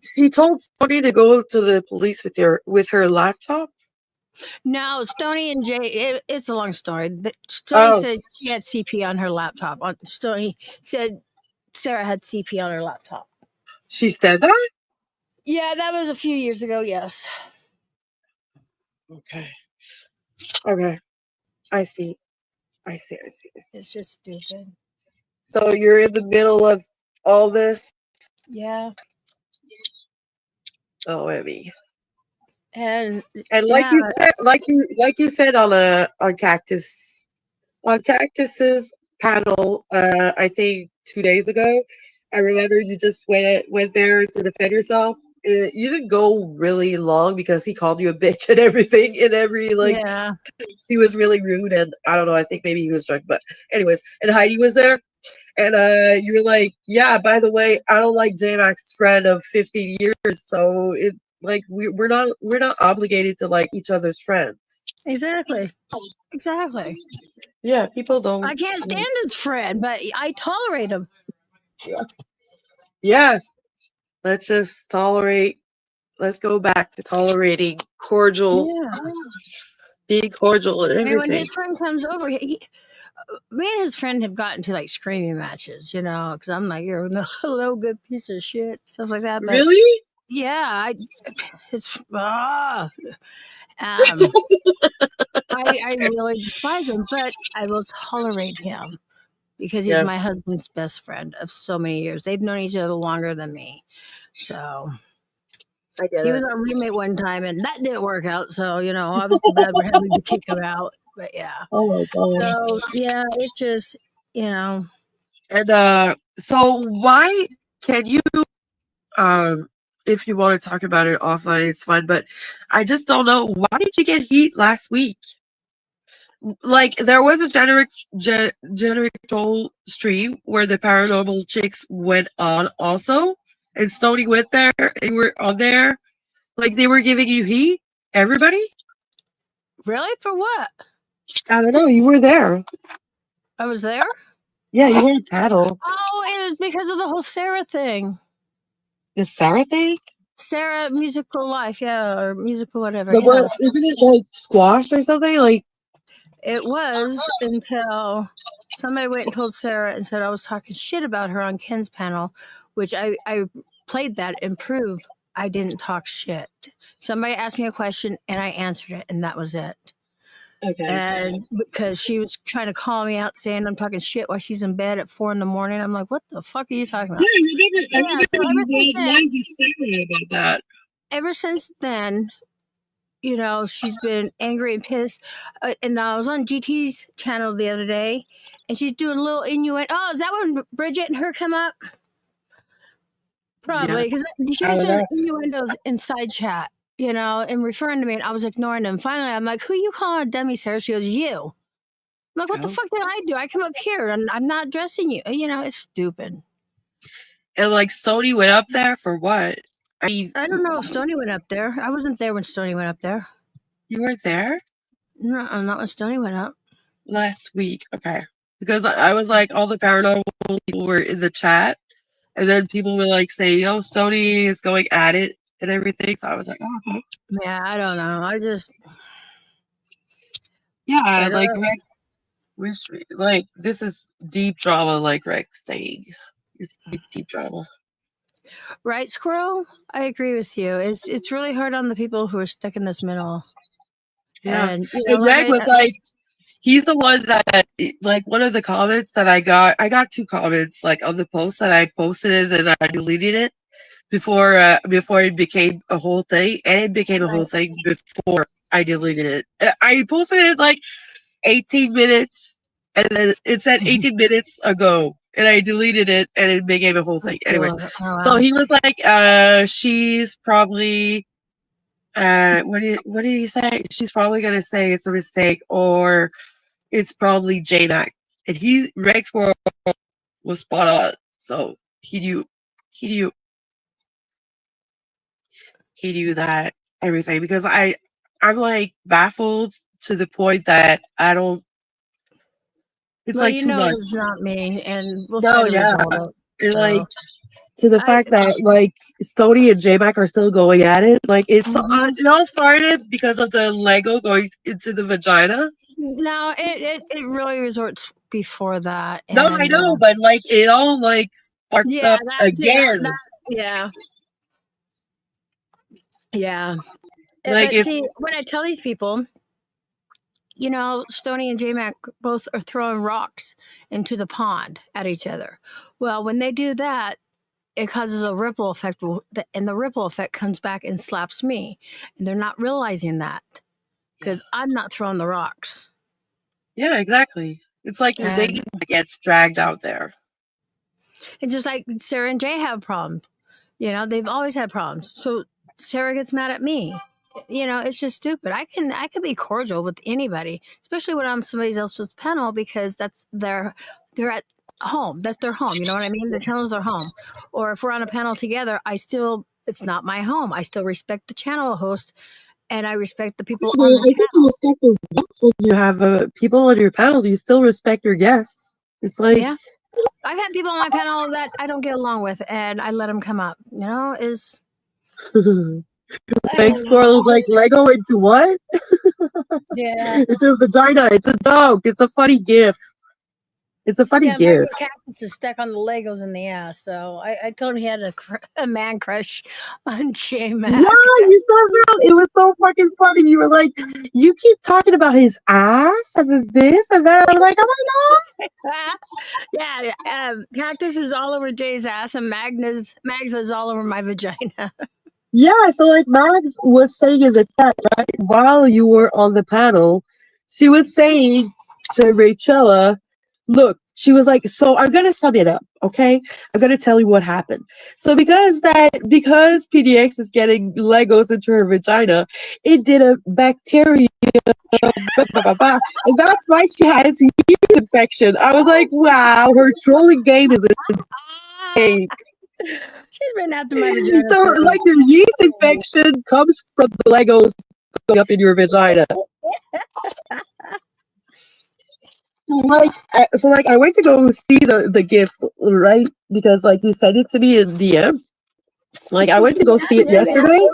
she told Stoney to go to the police with her laptop. No, Stoney and Jay. It's a long story. Stoney said she had CP on her laptop. Stoney said Sarah had CP on her laptop. She said that? Yeah, that was a few years ago. Yes. Okay. Okay. I see. It's just stupid. So you're in the middle of all this? Yeah. Oh, Emmy. And like you said on Cactus's panel, I think 2 days ago, I remember you just went there to defend yourself. You didn't go really long because he called you a bitch and everything, and he was really rude, and I don't know, I think maybe he was drunk, but anyways, and Heidi was there, and you were like, yeah, by the way, I don't like J-Mac's friend of 15 years, so it like we're not obligated to like each other's friends. Exactly. Yeah, people don't. I can't stand his friend, but I tolerate him. Yeah. Let's just tolerate. Let's go back to tolerating cordial. Yeah. Being cordial and I mean, when everything. his friend comes over, me and his friend have gotten to like screaming matches, because I'm like, you're a no good piece of shit, stuff like that. But really? Yeah, I really despise him, but I will tolerate him because he's my husband's best friend of so many years. They've known each other longer than me, so he was our roommate one time, and that didn't work out. So I was too bad we're having to kick him out. But yeah. Oh my god. So yeah, it's just And so why can you if you want to talk about it offline, it's fine. But I just don't know, why did you get heat last week? Like there was a generic troll stream where the paranormal chicks went on also, and Stoney went there. They were on there, like they were giving you heat. Everybody. Really? For what? I don't know. You were there. I was there. Yeah, you were in Tattle. Oh, it was because of the whole Sarah thing. The Sarah thing? Sarah Musical Life, yeah, or musical whatever. Isn't it like squash or something? Like it was until somebody went and told Sarah and said I was talking shit about her on Ken's panel, which I played that and proved I didn't talk shit. Somebody asked me a question and I answered it, and that was it. Okay. And because she was trying to call me out saying I'm talking shit while she's in bed at 4 a.m. I'm like, what the fuck are you talking about? About that. Ever since then, she's been angry and pissed. And I was on GT's channel the other day, and she's doing a little innuendo. Oh, is that when Bridget and her come up? Probably, because she was doing innuendos inside chat. And referring to me, and I was ignoring them. Finally, I'm like, who you calling a dummy, Sarah? She goes, you. I'm like, what the fuck did I do? I come up here and I'm not dressing you. It's stupid. And like Stoney went up there for what? I mean, I don't know if Stoney went up there. I wasn't there when Stoney went up there. You weren't there? No, not when Stoney went up. Last week, okay. Because I was like, all the paranormal people were in the chat, and then people were like saying, oh, Stoney is going at it and everything. So I was like, oh, okay. Yeah, I don't know. Yeah, like Rex, like this is deep drama, like Rex saying. It's deep drama. Right, Squirrel? I agree with you. It's really hard on the people who are stuck in this middle. Yeah. And Greg was like, he's the one that, like, one of the comments that I got 2 comments, like, on the post that I posted it and I deleted it before it became a whole thing, and it became a whole thing before I deleted it. I posted it like 18 minutes, and then it said 18 minutes ago, and I deleted it, and it became a whole thing. Anyways, so he was like, she's probably, what did he say? She's probably gonna say it's a mistake, or it's probably J-Mac. And Rex was spot on, so he knew that everything, because I'm like baffled to the point that I don't It's Well, like you too know much. it's not me, and we'll No, try to yeah. resolve it. It's So, like to the fact that like Stoney and J-Mac are still going at it. Like it all started because of the Lego going into the vagina. no, it really resorts before that. No, And I know, but like it all like sparked yeah, up again. yeah, yeah. Like But if see, when I tell these people, you know, Stoney and J-Mac both are throwing rocks into the pond at each other. Well, when they do that, it causes a ripple effect, and the ripple effect comes back and slaps me. And they're not realizing that because I'm not throwing the rocks. yeah, exactly. It's like your name gets dragged out there. It's just like Sarah and Jay have problems. You know, they've always had problems. So Sarah gets mad at me. You know, it's just stupid. I can be cordial with anybody, especially when I'm somebody else's panel, because they're at home. That's their home. You know what I mean? The channel's their home. Or if we're on a panel together, it's not my home. I still respect the channel host, and I respect the people on the I think you respect your guests when you have people on your panel. You still respect your guests. It's like yeah. I've had people on my panel that I don't get along with, and I let them come up. You know, Thanks for like Lego into what? Yeah. It's a vagina. It's a dog. It's a funny gift. It's a funny Yeah, gift. my cactus is stuck on the Legos in the ass, so I told him he had a man crush on J-Mac. Yeah, you said that. It was so fucking funny. You were like, you keep talking about his ass and this and that. I'm like, oh my god. Yeah, cactus is all over Jay's ass, and Mags is all over my vagina. Yeah, so like Mags was saying in the chat, right, while you were on the panel, she was saying to Rachella, look, she was like, so I'm gonna sum it up, okay? I'm gonna tell you what happened. So because PDX is getting Legos into her vagina, it did a bacteria, and that's why she has yeast infection. I was like, wow, her trolling game is insane. She's been after my vagina. So, like, your yeast infection comes from the Legos going up in your vagina. I went to go see the gift, right? Because like you sent it to me in DM. Like I went to go see it yesterday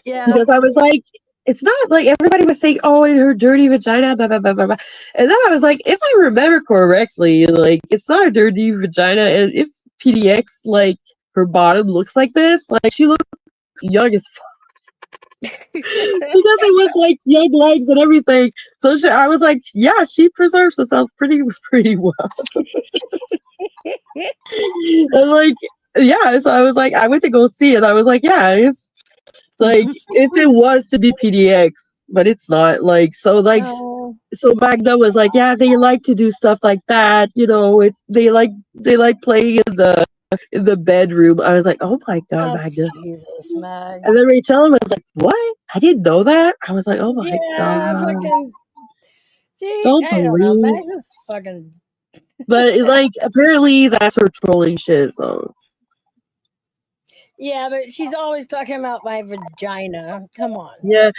because I was like, it's not like everybody was saying, oh, in her dirty vagina, blah, blah, blah, blah, blah. And then I was like, if I remember correctly, like it's not a dirty vagina, and if PDX like her bottom looks like this, like she looks young as fuck. Because it was like young legs and everything. So I was like, yeah, she preserves herself pretty well. And like, yeah, so I was like, I went to go see it. I was like, yeah, if it was to be PDX, but it's not. Like, so Magna was like, yeah, they like to do stuff like that. You know, they like playing in the bedroom. I was like, oh my god, Magna. Jesus, Mag. And then Rachel was like, what? I didn't know that. I was like, oh my god. Fucking. See, Don't I don't know. believe. Mags is fucking. But like, apparently that's her trolling shit. So. Yeah, but she's always talking about my vagina. Come on. Yeah.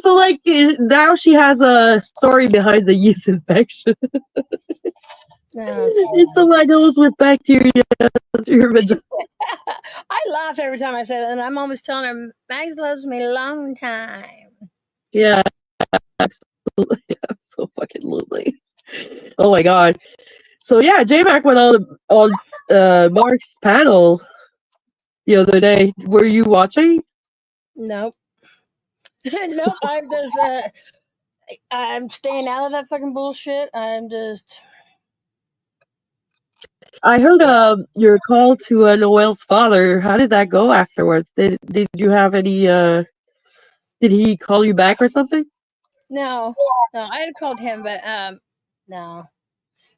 So like now she has a story behind the yeast infection. It's the Legos with bacteria. Your vagina. I laugh every time I say that, and I'm always telling her, Mags loves me a long time. Yeah, absolutely. Absolutely. Oh my god. So yeah, J-Mac went on Mark's panel the other day. Were you watching? Nope. Nope. I'm staying out of that fucking bullshit. I heard your call to Noel's father. How did that go afterwards? Did you have any did he call you back or something? No, I had called him, but no.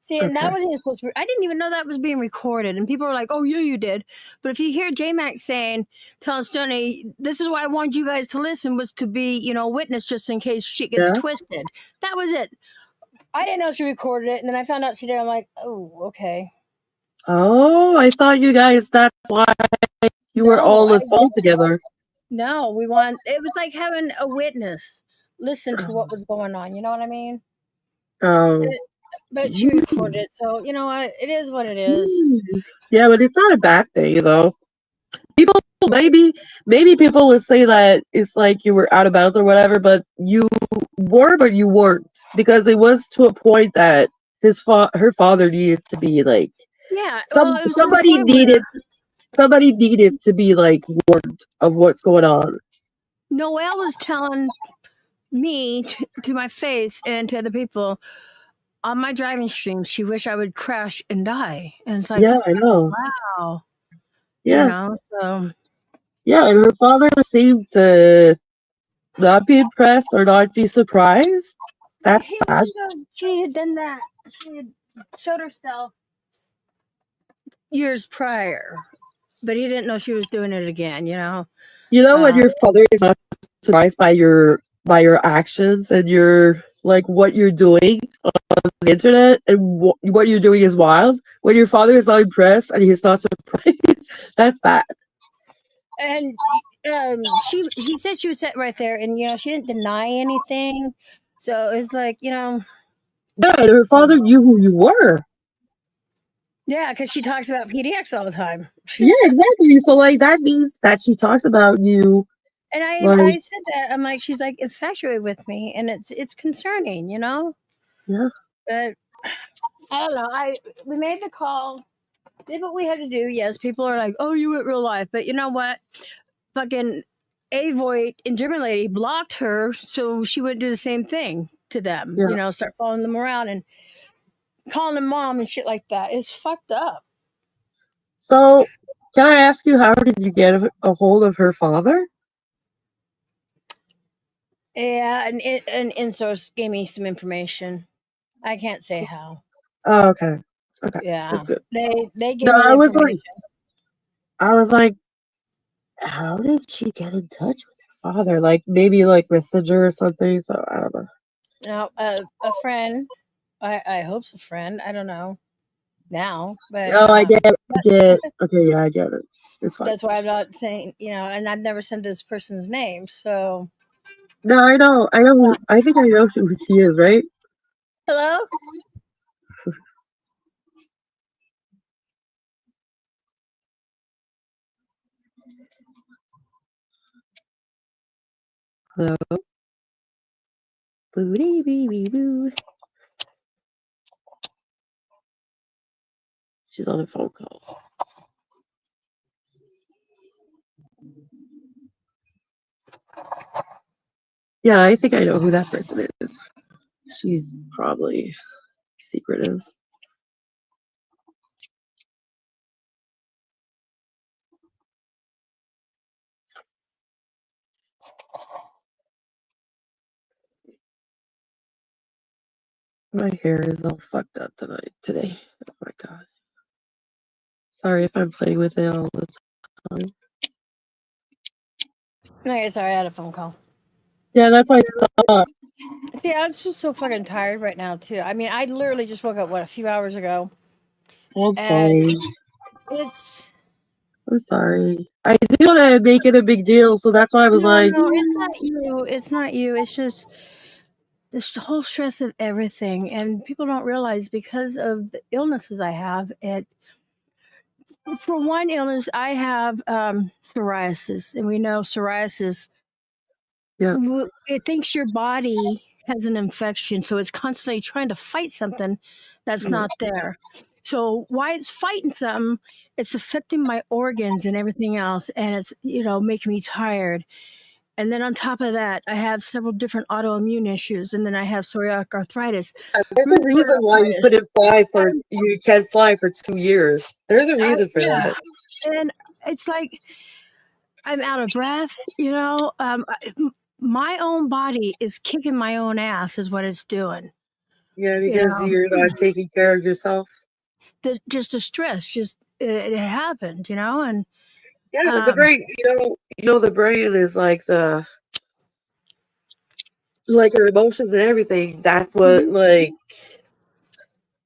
See, and that wasn't even supposed to be. I didn't even know that was being recorded, and people were like, "Oh, yeah, you did." But if you hear J-Mac telling Stoney, "This is why I wanted you guys to listen," was to be, witness just in case shit gets twisted. That was it. I didn't know she recorded it, and then I found out she did. I'm like, "Oh, okay." Oh, I thought you guys. That's why you were all on the phone together. No, it was like having a witness listen to what was going on. You know what I mean? Oh. but she recorded it, so you know what? It is what it is. Yeah, but it's not a bad thing, you know. People maybe people would say that it's like you were out of bounds or whatever, but you were, but you weren't, because it was to a point that her father needed to be like Yeah, well, it was to the somebody point where needed to be like warned of what's going on. Noelle was telling me to my face and to other people on my driving stream, she wished I would crash and die. And it's like, Yeah, I know. wow. Yeah. You know, so. Yeah, and her father seemed to not be impressed or not be surprised. That's He bad. knew that she had done that. She had showed herself years prior, but he didn't know she was doing it again, you know? You know when your father is not surprised by your actions and your like what you're doing on the internet and what you're doing is wild. When your father is not impressed and he's not surprised, that's bad. And he said she was sitting right there, and you know she didn't deny anything, so it's like, you know. Yeah, and her father knew who you were. Yeah, because she talks about PDX all the time. Yeah, exactly. So like that means that she talks about you. And I Like, said that, I'm like, she's like infatuated with me, and it's concerning, you know. yeah. But I don't know. We made the call, did what we had to do. Yes, people are like, oh, you went real life, but you know what? Fucking Avoid and German lady blocked her, so she wouldn't do the same thing to them. Yeah. You know, start following them around and calling them mom and shit like that. It's fucked up. So, can I ask you, how did you get a hold of her father? Yeah, and an in-source gave me some information. I can't say how. Oh, okay. Okay. Yeah, That's good. they give No, me the information. I was like, how did she get in touch with her father? Like maybe like Messenger or something. So I don't know. Now, a friend, I hope it's a friend. I don't know now, but Oh, I get it. Okay, yeah, I get it. It's fine. that's why I'm not saying, you know, and I've never said this person's name. So, No, I know. I think I know who she is, right? hello. Hello. Boo boo boo. She's on a phone call. Yeah, I think I know who that person is. She's probably secretive. My hair is all fucked up today. Oh my god. Sorry if I'm playing with it all the time. No, sorry, I had a phone call. Yeah, that's why I thought. See, I'm just so fucking tired right now too. I mean, I literally just woke up a few hours ago. I'm And sorry. I'm sorry. I didn't want to make it a big deal, so that's why I was no, like, no, it's not you. It's not you. It's just this whole stress of everything, and people don't realize because of the illnesses I have. For one illness, I have psoriasis, and we know psoriasis. Yeah. It thinks your body has an infection, so it's constantly trying to fight something that's not there. So while it's fighting something, it's affecting my organs and everything else, and it's, you know, making me tired. And then on top of that, I have several different autoimmune issues, and then I have psoriatic arthritis. there's a reason why you couldn't fly for you can't fly for 2 years. There's a reason for that. And it's like I'm out of breath, you know. My own body is kicking my own ass, is what it's doing. Yeah, because you're not taking care of yourself. Just the stress, just it happened, you know, and yeah, but the brain, you know, the brain is like your emotions and everything. That's what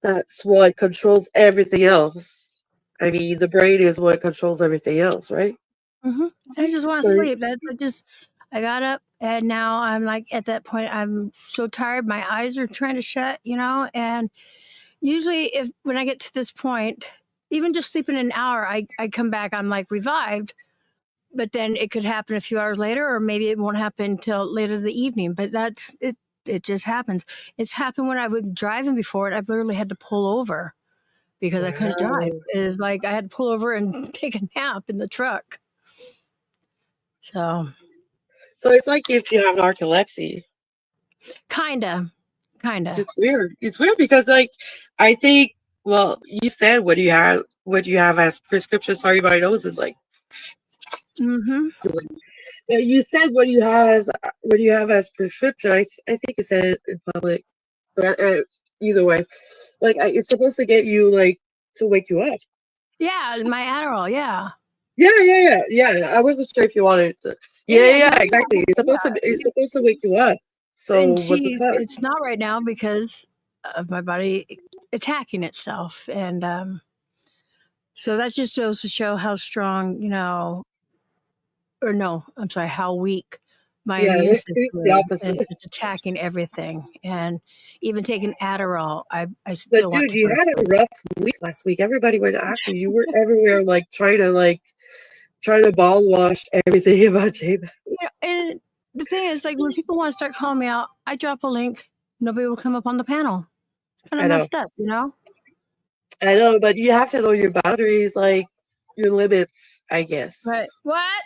that's what controls everything else. I mean, the brain is what controls everything else, right? I just want to sleep. I got up And now I'm like at that point, I'm so tired. My eyes are trying to shut, and usually when I get to this point, even just sleeping an hour, I come back, I'm like revived, but then it could happen a few hours later, or maybe it won't happen until later in the evening, but that's it. It just happens. It's happened when I was driving before, and I've literally had to pull over because I couldn't drive. It's like I had to pull over and take a nap in the truck. So it's like if you have narcolepsy. Kinda. It's weird. It's weird because like I think you said what you have as prescription. Sorry, my nose is like. Mm-hmm. You said what you have as prescription. I think you said it in public, but either way, like it's supposed to get you like to wake you up. Yeah, my Adderall. Yeah. Yeah. I wasn't sure if you wanted to. Yeah, exactly. It's supposed to wake you up. So And what's the see, cut? it's not right now because of my body attacking itself, and so that just goes to show how strong, or no, I'm sorry, how week my immune It's system the is, opposite. and it's attacking everything. And even taking Adderall, I But still want dude, to you go to had a sleep. rough week last week. Everybody went after you. You were everywhere, like trying to ball wash everything about Jada. Yeah, and the thing is, like, when people want to start calling me out, I drop a link. Nobody will come up on the panel. It's kind I of know. messed up, I know, but you have to know your boundaries, like your limits, I guess. But what?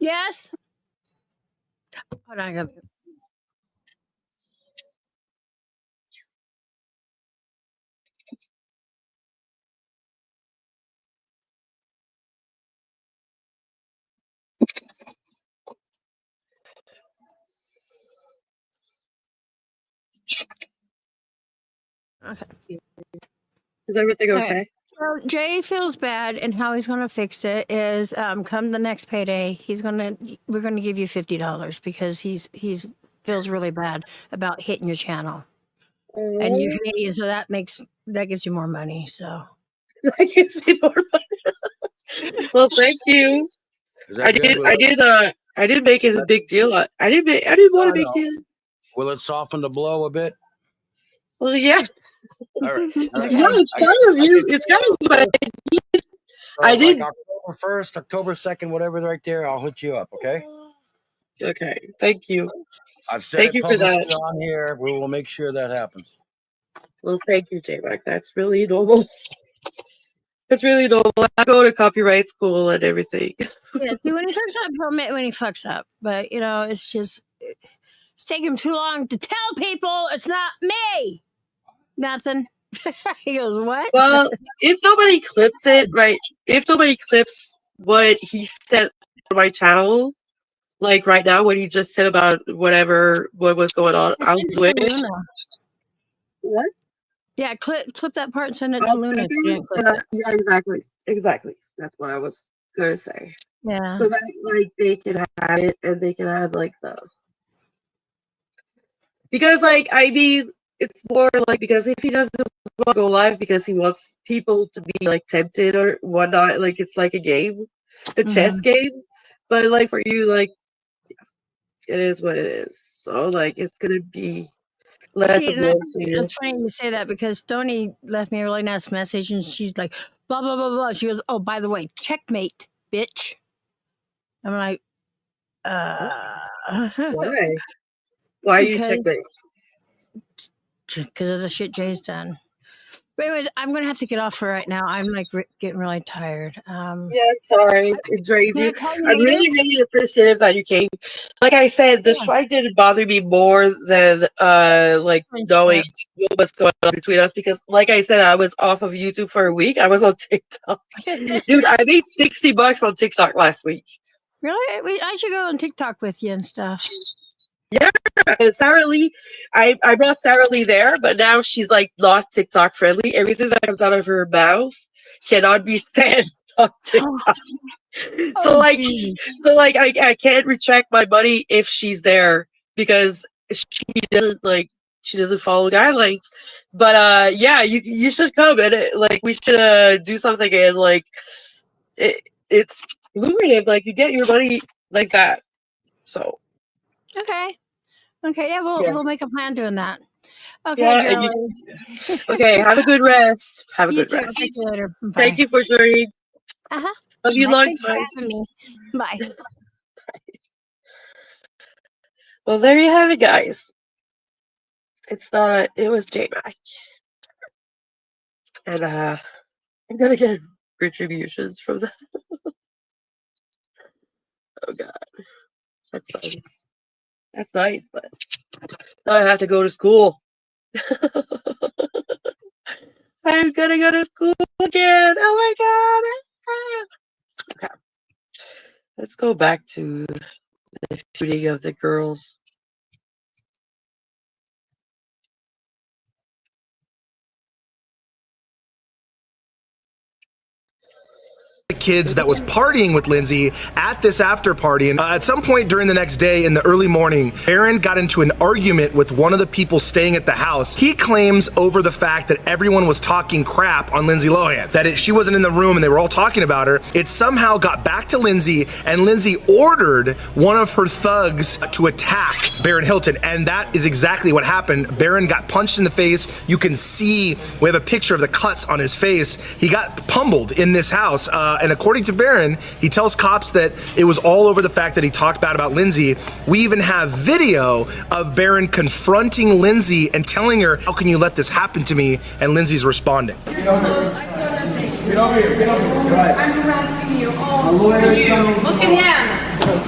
Yes. Hold on, I got. Okay. Is everything All right. okay? So Jay feels bad, and how he's going to fix it is, come the next payday, we're gonna give you $50 because he's feels really bad about hitting your channel, and you're Canadian, so that gives you more money. So That gives me more money. Well, thank you. Is that good? I didn't make it a big deal. I didn't want a big deal. Will it soften the blow a bit? Well, yeah. All right. No, it's kind of you. It's kind of what I did. Like October 1st, October 2nd, whatever, right there. I'll hook you up. Okay. Okay. Thank you. I've said Thank it you for publicly that. on here. We will make sure that happens. Well, thank you, J-Mac. That's really normal. It's really normal. I go to copyright school and everything. yeah, see, when he fucks up, he'll admit when he fucks up, but it's just it's taking him too long to tell people it's not me. Nothing. He goes, what? Well, if nobody clips it, right? If nobody clips what he said on my channel, like right now, what he just said about what was going on, I'll do it. What? Yeah, clip that part and send it to Luna. If you didn't clip it. Yeah, exactly. That's what I was gonna say. Yeah. So that like they can have it and they can have like because like I mean it's more like because if he doesn't want to go live because he wants people to be like tempted or whatnot, like it's like a game, a chess game. But like for you, like it is what it is. So like it's gonna be less See, of a that's funny you say that because Stoney left me a really nice message and she's like, blah, blah, blah, blah. She goes, oh, by the way, checkmate, bitch. I'm like, Why? Why are you checkmate? Because of the shit Jay's done. But anyways, I'm going to have to get off for right now. I'm like getting really tired. Yeah, I'm sorry. It drained you. I'm later? really, really appreciative that you came. Like I said, the strike didn't bother me more than like knowing what was going on between us because, like I said, I was off of YouTube for a week. I was on TikTok. Dude, I made $60 on TikTok last week. Really? I should go on TikTok with you and stuff. Yeah, Sarah Lee, I brought Sarah Lee there, but now she's like not TikTok friendly. Everything that comes out of her mouth cannot be said on TikTok. So I can't retract my money if she's there because she doesn't follow guidelines. But yeah, you should come and like we should do something and like it's lucrative. Like you get your money like that. So. Okay. Okay. Yeah, we'll make a plan doing that. Okay, Yeah, girlie. okay, have a good rest. Have a You good too. rest. Talk to you later. Bye. Thank you for sharing. Uh-huh. Love you Bye. long Thanks for time. having me. Bye. Well, there you have it, guys. It was J-Mac. And I'm gonna get retributions from that. Oh god. That's nice. That's nice, but now I have to go to school. I'm gonna go to school again. Oh my god. Okay. Let's go back to the shooting of the girls. Kids that was partying with Lindsay at this after party, and at some point during the next day in the early morning, Barron got into an argument with one of the people staying at the house. He claims over the fact that everyone was talking crap on Lindsay Lohan, that she wasn't in the room and they were all talking about her. It somehow got back to Lindsay, and Lindsay ordered one of her thugs to attack Barron Hilton, and that is exactly what happened. Barron got punched in the face. You can see, we have a picture of the cuts on his face. He got pummeled in this house. And according to Barron, he tells cops that it was all over the fact that he talked bad about Lindsay. We even have video of Barron confronting Lindsay and telling her, "How can you let this happen to me?" And Lindsay's responding. Get over here. Get over here. I'm harassing you. Oh, look at him.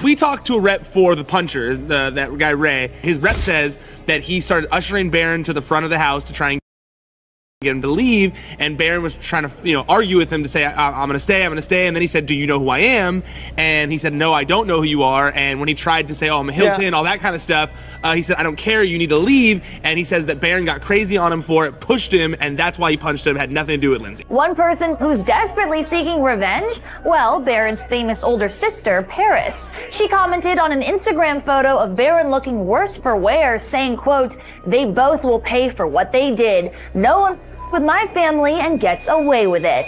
We talked to a rep for the puncher, that guy Ray. His rep says that he started ushering Barron to the front of the house to try and get him to leave, and Barron was trying to, argue with him to say, I'm gonna stay, and then he said, do you know who I am? And he said, no, I don't know who you are. And when he tried to say, oh, I'm a Hilton, all that kind of stuff, he said, I don't care, you need to leave. And he says that Barron got crazy on him for it, pushed him, and that's why he punched him, had nothing to do with Lindsay. One person who's desperately seeking revenge? Well, Barron's famous older sister, Paris. She commented on an Instagram photo of Barron looking worse for wear, saying, quote, they both will pay for what they did. No one with my family and gets away with it.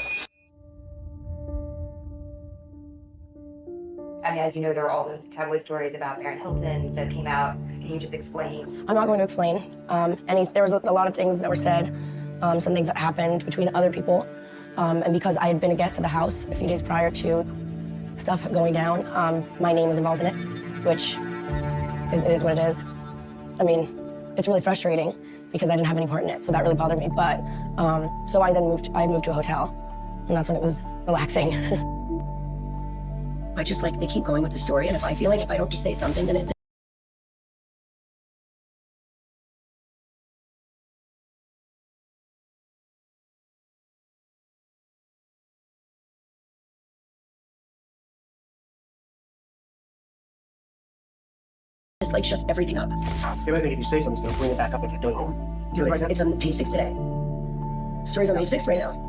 I mean, as you know, there were all those tabloid stories about Barron Hilton that came out. Can you just explain? I'm not going to explain. There was a lot of things that were said, some things that happened between other people. And because I had been a guest at the house a few days prior to stuff going down, my name was involved in it, which is what it is. I mean, it's really frustrating because I didn't have any part in it, so that really bothered me. But, so I moved to a hotel, and that's when it was relaxing. They keep going with the story, and if I feel like if I don't just say something, then it just shuts everything up. I think if you say something, it's gonna bring it back up and keep doing it. It's on page 6 today. The story's on page 6 right now.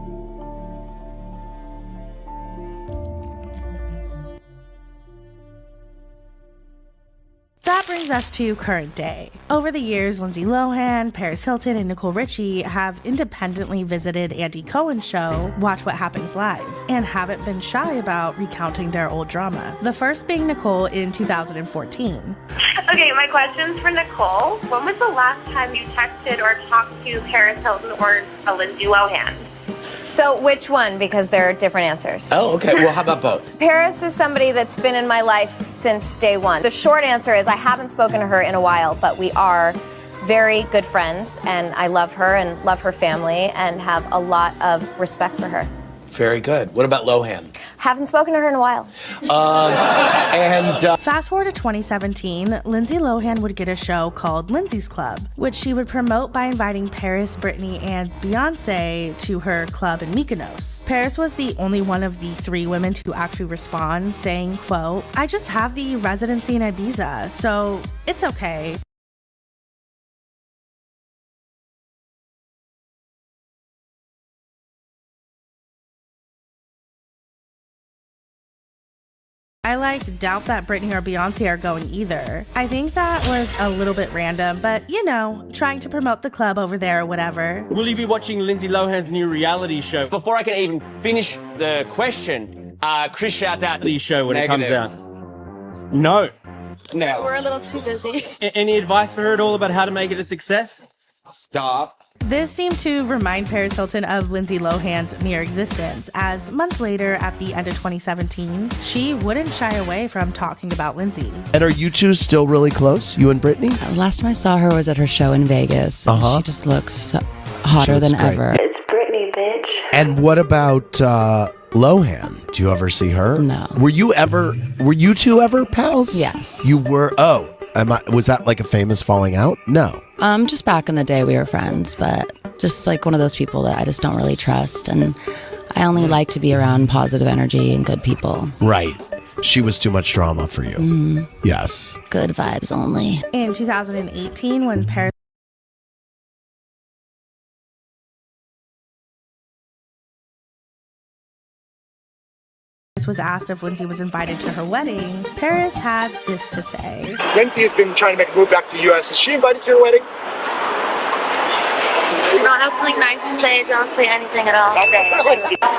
That brings us to current day. Over the years, Lindsay Lohan, Paris Hilton, and Nicole Richie have independently visited Andy Cohen's show, Watch What Happens Live, and haven't been shy about recounting their old drama. The first being Nicole in 2014. Okay, my question's for Nicole. When was the last time you texted or talked to Paris Hilton or Lindsay Lohan? So which one? Because there are different answers. Oh, okay. Well, how about both? Paris is somebody that's been in my life since day one. The short answer is I haven't spoken to her in a while, but we are very good friends, and I love her and love her family and have a lot of respect for her. Very good. What about Lohan? Haven't spoken to her in a while. Fast forward to 2017, Lindsay Lohan would get a show called Lindsay's Club, which she would promote by inviting Paris, Britney, and Beyonce to her club in Mykonos. Paris was the only one of the 3 women to actually respond, saying, quote, I just have the residency in Ibiza, so it's okay. I doubt that Britney or Beyonce are going either. I think that was a little bit random, but trying to promote the club over there or whatever. Will you be watching Lindsay Lohan's new reality show? Before I can even finish the question, Chris shouts out the show when it comes out. No. We're a little too busy. Any advice for her at all about how to make it a success? Stop. This seemed to remind Paris Hilton of Lindsay Lohan's near existence, as months later, at the end of 2017, she wouldn't shy away from talking about Lindsay. And are you two still really close, you and Brittany? Last time I saw her was at her show in Vegas. Uh-huh. She just looks hotter than great. ever. It's Brittany, bitch. And what about Lohan? Do you ever see her? No. Were you two ever pals? Yes. You were? Oh, was that like a famous falling out? No. Just back in the day we were friends, but just like one of those people that I just don't really trust. And I only like to be around positive energy and good people. Right. She was too much drama for you. Mm. Yes. Good vibes only. In 2018, when Paris was asked if Lindsay was invited to her wedding, Paris had this to say. Lindsay has been trying to make a move back to the U.S. Is she invited to your wedding? If you don't have something nice to say, don't say anything at all. Okay.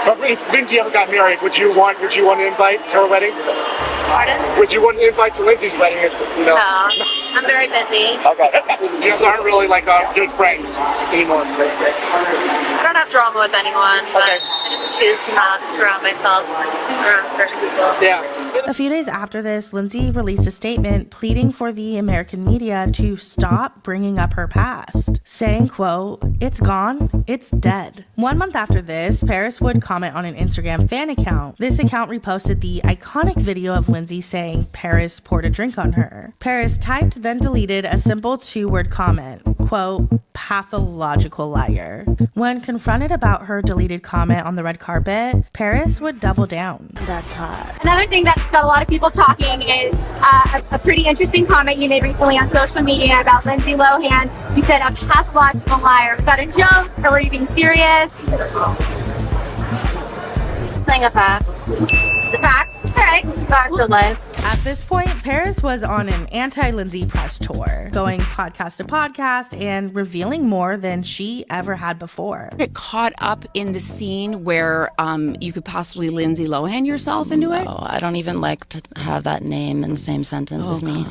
But if Lindsay ever got married, would you want to invite to her wedding? Pardon? Would you want to invite to Lindsay's wedding? No, I'm very busy. Okay. You guys aren't really like good friends anymore. I don't have drama with anyone, but I just choose to not surround myself around certain people. Yeah. A few days after this, Lindsay released a statement pleading for the American media to stop bringing up her past, saying, quote, "It's gone, it's dead." 1 month after this, Paris would comment on an Instagram fan account. This account reposted the iconic video of Lindsay saying Paris poured a drink on her. Paris typed, then deleted a simple 2-word comment, quote, "pathological liar." When confronted about her deleted comment on the red carpet, Paris would double down. That's hot. Another thing that's got a lot of people talking is a pretty interesting comment you made recently on social media about Lindsay Lohan. You said a pathological liar. Was that a joke or were you being serious? Just saying a fact. It's the facts. All right. Fact of life. At this point, Paris was on an anti-Lindsay press tour, going podcast to podcast and revealing more than she ever had before. Get caught up in the scene where you could possibly Lindsay Lohan yourself into it? Oh, I don't even like to have that name in the same sentence as me.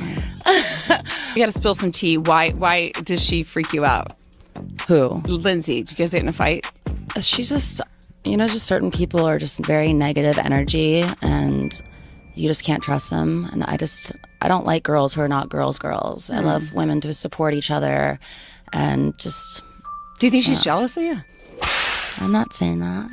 You gotta spill some tea. Why does she freak you out? Who? Lindsay. Did you guys get in a fight? She's just, just certain people are just very negative energy and you just can't trust them. And I don't like girls who are not girls. I love women to support each other and just... Do you think she's jealous of you? I'm not saying that.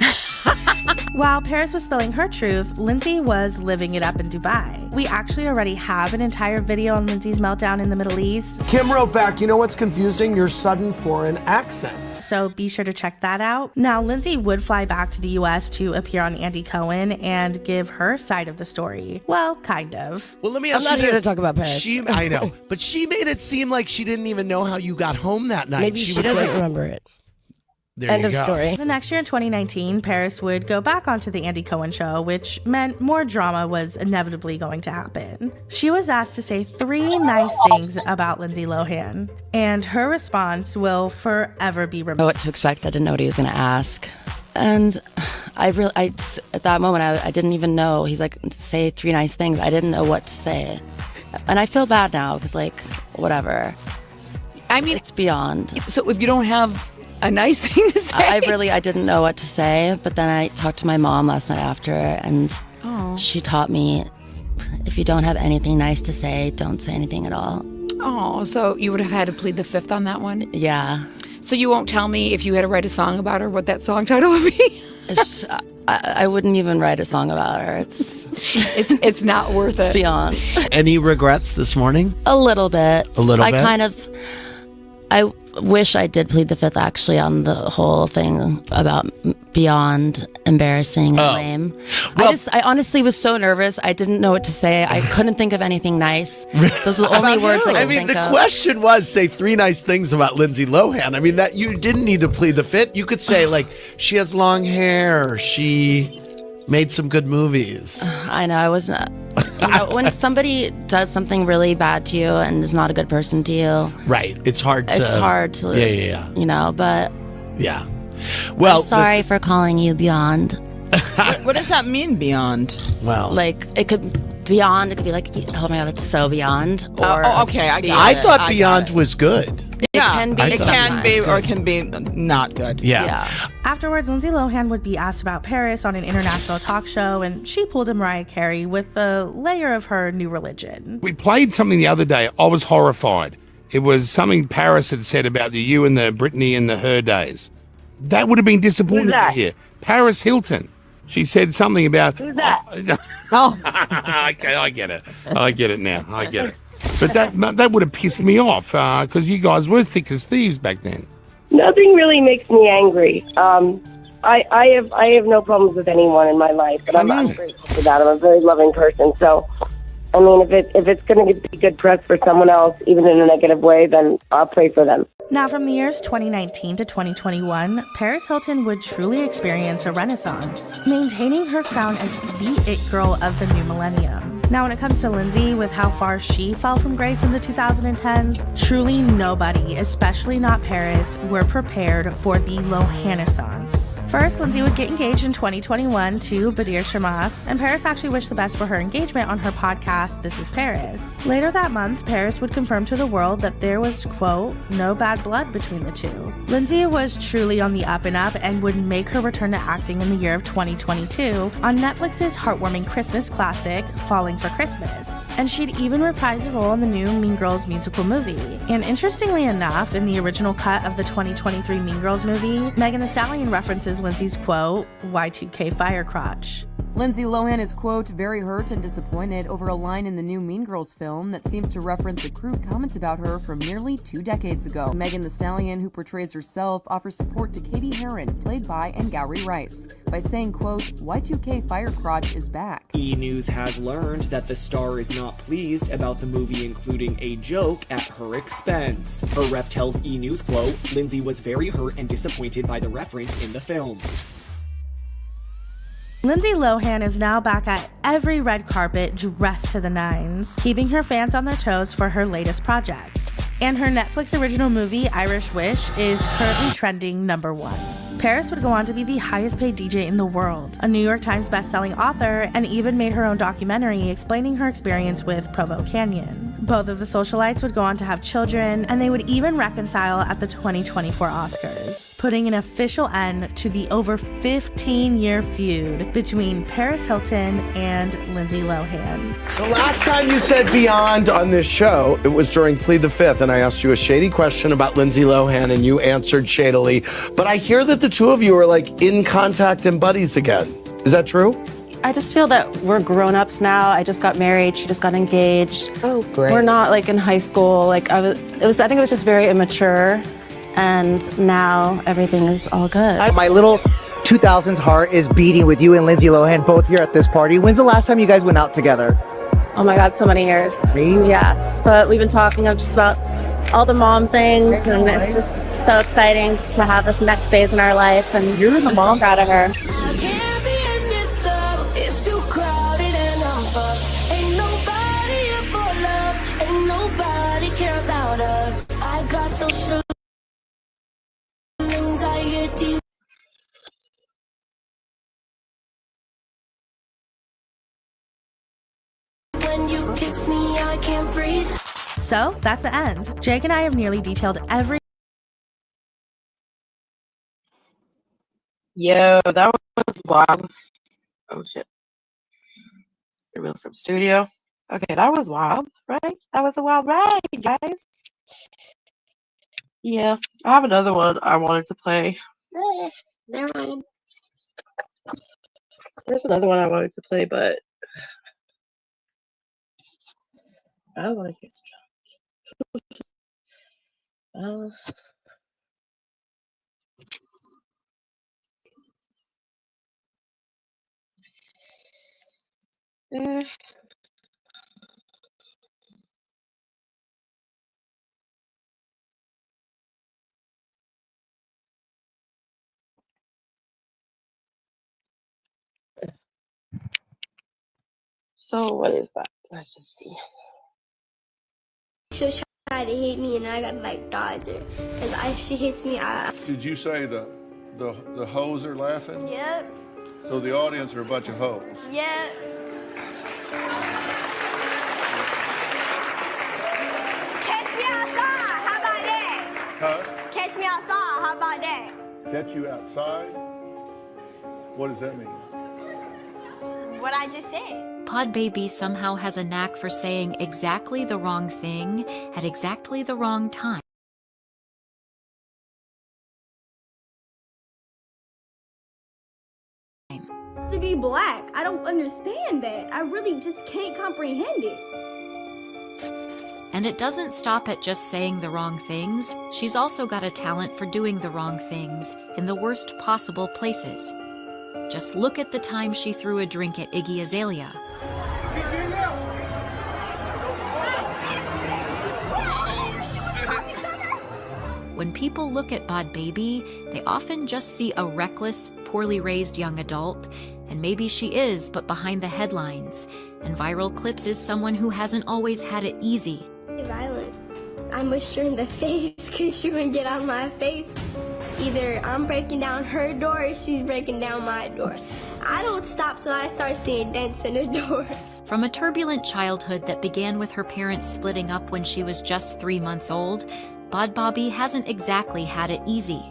While Paris was spilling her truth, Lindsay was living it up in Dubai. We actually already have an entire video on Lindsay's meltdown in the Middle East. Kim wrote back, you know what's confusing? Your sudden foreign accent. So be sure to check that out. Now, Lindsay would fly back to the US to appear on Andy Cohen and give her side of the story. Well, kind of. Well, let me ask you I'm not here this. to talk about Paris. I know, but she made it seem like she didn't even know how you got home that night. Maybe she doesn't remember it. End of story. The next year in 2019, Paris would go back onto the Andy Cohen show, which meant more drama was inevitably going to happen. She was asked to say 3 nice things about Lindsay Lohan, and her response will forever be remembered. I know what to expect. I didn't know what he was going to ask. And I just, at that moment, I didn't even know. He's like, say 3 nice things. I didn't know what to say. And I feel bad now because, like, whatever. I mean, it's beyond. So if you don't have a nice thing to say. I didn't know what to say, but then I talked to my mom last night after, and she taught me, if you don't have anything nice to say, don't say anything at all. Oh, so you would have had to plead the fifth on that one? Yeah. So you won't tell me if you had to write a song about her, what that song title would be? I wouldn't even write a song about her. It's not worth it. It's beyond. Any regrets this morning? A little bit. A little bit? I wish I did plead the fifth actually on the whole thing about beyond embarrassing and lame. Well, I honestly was so nervous. I didn't know what to say. I couldn't think of anything nice. Those were the only words I could think of. The question was, say 3 nice things about Lindsay Lohan. I mean, that you didn't need to plead the fifth. You could say, like, she has long hair. She made some good movies. I know. I was not. When somebody does something really bad to you and is not a good person to you, right? It's hard to. Yeah. But yeah. Well, I'm sorry for calling you beyond. What does that mean, beyond? Well, like it could Beyond, it could be like, oh my God, it's so beyond. Or okay, I got it. I thought Beyond was good. Yeah, can be it can be sometimes. or it can be not good. Yeah. Afterwards, Lindsay Lohan would be asked about Paris on an international talk show, and she pulled a Mariah Carey with a layer of her new religion. We played something the other day. I was horrified. It was something Paris had said about you and the Britney and the her days. That would have been disappointing to hear. Paris Hilton. She said something about. Who's that? Okay, I get it. I get it now. I get it. But that would have pissed me off because you guys were thick as thieves back then. Nothing really makes me angry. I have no problems with anyone in my life, but I'm grateful for that. I'm a very loving person, so I mean, if it's going to be good press for someone else, even in a negative way, then I'll pray for them. Now, from the years 2019 to 2021, Paris Hilton would truly experience a renaissance, maintaining her crown as the it girl of the new millennium. Now, when it comes to Lindsay, with how far she fell from grace in the 2010s, truly nobody, especially not Paris, were prepared for the Lohan-essence. First, Lindsay would get engaged in 2021 to Badir Shammas, and Paris actually wished the best for her engagement on her podcast, This Is Paris. Later that month, Paris would confirm to the world that there was, quote, no bad blood between the two. Lindsay was truly on the up and up and would make her return to acting in the year of 2022 on Netflix's heartwarming Christmas classic, Falling for Christmas. And she'd even reprise a role in the new Mean Girls musical movie. And interestingly enough, in the original cut of the 2023 Mean Girls movie, Megan Thee Stallion references Lindsay's quote, Y2K fire crotch. Lindsay Lohan is, quote, very hurt and disappointed over a line in the new Mean Girls film that seems to reference a crude comment about her from nearly 2 decades ago. Megan Thee Stallion, who portrays herself, offers support to Katie Heron, played by Angourie Rice, by saying, quote, Y2K fire crotch is back. E! News has learned that the star is not pleased about the movie including a joke at her expense. Her rep tells E! News, quote, Lindsay was very hurt and disappointed by the reference in the film. Lindsay Lohan is now back at every red carpet dressed to the nines, keeping her fans on their toes for her latest projects. And her Netflix original movie, Irish Wish, is currently trending #1. Paris would go on to be the highest paid DJ in the world, a New York Times bestselling author, and even made her own documentary explaining her experience with Provo Canyon. Both of the socialites would go on to have children, and they would even reconcile at the 2024 Oscars, putting an official end to the over 15-year feud between Paris Hilton and Lindsay Lohan. The last time you said Beyond on this show, it was during Plead the Fifth, and I asked you a shady question about Lindsay Lohan, and you answered shadily. But I hear that the two of you are like in contact and buddies again. Is that true? I just feel that we're grown-ups now. I just got married. She just got engaged. Oh, great. We're not like in high school. Like I think it was just very immature, and now everything is all good. My little 2000s heart is beating with you and Lindsay Lohan both here at this party. When's the last time you guys went out together? Oh my God, so many years. Yes, but we've been talking just about all the mom things, and it's just so exciting just to have this next phase in our life. And you're the mom. So proud of her. So that's the end. Jake and I have nearly detailed every. Yo, that was wild. Oh shit. Removed from studio. Okay, that was wild, right? That was a wild ride, guys. Yeah, I have another one I wanted to play. Never mind. There's another one I wanted to play, but I don't want to get struck. So what is that? Let's just see. She'll try to hit me and I gotta like dodge her. Cause if she hits me, Did you say the hoes are laughing? Yep. So the audience are a bunch of hoes. Yep. Catch me outside. How about that? Huh? Catch me outside. How about that? Catch you outside? What does that mean? What I just said. Pod Baby somehow has a knack for saying exactly the wrong thing at exactly the wrong time. To be black, I don't understand that. I really just can't comprehend it. And it doesn't stop at just saying the wrong things. She's also got a talent for doing the wrong things in the worst possible places. Just look at the time she threw a drink at Iggy Azalea. When people look at Bod Baby, they often just see a reckless, poorly raised young adult, and maybe she is, but behind the headlines. And viral clips is someone who hasn't always had it easy. Violent. I mushed her in the face because she wouldn't get out of my face. Either I'm breaking down her door or she's breaking down my door. I don't stop till I start seeing dents in the door. From a turbulent childhood that began with her parents splitting up when she was just 3 months old, Bod Bobby hasn't exactly had it easy.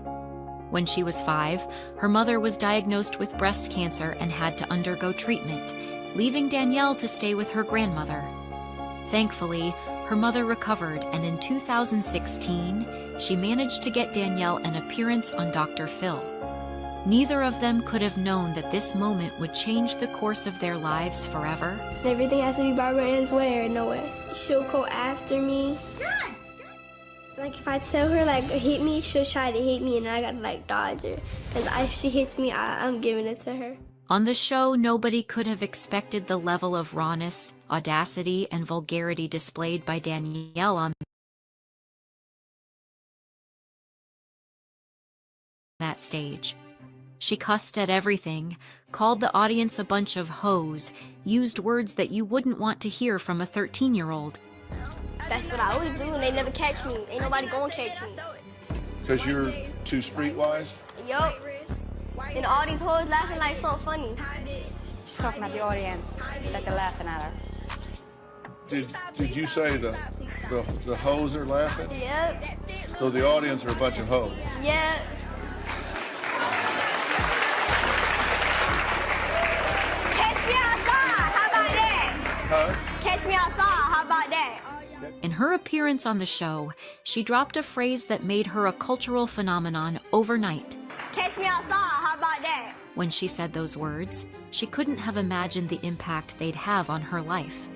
When she was 5, her mother was diagnosed with breast cancer and had to undergo treatment, leaving Danielle to stay with her grandmother. Thankfully, her mother recovered, and in 2016, she managed to get Danielle an appearance on Dr. Phil. Neither of them could have known that this moment would change the course of their lives forever. Everything has to be Barbara's way or nowhere. She'll go after me. Like if I tell her like hit me, she'll try to hit me and I gotta like dodge her. Cause if she hits me, I'm giving it to her. On the show, nobody could have expected the level of rawness, audacity, and vulgarity displayed by Danielle on that stage. She cussed at everything, called the audience a bunch of hoes, used words that you wouldn't want to hear from a 13-year-old. That's what I always do and they never catch me. Ain't nobody gonna catch me. Because you're too streetwise? Yup. And all these hoes laughing like so funny. She's talking about the audience, that they're laughing at her. Did you say the hoes are laughing? Yep. So the audience are a bunch of hoes? Yep. Catch me outside, how about that? Huh? Catch me outside, how about that? In her appearance on the show, she dropped a phrase that made her a cultural phenomenon overnight. Catch me outside, how about that? When she said those words, she couldn't have imagined the impact they'd have on her life.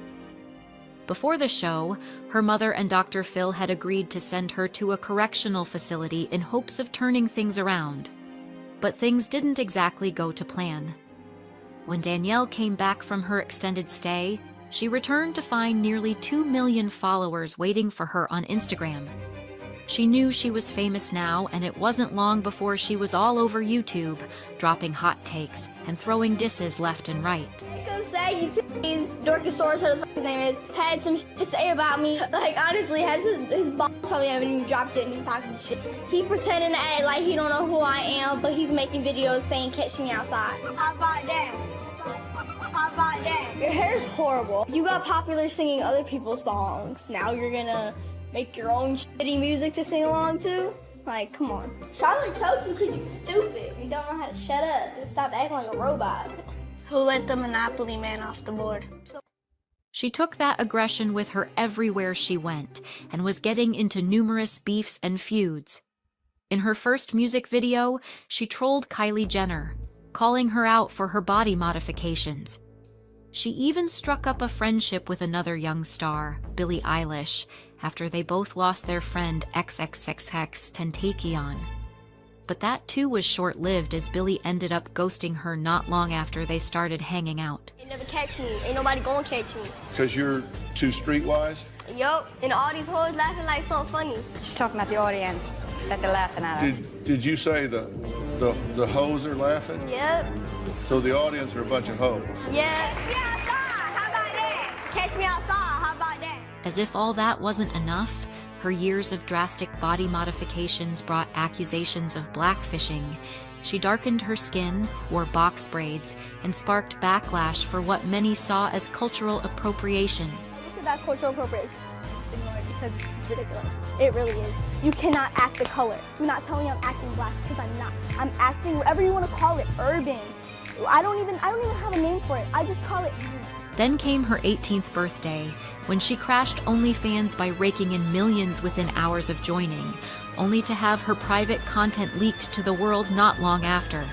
Before the show, her mother and Dr. Phil had agreed to send her to a correctional facility in hopes of turning things around. But things didn't exactly go to plan. When Danielle came back from her extended stay, she returned to find nearly 2 million followers waiting for her on Instagram. She knew she was famous now, and it wasn't long before she was all over YouTube, dropping hot takes and throwing disses left and right. Come say his Dorkosaurus, whatever the fuck his name is, had some shit to say about me. Like, honestly, his boss probably haven't even dropped it and he's talking shit. He pretending to act like he don't know who I am, but he's making videos saying catch me outside. How about that? How about that? Your hair's horrible. You got popular singing other people's songs. Now you're gonna make your own shitty music to sing along to? Like, come on. Charlotte choked you because you stupid. You don't know how to shut up and stop acting like a robot. Who let the Monopoly man off the board? She took that aggression with her everywhere she went and was getting into numerous beefs and feuds. In her first music video, she trolled Kylie Jenner, calling her out for her body modifications. She even struck up a friendship with another young star, Billie Eilish, after they both lost their friend XXXTentacion. But that too was short-lived as Billie ended up ghosting her not long after they started hanging out. They never catch me. Ain't nobody gonna catch me. Because you're too streetwise? Yup. And all these hoes laughing like so funny. She's talking about the audience, that they're laughing at her. Did you say the hoes are laughing? Yep. So the audience are a bunch of hoes? Yeah. Catch me outside, how about that? Catch me outside, how about that? As if all that wasn't enough, her years of drastic body modifications brought accusations of blackfishing, She darkened her skin, wore box braids, and sparked backlash for what many saw as cultural appropriation. Look at that cultural appropriation. Ignore it because it's ridiculous. It really is. You cannot act the color. Do not tell me I'm acting black because I'm not. I'm acting whatever you want to call it, urban. I don't even have a name for it. I just call it me. Then came her 18th birthday, when she crashed OnlyFans by raking in millions within hours of joining, only to have her private content leaked to the world not long after.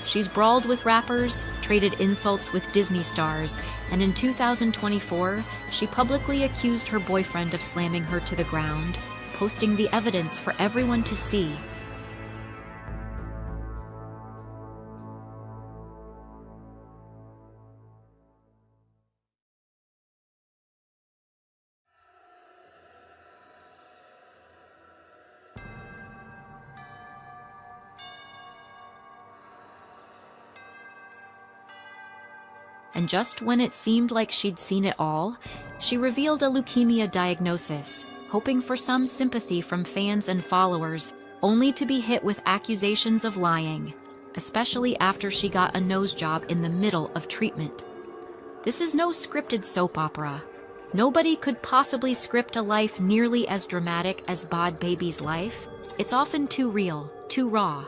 She's brawled with rappers, traded insults with Disney stars, and in 2024, she publicly accused her boyfriend of slamming her to the ground, posting the evidence for everyone to see. And just when it seemed like she'd seen it all, she revealed a leukemia diagnosis, hoping for some sympathy from fans and followers, only to be hit with accusations of lying, especially after she got a nose job in the middle of treatment. This is no scripted soap opera. Nobody could possibly script a life nearly as dramatic as Bhad Bhabie's life. It's often too real, too raw.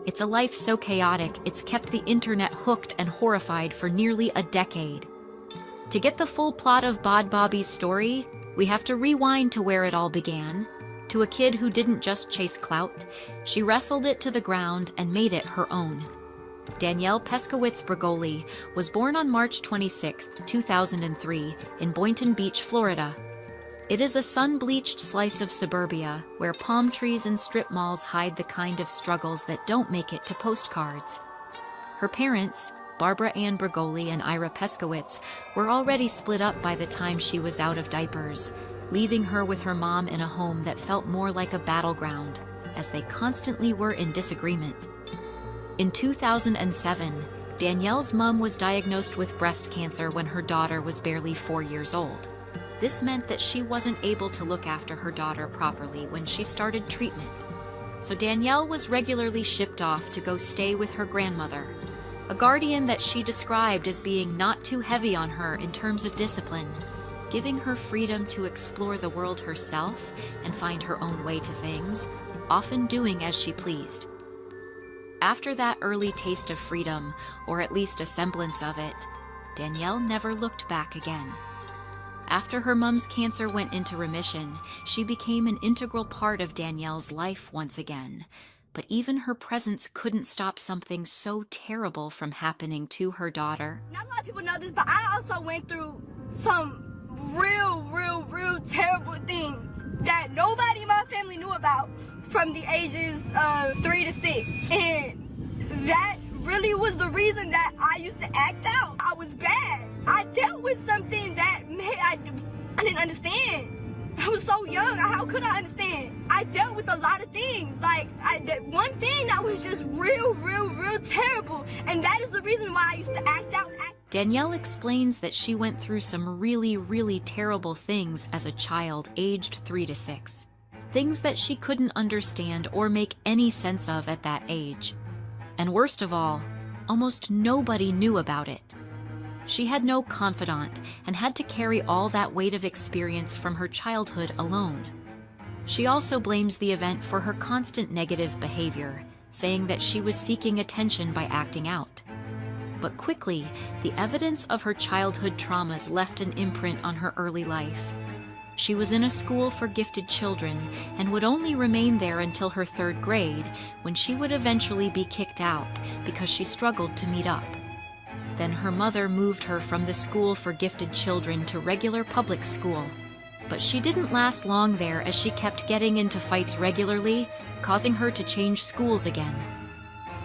It's a life so chaotic, it's kept the internet hooked and horrified for nearly a decade. To get the full plot of Bhad Bhabie's story, we have to rewind to where it all began. To a kid who didn't just chase clout, she wrestled it to the ground and made it her own. Danielle Peskowitz-Brigoli was born on March 26, 2003, in Boynton Beach, Florida. It is a sun-bleached slice of suburbia where palm trees and strip malls hide the kind of struggles that don't make it to postcards. Her parents, Barbara Ann Brigoli and Ira Peskowitz, were already split up by the time she was out of diapers, leaving her with her mom in a home that felt more like a battleground, as they constantly were in disagreement. In 2007, Danielle's mom was diagnosed with breast cancer when her daughter was barely 4 years old. This meant that she wasn't able to look after her daughter properly when she started treatment. So Danielle was regularly shipped off to go stay with her grandmother, a guardian that she described as being not too heavy on her in terms of discipline, giving her freedom to explore the world herself and find her own way to things, often doing as she pleased. After that early taste of freedom, or at least a semblance of it, Danielle never looked back again. After her mom's cancer went into remission, she became an integral part of Danielle's life once again. But even her presence couldn't stop something so terrible from happening to her daughter. Not a lot of people know this, but I also went through some real terrible things that nobody in my family knew about from the ages of 3 to 6. And that really was the reason that I used to act out. I was bad. I dealt with something that I didn't understand. I was so young. How could I understand? I dealt with a lot of things. Like, that one thing that was just real terrible. And that is the reason why I used to act out. Danielle explains that she went through some really terrible things as a child aged 3 to 6. Things that she couldn't understand or make any sense of at that age. And worst of all, almost nobody knew about it. She had no confidant and had to carry all that weight of experience from her childhood alone. She also blames the event for her constant negative behavior, saying that she was seeking attention by acting out. But quickly, the evidence of her childhood traumas left an imprint on her early life. She was in a school for gifted children and would only remain there until her 3rd grade, when she would eventually be kicked out because she struggled to meet up. Then her mother moved her from the school for gifted children to regular public school. But she didn't last long there, as she kept getting into fights regularly, causing her to change schools again.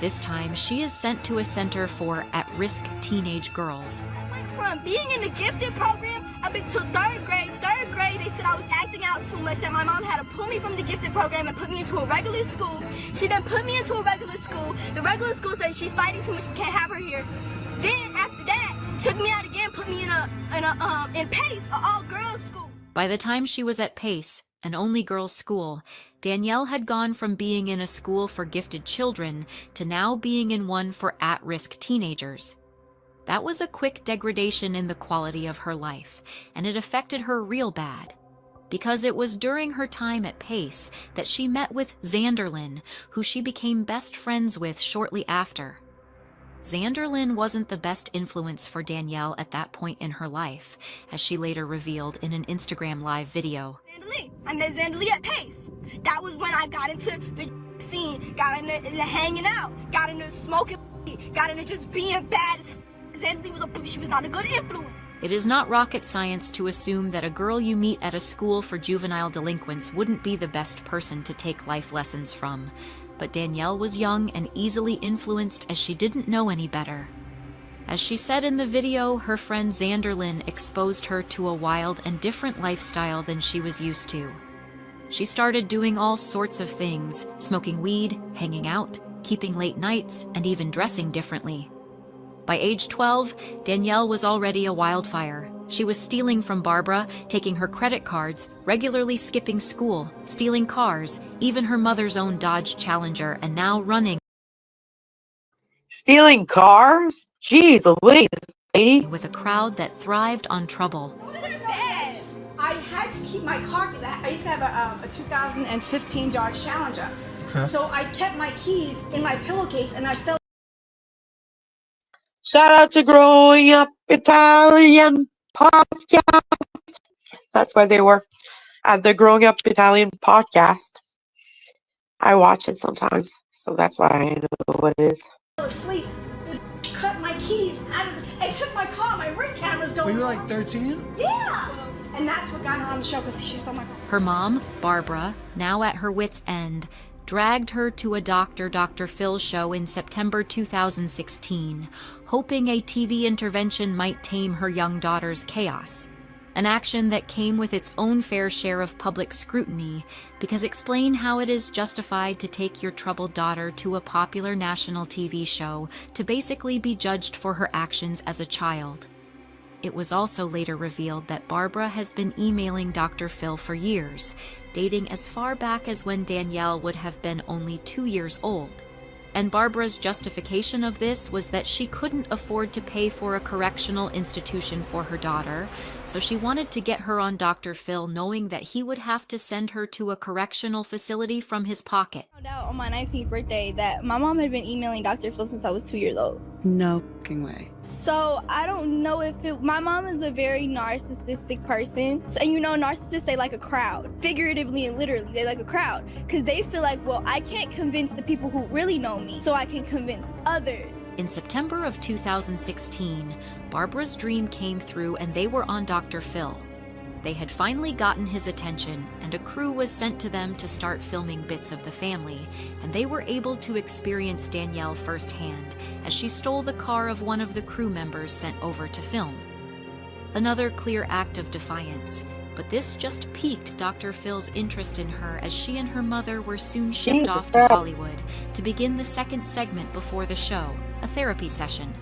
This time, she is sent to a center for at-risk teenage girls. I went from being in the gifted program up until 3rd grade. 3rd grade, they said I was acting out too much, that my mom had to pull me from the gifted program and put me into a regular school. She then put me into a regular school. The regular school said she's fighting too much, we can't have her here. Then after that, took me out again, put me in PACE, an all-girls school. By the time she was at PACE, an only girls' school, Danielle had gone from being in a school for gifted children to now being in one for at-risk teenagers. That was a quick degradation in the quality of her life, and it affected her real bad. Because it was during her time at Pace that she met with Xanderlyn, who she became best friends with shortly after. Xanderlyn wasn't the best influence for Danielle at that point in her life, as she later revealed in an Instagram Live video. I met Xanderlyn at Pace. That was when I got into the scene, got into hanging out, got into smoking, got into just being bad as Xanderlyn she was not a good influence. It is not rocket science to assume that a girl you meet at a school for juvenile delinquents wouldn't be the best person to take life lessons from. But Danielle was young and easily influenced as she didn't know any better. As she said in the video, her friend Xanderlyn exposed her to a wild and different lifestyle than she was used to. She started doing all sorts of things, smoking weed, hanging out, keeping late nights, and even dressing differently. By age 12, Danielle was already a wildfire. She was stealing from Barbara, taking her credit cards, regularly skipping school, stealing cars, even her mother's own Dodge Challenger, and now running. Stealing cars? Jeez Louise, lady. With a crowd that thrived on trouble. I had to keep my car because I used to have a 2015 Dodge Challenger. Okay. So I kept my keys in my pillowcase and I felt. Shout out to Growing Up Italian podcast. That's why they were at the Growing Up Italian podcast. I watch it sometimes, so that's why I know what it is. Asleep, cut my keys out of and took my car. My ring camera's going. Were you like 13? Yeah, and that's what got her on the show because she stole my car. Her mom, Barbara, now at her wit's end, dragged her to a Dr. Phil show in September 2016, hoping a TV intervention might tame her young daughter's chaos. An action that came with its own fair share of public scrutiny, because explain how it is justified to take your troubled daughter to a popular national TV show to basically be judged for her actions as a child. It was also later revealed that Barbara has been emailing Dr. Phil for years, dating as far back as when Danielle would have been only 2 years old. And Barbara's justification of this was that she couldn't afford to pay for a correctional institution for her daughter, so she wanted to get her on Dr. Phil knowing that he would have to send her to a correctional facility from his pocket. I found out on my 19th birthday that my mom had been emailing Dr. Phil since I was 2 years old. No fucking way. So I don't know if my mom is a very narcissistic person. And you know, narcissists, they like a crowd. Figuratively and literally, they like a crowd. Because they feel like, well, I can't convince the people who really know me, so I can convince others. In September of 2016, Barbara's dream came through and they were on Dr. Phil. They had finally gotten his attention, and a crew was sent to them to start filming bits of the family, and they were able to experience Danielle firsthand as she stole the car of one of the crew members sent over to film. Another clear act of defiance, but this just piqued Dr. Phil's interest in her as she and her mother were soon shipped off to Hollywood to begin the second segment before the show, a therapy session.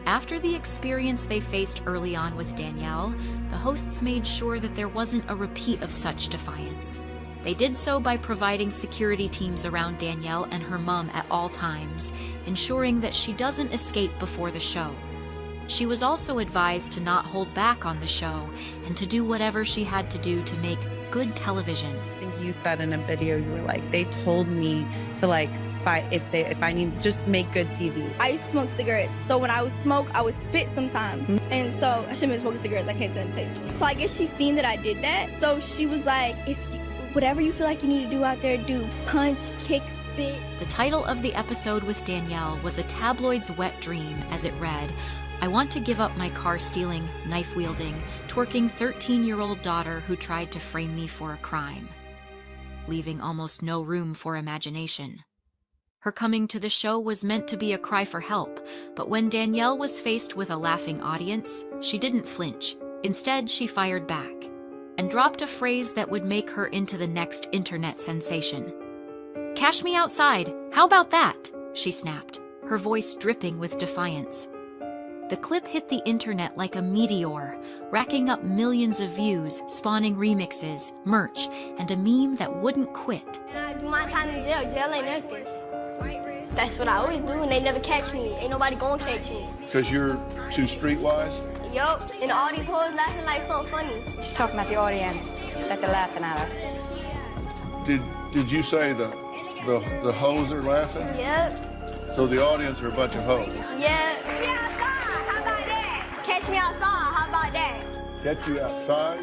After the experience they faced early on with Danielle, the hosts made sure that there wasn't a repeat of such defiance. They did so by providing security teams around Danielle and her mom at all times, ensuring that she doesn't escape before the show. She was also advised to not hold back on the show and to do whatever she had to do to make good television. I think you said in a video, you were like, they told me to like fight if I need, just make good TV. I used to smoke cigarettes, so when I would smoke, I would spit sometimes. And so I shouldn't be smoking cigarettes, I can't stand the taste. So I guess she seen that I did that, so she was like, whatever you feel like you need to do out there, do. Punch, kick, spit. The title of the episode with Danielle was a tabloid's wet dream, as it read, I want to give up my car-stealing, knife-wielding, twerking 13-year-old daughter who tried to frame me for a crime, leaving almost no room for imagination. Her coming to the show was meant to be a cry for help, but when Danielle was faced with a laughing audience, she didn't flinch. Instead, she fired back and dropped a phrase that would make her into the next internet sensation. "Cash me outside, how about that?" she snapped, her voice dripping with defiance. The clip hit the internet like a meteor, racking up millions of views, spawning remixes, merch, and a meme that wouldn't quit. And I do my time in jail. Jail ain't nothing. That's what I always do, and they never catch me. Ain't nobody gonna catch me. Because you're too streetwise? Yup, and all these hoes laughing like something funny. She's talking about the audience, that they're laughing at her. Did you say the hoes are laughing? Yep. So the audience are a bunch of hoes? Yeah. Catch me outside, how about that? Catch me outside, how about that? Catch you outside?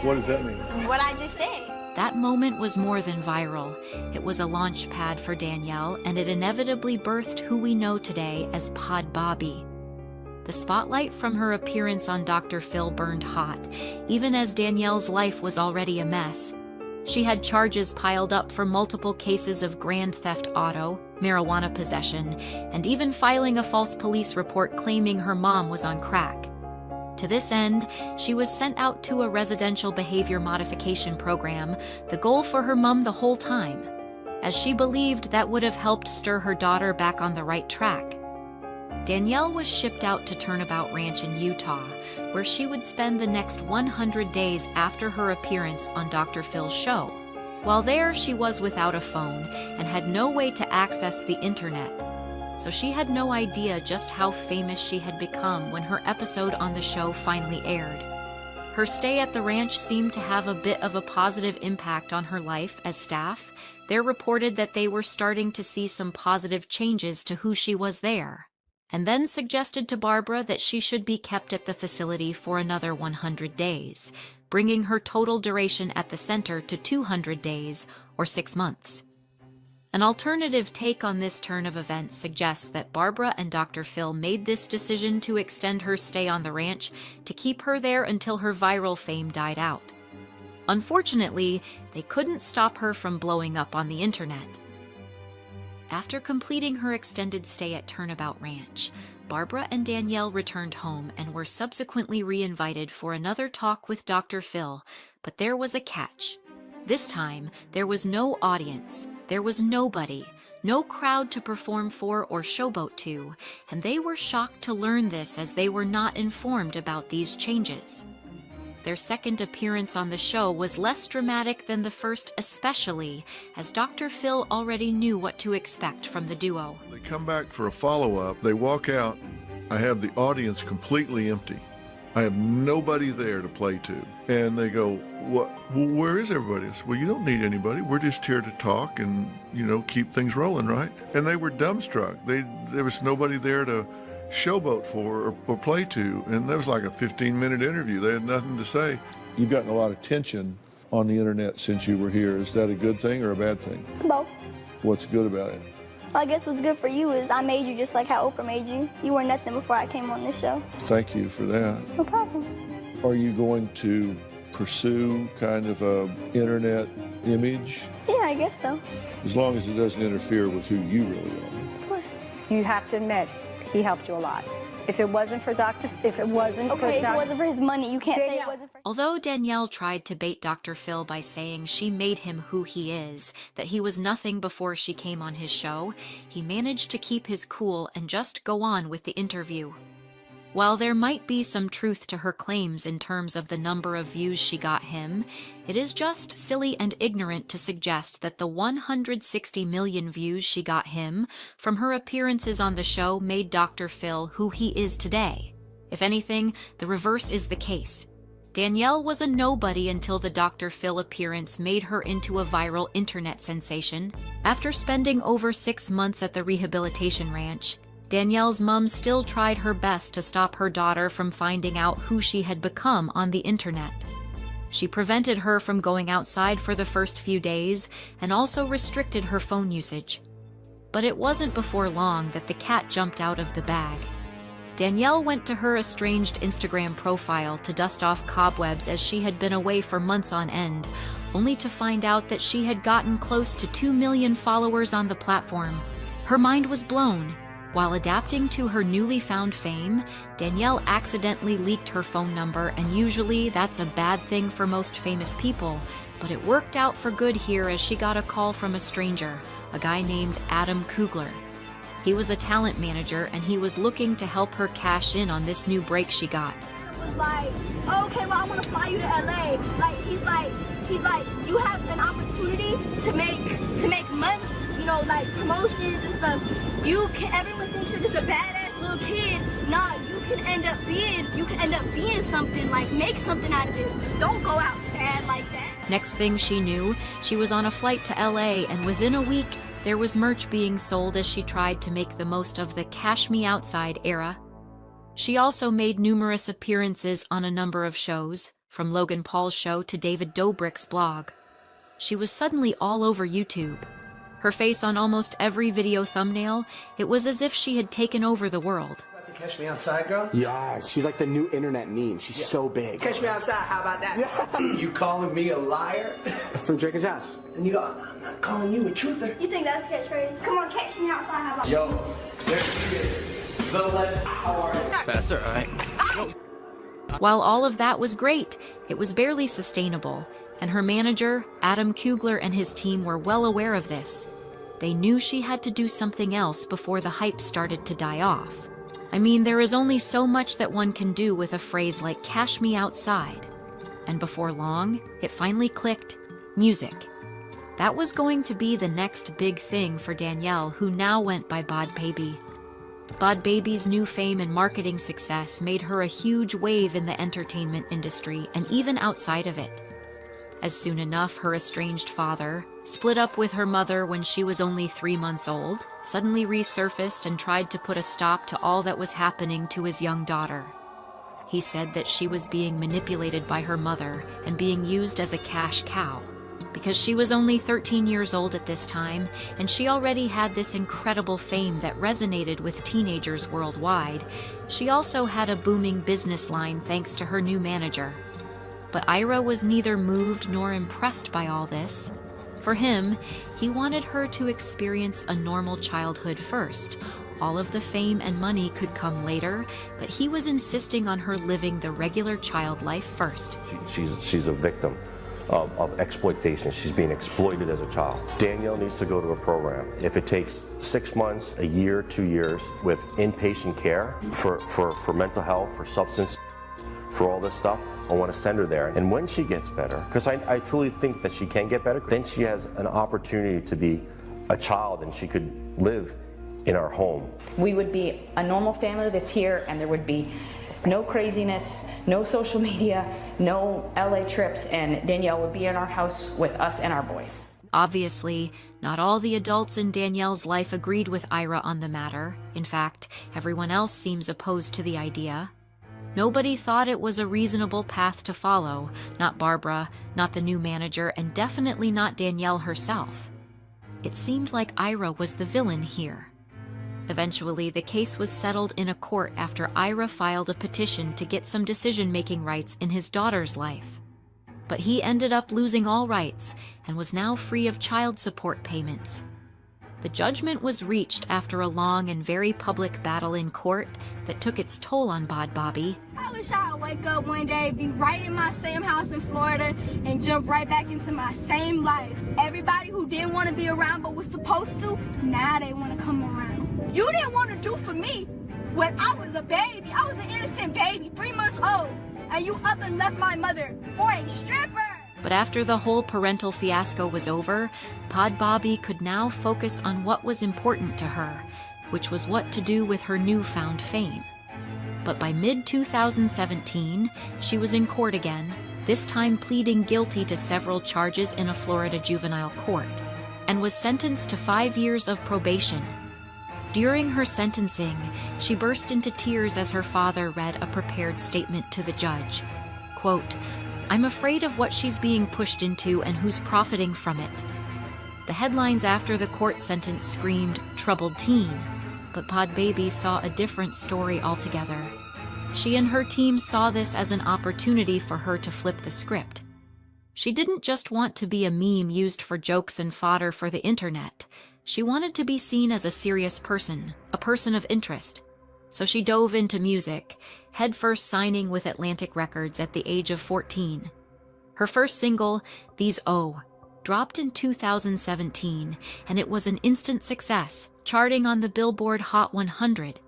What does that mean? What I just said. That moment was more than viral. It was a launch pad for Danielle, and it inevitably birthed who we know today as bhad. The spotlight from her appearance on Dr. Phil burned hot, even as Danielle's life was already a mess. She had charges piled up for multiple cases of grand theft auto, marijuana possession, and even filing a false police report claiming her mom was on crack. To this end, she was sent out to a residential behavior modification program, the goal for her mom the whole time, as she believed that would have helped stir her daughter back on the right track. Danielle was shipped out to Turnabout Ranch in Utah, where she would spend the next 100 days after her appearance on Dr. Phil's show. While there, she was without a phone and had no way to access the internet. So she had no idea just how famous she had become when her episode on the show finally aired. Her stay at the ranch seemed to have a bit of a positive impact on her life as staff. They reported that they were starting to see some positive changes to who she was there, and then suggested to Barbara that she should be kept at the facility for another 100 days, bringing her total duration at the center to 200 days or 6 months. An alternative take on this turn of events suggests that Barbara and Dr. Phil made this decision to extend her stay on the ranch to keep her there until her viral fame died out. Unfortunately, they couldn't stop her from blowing up on the internet. After completing her extended stay at Turnabout Ranch, Barbara and Danielle returned home and were subsequently re-invited for another talk with Dr. Phil, but there was a catch. This time, there was no audience, there was nobody, no crowd to perform for or showboat to, and they were shocked to learn this as they were not informed about these changes. Their second appearance on the show was less dramatic than the first, especially as Dr. Phil already knew what to expect from the duo. They come back for a follow-up, they walk out, I have the audience completely empty. I have nobody there to play to. And they go, "What? Well, where is everybody?" I said, "Well, you don't need anybody. We're just here to talk and, keep things rolling, right?" And they were dumbstruck. There was nobody there to showboat for or play to. And that was like a 15-minute interview. They had nothing to say. You've gotten a lot of attention on the internet since you were here. Is that a good thing or a bad thing? Both. What's good about it? Well, I guess what's good for you is I made you just like how Oprah made you. You were nothing before I came on this show. Thank you for that. No problem. Are you going to pursue kind of a internet image? Yeah, I guess so. As long as it doesn't interfere with who you really are. Of course. You have to admit, he helped you a lot. If it wasn't for if it wasn't for his money, you can't say it wasn't for... Although Danielle tried to bait Dr. Phil by saying she made him who he is, that he was nothing before she came on his show, he managed to keep his cool and just go on with the interview. While there might be some truth to her claims in terms of the number of views she got him, it is just silly and ignorant to suggest that the 160 million views she got him from her appearances on the show made Dr. Phil who he is today. If anything, the reverse is the case. Danielle was a nobody until the Dr. Phil appearance made her into a viral internet sensation. After spending over 6 months at the rehabilitation ranch, Danielle's mom still tried her best to stop her daughter from finding out who she had become on the internet. She prevented her from going outside for the first few days and also restricted her phone usage. But it wasn't before long that the cat jumped out of the bag. Danielle went to her estranged Instagram profile to dust off cobwebs as she had been away for months on end, only to find out that she had gotten close to 2 million followers on the platform. Her mind was blown. While adapting to her newly found fame, Danielle accidentally leaked her phone number, and usually that's a bad thing for most famous people, but it worked out for good here as she got a call from a stranger, a guy named Adam Kugler. He was a talent manager, and he was looking to help her cash in on this new break she got. Was like, okay, well, I want to fly you to LA. Like, he's like, you have an opportunity to make money, you know, like promotions and stuff. Everyone thinks you're just a badass little kid. Nah, you can end up being something, like make something out of this. Don't go out sad like that. Next thing she knew, she was on a flight to LA, and within a week, there was merch being sold as she tried to make the most of the Cash Me Outside era. She also made numerous appearances on a number of shows, from Logan Paul's show to David Dobrik's blog. She was suddenly all over YouTube. Her face on almost every video thumbnail, it was as if she had taken over the world. Catch Me Outside girl? Yeah, she's like the new internet meme. She's so big. Catch Me Outside, how about that? Yeah. You calling me a liar? That's from Drake and Josh. And you go, I'm not calling you a truther. You think that's catchphrase? Come on, catch me outside. How about Yo, there she is. The left hour. Faster, all right. While all of that was great, it was barely sustainable, and her manager, Adam Kugler, and his team were well aware of this. They knew she had to do something else before the hype started to die off. I mean, there is only so much that one can do with a phrase like "cash me outside." And before long, it finally clicked: music. That was going to be the next big thing for Danielle, who now went by bhad. bhad new fame and marketing success made her a huge wave in the entertainment industry and even outside of it. As soon enough, her estranged father, split up with her mother when she was only 3 months old, suddenly resurfaced and tried to put a stop to all that was happening to his young daughter. He said that she was being manipulated by her mother and being used as a cash cow. Because she was only 13 years old at this time, and she already had this incredible fame that resonated with teenagers worldwide, she also had a booming business line thanks to her new manager. But Ira was neither moved nor impressed by all this. For him, he wanted her to experience a normal childhood first. All of the fame and money could come later, but he was insisting on her living the regular child life first. She's a victim of exploitation. She's being exploited as a child. Danielle needs to go to a program. If it takes 6 months, a year, 2 years with inpatient care for mental health, for substance, for all this stuff, I want to send her there. And when she gets better, because I truly think that she can get better, then she has an opportunity to be a child and she could live in our home. We would be a normal family that's here, and there would be no craziness, no social media, no LA trips, and Danielle would be in our house with us and our boys. Obviously, not all the adults in Danielle's life agreed with Ira on the matter. In fact, everyone else seems opposed to the idea. Nobody thought it was a reasonable path to follow, not Barbara, not the new manager, and definitely not Danielle herself. It seemed like Ira was the villain here. Eventually, the case was settled in a court after Ira filed a petition to get some decision-making rights in his daughter's life. But he ended up losing all rights and was now free of child support payments. The judgment was reached after a long and very public battle in court that took its toll on bhad. I wish I would wake up one day, be right in my same house in Florida, and jump right back into my same life. Everybody who didn't want to be around but was supposed to, now they want to come around. You didn't want to do for me when I was a baby. I was an innocent baby, 3 months old, and you up and left my mother for a stripper. But after the whole parental fiasco was over, bhad could now focus on what was important to her, which was what to do with her newfound fame. But by mid-2017, she was in court again, this time pleading guilty to several charges in a Florida juvenile court, and was sentenced to 5 years of probation. During her sentencing, she burst into tears as her father read a prepared statement to the judge. Quote, "I'm afraid of what she's being pushed into and who's profiting from it." The headlines after the court sentence screamed, "Troubled teen," but bhad saw a different story altogether. She and her team saw this as an opportunity for her to flip the script. She didn't just want to be a meme used for jokes and fodder for the internet. She wanted to be seen as a serious person, a person of interest. So she dove into music, headfirst signing with Atlantic Records at the age of 14. Her first single, These O, dropped in 2017, and it was an instant success, charting on the Billboard Hot 100,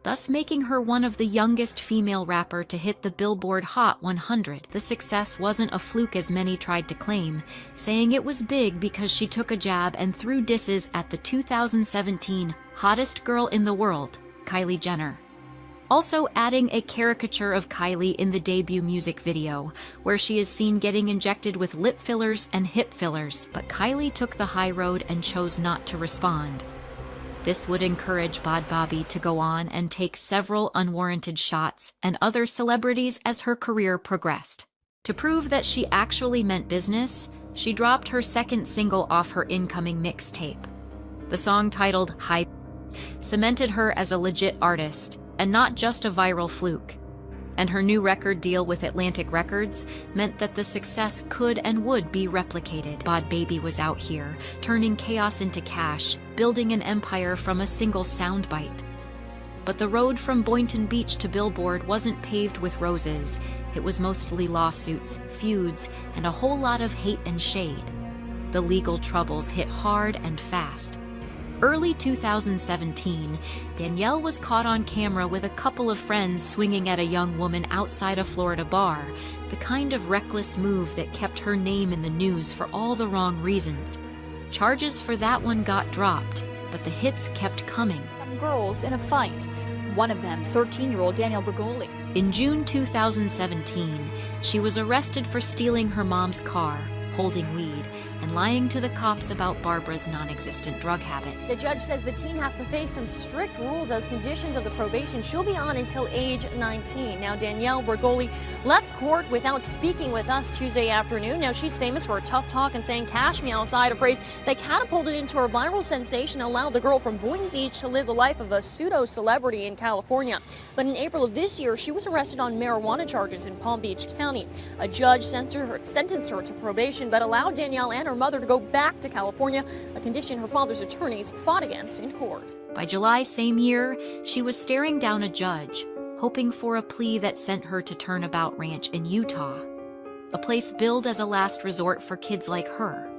thus making her one of the youngest female rapper to hit the Billboard Hot 100. The success wasn't a fluke as many tried to claim, saying it was big because she took a jab and threw disses at the 2017 hottest girl in the world, Kylie Jenner. Also adding a caricature of Kylie in the debut music video, where she is seen getting injected with lip fillers and hip fillers, but Kylie took the high road and chose not to respond. This would encourage bhad to go on and take several unwarranted shots and other celebrities as her career progressed. To prove that she actually meant business, she dropped her second single off her incoming mixtape. The song, titled Hi, cemented her as a legit artist, and not just a viral fluke. And her new record deal with Atlantic Records meant that the success could and would be replicated. Bhad Bhabie was out here, turning chaos into cash, building an empire from a single soundbite. But the road from Boynton Beach to Billboard wasn't paved with roses. It was mostly lawsuits, feuds, and a whole lot of hate and shade. The legal troubles hit hard and fast. Early 2017, Danielle was caught on camera with a couple of friends swinging at a young woman outside a Florida bar, the kind of reckless move that kept her name in the news for all the wrong reasons. Charges for that one got dropped, but the hits kept coming. Some girls in a fight. One of them, 13-year-old Danielle Bregoli. In June 2017, she was arrested for stealing her mom's car, holding weed, and lying to the cops about Barbara's non-existent drug habit. The judge says the teen has to face some strict rules as conditions of the probation she'll be on until age 19. Now, Danielle Bregoli left court without speaking with us Tuesday afternoon. Now, she's famous for her tough talk and saying "cash me outside," a phrase that catapulted into her viral sensation and allowed the girl from Boynton Beach to live the life of a pseudo-celebrity in California. But in April of this year, she was arrested on marijuana charges in Palm Beach County. A judge sentenced her to probation, but allowed Danielle and her mother to go back to California, a condition her father's attorneys fought against in court. By July same year, she was staring down a judge, hoping for a plea that sent her to Turnabout Ranch in Utah, a place billed as a last resort for kids like her.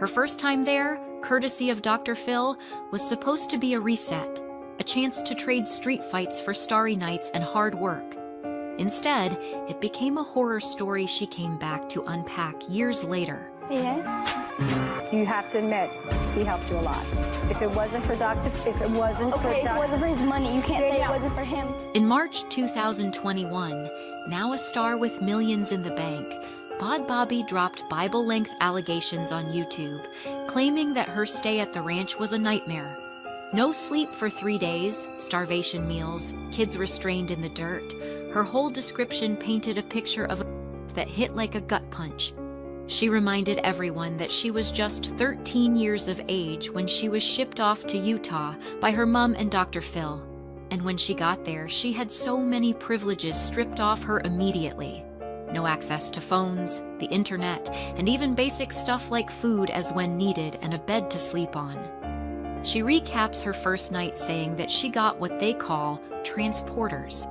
Her first time there, courtesy of Dr. Phil, was supposed to be a reset, a chance to trade street fights for starry nights and hard work. Instead, it became a horror story she came back to unpack years later. Yeah. You have to admit, he helped you a lot. If it wasn't for if it wasn't for his money, you can't say it wasn't for him. In March 2021, now a star with millions in the bank, Bhad Bhabie dropped Bible-length allegations on YouTube, claiming that her stay at the ranch was a nightmare. No sleep for 3 days, starvation meals, kids restrained in the dirt. Her whole description painted a picture of a that hit like a gut punch. She reminded everyone that she was just 13 years of age when she was shipped off to Utah by her mom and Dr. Phil. And when she got there, she had so many privileges stripped off her immediately. No access to phones, the internet, and even basic stuff like food as when needed and a bed to sleep on. She recaps her first night saying that she got what they call transporters,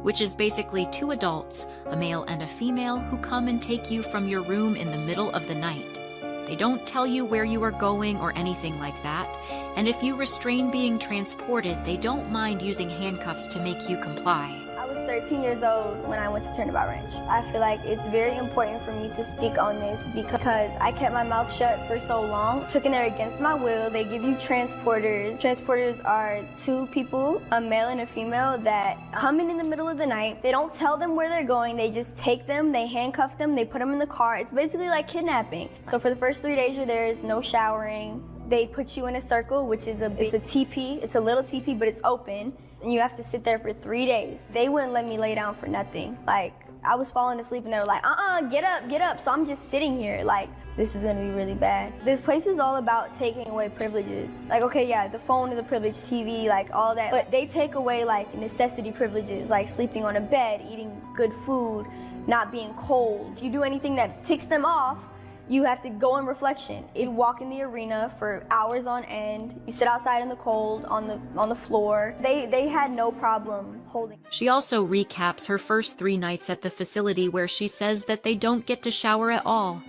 which is basically 2 adults, a male and a female, who come and take you from your room in the middle of the night. They don't tell you where you are going or anything like that, and if you restrain being transported, they don't mind using handcuffs to make you comply. I was 13 years old when I went to Turnabout Ranch. I feel like it's very important for me to speak on this because I kept my mouth shut for so long. Took in there against my will. They give you transporters. Transporters are 2 people, a male and a female, that come in the middle of the night. They don't tell them where they're going. They just take them, they handcuff them, they put them in the car. It's basically like kidnapping. So for the first 3 days you're there, there's no showering. They put you in a circle, which is it's a teepee. It's a little teepee, but it's open. And you have to sit there for 3 days. They wouldn't let me lay down for nothing. Like, I was falling asleep and they were like, get up, get up. So I'm just sitting here like, this is gonna be really bad. This place is all about taking away privileges. Like, okay, yeah, the phone is a privilege, TV, like all that. But they take away like necessity privileges, like sleeping on a bed, eating good food, not being cold. If you do anything that ticks them off, you have to go in reflection. You walk in the arena for hours on end. You sit outside in the cold on the floor. They had no problem holding. She also recaps her first 3 nights at the facility where she says that they don't get to shower at all.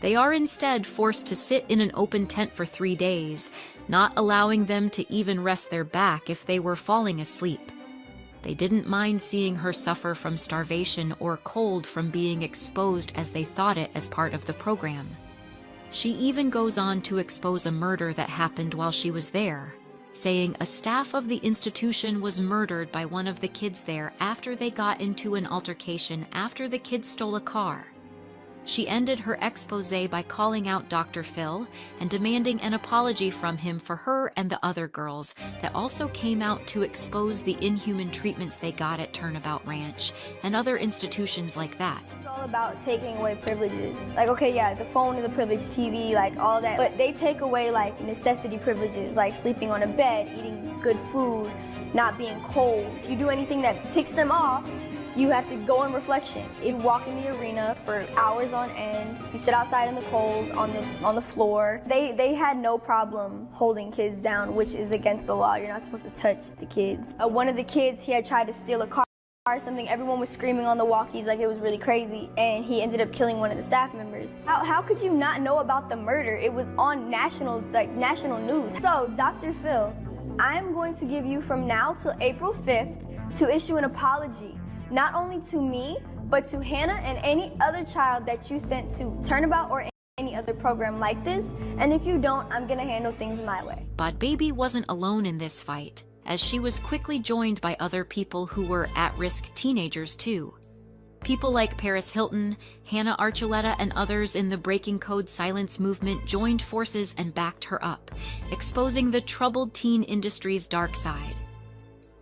They are instead forced to sit in an open tent for 3 days, not allowing them to even rest their back if they were falling asleep. They didn't mind seeing her suffer from starvation or cold from being exposed as they thought it as part of the program. She even goes on to expose a murder that happened while she was there, saying a staff of the institution was murdered by one of the kids there after they got into an altercation after the kids stole a car. She ended her exposé by calling out Dr. Phil and demanding an apology from him for her and the other girls that also came out to expose the inhuman treatments they got at Turnabout Ranch and other institutions like that. It's all about taking away privileges. Like, okay, yeah, the phone is a privilege, TV, like all that, but they take away like necessity privileges, like sleeping on a bed, eating good food, not being cold. If you do anything that ticks them off, you have to go in reflection. You walk in the arena for hours on end. You sit outside in the cold on the floor. They had no problem holding kids down, which is against the law. You're not supposed to touch the kids. One of the kids, he had tried to steal a car or something. Everyone was screaming on the walkies like it was really crazy, and he ended up killing one of the staff members. How could you not know about the murder? It was on national news. So, Dr. Phil, I'm going to give you from now till April 5th to issue an apology. Not only to me, but to Hannah and any other child that you sent to Turnabout or any other program like this. And if you don't, I'm gonna handle things my way. But Baby wasn't alone in this fight, as she was quickly joined by other people who were at-risk teenagers too. People like Paris Hilton, Hannah Archuleta, and others in the Breaking Code Silence movement joined forces and backed her up, exposing the troubled teen industry's dark side.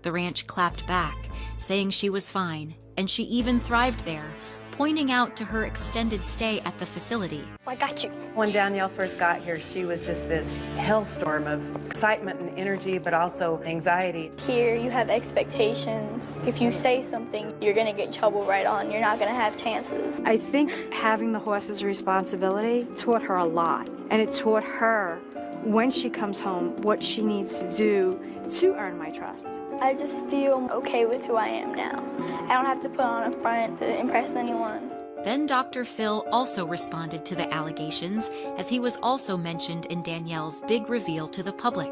The ranch clapped back, saying she was fine, and she even thrived there, pointing out to her extended stay at the facility. I got you. When Danielle first got here, she was just this hellstorm of excitement and energy, but also anxiety. Here, you have expectations. If you say something, you're gonna get in trouble right on. You're not gonna have chances. I think having the horse's responsibility taught her a lot, and it taught her when she comes home what she needs to do to earn my trust. I just feel okay with who I am now. I don't have to put on a front to impress anyone. Then Dr. Phil also responded to the allegations, as he was also mentioned in Danielle's big reveal to the public.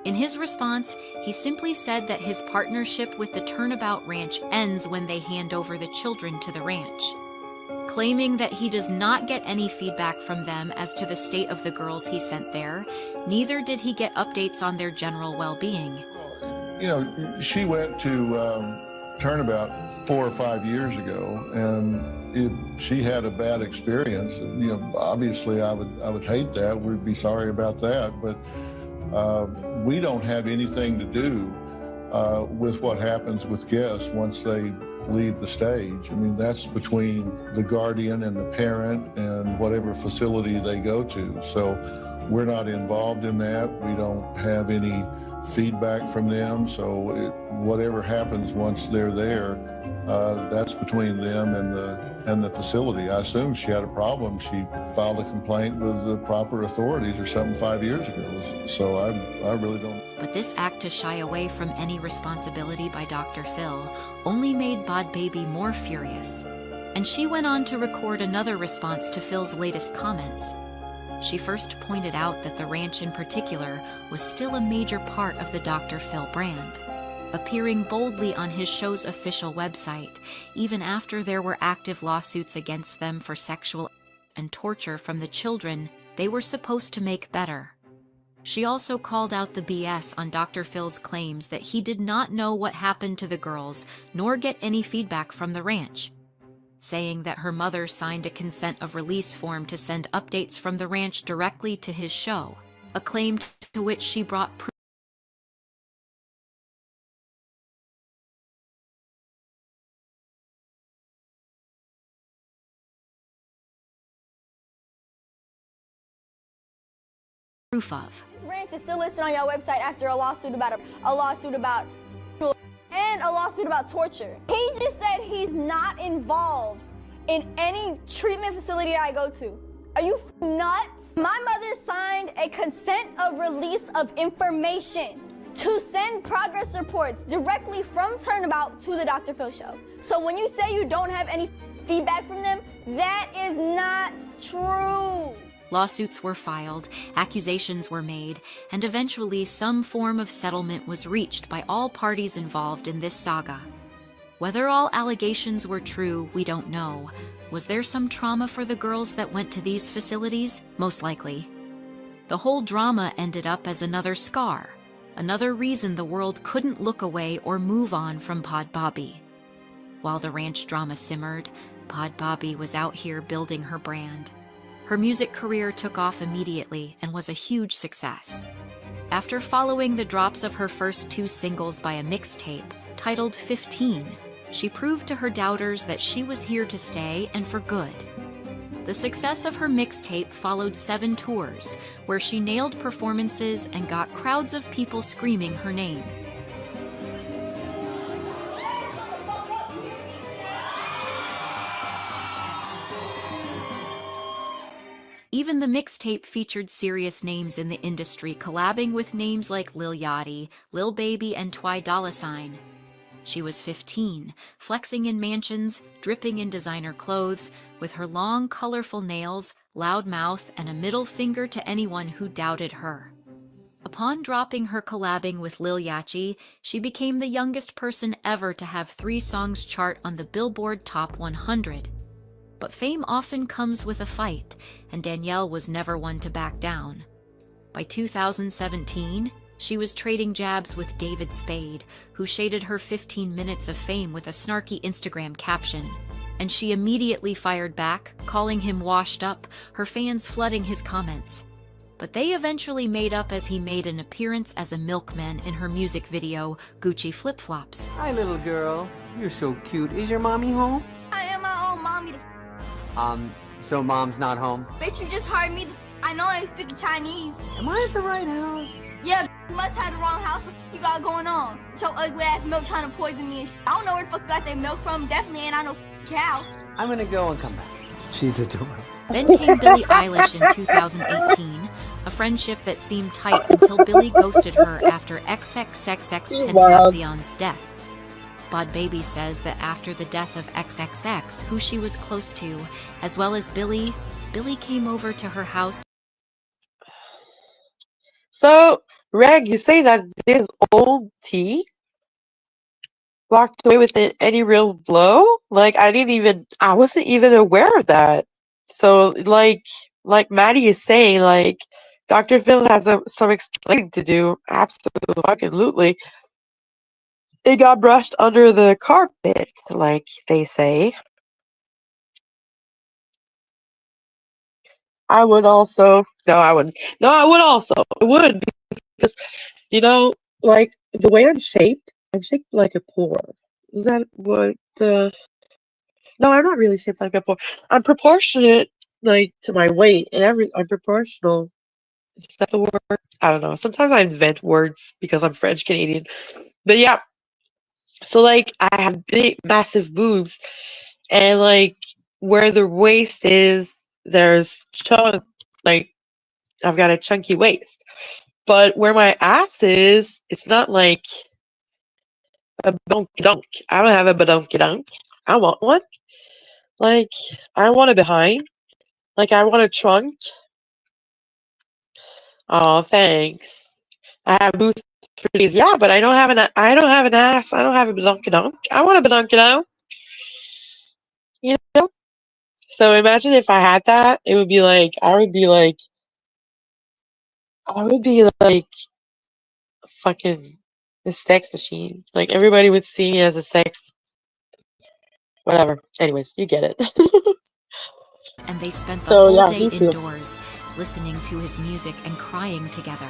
In his response, he simply said that his partnership with the Turnabout Ranch ends when they hand over the children to the ranch. Claiming that he does not get any feedback from them as to the state of the girls he sent there, neither did he get updates on their general well-being. You know, she went to Turnabout 4 or 5 years ago, and she had a bad experience. You know, obviously I would hate that. We'd be sorry about that, but we don't have anything to do with what happens with guests once they leave the stage. I mean, that's between the guardian and the parent and whatever facility they go to. So we're not involved in that. We don't have any feedback from them. So whatever happens once they're there, that's between them and the facility. I assume she had a problem. She filed a complaint with the proper authorities or something 5 years ago. So I really don't. But this act to shy away from any responsibility by Dr. Phil only made Bhad Bhabie more furious. And she went on to record another response to Phil's latest comments. She first pointed out that the ranch in particular was still a major part of the Dr. Phil brand, appearing boldly on his show's official website, even after there were active lawsuits against them for sexual and torture from the children they were supposed to make better. She also called out the BS on Dr. Phil's claims that he did not know what happened to the girls, nor get any feedback from the ranch, saying that her mother signed a consent of release form to send updates from the ranch directly to his show, a claim to which she brought proof of. This ranch is still listed on your website after a lawsuit about and a lawsuit about torture. He just said he's not involved in any treatment facility I go to. Are you nuts? My mother signed a consent of release of information to send progress reports directly from Turnabout to the Dr. Phil show. So when you say you don't have any feedback from them. That is not true. Lawsuits were filed, accusations were made, and eventually some form of settlement was reached by all parties involved in this saga. Whether all allegations were true, we don't know. Was there some trauma for the girls that went to these facilities? Most likely. The whole drama ended up as another scar, another reason the world couldn't look away or move on from bhad bhabie. While the ranch drama simmered, bhad bhabie was out here building her brand. Her music career took off immediately and was a huge success. After following the drops of her first 2 singles by a mixtape, titled 15, she proved to her doubters that she was here to stay and for good. The success of her mixtape followed 7 tours, where she nailed performances and got crowds of people screaming her name. Even the mixtape featured serious names in the industry, collabing with names like Lil Yachty, Lil Baby, and Ty Dolla $ign. She was 15, flexing in mansions, dripping in designer clothes, with her long, colorful nails, loud mouth, and a middle finger to anyone who doubted her. Upon dropping her collabing with Lil Yachty, she became the youngest person ever to have 3 songs chart on the Billboard Top 100. But fame often comes with a fight, and Danielle was never one to back down. By 2017, she was trading jabs with David Spade, who shaded her 15 minutes of fame with a snarky Instagram caption. And she immediately fired back, calling him washed up, her fans flooding his comments. But they eventually made up as he made an appearance as a milkman in her music video, Gucci Flip Flops. Hi, little girl. You're so cute. Is your mommy home? I am my own mommy. So mom's not home? Bitch, you just hired me. I know I ain't speaking Chinese. Am I at the right house? Yeah, you must have the wrong house. What you got going on? With your ugly ass milk trying to poison me and shit. I don't know where the fuck you got that milk from. Definitely ain't I no cow. I'm gonna go and come back. She's adorable. Then came Billie Eilish in 2018, a friendship that seemed tight until Billie ghosted her after XXXTentacion's death. bhad bhabie says that after the death of XXX, who she was close to, as well as Billie came over to her house. So, Reg, you say that this old tea walked away with any real blow? Like, I wasn't even aware of that. So, like Maddie is saying, like, Dr. Phil has some explaining to do. Absolutely. It got brushed under the carpet, like they say. I would also. No, I wouldn't. No, I would also. I would, because, like, the way I'm shaped like a poor. Is that what the... No, I'm not really shaped like a poor. I'm proportionate, like, to my weight, and I'm proportional. Is that the word? I don't know. Sometimes I invent words because I'm French Canadian. But yeah. So, like, I have big, massive boobs, and, like, where the waist is, there's chunk, like, I've got a chunky waist. But where my ass is, it's not like a badonky-dunk. I don't have a badonky-dunk. I want one. Like, I want a behind. Like, I want a trunk. Oh, thanks. I have boobs for these. Yeah, but I don't have an ass. I don't have a badonky-dunk. I want a badonky-dunk. You know? So imagine if I had that, it would be like, I would be like fucking a sex machine. Like, everybody would see me as a sex, whatever. Anyways, you get it. And they spent the whole day indoors, listening to his music and crying together.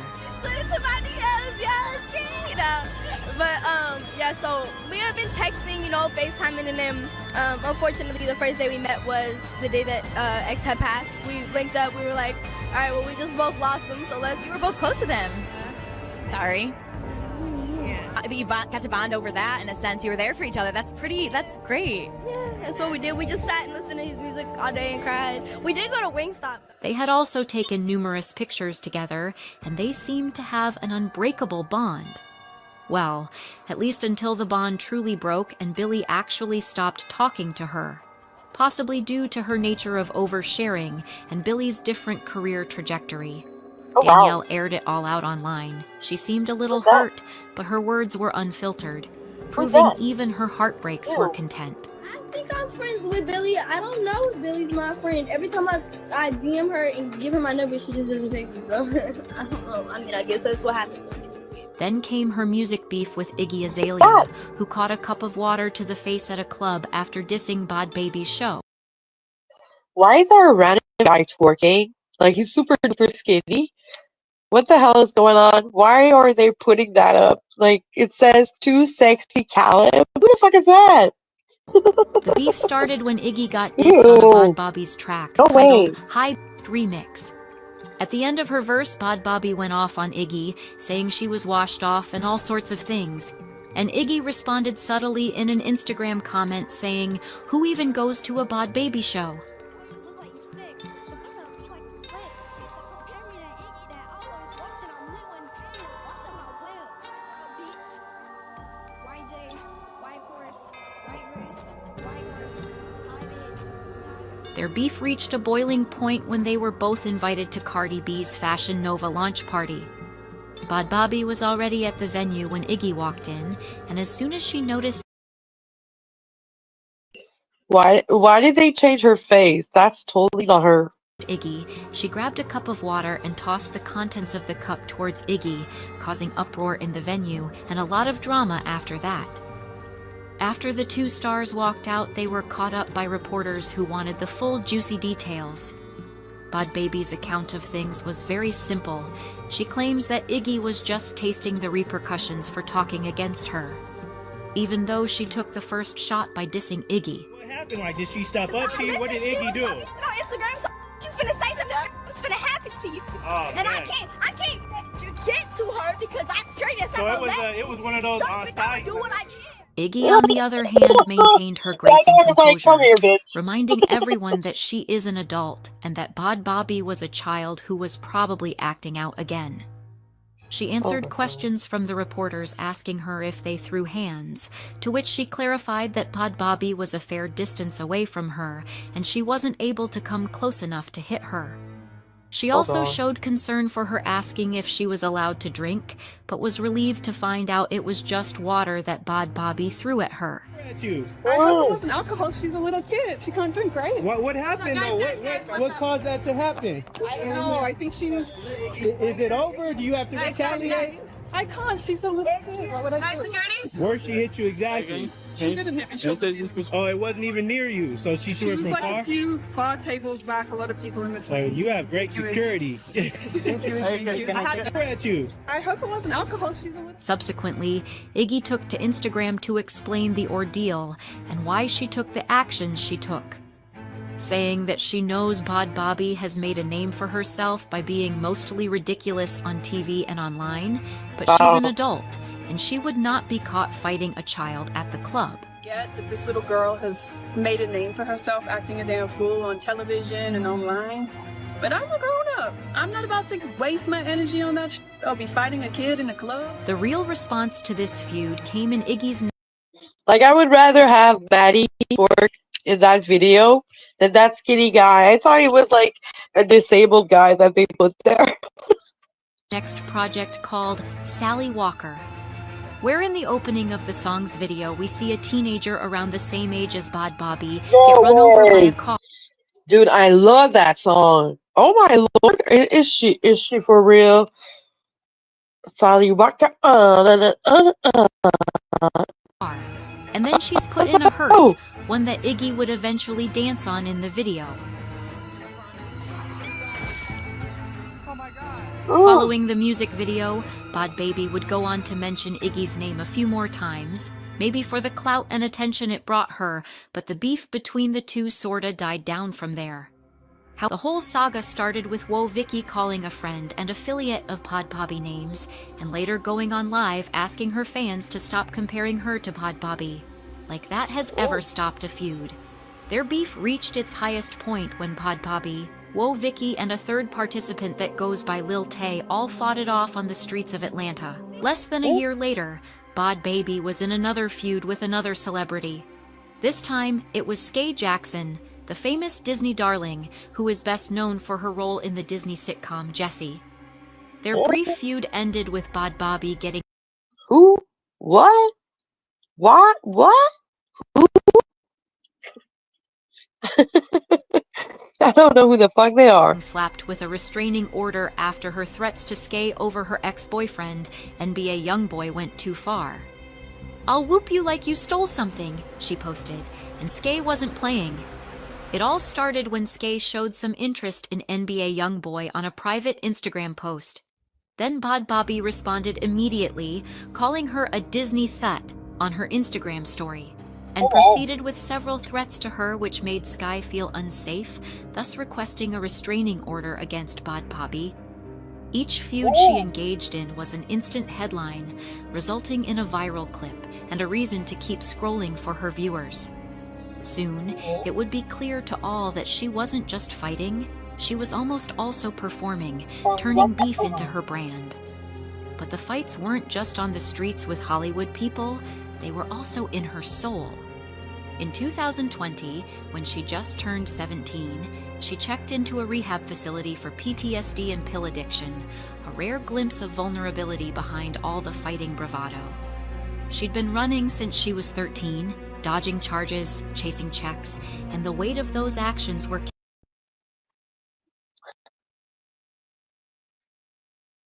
Yeah, so we have been texting, FaceTiming, and then unfortunately the first day we met was the day that X had passed. We linked up, we were like, all right, well, we just both lost him, so You were both close with him. Sorry. Yeah. But you got to bond over that, in a sense. You were there for each other. That's great. Yeah, that's what we did. We just sat and listened to his music all day and cried. We did go to Wingstop. They had also taken numerous pictures together, and they seemed to have an unbreakable bond. Well, at least until the bond truly broke and Billie actually stopped talking to her. possibly due to her nature of oversharing and Billy's different career trajectory. Oh, wow. Danielle aired it all out online. She seemed a little hurt, but her words were unfiltered, proving even her heartbreaks were content. I think I'm friends with Billy. I don't know if Billy's my friend. Every time I DM her and give her my number, she just doesn't take me. So I don't know. I mean, I guess that's what happens when bitches get. Then came her music beef with Iggy Azalea, who caught a cup of water to the face at a club after dissing Bhad Bhabie's show. Why is there a random guy twerking? Like, he's super duper skinny. What the hell is going on? Why are they putting that up? Like, it says too sexy Caleb. Who the fuck is that? The beef started when Iggy got dissed on a Bhad Bhabie's track titled High Remix. At the end of her verse, Bhad Bhabie went off on Iggy, saying she was washed off and all sorts of things. And Iggy responded subtly in an Instagram comment saying, "Who even goes to a Bhad Bhabie show?" Their beef reached a boiling point when they were both invited to Cardi B's Fashion Nova launch party. Bhad Bhabie was already at the venue when Iggy walked in, and as soon as she noticed Why did they change her face? That's totally not her. Iggy, she grabbed a cup of water and tossed the contents of the cup towards Iggy, causing uproar in the venue and a lot of drama after that. After the two stars walked out, they were caught up by reporters who wanted the full juicy details. Bhad Bhabie's account of things was very simple. She claims that Iggy was just tasting the repercussions for talking against her, even though she took the first shot by dissing Iggy. What happened? Like, did she step up to you? What did Iggy do? On Instagram, so you finna say something that's finna happen to you. Oh, and man. I can't get to her because I straight as So it was one of those I do what I can. Iggy, on the other hand, maintained her grace and composure, reminding everyone that she is an adult and that Bhad Bhabie was a child who was probably acting out again. She answered questions from the reporters asking her if they threw hands, to which she clarified that Bhad Bhabie was a fair distance away from her and she wasn't able to come close enough to hit her. She also showed concern for her asking if she was allowed to drink, but was relieved to find out it was just water that Bhad Bhabie threw at her. At you. I hope it wasn't alcohol. She's a little kid. She can't drink, right? What happened though? What caused that to happen? I don't know. I think she was. Is it over? Do you have to retaliate? I can't. She's a little kid. What would I do? Where she hit you exactly? She didn't hit me. Oh, it wasn't even near you, so she threw it from like far? a few far tables back, a lot of people in the So you have great security. Thank you. At you. I hope it wasn't alcohol. She's a little. Subsequently, Iggy took to Instagram to explain the ordeal and why she took the actions she took, saying that she knows Bhad Bhabie has made a name for herself by being mostly ridiculous on TV and online, but she's an adult, and she would not be caught fighting a child at the club. Get that this little girl has made a name for herself acting a damn fool on television and online. But I'm a grown-up. I'm not about to waste my energy on that I'll be fighting a kid in a club. The real response to this feud came in Iggy's... Like, I would rather have Maddie work in that video than that skinny guy. I thought he was like a disabled guy that they put there. next project called Sally Walker, where in the opening of the song's video we see a teenager around the same age as Bhad Bhabie get run over by a car. Dude, I love that song. Oh my lord, is she for real? Sally Walker. And then she's put in a hearse, one that Iggy would eventually dance on in the video. Following the music video, Bhad Bhabie would go on to mention Iggy's name a few more times, maybe for the clout and attention it brought her, but the beef between the two sorta died down from there. How the whole saga started with Woah Vicky calling a friend and affiliate of Bhad Bhabie names, and later going on live asking her fans to stop comparing her to Bhad Bhabie. Like that has ever stopped a feud. Their beef reached its highest point when Bhad Bhabie, Woah Vicky, and a third participant that goes by Lil Tay all fought it off on the streets of Atlanta. Less than a year later, Bhad Bhabie was in another feud with another celebrity. This time, it was Skye Jackson, the famous Disney darling who is best known for her role in the Disney sitcom Jessie. Their brief feud ended with bhad getting... Who? What? What? What? Who? I don't know who the fuck they are. Slapped with a restraining order after her threats to Skye over her ex-boyfriend, NBA Youngboy, went too far. "I'll whoop you like you stole something," she posted, and Skye wasn't playing. It all started when Skye showed some interest in NBA Youngboy on a private Instagram post. Then bhad responded immediately, calling her a Disney thut on her Instagram story, and proceeded with several threats to her which made Skye feel unsafe, thus requesting a restraining order against bhad. Each feud she engaged in was an instant headline, resulting in a viral clip and a reason to keep scrolling for her viewers. Soon, it would be clear to all that she wasn't just fighting, she was almost also performing, turning beef into her brand. But the fights weren't just on the streets with Hollywood people, they were also in her soul. In 2020, when she just turned 17, she checked into a rehab facility for PTSD and pill addiction, a rare glimpse of vulnerability behind all the fighting bravado. She'd been running since she was 13, dodging charges, chasing checks, and the weight of those actions were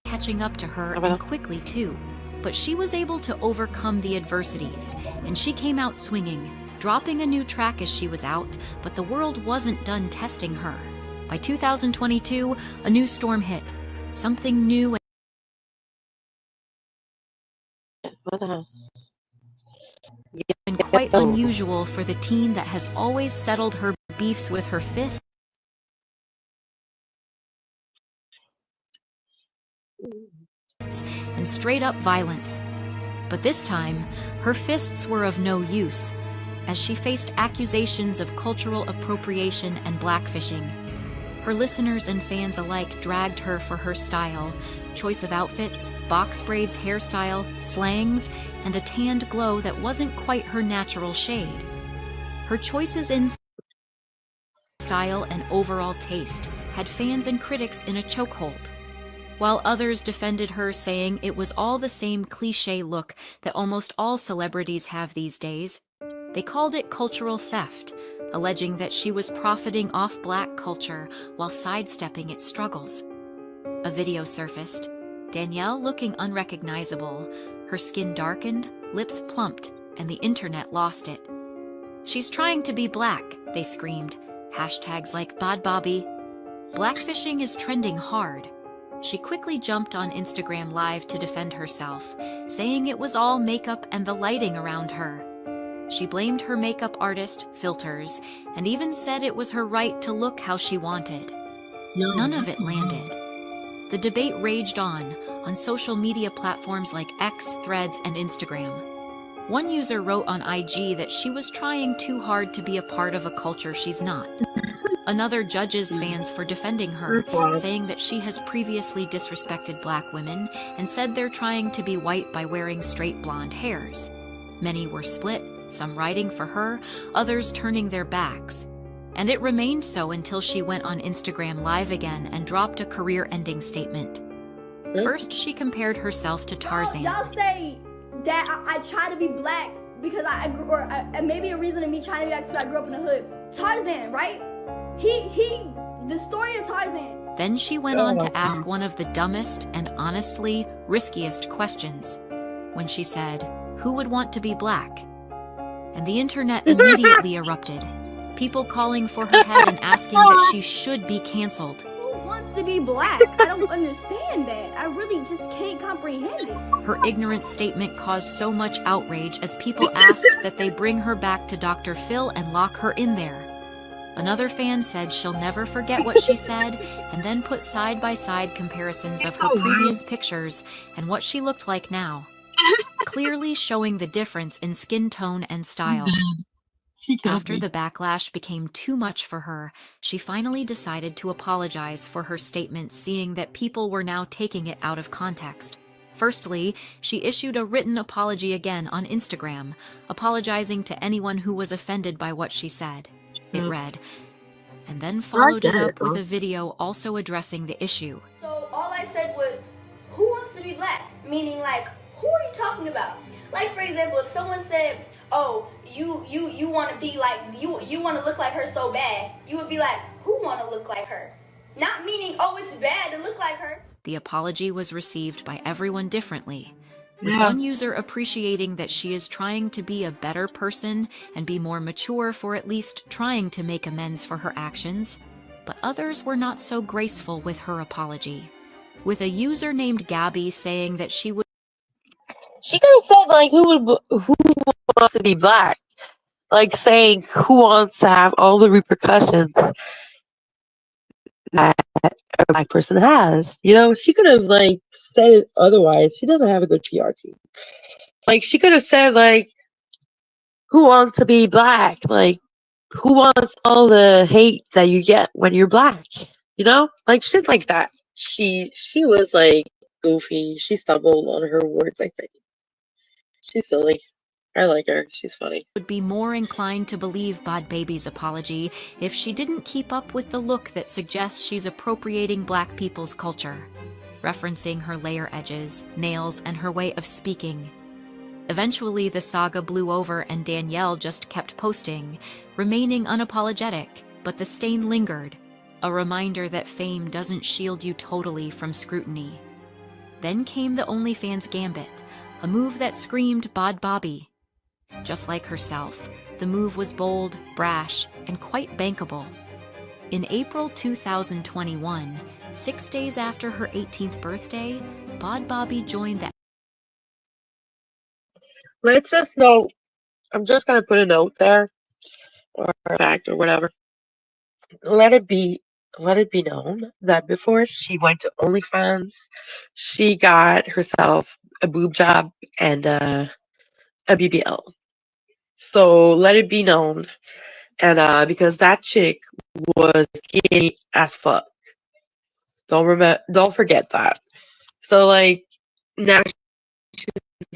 catching up to her, and quickly too. But she was able to overcome the adversities, and she came out swinging, dropping a new track as she was out, but the world wasn't done testing her. By 2022, a new storm hit, something new and quite unusual for the teen that has always settled her beefs with her fists and straight-up violence. But this time, her fists were of no use, as she faced accusations of cultural appropriation and blackfishing. Her listeners and fans alike dragged her for her style, choice of outfits, box braids hairstyle, slangs, and a tanned glow that wasn't quite her natural shade. Her choices in style and overall taste had fans and critics in a chokehold, while others defended her, saying it was all the same cliché look that almost all celebrities have these days. They called it cultural theft, alleging that she was profiting off Black culture while sidestepping its struggles. A video surfaced, Danielle looking unrecognizable, her skin darkened, lips plumped, and the internet lost it. "She's trying to be black," they screamed, hashtags like bhad. Blackfishing is trending hard. She quickly jumped on Instagram Live to defend herself, saying it was all makeup and the lighting around her. She blamed her makeup artist, filters, and even said it was her right to look how she wanted. None of it landed. The debate raged on social media platforms like X, Threads, and Instagram. One user wrote on IG that she was trying too hard to be a part of a culture she's not. Another judges fans for defending her, saying that she has previously disrespected Black women and said they're trying to be white by wearing straight blonde hairs. Many were split, some riding for her, others turning their backs. And it remained so until she went on Instagram Live again and dropped a career-ending statement. First, she compared herself to Tarzan. Y'all say that I try to be black because maybe a reason of me trying to be black is because I grew up in the hood. Tarzan, right? The story of Tarzan. Then she went on to ask one of the dumbest and honestly riskiest questions, when she said, "Who would want to be black?" And the internet immediately erupted, people calling for her head and asking that she should be canceled. Who wants to be black? I don't understand that. I really just can't comprehend it. Her ignorant statement caused so much outrage as people asked that they bring her back to Dr. Phil and lock her in there. Another fan said she'll never forget what she said, and then put side-by-side comparisons of her previous pictures and what she looked like now, clearly showing the difference in skin tone and style. After the backlash became too much for her, she finally decided to apologize for her statement, seeing that people were now taking it out of context. Firstly, she issued a written apology again on Instagram, apologizing to anyone who was offended by what she said. It read, and then followed it up with a video also addressing the issue. So all I said was, who wants to be black? Meaning like, who are you talking about? Like for example, if someone said, oh, you want to be like, you want to look like her so bad, you would be like, who want to look like her? Not meaning, oh, it's bad to look like her. The apology was received by everyone differently, with one user appreciating that she is trying to be a better person and be more mature for at least trying to make amends for her actions, but others were not so graceful with her apology, with a user named Gabby saying that she would. She could have said like, who wants to be black? Like saying who wants to have all the repercussions that a black person has. You know, she could have like said it otherwise. She doesn't have a good PR team. Like she could have said like, who wants to be black? Like who wants all the hate that you get when you're black? You know, like shit like that. She was like goofy. She stumbled on her words, I think. She's silly. I like her. She's funny. Would be more inclined to believe Bhad Bhabie's apology if she didn't keep up with the look that suggests she's appropriating black people's culture, referencing her layer edges, nails, and her way of speaking. Eventually, the saga blew over and Danielle just kept posting, remaining unapologetic, but the stain lingered, a reminder that fame doesn't shield you totally from scrutiny. Then came the OnlyFans gambit, a move that screamed Bhad Bhabie. Just like herself, the move was bold, brash, and quite bankable. In April 2021, 6 days after her 18th birthday, Bhad Bhabie joined the. Let's just note, I'm just going to put a note there, or a fact, or whatever. Let it be known that before she went to OnlyFans, she got herself a boob job and a BBL. So let it be known. And because that chick was skinny as fuck. Don't forget that. So like now she's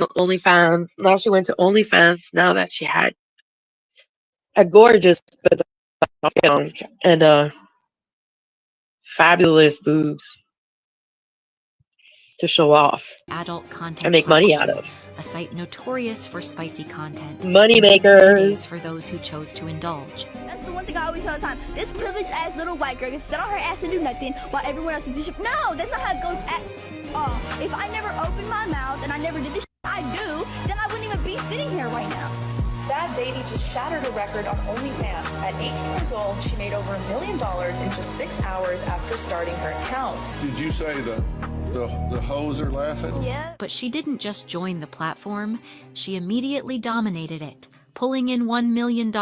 on OnlyFans. Now she went to OnlyFans now that she had a gorgeous and fabulous boobs to show off adult content and make money out of. A site notorious for spicy content. Money makers. For those who chose to indulge. That's the one thing I always tell all the time. This privileged ass little white girl can sit on her ass and do nothing while everyone else is doing shit. No, that's not how it goes at all. If I never opened my mouth and I never did the shit I do, then I wouldn't even be sitting here right now. Bhad Bhabie just shattered a record on OnlyFans. At 18 years old, she made over $1 million in just 6 hours after starting her account. Did you say the hoes are laughing? Yeah. But she didn't just join the platform, she immediately dominated it, pulling in $1 million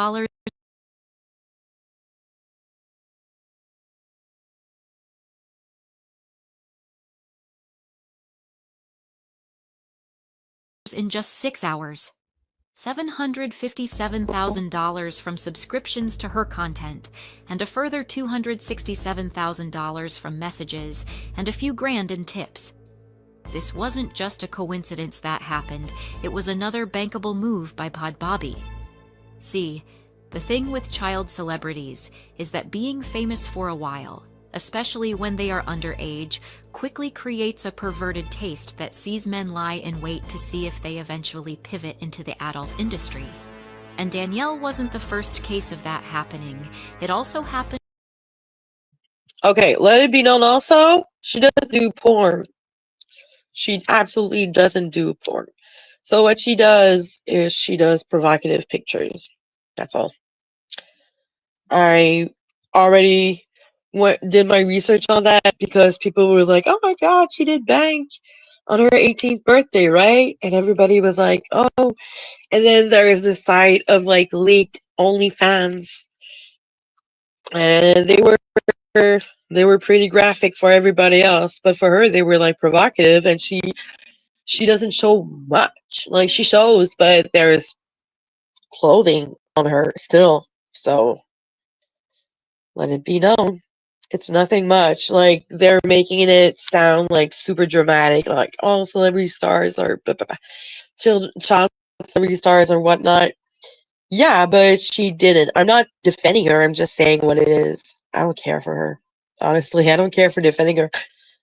in just 6 hours. $757,000 from subscriptions to her content, and a further $267,000 from messages, and a few grand in tips. This wasn't just a coincidence that happened, it was another bankable move by Bhad Bhabie. See, the thing with child celebrities is that being famous for a while, especially when they are underage, quickly creates a perverted taste that sees men lie in wait to see if they eventually pivot into the adult industry. And Danielle wasn't the first case of that happening. It also happened. Okay, let it be known also, she doesn't do porn. She absolutely doesn't do porn. So what she does is she does provocative pictures. That's all. I already did my research on that because people were like, oh my god, she did bank on her 18th birthday, right? And everybody was like, oh. And then there is this site of like leaked OnlyFans, and they were pretty graphic for everybody else, but for her they were like provocative, and she doesn't show much. Like she shows, but there's clothing on her still. So let it be known. It's nothing much. Like, they're making it sound like super dramatic, like all celebrity stars are blah, blah, blah. Child celebrity stars or whatnot. Yeah, but she didn't. I'm not defending her. I'm just saying what it is. I don't care for her. Honestly, I don't care for defending her.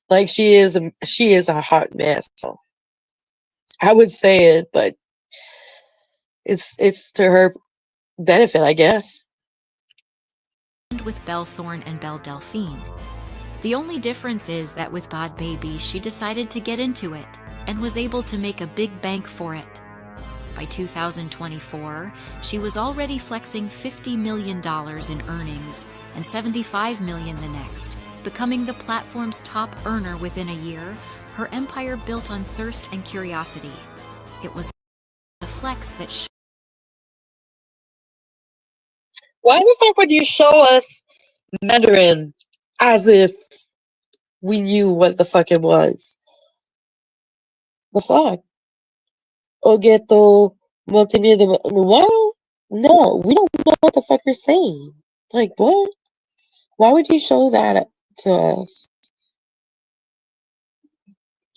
Like, she is a hot mess. So I would say it, but it's to her benefit, I guess. With Belle Thorne and Belle Delphine. The only difference is that with Bhad Bhabie, she decided to get into it and was able to make a big bank for it. By 2024, she was already flexing $50 million in earnings and $75 million the next, becoming the platform's top earner within a year. Her empire built on thirst and curiosity. It was the flex that Why the fuck would you show us Mandarin as if we knew what the fuck it was? The fuck? Ogeto multimedia. What? No, we don't know what the fuck you're saying. Like, what? Why would you show that to us?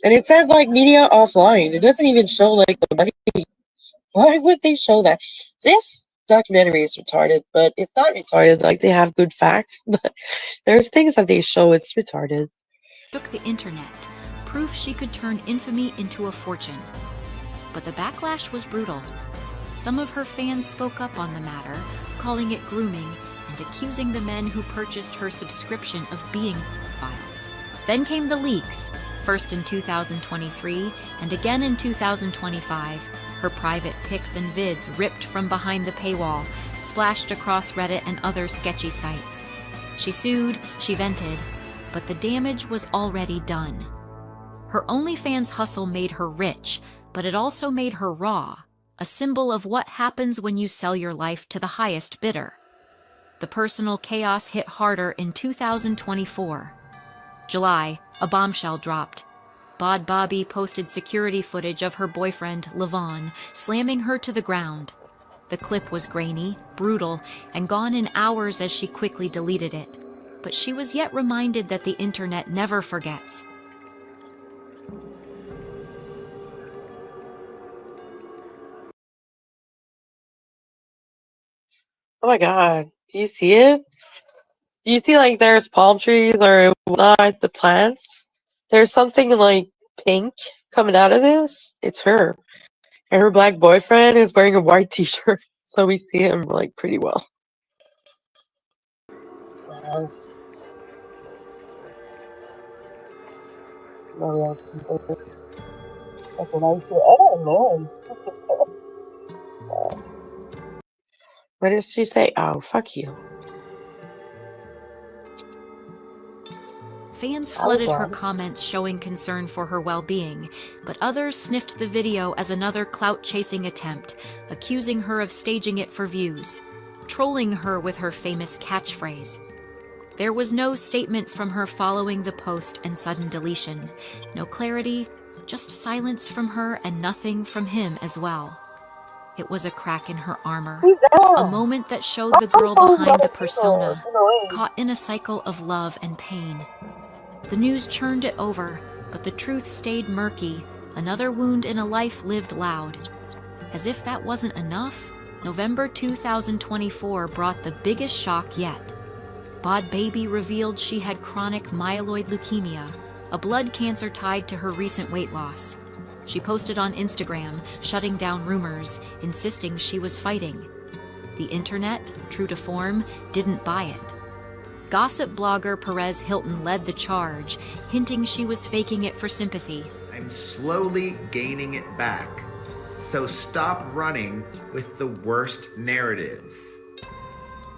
And it says, like, media offline. It doesn't even show, like, the money. Why would they show that? This documentary is retarded, but it's not retarded. Like, they have good facts, but there's things that they show it's retarded. Took the internet, proof she could turn infamy into a fortune. But the backlash was brutal. Some of her fans spoke up on the matter, calling it grooming and accusing the men who purchased her subscription of being pedophiles. Then came the leaks, first in 2023 and again in 2025. Her private pics and vids ripped from behind the paywall, splashed across Reddit and other sketchy sites. She sued, she vented, but the damage was already done. Her OnlyFans hustle made her rich, but it also made her raw, a symbol of what happens when you sell your life to the highest bidder. The personal chaos hit harder in 2024. July, a bombshell dropped. Bhad Bhabie posted security footage of her boyfriend, Levon, slamming her to the ground. The clip was grainy, brutal, and gone in hours as she quickly deleted it. But she was yet reminded that the internet never forgets. Oh my god. Do you see it? Do you see, like, there's palm trees or whatnot, the plants? There's something, like, pink coming out of this. It's her. And her black boyfriend is wearing a white t-shirt, so we see him, like, pretty well. Wow. Oh, Lord. What did she say? Oh, fuck you. Fans flooded her comments showing concern for her well-being, but others sniffed the video as another clout-chasing attempt, accusing her of staging it for views, trolling her with her famous catchphrase. There was no statement from her following the post and sudden deletion, no clarity, just silence from her and nothing from him as well. It was a crack in her armor, a moment that showed the girl behind the persona, caught in a cycle of love and pain. The news churned it over, but the truth stayed murky, another wound in a life lived loud. As if that wasn't enough, November 2024 brought the biggest shock yet. Bhad Bhabie revealed she had chronic myeloid leukemia, a blood cancer tied to her recent weight loss. She posted on Instagram, shutting down rumors, insisting she was fighting. The internet, true to form, didn't buy it. Gossip blogger Perez Hilton led the charge, hinting she was faking it for sympathy. I'm slowly gaining it back, so stop running with the worst narratives.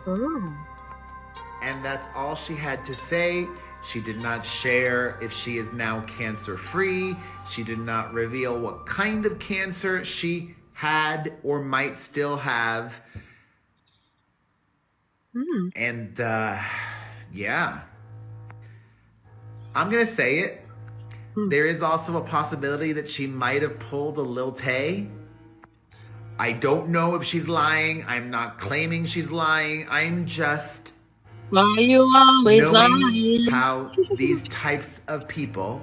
And that's all she had to say. She did not share if she is now cancer-free. She did not reveal what kind of cancer she had or might still have. And, yeah. I'm gonna say it. There is also a possibility that she might have pulled a Lil Tay. I don't know if she's lying. I'm not claiming she's lying. I'm just Why you always Knowing lying? how these types of people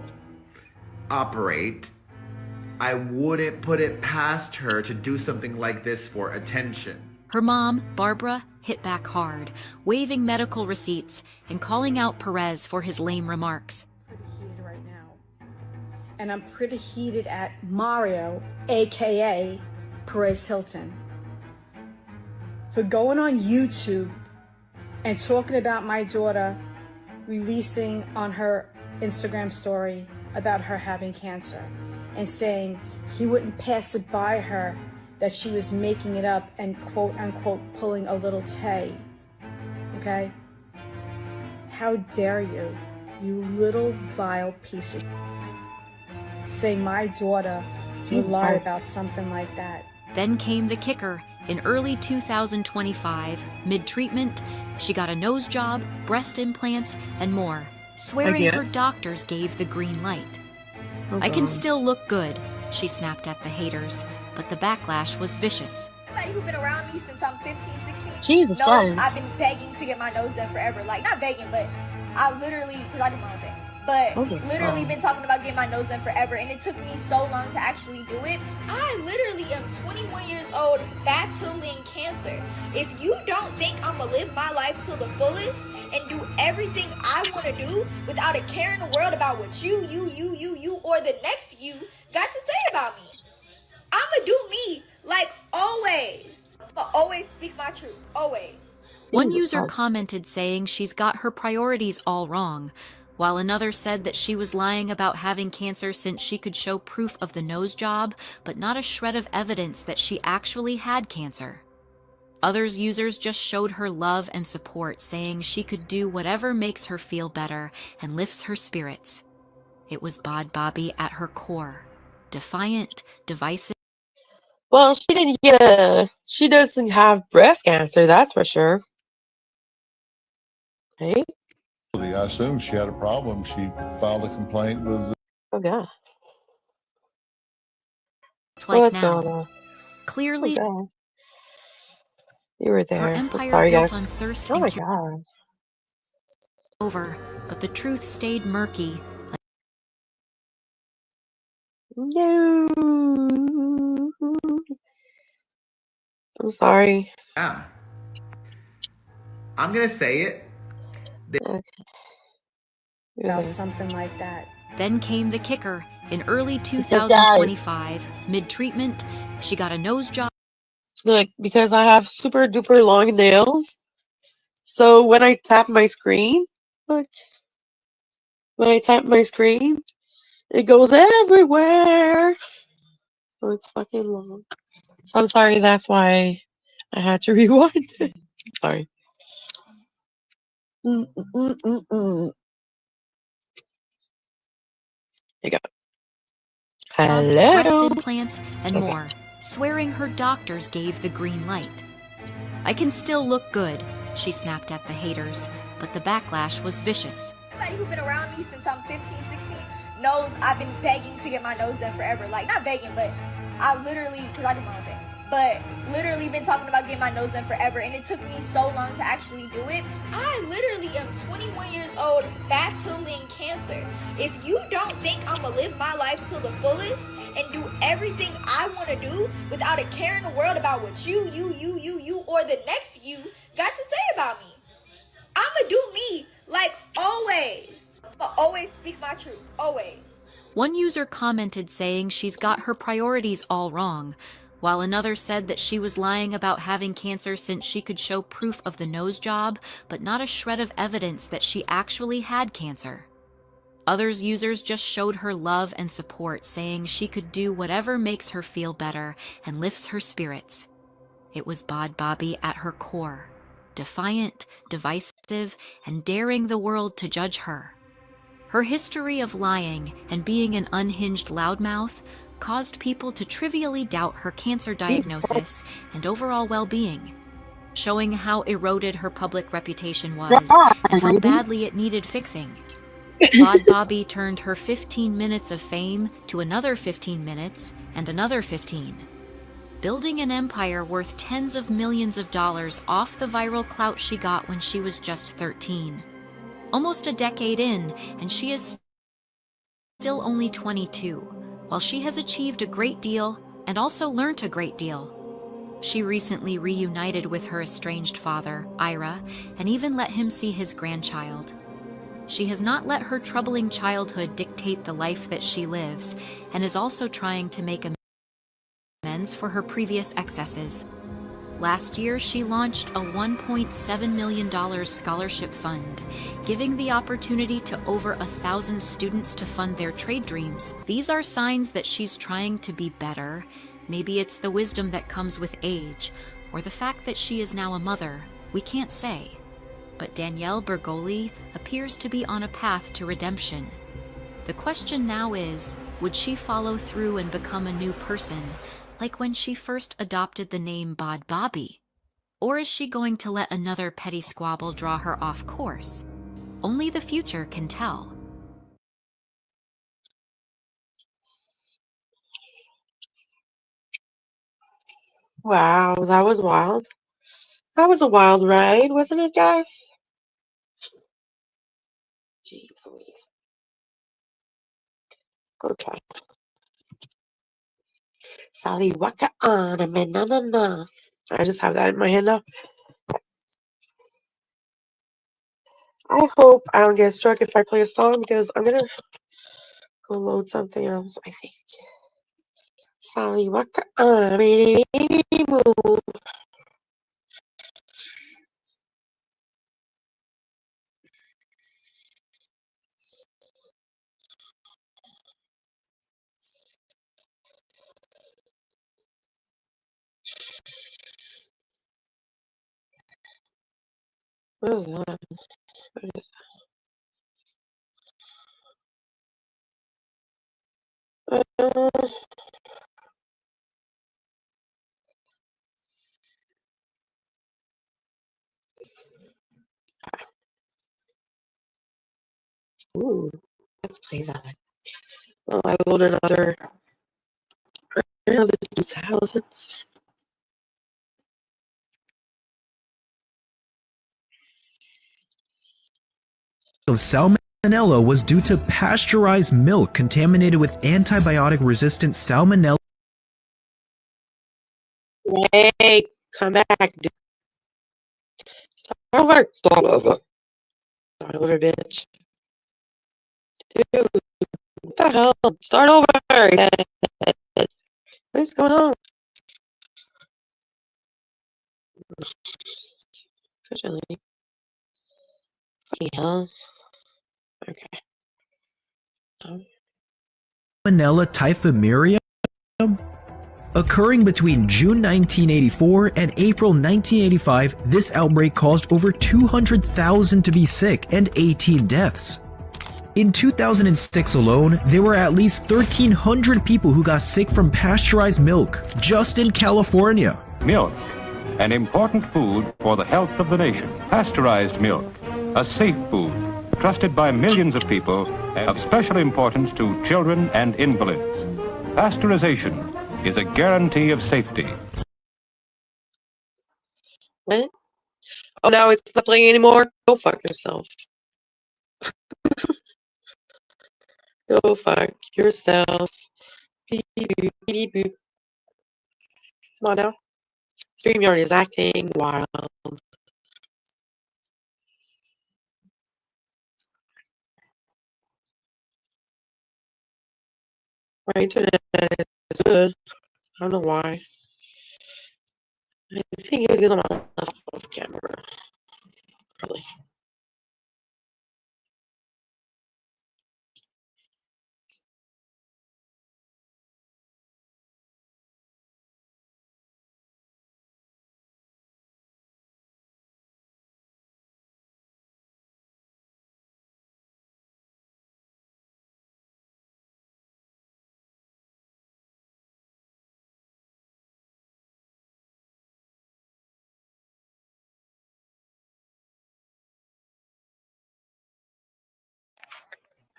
operate, I wouldn't put it past her to do something like this for attention. Her mom, Barbara, hit back hard, waving medical receipts and calling out Perez for his lame remarks. Heated right now. And I'm pretty heated at Mario, aka Perez Hilton, for going on YouTube and talking about my daughter releasing on her Instagram story about her having cancer and saying he wouldn't pass it by her that she was making it up and quote unquote pulling a little Tay. Okay? How dare you, you little vile piece of say my daughter would lie about something like that. Then came the kicker. In early 2025, mid-treatment, she got a nose job, breast implants, and more, swearing her doctors gave the green light. I can still look good, she snapped at the haters, but the backlash was vicious. Somebody who's been around me since I'm 15, 16 Jesus knows Christ. I've been begging to get my nose done forever. Like, not begging, but I literally, because I do my own thing, but literally been talking about getting my nose done forever, and it took me so long to actually do it. I literally am 21 years old battling cancer. If you don't think I'm going to live my life to the fullest and do everything I want to do without a care in the world about what you, or the next you got to say about me, I'm going to do me, like always. But always speak my truth, always. One user commented saying she's got her priorities all wrong, while another said that she was lying about having cancer since she could show proof of the nose job, but not a shred of evidence that she actually had cancer. Others users just showed her love and support, saying she could do whatever makes her feel better and lifts her spirits. It was bhad at her core. Defiant, divisive. Well, she doesn't have breast cancer, that's for sure. Right? I assume she had a problem. She filed a complaint with. Oh, God. Like What's now. going on? Clearly, Oh, you were there. her I'm empire sorry, built guys. on thirst Oh and my curiosity God. over, but the truth stayed murky. No. I'm sorry. Yeah. I'm going to say it. About something like that. Then came the kicker. In early 2025, mid-treatment, she got a nose job. Look, because I have super duper long nails, so when I tap my screen, look, when I tap my screen, it goes everywhere. So it's fucking long. So I'm sorry, that's why I had to rewind it. Sorry. There you go. Hello. Breast implants, and more, swearing her doctors gave the green light. I can still look good, she snapped at the haters, but the backlash was vicious. Somebody who's been around me since I'm 15, 16 knows I've been begging to get my nose done forever. Like, not begging, but I literally, because I do my own thing, but literally been talking about getting my nose done forever, and it took me so long to actually do it. I literally am 21 years old battling cancer. If you don't think I'm going to live my life to the fullest and do everything I want to do without a care in the world about what you, or the next you got to say about me, I'm going to do me, like always. But always speak my truth, always. One user commented saying she's got her priorities all wrong, while another said that she was lying about having cancer since she could show proof of the nose job, but not a shred of evidence that she actually had cancer. Others users just showed her love and support, saying she could do whatever makes her feel better and lifts her spirits. It was bhad at her core. Defiant, divisive, and daring the world to judge her. Her history of lying and being an unhinged loudmouth caused people to trivially doubt her cancer diagnosis and overall well-being, showing how eroded her public reputation was and how badly it needed fixing. Bhad turned her 15 minutes of fame to another 15 minutes and another 15. building an empire worth tens of millions of dollars off the viral clout she got when she was just 13. Almost a decade in, and she is still only 22, while she has achieved a great deal and also learnt a great deal. She recently reunited with her estranged father, Ira, and even let him see his grandchild. She has not let her troubling childhood dictate the life that she lives, and is also trying to make amends for her previous excesses. Last year, she launched a $1.7 million scholarship fund, giving the opportunity to over 1,000 students to fund their trade dreams. These are signs that she's trying to be better. Maybe it's the wisdom that comes with age, or the fact that she is now a mother. We can't say. But Danielle Bergoli appears to be on a path to redemption. The question now is, would she follow through and become a new person, like when she first adopted the name bhad? Or is she going to let another petty squabble draw her off course? Only the future can tell. Wow, that was wild. That was a wild ride, wasn't it, guys? Jeez Louise. Okay. Sally waka on a na. I just have that in my head now. I hope I don't get struck if I play a song because I'm gonna go load something else, I think. Sally waka on a move. What is that? What is that? Ooh, let's play that. Well, I loaded another 2000s. Of salmonella was due to pasteurized milk contaminated with antibiotic-resistant salmonella. Hey, come back, dude. Start over. Start over. Start over, bitch. Dude, what the hell? Start over. What is going on? Good, Lady. Fucking hell. Okay. Salmonella typhimurium, occurring between June 1984 and April 1985, this outbreak caused over 200,000 to be sick and 18 deaths. In 2006 alone, there were at least 1,300 people who got sick from pasteurized milk, just in California. Milk, an important food for the health of the nation. Pasteurized milk, a safe food, trusted by millions of people, of special importance to children and invalids. Pasteurization is a guarantee of safety. What? Oh, now it's not playing anymore? Go fuck yourself. Go fuck yourself. Beep, beep, beep, beep. Come on now. StreamYard is acting wild. My internet is good. I don't know why. I think it's because I'm on off camera. Probably.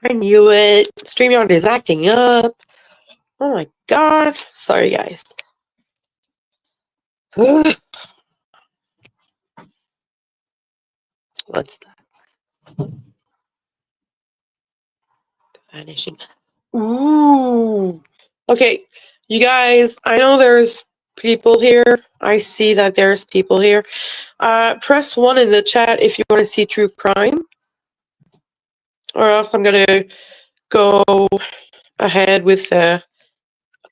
I knew it. StreamYard is acting up. Oh my god. Sorry, guys. What's that? Vanishing. Ooh. Okay, you guys, I know there's people here. I see that there's people here. Press 1 in the chat if you want to see true crime. Or else I'm going to go ahead with the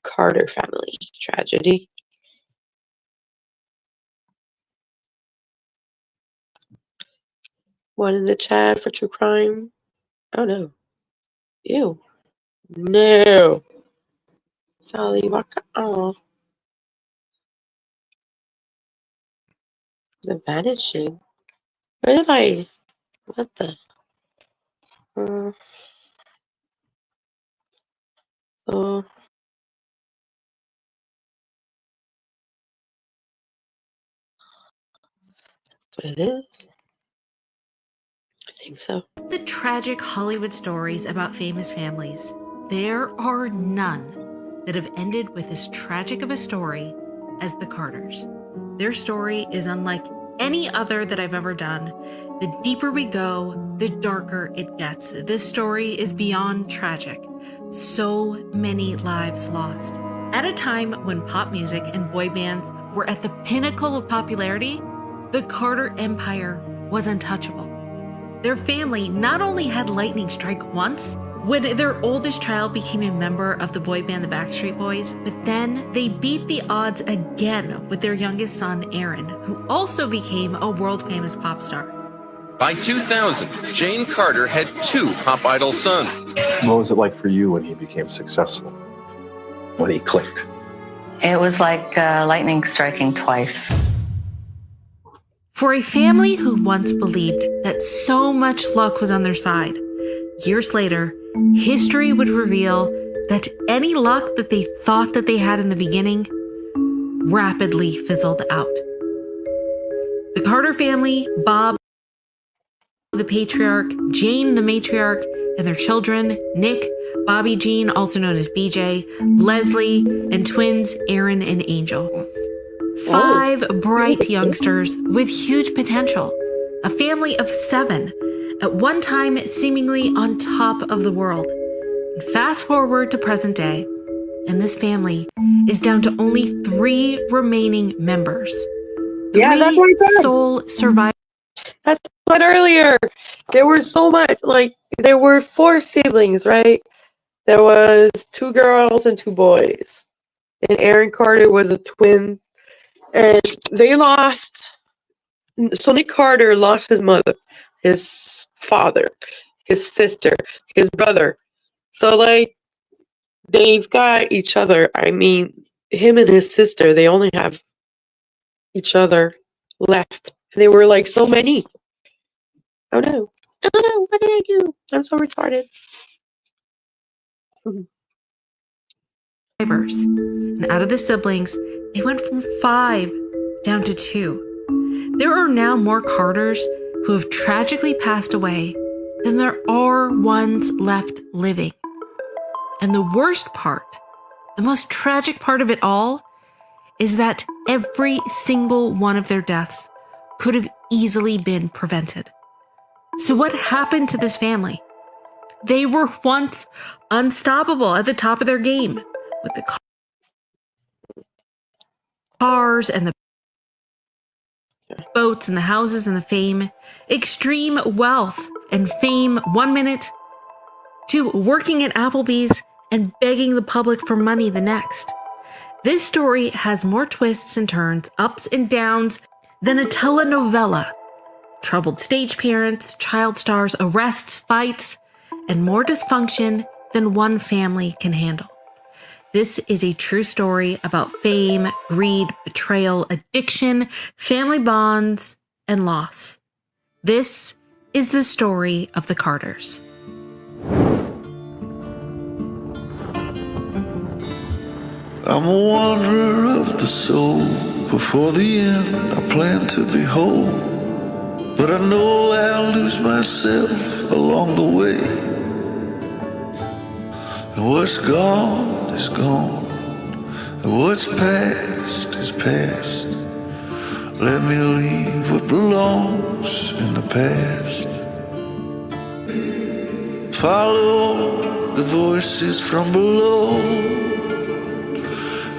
Carter family tragedy. One in the chat for true crime. Oh no. Ew. No. Sally Waka. Oh. The vanishing. Where did I? What the? Oh. That's what it is. I think so. The tragic Hollywood stories about famous families. There are none that have ended with as tragic of a story as the Carters. Their story is unlike any other that I've ever done. The deeper we go, the darker it gets. This story is beyond tragic. So many lives lost. At a time when pop music and boy bands were at the pinnacle of popularity, the Carter empire was untouchable. Their family not only had lightning strike once, when their oldest child became a member of the boy band the Backstreet Boys, but then they beat the odds again with their youngest son, Aaron, who also became a world-famous pop star. By 2000, Jane Carter had 2 pop idol sons. What was it like for you when he became successful? When he clicked? It was like lightning striking twice. For a family who once believed that so much luck was on their side, years later, history would reveal that any luck that they thought that they had in the beginning rapidly fizzled out. The Carter family, Bob, the patriarch, Jane, the matriarch, and their children, Nick, Bobby Jean, also known as BJ, Leslie, and twins, Aaron and Angel. 5 bright youngsters with huge potential. A family of 7, at one time seemingly on top of the world. And fast forward to present day, and this family is down to only 3 remaining members. 3 that's what I said. sole survivors. That's what earlier. There were so much, like, there were 4 siblings, right? There was 2 girls and 2 boys. And Aaron Carter was a twin. And they lost, so Nick Carter lost his mother, his father, his sister, his brother. So, like, they've got each other. I mean, him and his sister, they only have each other left. They were, like, so many. Oh, no. Oh, no. What did I do? I'm so retarded. And out of the siblings, they went from 5 down to 2. There are now more Carters who have tragically passed away than there are ones left living. And the worst part, the most tragic part of it all, is that every single one of their deaths could have easily been prevented. So what happened to this family? They were once unstoppable at the top of their game, with the cars and the boats and the houses and the fame, extreme wealth and fame 1 minute, to working at Applebee's and begging the public for money the next. This story has more twists and turns, ups and downs than a telenovela. Troubled stage parents, child stars, arrests, fights, and more dysfunction than one family can handle. This is a true story about fame, greed, betrayal, addiction, family bonds, and loss. This is the story of the Carters. I'm a wanderer of the soul. Before the end, I plan to be whole. But I know I'll lose myself along the way. And what's gone is gone, and what's past is past. let me leave what belongs in the past. Follow the voices from below.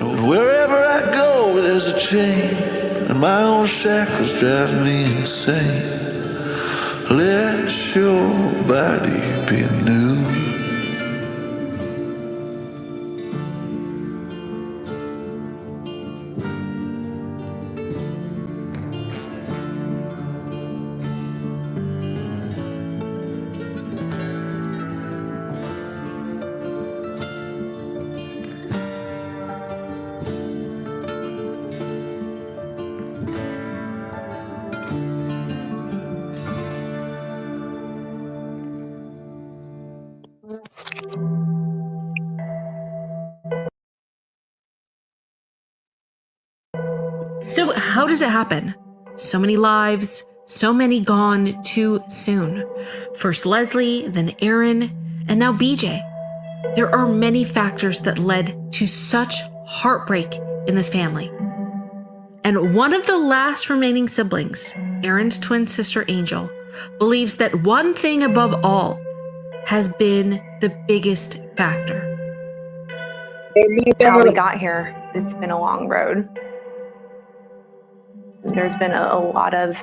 And wherever I go, there's a chain, and my own shackles drive me insane. Let your body be new. So how does it happen? So many lives, so many gone too soon. First Leslie, then Aaron, and now BJ. There are many factors that led to such heartbreak in this family. And one of the last remaining siblings, Aaron's twin sister Angel, believes that one thing above all has been the biggest factor. How we got here, it's been a long road. There's been a lot of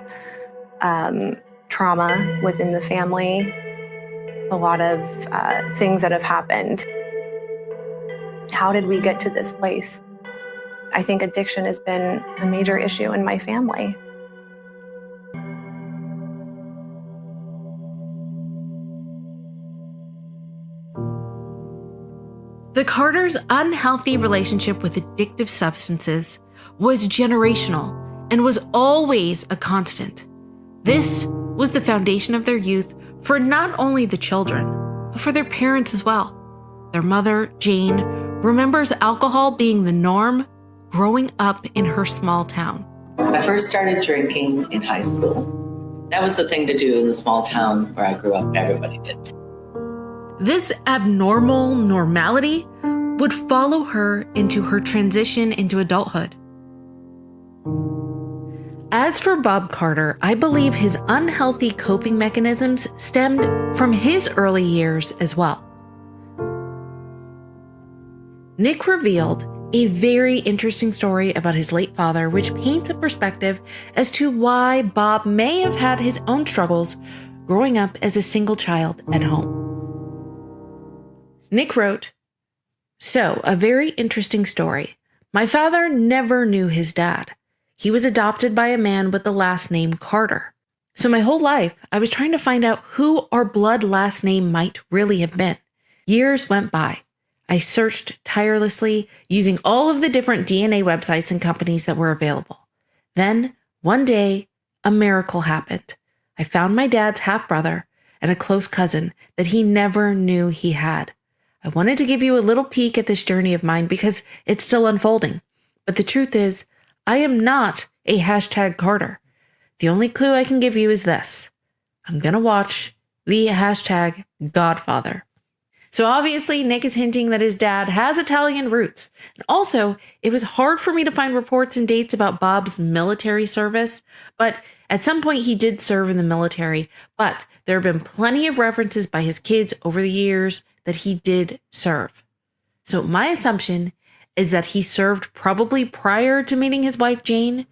trauma within the family, a lot of things that have happened. How did we get to this place? I think addiction has been a major issue in my family. The Carters' unhealthy relationship with addictive substances was generational and was always a constant. This was the foundation of their youth for not only the children, but for their parents as well. Their mother, Jane, remembers alcohol being the norm growing up in her small town. I first started drinking in high school. That was the thing to do in the small town where I grew up. Everybody did. This abnormal normality would follow her into her transition into adulthood. As for Bob Carter, I believe his unhealthy coping mechanisms stemmed from his early years as well. Nick revealed a very interesting story about his late father, which paints a perspective as to why Bob may have had his own struggles growing up as a single child at home. Nick wrote, "So, a very interesting story. My father never knew his dad. He was adopted by a man with the last name Carter. So my whole life, I was trying to find out who our blood last name might really have been. Years went by. I searched tirelessly using all of the different DNA websites and companies that were available. Then, one day, a miracle happened. I found my dad's half-brother and a close cousin that he never knew he had. I wanted to give you a little peek at this journey of mine because it's still unfolding. But the truth is, I am not a #Carter. The only clue I can give you is this. I'm going to watch the #Godfather. So obviously, Nick is hinting that his dad has Italian roots. And also, it was hard for me to find reports and dates about Bob's military service, but at some point he did serve in the military. But there have been plenty of references by his kids over the years that he did serve. So my assumption is that he served probably prior to meeting his wife, Jane.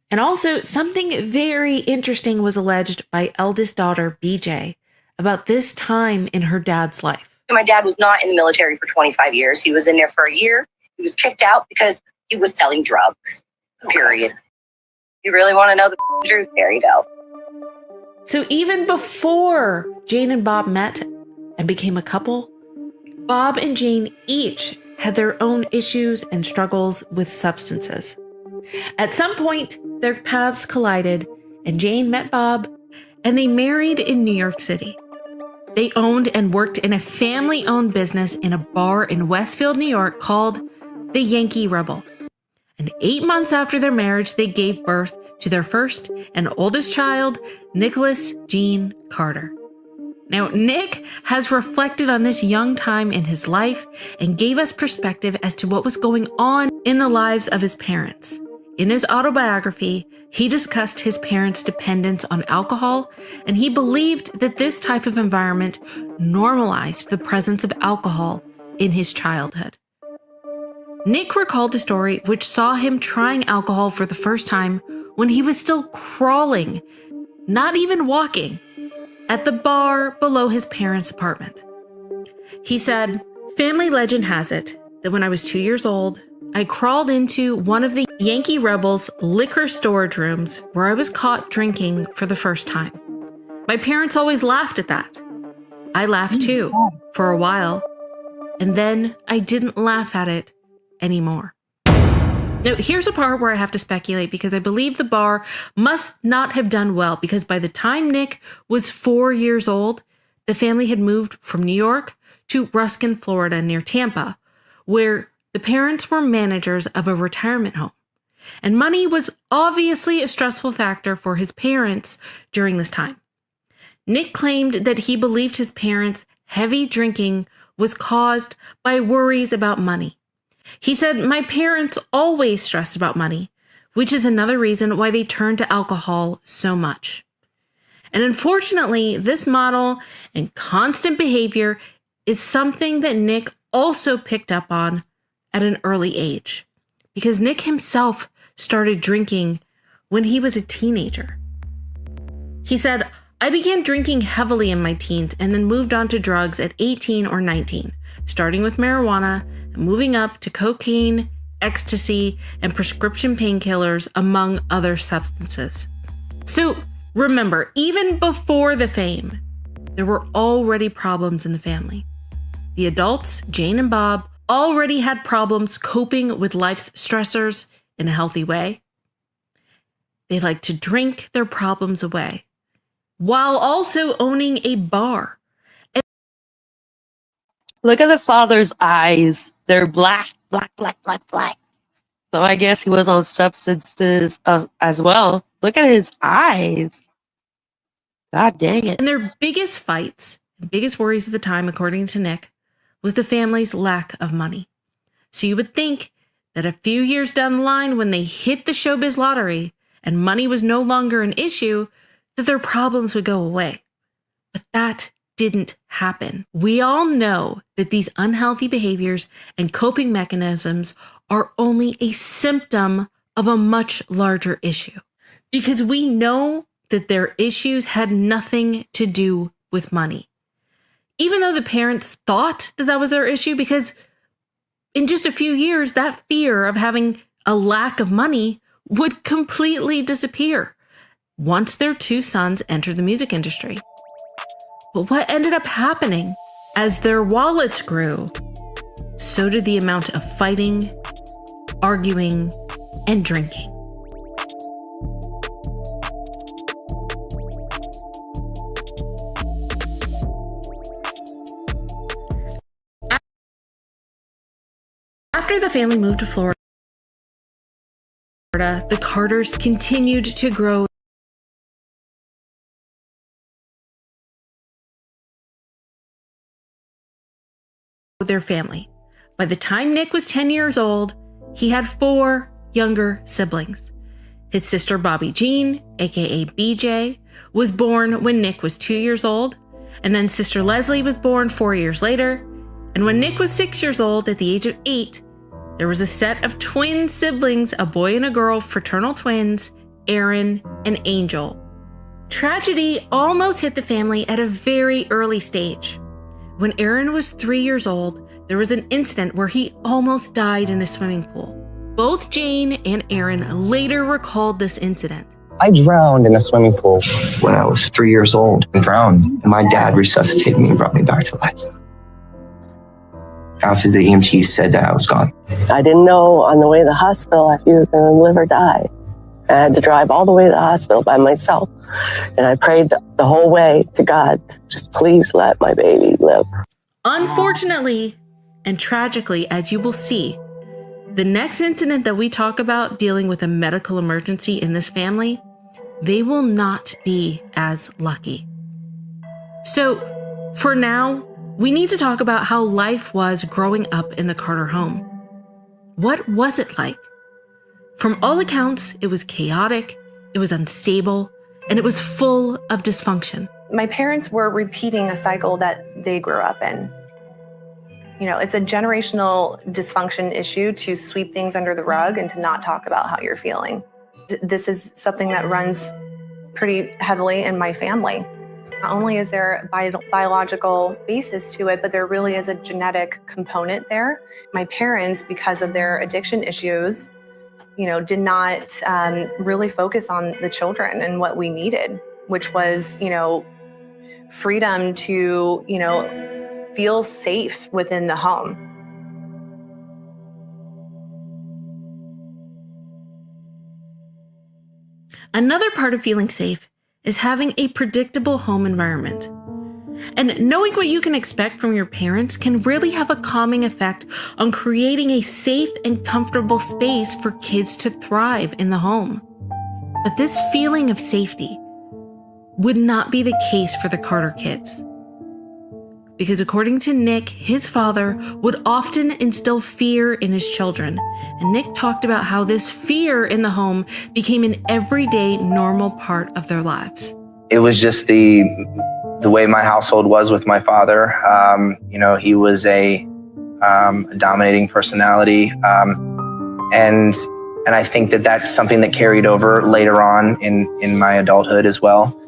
And also, something very interesting was alleged by eldest daughter, BJ, about this time in her dad's life. My dad was not in the military for 25 years. He was in there for a year. He was kicked out because he was selling drugs, period. You really want to know the truth? There you go. So even before Jane and Bob met and became a couple, Bob and Jane each had their own issues and struggles with substances. At some point, their paths collided and Jane met Bob and they married in New York City. They owned and worked in a family-owned business in a bar in Westfield, New York called the Yankee Rebel. And 8 months after their marriage, they gave birth to their first and oldest child, Nicholas Gene Carter. Now, Nick has reflected on this young time in his life and gave us perspective as to what was going on in the lives of his parents. In his autobiography, he discussed his parents' dependence on alcohol, and he believed that this type of environment normalized the presence of alcohol in his childhood. Nick recalled a story which saw him trying alcohol for the first time when he was still crawling, not even walking, at the bar below his parents' apartment. He said, "Family legend has it that when I was 2 years old, I crawled into one of the Yankee Rebels liquor storage rooms where I was caught drinking for the first time. My parents always laughed at that. I laughed too, for a while, and then I didn't laugh at it anymore." Now, here's a part where I have to speculate because I believe the bar must not have done well because by the time Nick was 4 years old, the family had moved from New York to Ruskin, Florida, near Tampa, where the parents were managers of a retirement home. And money was obviously a stressful factor for his parents during this time. Nick claimed that he believed his parents' heavy drinking was caused by worries about money. He said, "My parents always stressed about money, which is another reason why they turned to alcohol so much." And unfortunately, this model and constant behavior is something that Nick also picked up on at an early age, because Nick himself started drinking when he was a teenager. He said, "I began drinking heavily in my teens and then moved on to drugs at 18 or 19, starting with marijuana and moving up to cocaine, ecstasy, and prescription painkillers, among other substances." So remember, even before the fame, there were already problems in the family. The adults, Jane and Bob, already had problems coping with life's stressors in a healthy way. They liked to drink their problems away, while also owning a bar. Look at the father's eyes. They're black, black, black, black, black. So I guess he was on substances as well. Look at his eyes. God dang it. And their biggest fights, biggest worries at the time, according to Nick, was the family's lack of money. So you would think that a few years down the line, when they hit the showbiz lottery and money was no longer an issue, that their problems would go away. But that didn't happen. We all know that these unhealthy behaviors and coping mechanisms are only a symptom of a much larger issue, because we know that their issues had nothing to do with money. Even though the parents thought that that was their issue, because in just a few years, that fear of having a lack of money would completely disappear once their two sons entered the music industry. But what ended up happening as their wallets grew, so did the amount of fighting, arguing, and drinking. After the family moved to Florida, the Carters continued to grow their family. By the time Nick was 10 years old, he had 4 younger siblings. His sister Bobby Jean, aka BJ, was born when Nick was 2 years old, and then sister Leslie was born 4 years later. And when Nick was 6 years old, at the age of 8, there was a set of twin siblings, a boy and a girl, fraternal twins, Aaron and Angel. Tragedy almost hit the family at a very early stage. When Aaron was 3 years old, there was an incident where he almost died in a swimming pool. Both Jane and Aaron later recalled this incident. I drowned in a swimming pool when I was 3 years old and drowned. And my dad resuscitated me and brought me back to life. After the EMT said that I was gone. I didn't know on the way to the hospital if you were going to live or die. I had to drive all the way to the hospital by myself. And I prayed the whole way to God, just please let my baby live. Unfortunately, and tragically, as you will see, the next incident that we talk about dealing with a medical emergency in this family, they will not be as lucky. So, for now, we need to talk about how life was growing up in the Carter home. What was it like? From all accounts, it was chaotic, it was unstable, and it was full of dysfunction. My parents were repeating a cycle that they grew up in. You know, it's a generational dysfunction issue to sweep things under the rug and to not talk about how you're feeling. This is something that runs pretty heavily in my family. Not only is there a biological basis to it, but there really is a genetic component there. My parents, because of their addiction issues, you know, did not really focus on the children and what we needed, which was, you know, freedom to, you know, feel safe within the home. Another part of feeling safe is having a predictable home environment. And knowing what you can expect from your parents can really have a calming effect on creating a safe and comfortable space for kids to thrive in the home. But this feeling of safety would not be the case for the Carter kids. Because according to Nick, his father would often instill fear in his children. And Nick talked about how this fear in the home became an everyday normal part of their lives. It was just the way my household was with my father. You know, he was a dominating personality. And I think that that's something that carried over later on in my adulthood as well.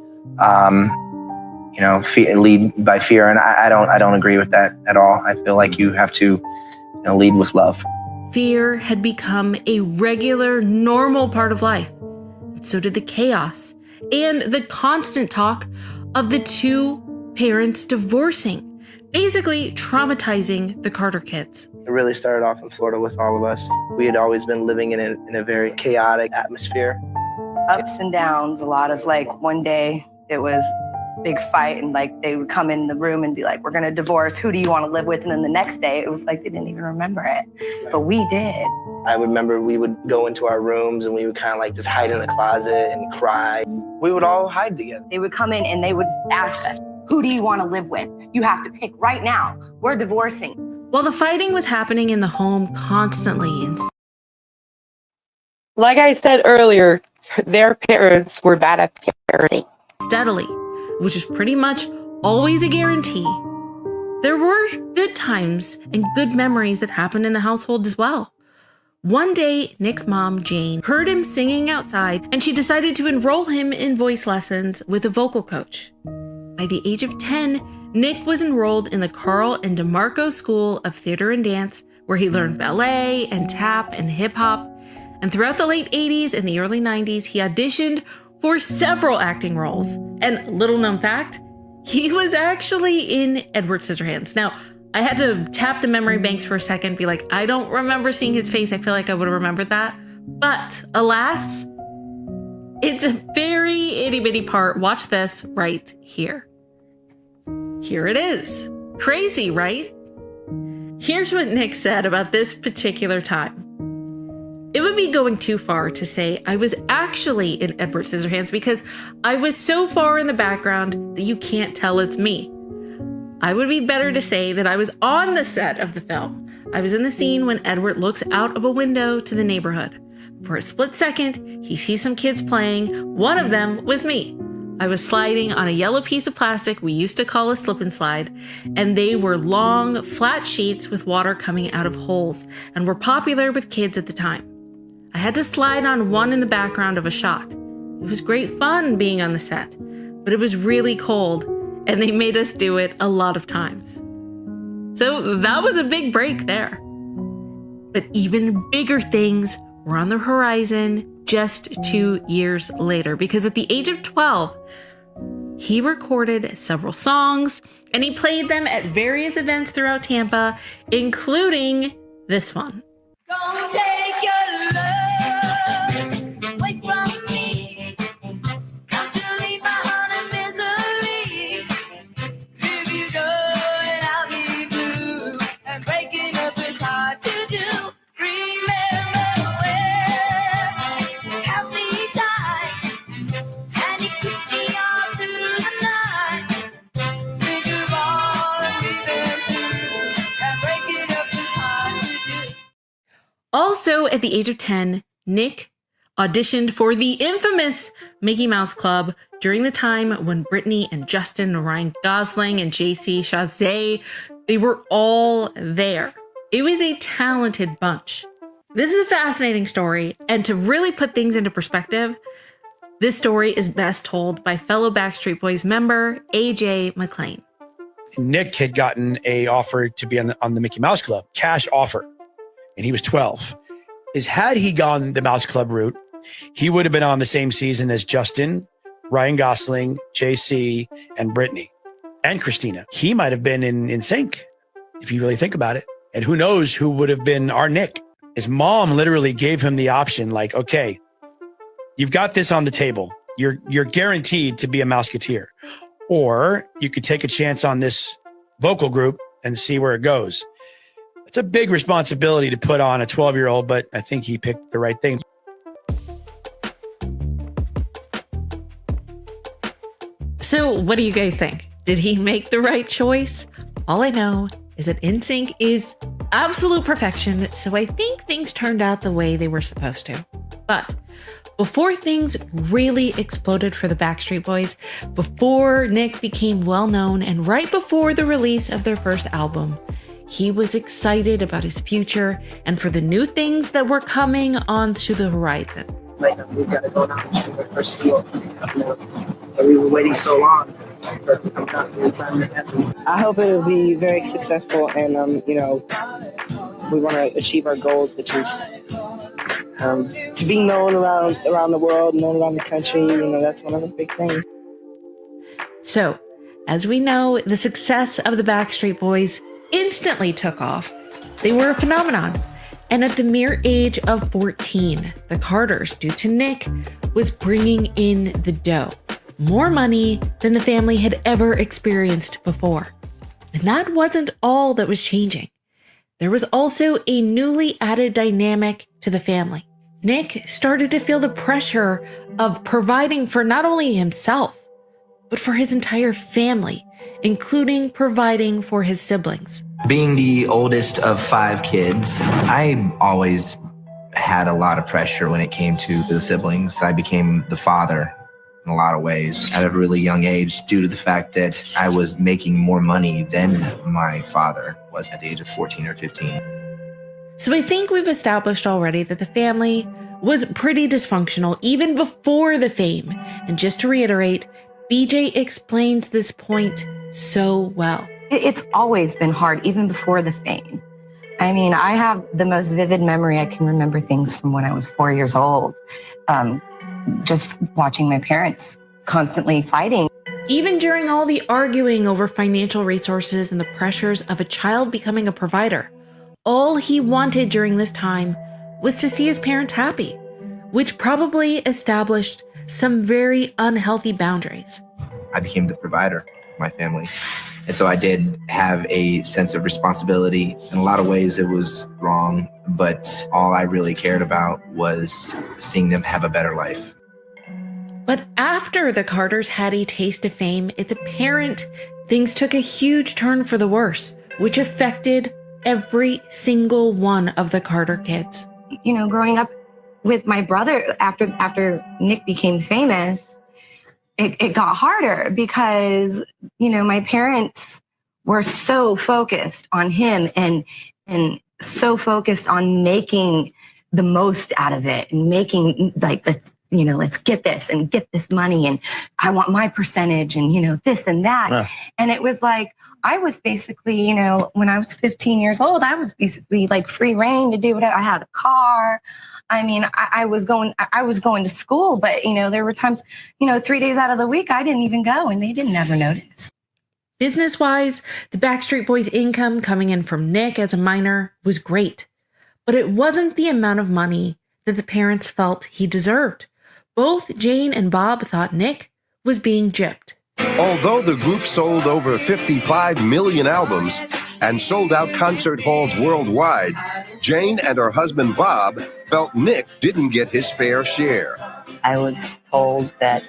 You know, lead by fear, and I don't agree with that at all. I feel like you have to, you know, lead with love. Fear had become a regular, normal part of life. And so did the chaos and the constant talk of the two parents divorcing, basically traumatizing the Carter kids. It really started off in Florida with all of us. We had always been living in a very chaotic atmosphere. Ups and downs, a lot of like one day it was big fight and like they would come in the room and be like, we're gonna divorce, who do you want to live with? And then the next day it was like they didn't even remember it, but we did. I remember we would go into our rooms and we would kind of like just hide in the closet and cry. We would all hide together. They would come in and they would ask us, who do you want to live with? You have to pick right now. We're divorcing. While the fighting was happening in the home constantly and like I said earlier, their parents were bad at parenting. Steadily, which is pretty much always a guarantee, there were good times and good memories that happened in the household as well. One day, Nick's mom, Jane, heard him singing outside, and she decided to enroll him in voice lessons with a vocal coach. By the age of 10, Nick was enrolled in the Carl and DeMarco School of Theater and Dance, where he learned ballet and tap and hip hop. And throughout the late 80s and the early 90s, he auditioned for several acting roles. And little known fact, he was actually in Edward Scissorhands. Now, I had to tap the memory banks for a second, be like, I don't remember seeing his face. I feel like I would have remembered that. But alas, it's a very itty bitty part. Watch this right here. Here it is. Crazy, right? Here's what Nick said about this particular time. It would be going too far to say I was actually in Edward Scissorhands because I was so far in the background that you can't tell it's me. I would be better to say that I was on the set of the film. I was in the scene when Edward looks out of a window to the neighborhood. For a split second, he sees some kids playing. One of them was me. I was sliding on a yellow piece of plastic we used to call a slip and slide, and they were long, flat sheets with water coming out of holes and were popular with kids at the time. I had to slide on one in the background of a shot. It was great fun being on the set, but it was really cold, and they made us do it a lot of times. So that was a big break there. But even bigger things were on the horizon just 2 years later, because at the age of 12, he recorded several songs and he played them at various events throughout Tampa, including this one. Don't take your love away from me. Don't you leave my heart in misery. If you go and I'll be blue, and breaking up is hard to do. Remember when held me tight, and you kissed me all through the night. Think of all that we've been through, and breaking up is hard to do. Also, at the age of 10, Nick auditioned for the infamous Mickey Mouse Club during the time when Brittany and Justin, Ryan Gosling and JC Chasez, they were all there. It was a talented bunch. This is a fascinating story, and to really put things into perspective, this story is best told by fellow Backstreet Boys member AJ McLean. Nick had gotten a offer to be on the Mickey Mouse Club, cash offer, and he was 12. Had he gone the Mouse Club route, he would have been on the same season as Justin, Ryan Gosling, JC, and Brittany, and Christina. He might have been in sync, if you really think about it. And who knows who would have been our Nick. His mom literally gave him the option, like, okay, you've got this on the table. You're guaranteed to be a Mouseketeer. Or you could take a chance on this vocal group and see where it goes. It's a big responsibility to put on a 12-year-old, but I think he picked the right thing. So what do you guys think? Did he make the right choice? All I know is that NSYNC is absolute perfection, so I think things turned out the way they were supposed to. But before things really exploded for the Backstreet Boys, before Nick became well-known, and right before the release of their first album, he was excited about his future and for the new things that were coming onto the horizon. Like, we've got to go now and choose our first school. We were waiting so long. I hope it will be very successful, and we want to achieve our goals, which is to be known around the world, known around the country. That's one of the big things. So, as we know, the success of the Backstreet Boys instantly took off. They were a phenomenon. And at the mere age of 14, the Carters, due to Nick, was bringing in the dough. More money than the family had ever experienced before. And that wasn't all that was changing. There was also a newly added dynamic to the family. Nick started to feel the pressure of providing for not only himself, but for his entire family, including providing for his siblings. Being the oldest of 5 kids, I always had a lot of pressure when it came to the siblings. I became the father in a lot of ways at a really young age due to the fact that I was making more money than my father was at the age of 14 or 15. So I think we've established already that the family was pretty dysfunctional even before the fame. And just to reiterate, BJ explains this point so well. It's always been hard, even before the fame. I mean, I have the most vivid memory. I can remember things from when I was 4 years old, just watching my parents constantly fighting. Even during all the arguing over financial resources and the pressures of a child becoming a provider, all he wanted during this time was to see his parents happy, which probably established some very unhealthy boundaries. I became the provider of my family. And so I did have a sense of responsibility. In a lot of ways, it was wrong, but all I really cared about was seeing them have a better life. But after the Carters had a taste of fame, it's apparent things took a huge turn for the worse, which affected every single one of the Carter kids. Growing up with my brother after Nick became famous, it got harder because, my parents were so focused on him and so focused on making the most out of it and making let's get this and get this money and I want my percentage and, this and that. Yeah. And it was like, I was basically, when I was 15 years old, I was basically like free reign to do whatever. I had a car. I mean, I was going to school, but, there were times, 3 days out of the week, I didn't even go and they didn't ever notice. Business-wise, the Backstreet Boys' income coming in from Nick as a minor was great, but it wasn't the amount of money that the parents felt he deserved. Both Jane and Bob thought Nick was being gypped. Although the group sold over 55 million albums and sold out concert halls worldwide, Jane and her husband Bob felt Nick didn't get his fair share. I was told that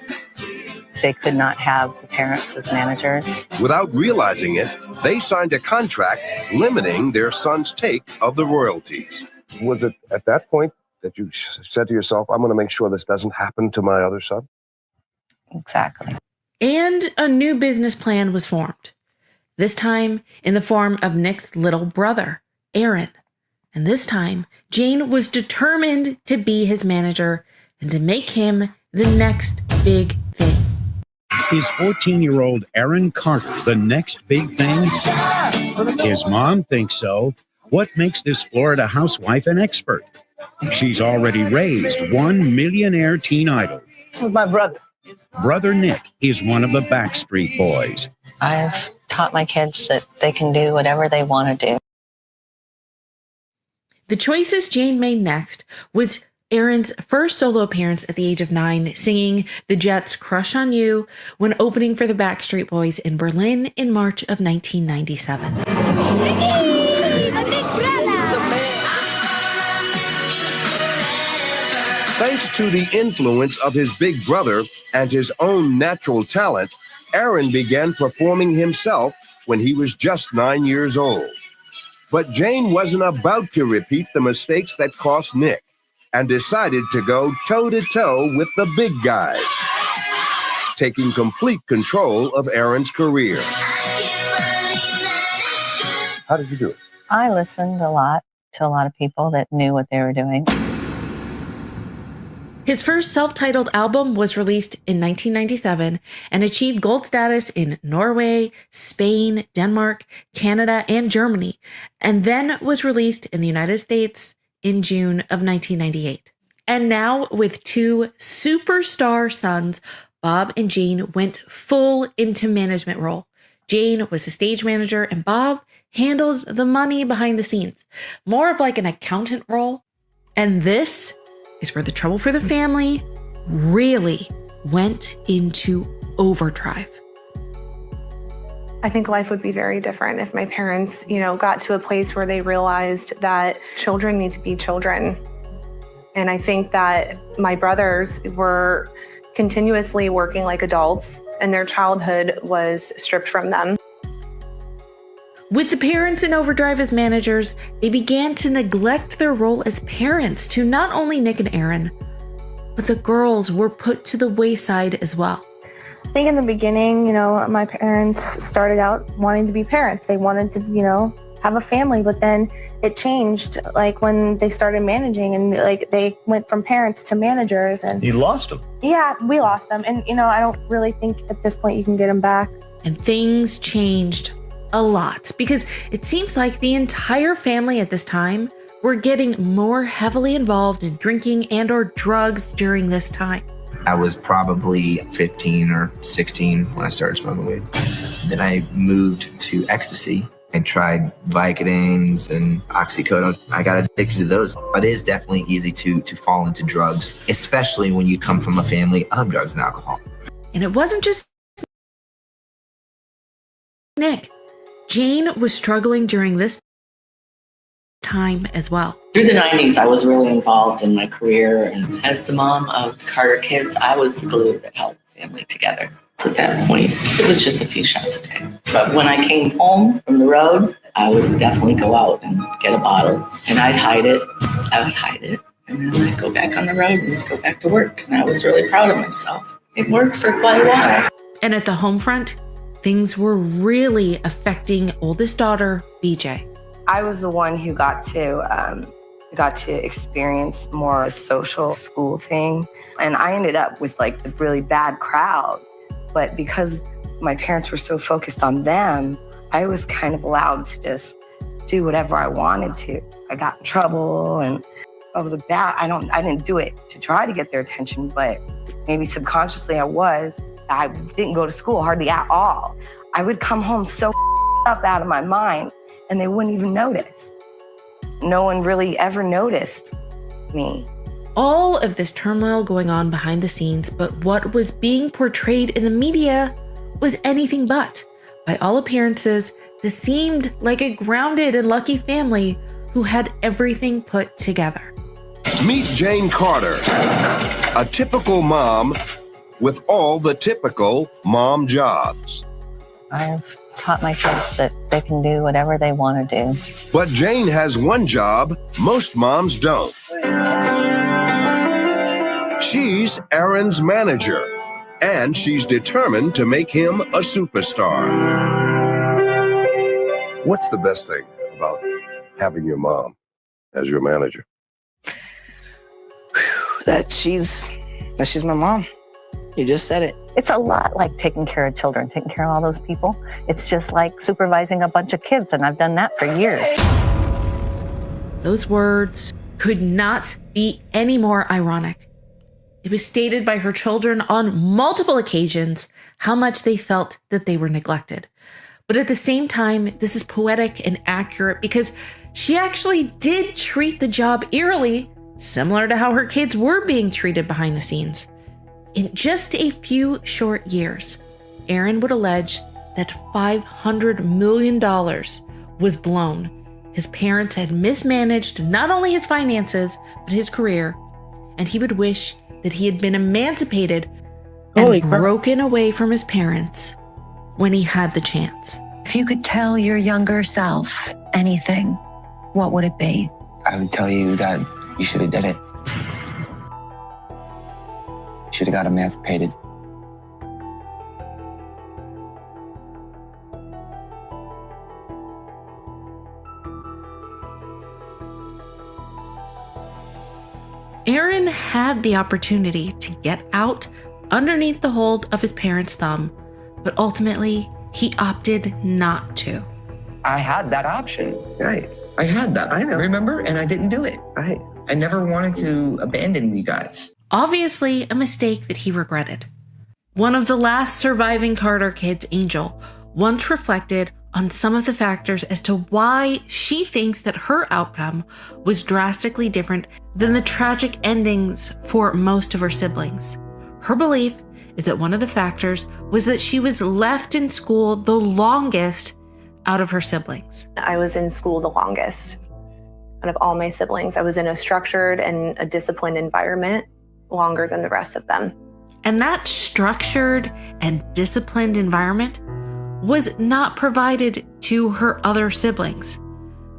they could not have the parents as managers. Without realizing it, they signed a contract limiting their son's take of the royalties. Was it at that point that you said to yourself, I'm going to make sure this doesn't happen to my other son? Exactly. And a new business plan was formed, this time in the form of Nick's little brother, Aaron. And this time, Jane was determined to be his manager and to make him the next big thing. Is 14-year-old Aaron Carter the next big thing? His mom thinks so. What makes this Florida housewife an expert? She's already raised one millionaire teen idol. With my brother. Brother Nick is one of the Backstreet Boys. I've taught my kids that they can do whatever they want to do. The choices Jane made next was Aaron's first solo appearance at the age of 9, singing the Jets' Crush on You when opening for the Backstreet Boys in Berlin in March of 1997. Thanks to the influence of his big brother and his own natural talent, Aaron began performing himself when he was just 9 years old. But Jane wasn't about to repeat the mistakes that cost Nick, and decided to go toe-to-toe with the big guys, taking complete control of Aaron's career. How did you do it? I listened a lot to a lot of people that knew what they were doing. His first self-titled album was released in 1997 and achieved gold status in Norway, Spain, Denmark, Canada, and Germany, and then was released in the United States in June of 1998. And now, with 2 superstar sons, Bob and Jane went full into management role. Jane was the stage manager and Bob handled the money behind the scenes, more of like an accountant role. And this is where the trouble for the family really went into overdrive. I think life would be very different if my parents, got to a place where they realized that children need to be children. And I think that my brothers were continuously working like adults and their childhood was stripped from them. With the parents in overdrive as managers, they began to neglect their role as parents to not only Nick and Aaron, but the girls were put to the wayside as well. I think in the beginning, my parents started out wanting to be parents. They wanted to, have a family, but then it changed, like when they started managing and like they went from parents to managers. And you lost them. Yeah, we lost them. And, I don't really think at this point you can get them back. And things changed a lot because it seems like the entire family at this time were getting more heavily involved in drinking and or drugs during this time. I was probably 15 or 16 when I started smoking weed. Then I moved to ecstasy and tried Vicodins and oxycodones. I got addicted to those. It is definitely easy to fall into drugs, especially when you come from a family of drugs and alcohol. And it wasn't just Nick. Jane was struggling during this time as well. Through the 90s, I was really involved in my career, and as the mom of Carter kids, I was the glue that held the family together. At that point, it was just a few shots a day. But when I came home from the road, I would definitely go out and get a bottle, and I'd hide it. I would hide it, and then I'd go back on the road and go back to work, and I was really proud of myself. It worked for quite a while. And at the home front, things were really affecting oldest daughter, BJ. I was the one who got to experience more a social school thing. And I ended up with like the really bad crowd. But because my parents were so focused on them, I was kind of allowed to just do whatever I wanted to. I got in trouble and I didn't do it to try to get their attention, but maybe subconsciously I didn't go to school hardly at all. I would come home so up out of my mind and they wouldn't even notice. No one really ever noticed me. All of this turmoil going on behind the scenes, but what was being portrayed in the media was anything but. By all appearances, this seemed like a grounded and lucky family who had everything put together. Meet Jane Carter, a typical mom with all the typical mom jobs. I've taught my kids that they can do whatever they want to do. But Jane has one job most moms don't. She's Aaron's manager, and she's determined to make him a superstar. What's the best thing about having your mom as your manager? That she's my mom. You just said it. It's a lot like taking care of children, taking care of all those people. It's just like supervising a bunch of kids, and I've done that for years. Those words could not be any more ironic. It was stated by her children on multiple occasions how much they felt that they were neglected. But at the same time, this is poetic and accurate because she actually did treat the job eerily, similar to how her kids were being treated behind the scenes. In just a few short years, Aaron would allege that $500 million was blown. His parents had mismanaged not only his finances, but his career, and he would wish that he had been emancipated and broken away from his parents when he had the chance. If you could tell your younger self anything, what would it be? I would tell you that you should have did it. Should have got emancipated. Aaron had the opportunity to get out underneath the hold of his parents' thumb, but ultimately he opted not to. I had that option. Right. I had that. I know. Remember? And I didn't do it. Right. I never wanted to abandon you guys. Obviously, a mistake that he regretted. One of the last surviving Carter kids, Angel, once reflected on some of the factors as to why she thinks that her outcome was drastically different than the tragic endings for most of her siblings. Her belief is that one of the factors was that she was left in school the longest out of her siblings. I was in school the longest out of all my siblings. I was in a structured and a disciplined environment longer than the rest of them. And that structured and disciplined environment was not provided to her other siblings.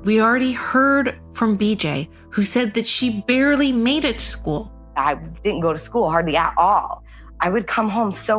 We already heard from BJ, who said that she barely made it to school. I didn't go to school hardly at all. I would come home so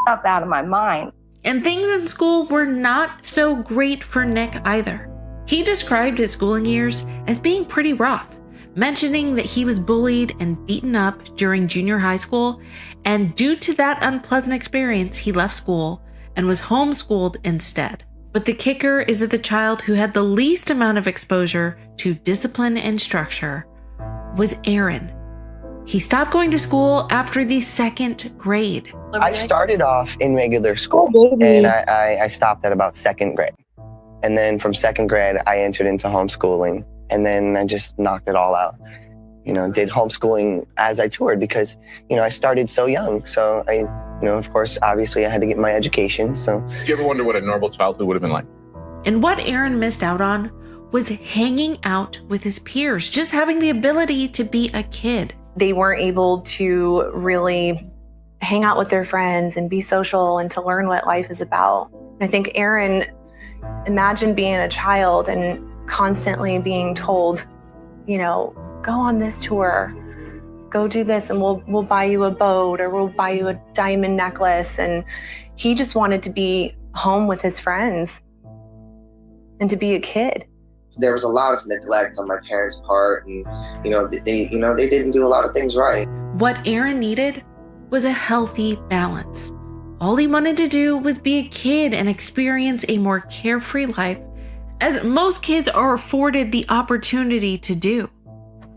up out of my mind. And things in school were not so great for Nick either. He described his schooling years as being pretty rough, mentioning that he was bullied and beaten up during junior high school, and due to that unpleasant experience, he left school and was homeschooled instead. But the kicker is that the child who had the least amount of exposure to discipline and structure was Aaron. He stopped going to school after the second grade. I started off in regular school, and I stopped at about second grade. And then from second grade, I entered into homeschooling, and then I just knocked it all out. You know, did homeschooling as I toured because, you know, I started so young. So I, you know, of course, obviously I had to get my education. So. Do you ever wonder what a normal childhood would have been like? And what Aaron missed out on was hanging out with his peers, just having the ability to be a kid. They weren't able to really hang out with their friends and be social and to learn what life is about. And I think Aaron, imagine being a child and constantly being told, you know, go on this tour, go do this, and we'll buy you a boat or we'll buy you a diamond necklace. And he just wanted to be home with his friends and to be a kid. There was a lot of neglect on my parents' part, and they didn't do a lot of things right. What Aaron needed was a healthy balance. All he wanted to do was be a kid and experience a more carefree life, as most kids are afforded the opportunity to do.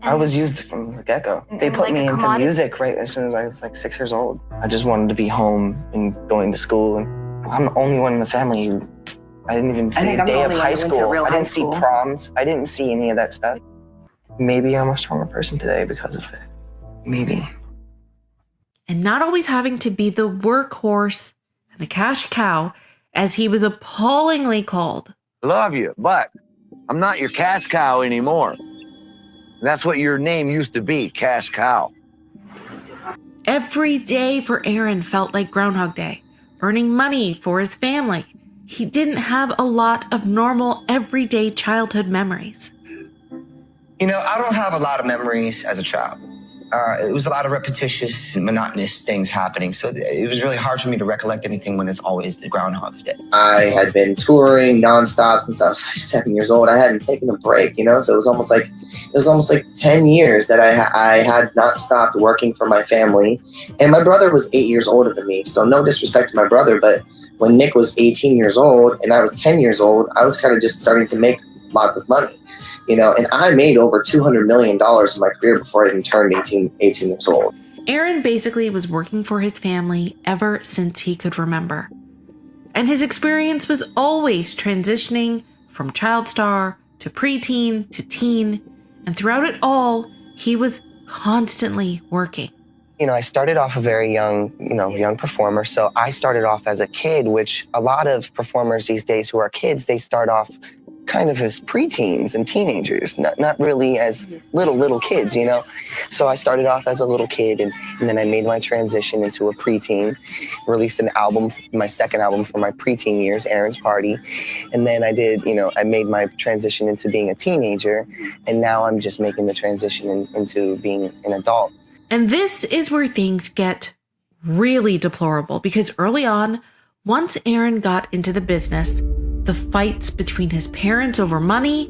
I was used from the get-go. They put me into music right as soon as I was like 6 years old. I just wanted to be home and going to school, and I'm the only one in the family who I didn't even see a day of high school. I didn't see proms. I didn't see any of that stuff. Maybe I'm a stronger person today because of it. Maybe. And not always having to be the workhorse and the cash cow, as he was appallingly called. Love you, but I'm not your cash cow anymore. That's what your name used to be, cash cow. Every day for Aaron felt like Groundhog Day, earning money for his family. He didn't have a lot of normal, everyday childhood memories. You know, I don't have a lot of memories as a child. It was a lot of repetitious, monotonous things happening. So it was really hard for me to recollect anything when it's always the Groundhog's Day. I had been touring nonstop since I was like 7 years old. I hadn't taken a break, you know, so it was almost like 10 years that I had not stopped working for my family. And my brother was 8 years older than me, so no disrespect to my brother, but when Nick was 18 years old and I was 10 years old, I was kind of just starting to make lots of money. You know, and I made over $200 million in my career before I even turned 18 years old. Aaron basically was working for his family ever since he could remember. And his experience was always transitioning from child star to preteen to teen. And throughout it all, he was constantly working. You know, I started off a very young performer. So I started off as a kid, which a lot of performers these days who are kids, they start off kind of as preteens and teenagers, not really as little kids, you know? So I started off as a little kid and then I made my transition into a preteen, released an album, my second album for my preteen years, Aaron's Party. And then I made my transition into being a teenager, and now I'm just making the transition into being an adult. And this is where things get really deplorable, because early on, once Aaron got into the business, the fights between his parents over money,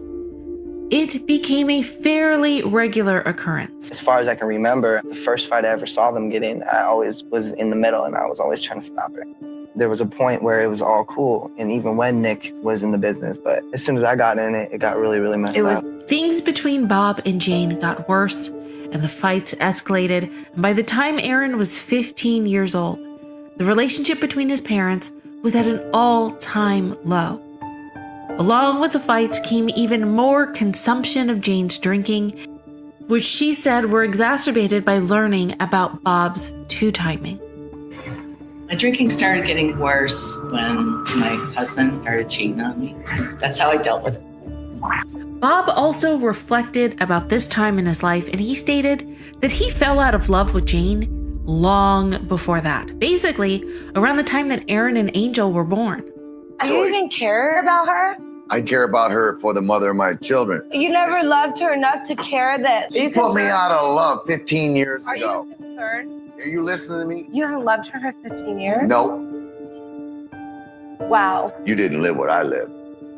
it became a fairly regular occurrence. As far as I can remember, the first fight I ever saw them get in, I always was in the middle and I was always trying to stop it. There was a point where it was all cool, and even when Nick was in the business, but as soon as I got in it, it got really, really messed up. Things between Bob and Jane got worse, and the fights escalated, and by the time Aaron was 15 years old, the relationship between his parents was at an all-time low. Along with the fights came even more consumption of Jane's drinking, which she said were exacerbated by learning about Bob's two-timing. My drinking started getting worse when my husband started cheating on me. That's how I dealt with it. Bob also reflected about this time in his life, and he stated that he fell out of love with Jane long before that. Basically, around the time that Aaron and Angel were born. Do you even care about her? I care about her for the mother of my children. You never loved her enough to care that She put me out of love 15 years Are ago. you concerned? Are you listening to me? You haven't loved her for 15 years? No, Wow. you didn't live what I lived.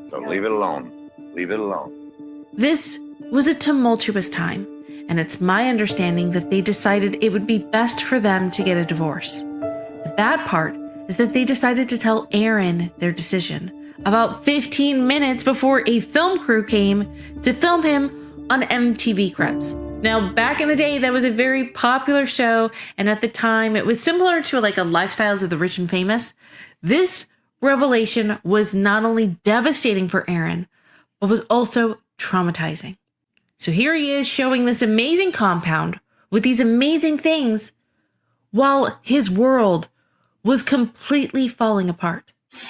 So leave it alone. Leave it alone. This was a tumultuous time, and it's my understanding that they decided it would be best for them to get a divorce. The bad part is that they decided to tell Aaron their decision about 15 minutes before a film crew came to film him on MTV Cribs. Now, back in the day, that was a very popular show, and at the time, it was similar to like a Lifestyles of the Rich and Famous. This revelation was not only devastating for Aaron, but was also traumatizing. So here he is showing this amazing compound with these amazing things while his world was completely falling apart.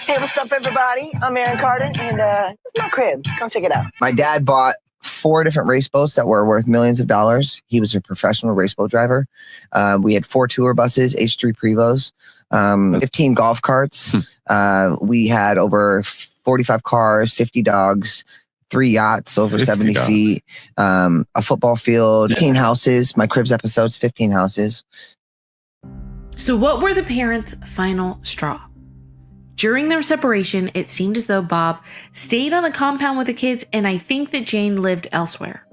Hey, what's up, everybody? I'm Aaron Carter, and it's my crib. Come check it out. My dad bought 4 different race boats that were worth millions of dollars. He was a professional race boat driver. We had 4 tour buses, H3 Prevos, 15 golf carts. We had over 45 cars, 50 dogs, 3 yachts over 70 dogs. feet, a football field, 15 houses. My Cribs episodes, 15 houses. So what were the parents' final straw? During their separation, it seemed as though Bob stayed on the compound with the kids, and I think that Jane lived elsewhere.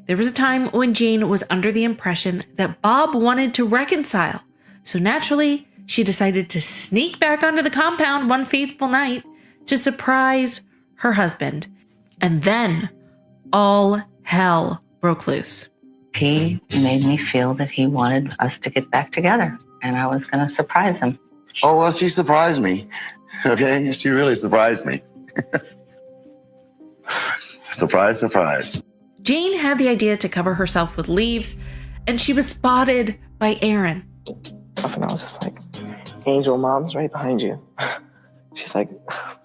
There was a time when Jane was under the impression that Bob wanted to reconcile, so naturally, she decided to sneak back onto the compound one fateful night to surprise her husband. And then all hell broke loose. He made me feel that he wanted us to get back together, and I was going to surprise him. Oh, well, she surprised me. Okay, she really surprised me. Surprise, surprise. Jane had the idea to cover herself with leaves, and she was spotted by Aaron. And I was just like, Angel, Mom's right behind you. She's like,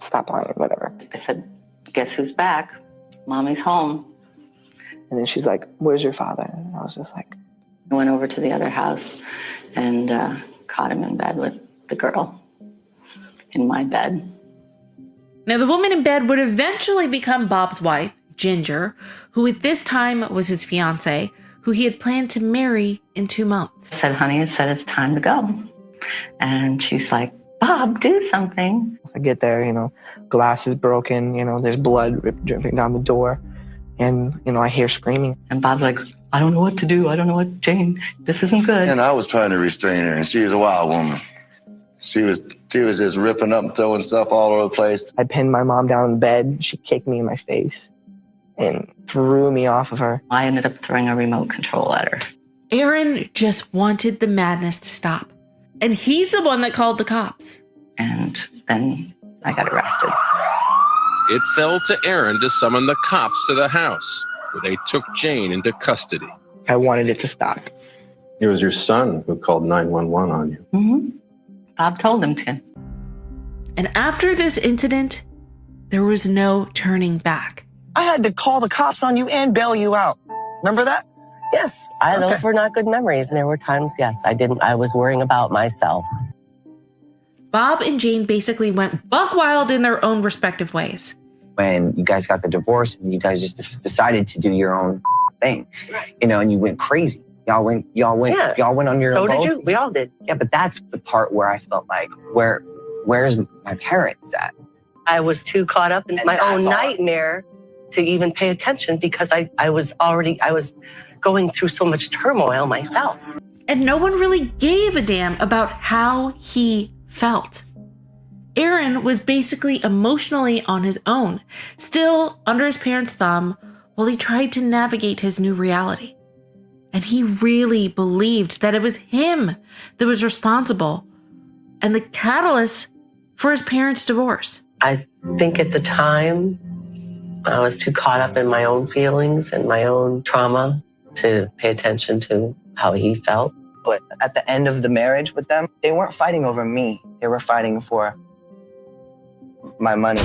stop lying, whatever. I said, guess who's back? Mommy's home. And then she's like, where's your father? And I was just like, I went over to the other house and caught him in bed with the girl in my bed. Now, the woman in bed would eventually become Bob's wife, Ginger, who at this time was his fiance, who he had planned to marry in 2 months. I said, honey, it's time to go. And she's like, Bob, do something. I get there, glass is broken, there's blood dripping down the door. And, I hear screaming. And Bob's like, I don't know what to do. I don't know what, Jane, this isn't good. And I was trying to restrain her, and she was a wild woman. She was just ripping up and throwing stuff all over the place. I pinned my mom down in bed. She kicked me in my face and threw me off of her. I ended up throwing a remote control at her. Aaron just wanted the madness to stop. And he's the one that called the cops. And then I got arrested. It fell to Aaron to summon the cops to the house, where they took Jane into custody. I wanted it to stop. It was your son who called 911 on you. Mm-hmm. Bob told him to. And after this incident, there was no turning back. I had to call the cops on you and bail you out. Remember that? Yes, those were not good memories. And there were times, yes, I was worrying about myself. Bob and Jane basically went buck wild in their own respective ways. When you guys got the divorce and you guys just decided to do your own thing, and you went crazy. Y'all went on your own. So did you. We all did. Yeah, but that's the part where I felt like, where's my parents at? I was too caught up in my own nightmare to even pay attention because I was going through so much turmoil myself. And no one really gave a damn about how he felt. Aaron was basically emotionally on his own, still under his parents' thumb, while he tried to navigate his new reality. And he really believed that it was him that was responsible and the catalyst for his parents' divorce. I think at the time, I was too caught up in my own feelings and my own trauma to pay attention to how he felt. But at the end of the marriage with them, they weren't fighting over me. They were fighting for my money.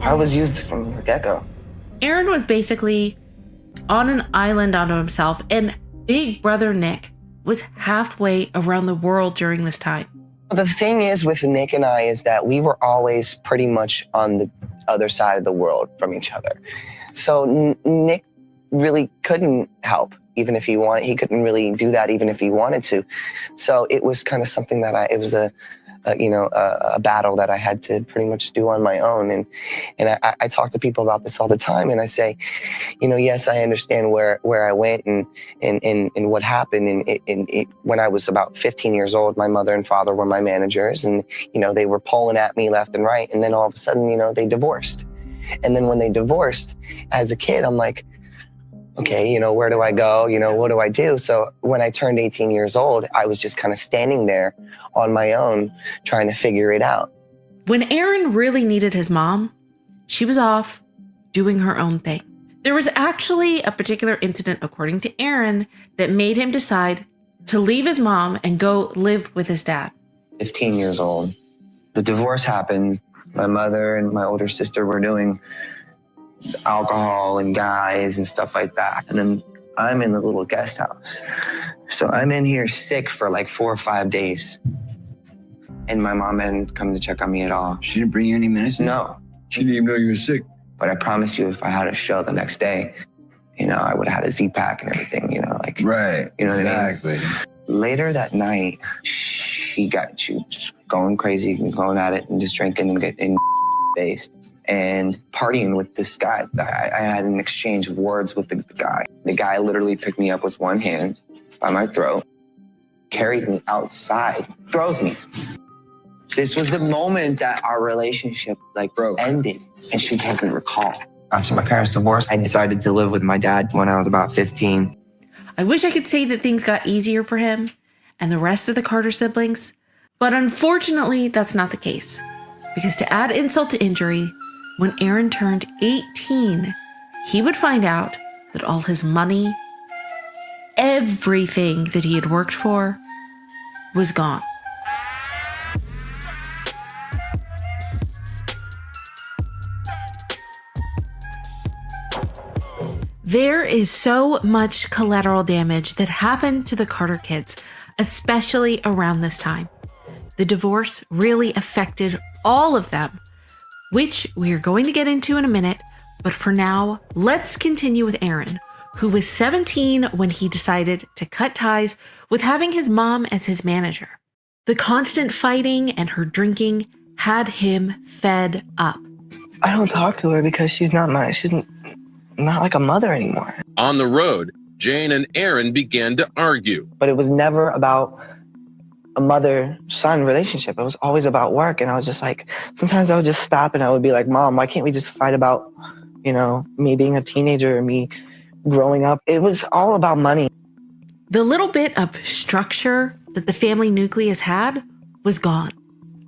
I was used from the get-go. Aaron was basically on an island unto himself, and Big Brother Nick was halfway around the world during this time. The thing is with Nick and I is that we were always pretty much on the other side of the world from each other. So Nick really couldn't help, even if he wanted. He couldn't really do that even if he wanted to. So it was kind of something that it was a battle that I had to pretty much do on my own. And I talk to people about this all the time, and I say, yes, I understand where I went and what happened. And when I was about 15 years old, my mother and father were my managers, and they were pulling at me left and right. And then all of a sudden, they divorced. And then when they divorced, as a kid, I'm like, okay, where do I go? What do I do? So when I turned 18 years old, I was just kind of standing there on my own, trying to figure it out. When Aaron really needed his mom, she was off doing her own thing. There was actually a particular incident, according to Aaron, that made him decide to leave his mom and go live with his dad. 15 years old. The divorce happens. My mother and my older sister were doing alcohol and guys and stuff like that. And then I'm in the little guest house. So I'm in here sick for like 4 or 5 days. And my mom hadn't come to check on me at all. She didn't bring you any medicine? No. She didn't even know you were sick. But I promise you, if I had a show the next day, I would have had a Z-Pack and everything, Right. You know what I mean? Later that night, she was going crazy and going at it and just drinking and getting based. And partying with this guy. I had an exchange of words with the guy. The guy literally picked me up with one hand by my throat, carried me outside, throws me. This was the moment that our relationship ended, and she doesn't recall. After my parents divorced, I decided to live with my dad when I was about 15. I wish I could say that things got easier for him and the rest of the Carter siblings, but unfortunately, that's not the case. Because to add insult to injury, when Aaron turned 18, he would find out that all his money, everything that he had worked for, was gone. There is so much collateral damage that happened to the Carter kids, especially around this time. The divorce really affected all of them, which we are going to get into in a minute. But for now, let's continue with Aaron, who was 17 when he decided to cut ties with having his mom as his manager. The constant fighting and her drinking had him fed up. I don't talk to her because she's not like a mother anymore. On the road, Jane and Aaron began to argue. But it was never about a mother-son relationship. It was always about work. And I was just like, sometimes I would just stop and I would be like, Mom, why can't we just fight about, me being a teenager or me growing up? It was all about money. The little bit of structure that the family nucleus had was gone.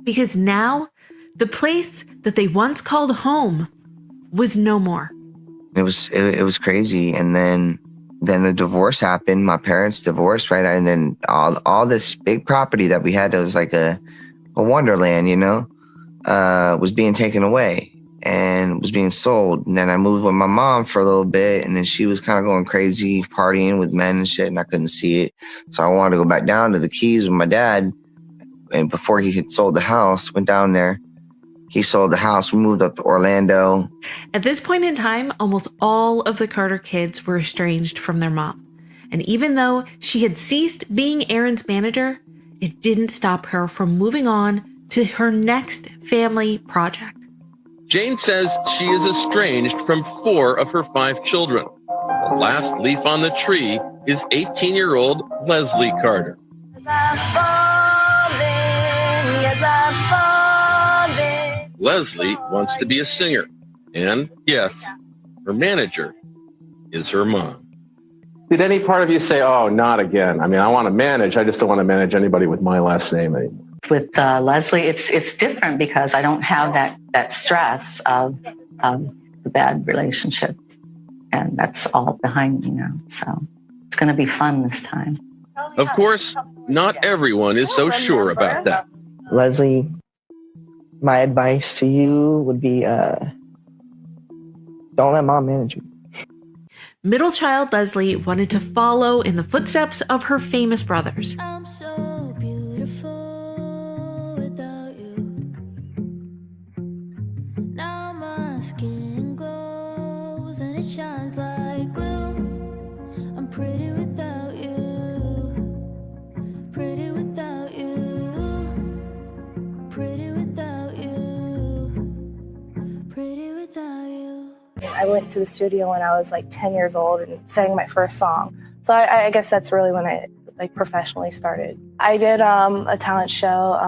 Because now, the place that they once called home was no more. It was crazy. And then the divorce happened. My parents divorced, right? And then all this big property that we had that was like a wonderland, was being taken away and was being sold. And then I moved with my mom for a little bit, and then she was kind of going crazy, partying with men and shit, and I couldn't see it. So I wanted to go back down to the Keys with my dad. And before he had sold the house, went down there. He sold the house. We moved up to Orlando. At this point in time, almost all of the Carter kids were estranged from their mom. And even though she had ceased being Aaron's manager, it didn't stop her from moving on to her next family project. Jane says she is estranged from 4 of her 5 children. The last leaf on the tree is 18-year-old Leslie Carter. Leslie wants to be a singer, and yes, her manager is her mom. Did any part of you say, oh, not again? I mean, I want to manage. I just don't want to manage anybody with my last name anymore. With Leslie, it's different because I don't have that stress of the bad relationship. And that's all behind me now. So it's going to be fun this time. Of course, not everyone is so sure about that. Leslie, my advice to you would be, don't let mom manage you. Middle child Leslie wanted to follow in the footsteps of her famous brothers. I'm so beautiful without you. Now my skin glows and it shines like glue. I'm pretty without you. Pretty without you. Pretty without you. Pretty without you. I went to the studio when I was like 10 years old and sang my first song. So I guess that's really when I professionally started. I did a talent show,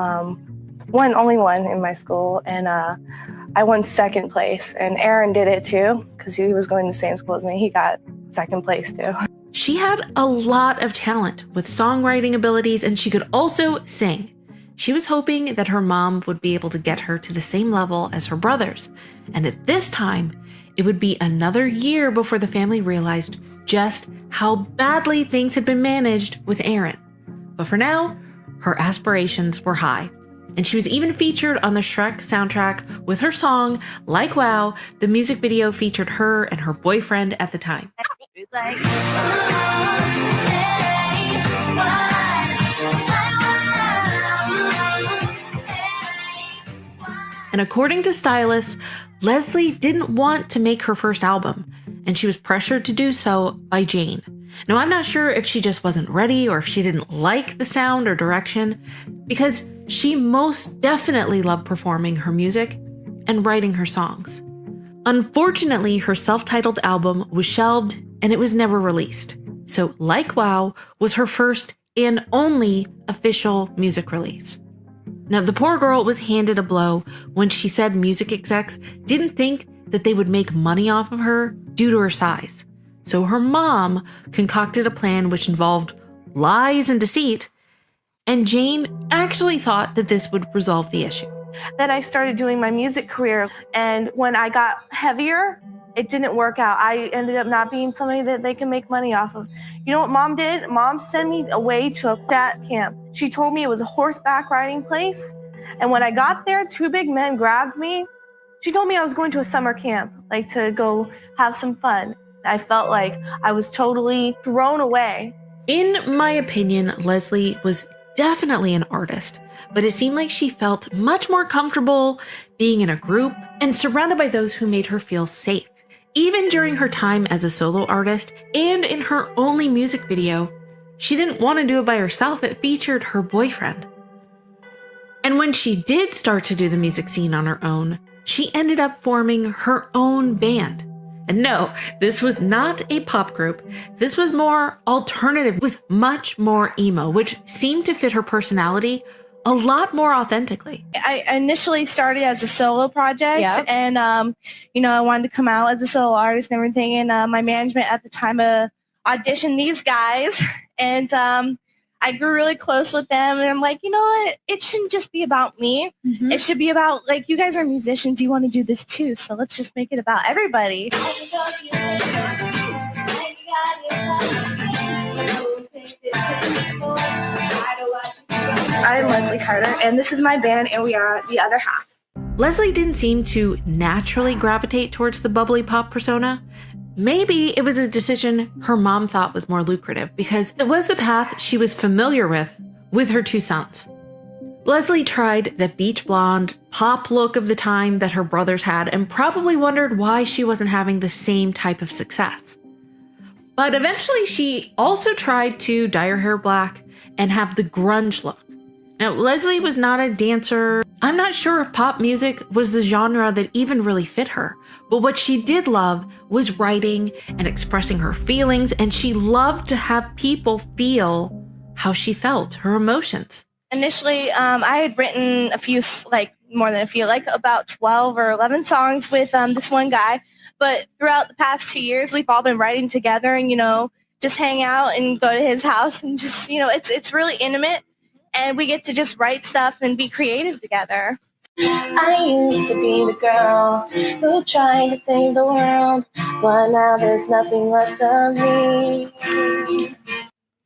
only one in my school, and I won second place. And Aaron did it too, because he was going to the same school as me. He got second place too. She had a lot of talent with songwriting abilities, and she could also sing. She was hoping that her mom would be able to get her to the same level as her brothers. And at this time, it would be another year before the family realized just how badly things had been managed with Aaron. But for now, her aspirations were high. And she was even featured on the Shrek soundtrack with her song, Like Wow. The music video featured her and her boyfriend at the time. And according to stylists, Leslie didn't want to make her first album, and she was pressured to do so by Jane. Now, I'm not sure if she just wasn't ready or if she didn't like the sound or direction, because she most definitely loved performing her music and writing her songs. Unfortunately, her self-titled album was shelved and it was never released. So Like Wow was her first and only official music release. Now, the poor girl was handed a blow when she said music execs didn't think that they would make money off of her due to her size. So her mom concocted a plan which involved lies and deceit, and Jane actually thought that this would resolve the issue. Then I started doing my music career, and when I got heavier, it didn't work out. I ended up not being somebody that they can make money off of. You know what mom did? Mom sent me away to a that camp. She told me it was a horseback riding place, and when I got there, 2 big men grabbed me. She told me I was going to a summer camp, like to go have some fun. I felt like I was totally thrown away. In my opinion, Leslie was definitely an artist, but it seemed like she felt much more comfortable being in a group and surrounded by those who made her feel safe Even during her time as a solo artist and in her only music video, she didn't want to do it by herself. It featured her boyfriend. And when she did start to do the music scene on her own, she ended up forming her own band. And no, this was not a pop group. This was more alternative. It was much more emo, which seemed to fit her personality a lot more authentically. I initially started as a solo project, and I wanted to come out as a solo artist and everything. And my management at the time auditioned these guys, and I grew really close with them. And I'm like, you know what? It shouldn't just be about me. It should be about, like, you guys are musicians. You want to do this too, so let's just make it about everybody. I'm Leslie Carter, and this is my band, and we are the other half. Leslie didn't seem to naturally gravitate towards the bubbly pop persona. Maybe it was a decision her mom thought was more lucrative because it was the path she was familiar with her two sons. Leslie tried the beach blonde pop look of the time that her brothers had and probably wondered why she wasn't having the same type of success. But eventually she also tried to dye her hair black and have the grunge look. Now, Leslie was not a dancer. I'm not sure if pop music was the genre that even really fit her, but what she did love was writing and expressing her feelings, and she loved to have people feel how she felt, her emotions. Initially, I had written about 12 or 11 songs with this one guy, but throughout the past 2 years, we've all been writing together and, just hang out and go to his house and just, it's really intimate. And we get to just write stuff and be creative together. I used to be the girl who tried to save the world, but now there's nothing left of me.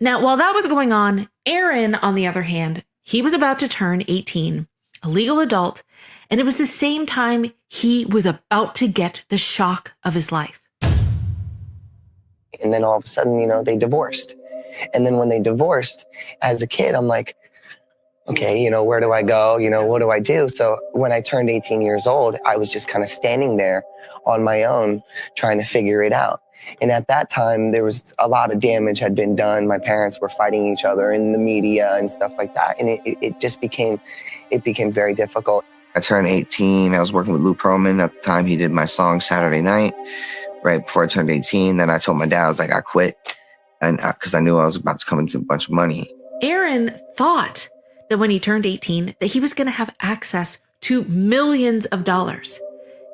Now, while that was going on, Aaron, on the other hand, he was about to turn 18, a legal adult, and it was the same time he was about to get the shock of his life. And then all of a sudden, they divorced. And then when they divorced, as a kid, I'm like, okay, where do I go? What do I do? So when I turned 18 years old, I was just kind of standing there on my own, trying to figure it out. And at that time, there was a lot of damage had been done. My parents were fighting each other in the media and stuff like that. And it just became very difficult. I turned 18. I was working with Lou Pearlman at the time. He did my song Saturday Night right before I turned 18. Then I told my dad, I was like, I quit. And because I knew I was about to come into a bunch of money. Aaron Thought that when he turned 18, that he was going to have access to millions of dollars.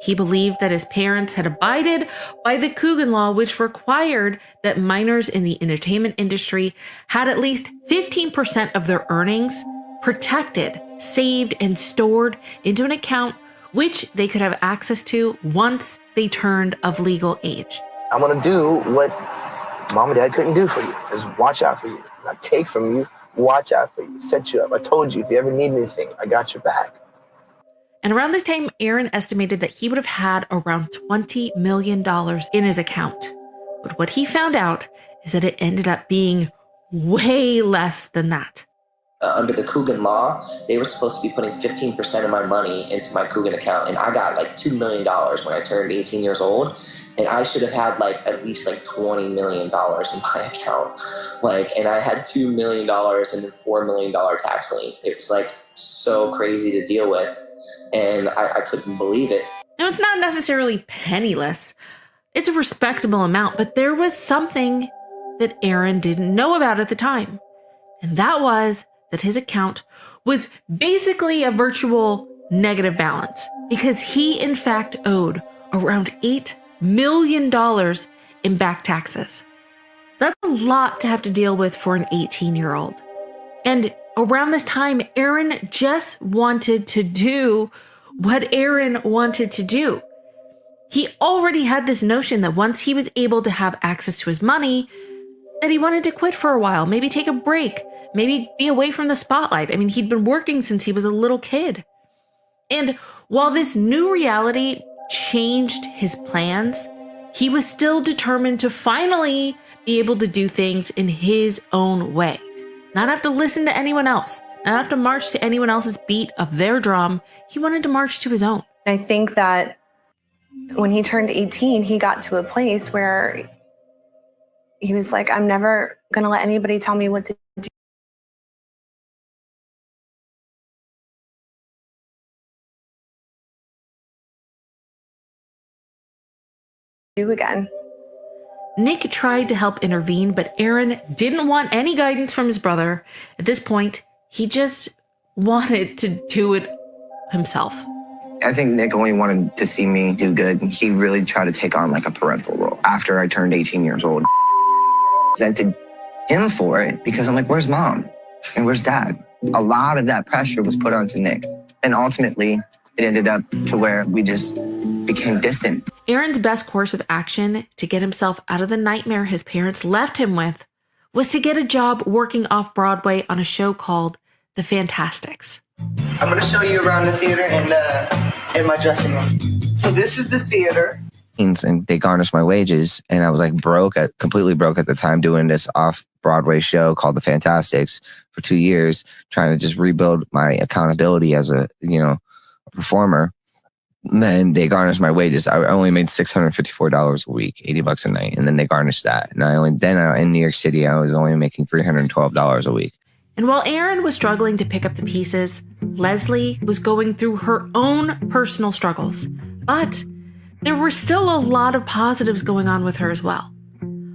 He believed that his parents had abided by the Coogan Law, which required that minors in the entertainment industry had at least 15% of their earnings protected, saved, and stored into an account which they could have access to once they turned of legal age. I'm going to do what mom and dad couldn't do for you, is watch out for you, not take from you. Watch out for you, set you up. I told you, if you ever need anything, I got your back. And around this time, Aaron estimated that he would have had around $20 million in his account. But what he found out is that it ended up being way less than that. Under the Coogan Law, they were supposed to be putting 15% of my money into my Coogan account. And I got like $2 million when I turned 18 years old. And I should have had at least $20 million in my account. And I had $2 million and then $4 million tax lien. It was so crazy to deal with. And I couldn't believe it. Now, it's not necessarily penniless. It's a respectable amount, but there was something that Aaron didn't know about at the time. And that was that his account was basically a virtual negative balance because he, in fact, owed around $8 million in back taxes. That's a lot to have to deal with for an 18-year-old. And around this time, Aaron just wanted to do what Aaron wanted to do. He already had this notion that once he was able to have access to his money, that he wanted to quit for a while, maybe take a break, maybe be away from the spotlight. I mean, he'd been working since he was a little kid. And while this new reality changed his plans, he was still determined to finally be able to do things in his own way. Not have to listen to anyone else, not have to march to anyone else's beat of their drum. He wanted to march to his own. I think that When he turned 18, he got to a place where he was like, I'm never going to let anybody tell me what to do again. Nick tried to help intervene, but Aaron didn't want any guidance from his brother. At this point, he just wanted to do it himself. I think Nick only wanted to see me do good. He really tried to take on like a parental role. After I turned 18 years old, I resented him for it because I'm like, where's mom? And where's dad? A lot of that pressure was put onto Nick. And ultimately, it ended up to where we just became distant. Aaron's best course of action to get himself out of the nightmare his parents left him with was to get a job working off Broadway on a show called The Fantastics. I'm going to show you around the theater and in my dressing room. So this is the theater. And they garnished my wages, and I was like completely broke at the time, doing this off-Broadway show called The Fantastics for 2 years, trying to just rebuild my accountability as a performer. And then they garnished my wages. I only made $654 a week, $80 a night, and then they garnished that. And in New York City, I was only making $312 a week. And while Aaron was struggling to pick up the pieces, Leslie was going through her own personal struggles. But there were still a lot of positives going on with her as well.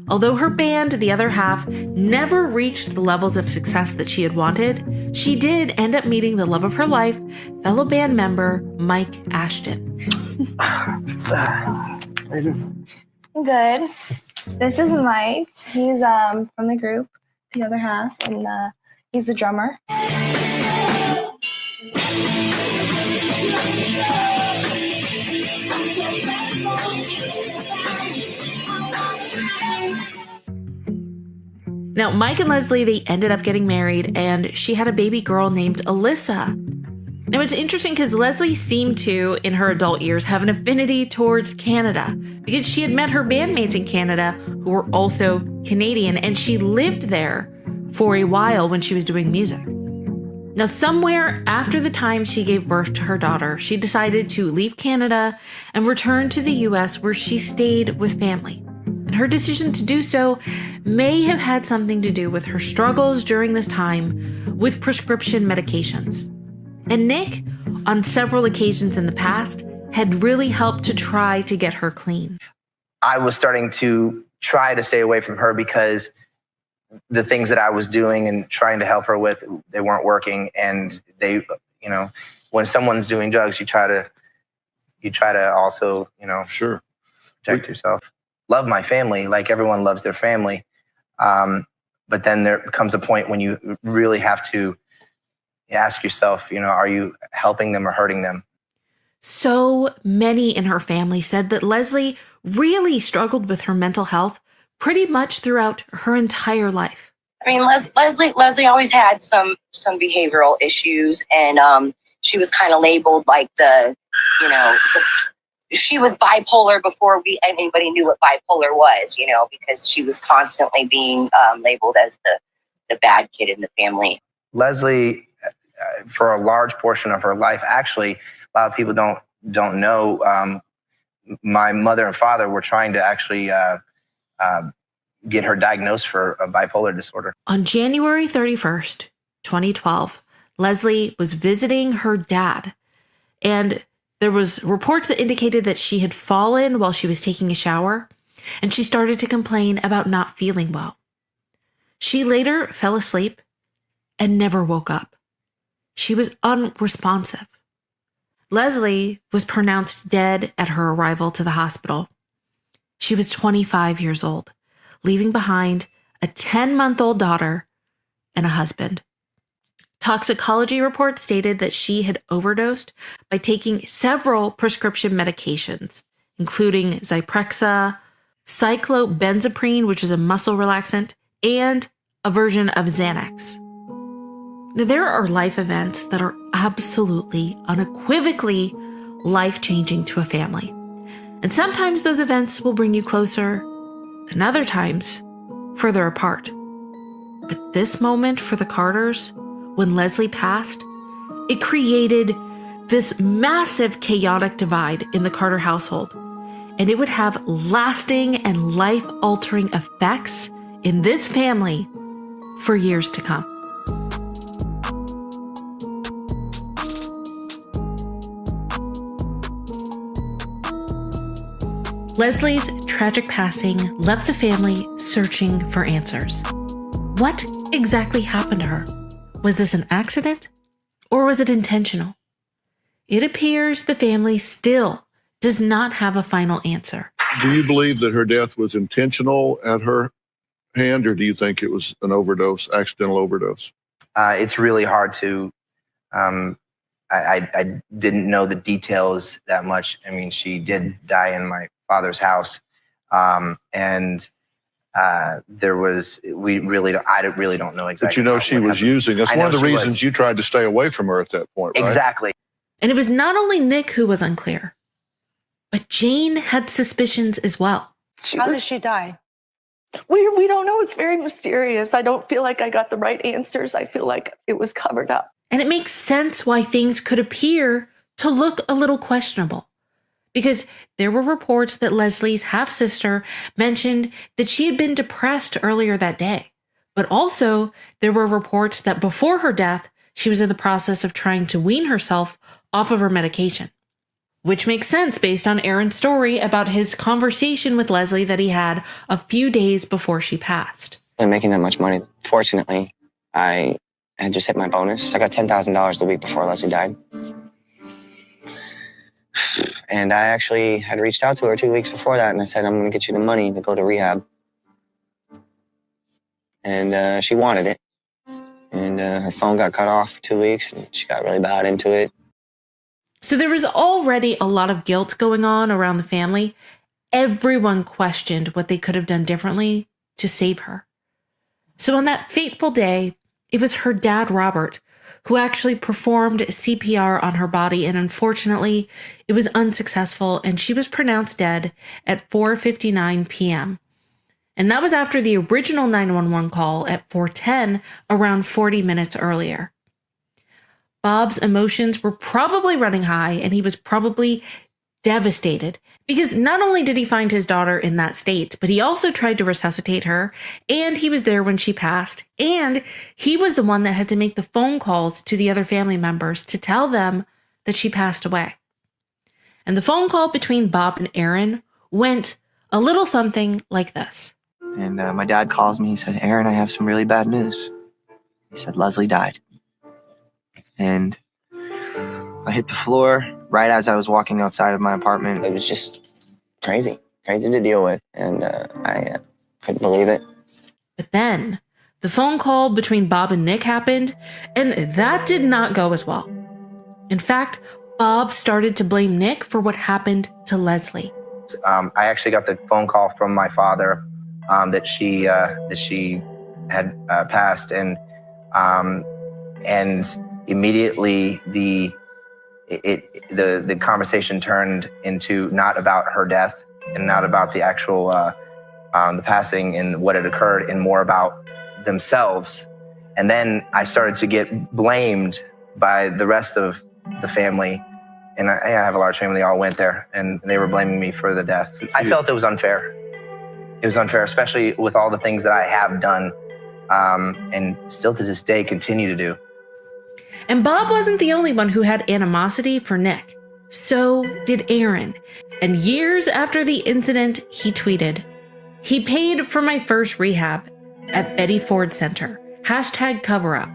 Although her band, The Other Half, never reached the levels of success that she had wanted, she did end up meeting the love of her life, fellow band member Mike Ashton. Good. This is Mike. He's from the group, The Other Half, and he's the drummer. Now, Mike and Leslie, they ended up getting married, and she had a baby girl named Alyssa. Now, it's interesting because Leslie seemed to, in her adult years, have an affinity towards Canada because she had met her bandmates in Canada who were also Canadian, and she lived there for a while when she was doing music. Now, somewhere after the time she gave birth to her daughter, she decided to leave Canada and return to the US, where she stayed with family. And her decision to do so may have had something to do with her struggles during this time with prescription medications. And Nick, on several occasions in the past, had really helped to try to get her clean. I was starting to try to stay away from her because the things that I was doing and trying to help her with, they weren't working. And they, when someone's doing drugs, you try to also, sure, protect yourself. Love my family, like everyone loves their family. But then there comes a point when you really have to ask yourself, are you helping them or hurting them? So many in her family said that Leslie really struggled with her mental health pretty much throughout her entire life. I mean, Leslie always had some behavioral issues, and she was kind of labeled like she was bipolar before anybody knew what bipolar was, because she was constantly being labeled as the bad kid in the family. Leslie, for a large portion of her life, actually, a lot of people don't know. My mother and father were trying to actually get her diagnosed for a bipolar disorder. On January 31st, 2012, Leslie was visiting her dad, and there was reports that indicated that she had fallen while she was taking a shower, and she started to complain about not feeling well. She later fell asleep and never woke up. She was unresponsive. Leslie was pronounced dead at her arrival to the hospital. She was 25 years old, leaving behind a 10-month-old daughter and a husband. Toxicology reports stated that she had overdosed by taking several prescription medications, including Zyprexa, cyclobenzaprine, which is a muscle relaxant, and a version of Xanax. Now, there are life events that are absolutely, unequivocally life-changing to a family. And sometimes those events will bring you closer, and other times, further apart. But this moment for the Carters, when Leslie passed, it created this massive chaotic divide in the Carter household. and it would have lasting and life-altering effects in this family for years to come. Leslie's tragic passing left the family searching for answers. What exactly happened to her? Was this an accident, or was it intentional? It appears the family still does not have a final answer. Do you believe that her death was intentional at her hand, or do you think it was an overdose, accidental overdose? It's really hard to, I didn't know the details that much. I mean, she did die in my father's house. There was, I really don't know exactly. But you know she was using, that's one of the reasons you tried to stay away from her at that point, right? Exactly. And it was not only Nick who was unclear, but Jane had suspicions as well. How did she die? We don't know. It's very mysterious. I don't feel like I got the right answers. I feel like it was covered up. And it makes sense why things could appear to look a little questionable. Because there were reports that Leslie's half-sister mentioned that she had been depressed earlier that day. But also, there were reports that before her death, she was in the process of trying to wean herself off of her medication. Which makes sense based on Aaron's story about his conversation with Leslie that he had a few days before she passed. I'm making that much money. Fortunately, I had just hit my bonus. I got $10,000 the week before Leslie died. And I actually had reached out to her 2 weeks before that, and I said, I'm going to get you the money to go to rehab. And she wanted it. And her phone got cut off for 2 weeks, and she got really bad into it. So there was already a lot of guilt going on around the family. Everyone questioned what they could have done differently to save her. So on that fateful day, it was her dad, Robert, who actually performed CPR on her body, and unfortunately, it was unsuccessful, and she was pronounced dead at 4:59 p.m. And that was after the original 911 call at 4:10, around 40 minutes earlier. Bob's emotions were probably running high, and he was probably devastated because not only did he find his daughter in that state, but he also tried to resuscitate her, and he was there when she passed, and he was the one that had to make the phone calls to the other family members to tell them that she passed away. And the phone call between Bob and Aaron went a little something like this. And my dad calls me. He said, Aaron, I have some really bad news. He said, Leslie died. And I hit the floor right as I was walking outside of my apartment. It was just crazy to deal with. And I couldn't believe it. But then the phone call between Bob and Nick happened, and that did not go as well. In fact, Bob started to blame Nick for what happened to Leslie. I actually got the phone call from my father that she had passed, and immediately the conversation turned into not about her death and not about the actual the passing and what had occurred, and more about themselves. And then I started to get blamed by the rest of the family. And I have a large family, they all went there, and they were blaming me for the death. I felt it was unfair. It was unfair, especially with all the things that I have done and still to this day continue to do. And Bob wasn't the only one who had animosity for Nick. So did Aaron. And years after the incident, he tweeted, "He paid for my first rehab at Betty Ford Center. #coverup.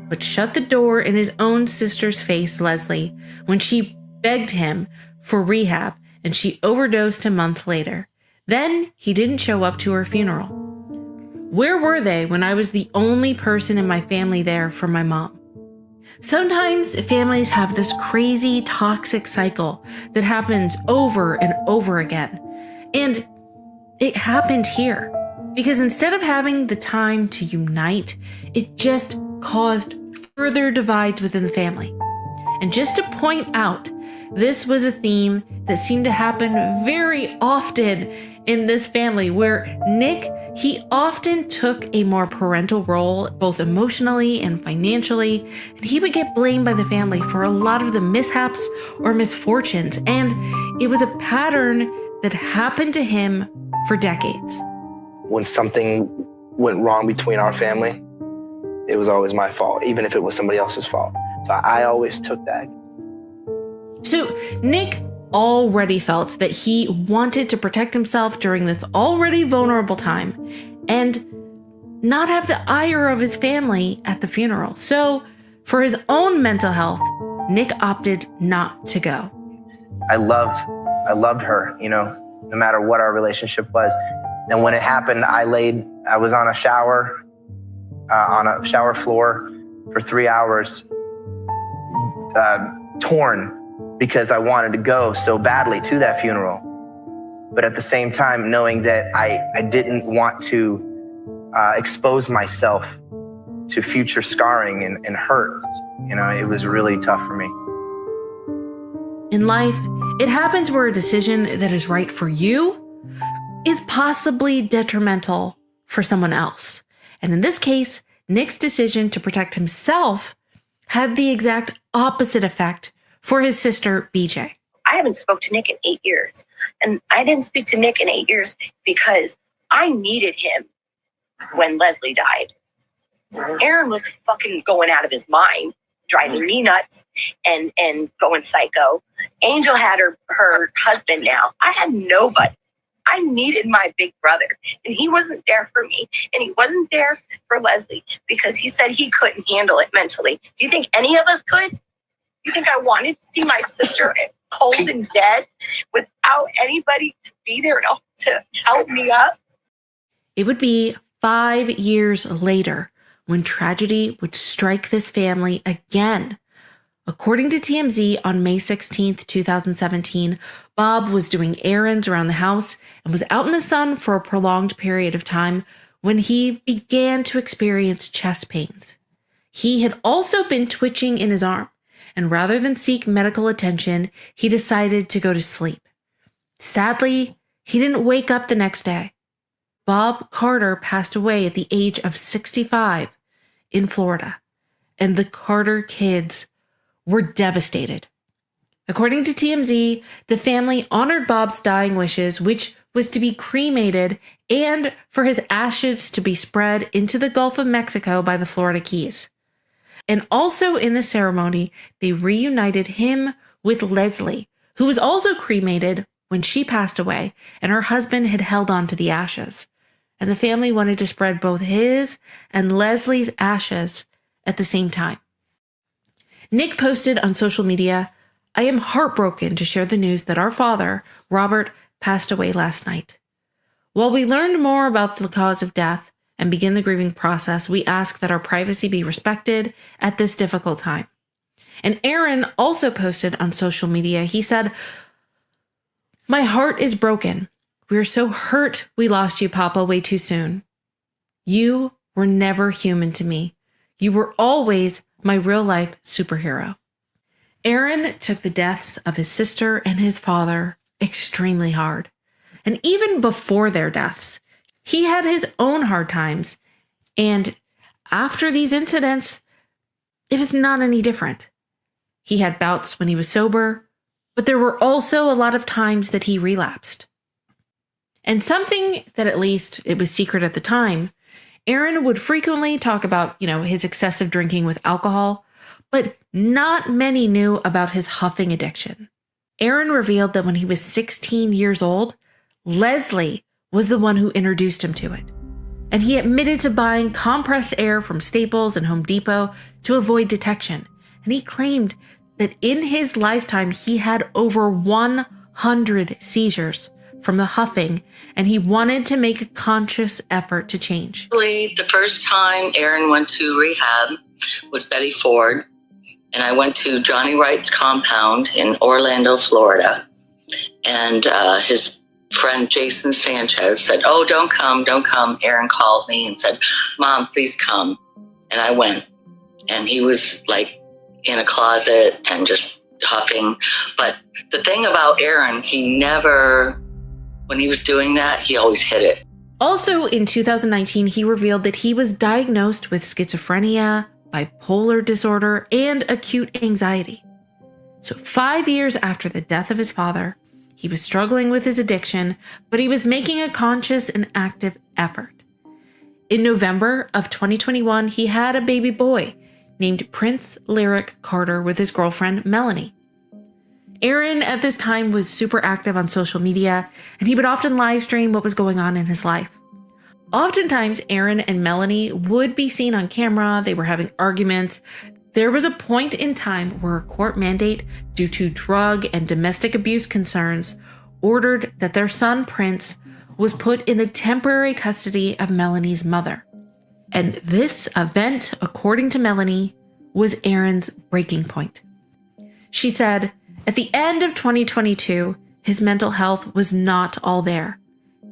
But shut the door in his own sister's face, Leslie, when she begged him for rehab and she overdosed a month later. Then he didn't show up to her funeral. Where were they when I was the only person in my family there for my mom?" Sometimes families have this crazy toxic cycle that happens over and over again. And it happened here because instead of having the time to unite, it just caused further divides within the family. And just to point out, this was a theme that seemed to happen very often in this family, where Nick, he often took a more parental role, both emotionally and financially, and he would get blamed by the family for a lot of the mishaps or misfortunes. And it was a pattern that happened to him for decades. When something went wrong between our family, it was always my fault, even if it was somebody else's fault. So I always took that. So Nick already felt that he wanted to protect himself during this already vulnerable time and not have the ire of his family at the funeral. So for his own mental health, Nick opted not to go. I loved her, you know, no matter what our relationship was. And when it happened, I was on a shower floor for 3 hours, torn, because I wanted to go so badly to that funeral. But at the same time, knowing that I didn't want to expose myself to future scarring and hurt, you know, it was really tough for me. In life, it happens where a decision that is right for you is possibly detrimental for someone else. And in this case, Nick's decision to protect himself had the exact opposite effect for his sister, BJ. I haven't spoke to Nick in 8 years. And I didn't speak to Nick in 8 years because I needed him when Leslie died. Aaron was fucking going out of his mind, driving me nuts and going psycho. Angel had her husband now. I had nobody. I needed my big brother, and he wasn't there for me, and he wasn't there for Leslie because he said he couldn't handle it mentally. Do you think any of us could? You think I wanted to see my sister cold and dead without anybody to be there to help me up? It would be 5 years later when tragedy would strike this family again. According to TMZ, on May 16th, 2017, Bob was doing errands around the house and was out in the sun for a prolonged period of time when he began to experience chest pains. He had also been twitching in his arm, and rather than seek medical attention, he decided to go to sleep. Sadly, he didn't wake up the next day. Bob Carter passed away at the age of 65 in Florida, and the Carter kids were devastated. According to TMZ, the family honored Bob's dying wishes, which was to be cremated and for his ashes to be spread into the Gulf of Mexico by the Florida Keys. And also in the ceremony, they reunited him with Leslie, who was also cremated when she passed away, and her husband had held on to the ashes. And the family wanted to spread both his and Leslie's ashes at the same time. Nick posted on social media, "I am heartbroken to share the news that our father, Robert, passed away last night. While we learned more about the cause of death and begin the grieving process, we ask that our privacy be respected at this difficult time." And Aaron also posted on social media, he said, "My heart is broken. We are so hurt we lost you, Papa, way too soon. You were never human to me. You were always my real-life superhero." Aaron took the deaths of his sister and his father extremely hard. And even before their deaths, he had his own hard times. And after these incidents, it was not any different. He had bouts when he was sober, but there were also a lot of times that he relapsed. And something that at least it was secret at the time, Aaron would frequently talk about, his excessive drinking with alcohol, but not many knew about his huffing addiction. Aaron revealed that when he was 16 years old, Leslie was the one who introduced him to it. And he admitted to buying compressed air from Staples and Home Depot to avoid detection. And he claimed that in his lifetime, he had over 100 seizures from the huffing, and he wanted to make a conscious effort to change. The first time Aaron went to rehab was Betty Ford, and I went to Johnny Wright's compound in Orlando, Florida, and his friend Jason Sanchez said, "Oh, don't come. Aaron called me and said, "Mom, please come." And I went, and he was like in a closet and just huffing. But the thing about Aaron, when he was doing that, he always hid it. Also in 2019, he revealed that he was diagnosed with schizophrenia, bipolar disorder, and acute anxiety. So 5 years after the death of his father, He was struggling with his addiction, but he was making a conscious and active effort. In November of 2021, he had a baby boy named Prince Lyric Carter with his girlfriend, Melanie. Aaron at this time was super active on social media, and he would often live stream what was going on in his life. Oftentimes, Aaron and Melanie would be seen on camera. They were having arguments. There was a point in time where a court mandate due to drug and domestic abuse concerns ordered that their son, Prince, was put in the temporary custody of Melanie's mother. And this event, according to Melanie, was Aaron's breaking point. She said, at the end of 2022, his mental health was not all there.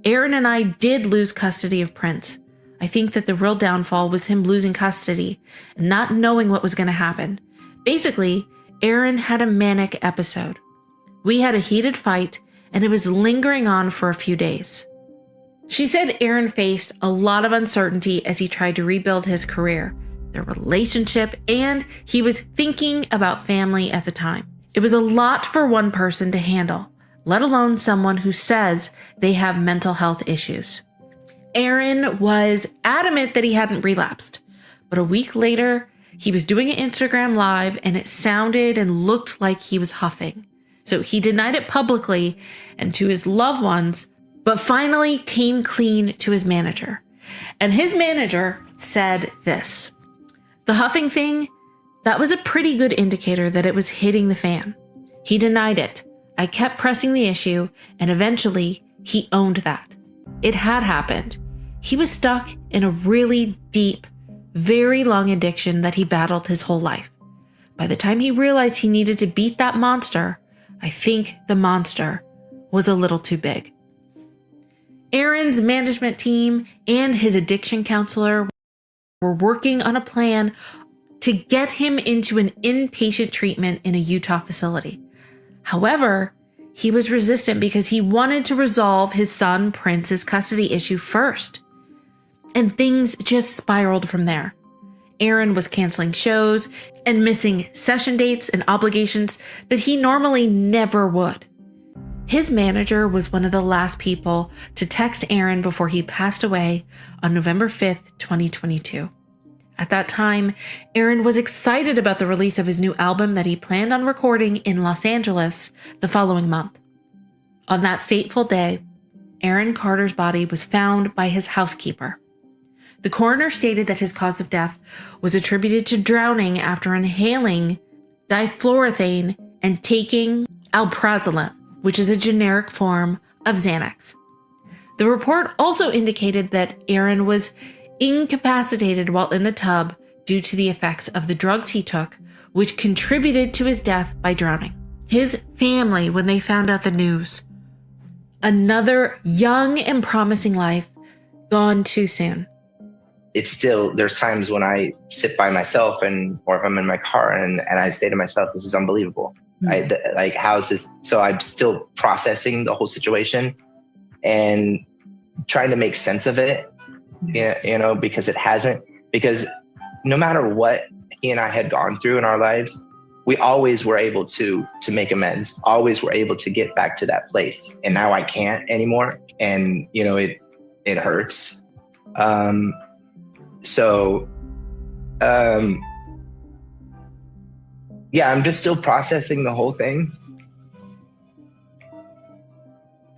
Aaron and I did lose custody of Prince. I think that the real downfall was him losing custody and not knowing what was going to happen. Basically, Aaron had a manic episode. We had a heated fight, and it was lingering on for a few days. She said Aaron faced a lot of uncertainty as he tried to rebuild his career, their relationship, and he was thinking about family at the time. It was a lot for one person to handle, let alone someone who says they have mental health issues. Aaron was adamant that he hadn't relapsed, but a week later, he was doing an Instagram live and it sounded and looked like he was huffing. So he denied it publicly and to his loved ones, but finally came clean to his manager. And his manager said this: the huffing thing, that was a pretty good indicator that it was hitting the fan. He denied it. I kept pressing the issue, and eventually he owned that. It had happened. He was stuck in a really deep, very long addiction that he battled his whole life. By the time he realized he needed to beat that monster, I think the monster was a little too big. Aaron's management team and his addiction counselor were working on a plan to get him into an inpatient treatment in a Utah facility. However, he was resistant because he wanted to resolve his son Prince's custody issue first. And things just spiraled from there. Aaron was canceling shows and missing session dates and obligations that he normally never would. His manager was one of the last people to text Aaron before he passed away on November 5th, 2022. At that time, Aaron was excited about the release of his new album that he planned on recording in Los Angeles the following month. On that fateful day, Aaron Carter's body was found by his housekeeper. The coroner stated that his cause of death was attributed to drowning after inhaling difluorothane and taking alprazolam, which is a generic form of Xanax. The report also indicated that Aaron was incapacitated while in the tub due to the effects of the drugs he took, which contributed to his death by drowning. His family, when they found out the news, another young and promising life gone too soon. It's still, there's times when I sit by myself or if I'm in my car and I say to myself, this is unbelievable. How is this? So I'm still processing the whole situation and trying to make sense of it, because no matter what he and I had gone through in our lives, we always were able to make amends, always were able to get back to that place. And now I can't anymore. And, it hurts. I'm just still processing the whole thing.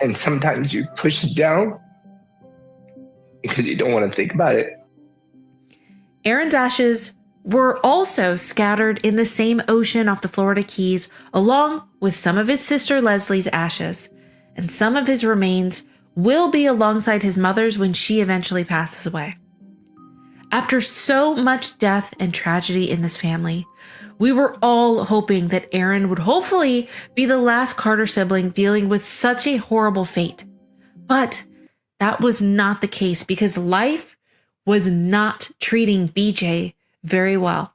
And sometimes you push it down because you don't want to think about it. Aaron's ashes were also scattered in the same ocean off the Florida Keys, along with some of his sister Leslie's ashes. And some of his remains will be alongside his mother's when she eventually passes away. After so much death and tragedy in this family, we were all hoping that Aaron would hopefully be the last Carter sibling dealing with such a horrible fate. But that was not the case because life was not treating BJ very well.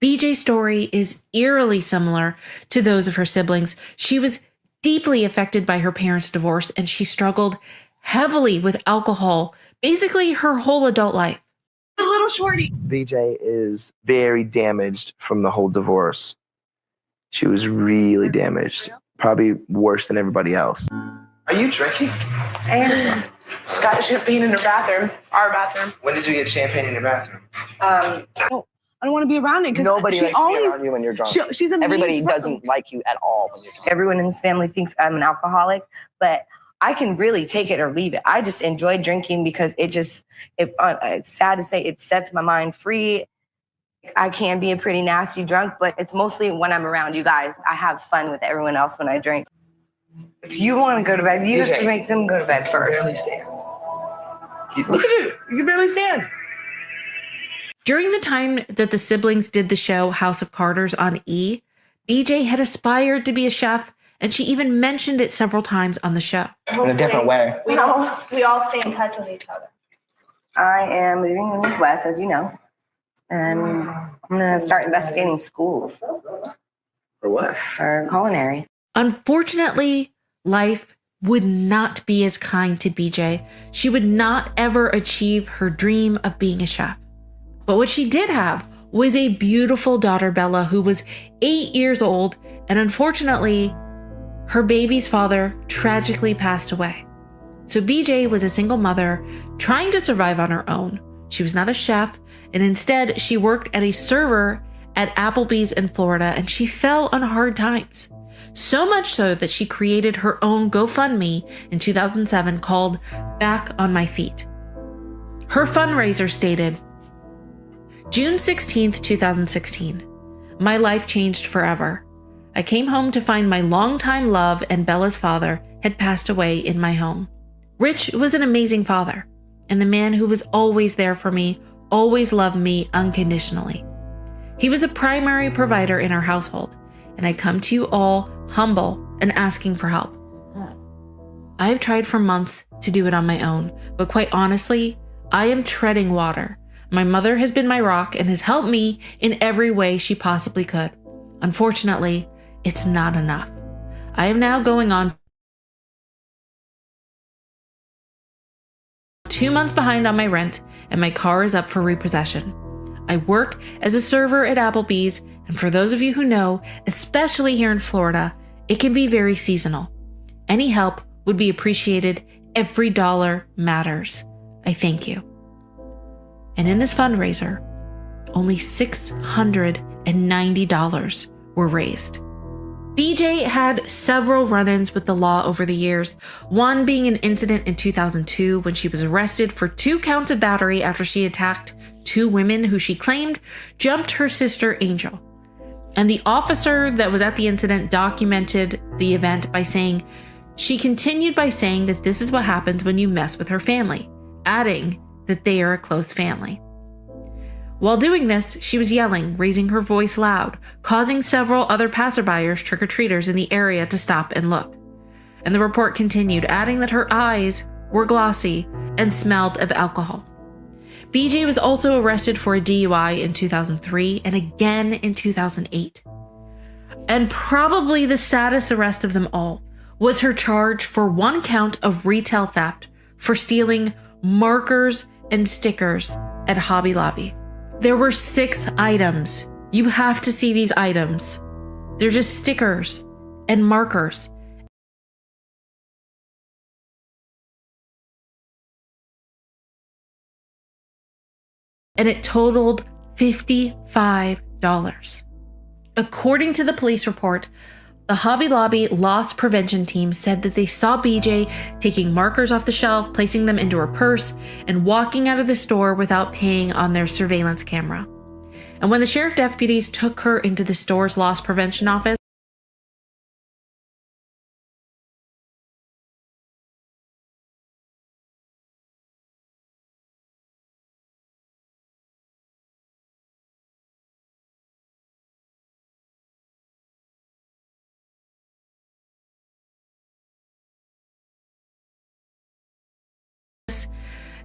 BJ's story is eerily similar to those of her siblings. She was deeply affected by her parents' divorce and she struggled heavily with alcohol basically her whole adult life. The little shorty. BJ is very damaged from the whole divorce. She was really damaged. probably worse than everybody else. Are you drinking? And She's got champagne in her bathroom, our bathroom. When did you get champagne in your bathroom? I don't want to be around it because Nobody she likes to be always, around you when you're drunk. she's a mean Everybody person. doesn't like you at all when you're drunk. Everyone in this family thinks I'm an alcoholic, but I can really take it or leave it. I just enjoy drinking because it's sad to say, it sets my mind free. I can be a pretty nasty drunk, but it's mostly when I'm around you guys. I have fun with everyone else when I drink. If you want to go to bed, you have to make them go to bed first. Barely stand. Look at you. You can barely stand. During the time that the siblings did the show House of Carters on E, BJ had aspired to be a chef, and she even mentioned it several times on the show. In a different way. We all stay in touch with each other. I am moving in the Midwest, as you know, and I'm going to start investigating schools. For what? For culinary. Unfortunately, life would not be as kind to BJ. She would not ever achieve her dream of being a chef. But what she did have was a beautiful daughter, Bella, who was 8 years old, and unfortunately, her baby's father tragically passed away. So BJ was a single mother trying to survive on her own. She was not a chef, and instead she worked as a server at Applebee's in Florida, and she fell on hard times. So much so that she created her own GoFundMe in 2007 called Back on My Feet. Her fundraiser stated, June 16th, 2016. My life changed forever. I came home to find my longtime love and Bella's father had passed away in my home. Rich was an amazing father, and the man who was always there for me, always loved me unconditionally. He was a primary provider in our household, and I come to you all humble and asking for help. I have tried for months to do it on my own, but quite honestly, I am treading water. My mother has been my rock and has helped me in every way she possibly could. Unfortunately, it's not enough. I am now going on 2 months behind on my rent, and my car is up for repossession. I work as a server at Applebee's, and for those of you who know, especially here in Florida, it can be very seasonal. Any help would be appreciated. Every dollar matters. I thank you. And in this fundraiser, only $690 were raised. BJ had several run-ins with the law over the years, one being an incident in 2002 when she was arrested for 2 counts of battery after she attacked 2 women who she claimed jumped her sister Angel. And the officer that was at the incident documented the event by saying, she continued by saying that this is what happens when you mess with her family, adding that they are a close family. While doing this, she was yelling, raising her voice loud, causing several other passerbyers, trick-or-treaters in the area to stop and look. And the report continued, adding that her eyes were glossy and smelled of alcohol. BJ was also arrested for a DUI in 2003 and again in 2008. And probably the saddest arrest of them all was her charge for 1 count of retail theft for stealing markers and stickers at Hobby Lobby. There were 6 items. You have to see these items. They're just stickers and markers. And it totaled $55. According to the police report, the Hobby Lobby loss prevention team said that they saw BJ taking markers off the shelf, placing them into her purse, and walking out of the store without paying on their surveillance camera. And when the sheriff deputies took her into the store's loss prevention office,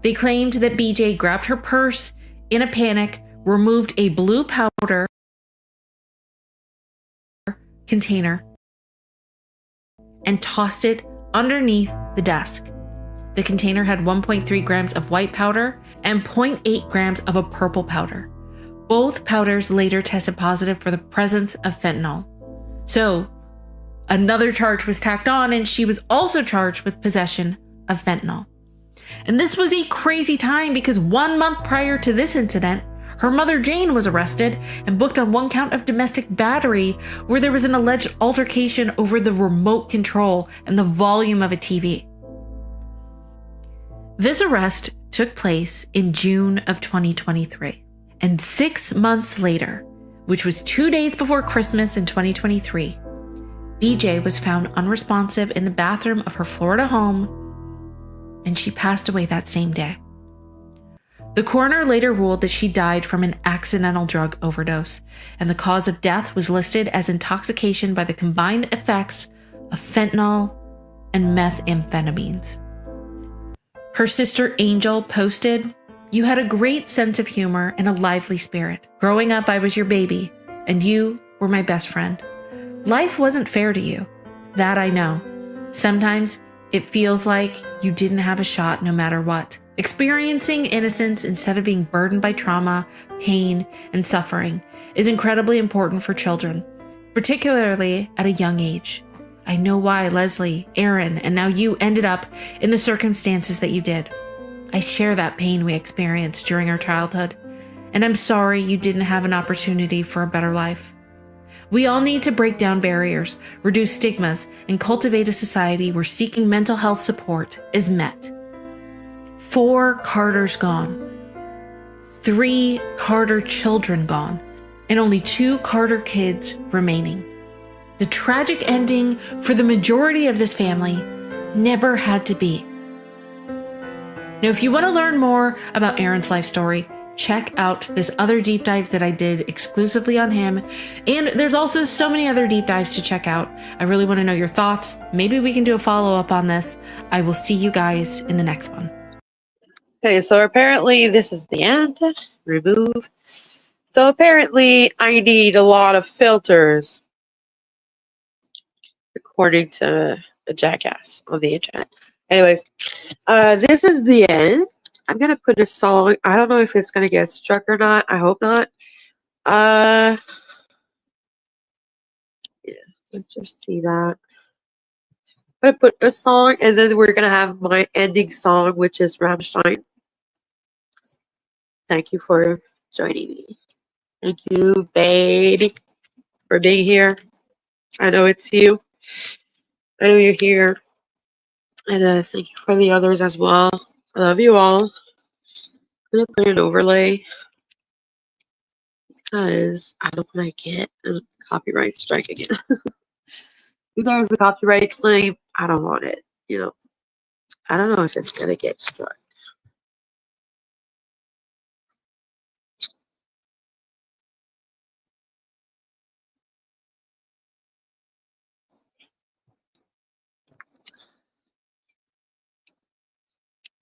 they claimed that BJ grabbed her purse in a panic, removed a blue powder container, and tossed it underneath the desk. The container had 1.3 grams of white powder and 0.8 grams of a purple powder. Both powders later tested positive for the presence of fentanyl. So, Another charge was tacked on, and she was also charged with possession of fentanyl. And this was a crazy time because 1 month prior to this incident, her mother Jane was arrested and booked on 1 count of domestic battery, where there was an alleged altercation over the remote control and the volume of a TV. This arrest took place in June of 2023. And 6 months later, which was 2 days before Christmas in 2023, BJ was found unresponsive in the bathroom of her Florida home, and she passed away that same day. The coroner later ruled that she died from an accidental drug overdose, and the cause of death was listed as intoxication by the combined effects of fentanyl and methamphetamines. Her sister Angel posted, "You had a great sense of humor and a lively spirit. Growing up, I was your baby, and you were my best friend. Life wasn't fair to you. That I know. Sometimes it feels like you didn't have a shot no matter what. Experiencing innocence instead of being burdened by trauma, pain, and suffering is incredibly important for children, particularly at a young age. I know why Leslie, Aaron, and now you ended up in the circumstances that you did. I share that pain we experienced during our childhood, and I'm sorry you didn't have an opportunity for a better life. We all need to break down barriers, reduce stigmas, and cultivate a society where seeking mental health support is met." 4 Carters gone, 3 Carter children gone, and only 2 Carter kids remaining. The tragic ending for the majority of this family never had to be. Now, if you want to learn more about Aaron's life story, check out this other deep dive that I did exclusively on him. And there's also so many other deep dives to check out. I really want to know your thoughts. Maybe we can do a follow-up on this. I will see you guys in the next one. Okay, so apparently this is the end. Remove. So apparently I need a lot of filters, according to a jackass on the internet. Anyways, this is the end. I'm gonna put a song. I don't know if it's gonna get struck or not. I hope not. Yeah, let's just see that. I'm gonna put a song, and then we're gonna have my ending song, which is Rammstein. Thank you for joining me. Thank you, baby, for being here. I know it's you. I know you're here. And thank you for the others as well. I love you all. I'm going to put an overlay because I don't want to get a copyright strike again. If there's a copyright claim, I don't want it. You know, I don't know if it's going to get struck.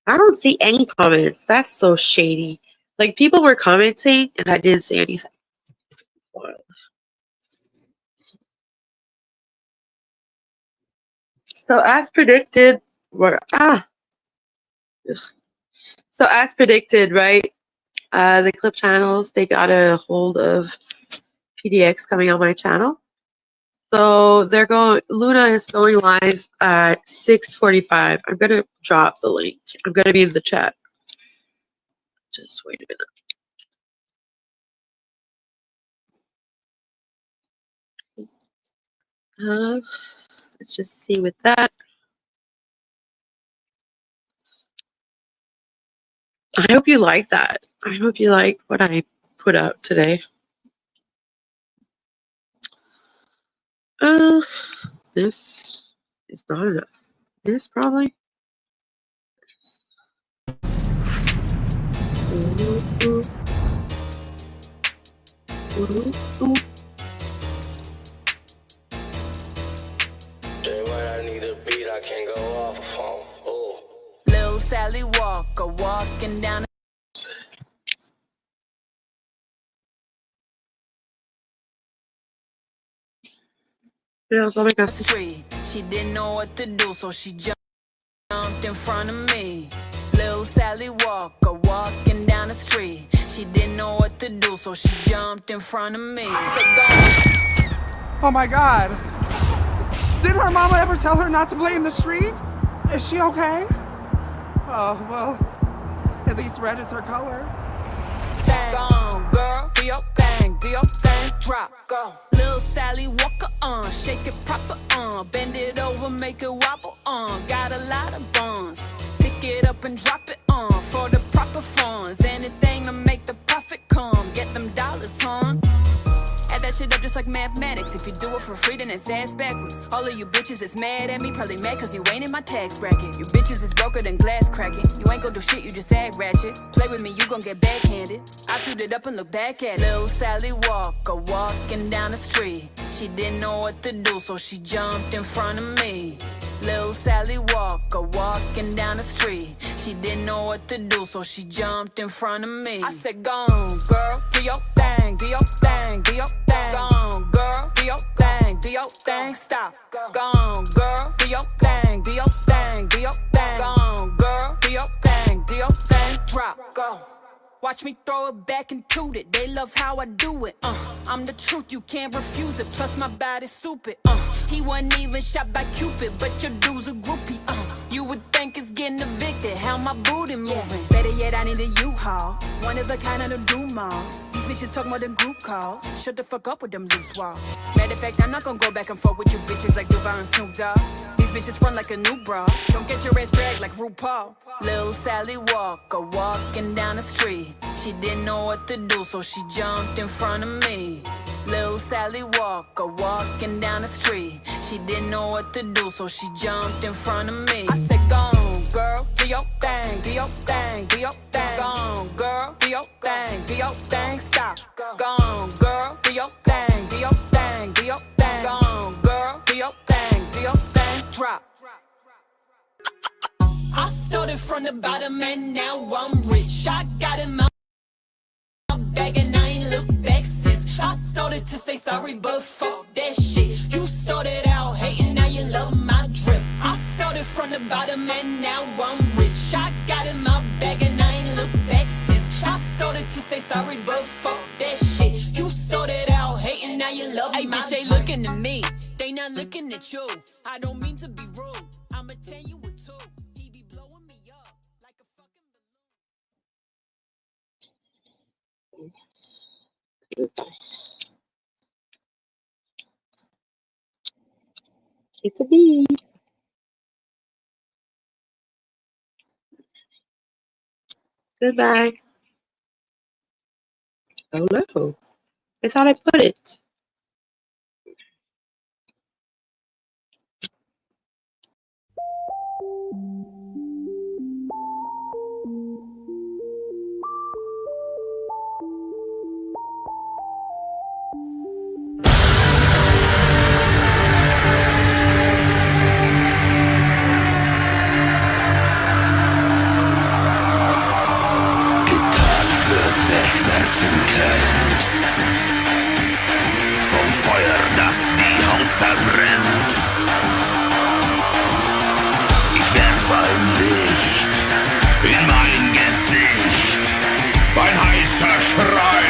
I don't see any comments. That's so shady. Like, people were commenting and I didn't see anything. Wow. So as predicted, So as predicted, right? The clip channels, they got a hold of PDX coming on my channel. So they're going, Luna is going live at 6:45. I'm gonna drop the link. I'm gonna be in the chat. Just wait a minute. Let's just see with that. I hope you like that. I hope you like what I put out today. This is not enough. This probably. I need a beat, I can't go off a phone. Oh. Lil Sally Walker walking down. Yeah, oh my God. Street. She didn't know what to do, so she jumped in front of me. Lil Sally Walker walking down the street. She didn't know what to do, so she jumped in front of me. I said, go. Oh my God. Didn't her mama ever tell her not to play in the street? Is she okay? Oh, well, at least red is her color. Gone, girl, do your thing, drop, go. Lil Sally Walker, shake it proper, bend it over, make it wobble, got a lot of buns. Pick it up and drop it, for the proper funds. Anything to make the profit come, get them dollars, Add that shit up just like mathematics. If you do it for free, then it's ass backwards. All of you bitches is mad at me, probably mad cause you ain't in my tax bracket. You bitches is broker than glass cracking. You ain't gon' do shit, you just act ratchet. Play with me, you gon' get backhanded. I chewed it up and look back at it. Lil Sally Walker walking down the street. She didn't know what to do, so she jumped in front of me. Lil Sally Walker walking down the street. She didn't know what to do, so she jumped in front of me. I said, go on, girl, do your thing, do your thing, do your thing. Go on, girl, do your thing, do your thing, stop. Go on, girl, do your thing, do your thing, do your thing. Go on, girl, do your thing, drop, go. Watch me throw it back and toot it. They love how I do it. I'm the truth, you can't refuse it. Plus my body's stupid. He wasn't even shot by Cupid, but your dude's a groupie. You would think it's getting evicted. How my booty moving? Better yet, I need a U-Haul. One of a kind of the do-malls. These bitches talk more than group calls. Shut the fuck up with them loose walls. Matter of fact, I'm not gonna go back and forth with you bitches like Duval and Snoop Dogg. These bitches run like a new bra. Don't get your ass dragged like RuPaul. Lil Sally Walker walking down the street. She didn't know what to do, so she jumped in front of me. Lil Sally Walker walking down the street. She didn't know what to do, so she jumped in front of me. I said, go on, girl, do your thing, do your thing, do your thing. Go on, girl, do your thing, do your thing, stop. Go on, girl, do your thing, do your thing, do your thing. Go on, girl, do your thing, drop. I started from the bottom and now I'm rich. I got in my bag and I ain't looked back since. I started to say sorry, but fuck that shit. You started out hating, now you love my drip. I started from the bottom and now I'm rich. I got in my bag and I ain't looked back since. I started to say sorry, but fuck that shit. You started out hating, now you love my drip. Hey bitch, they looking at me, they not looking at you. I don't mean to be rude, I'ma tell you what to. It's a bee. Goodbye. Oh no. I thought I put it. Schmerzen kennt. Vom Feuer, das die Haut verbrennt. Ich werf ein Licht in mein Gesicht. Ein heißer Schrei.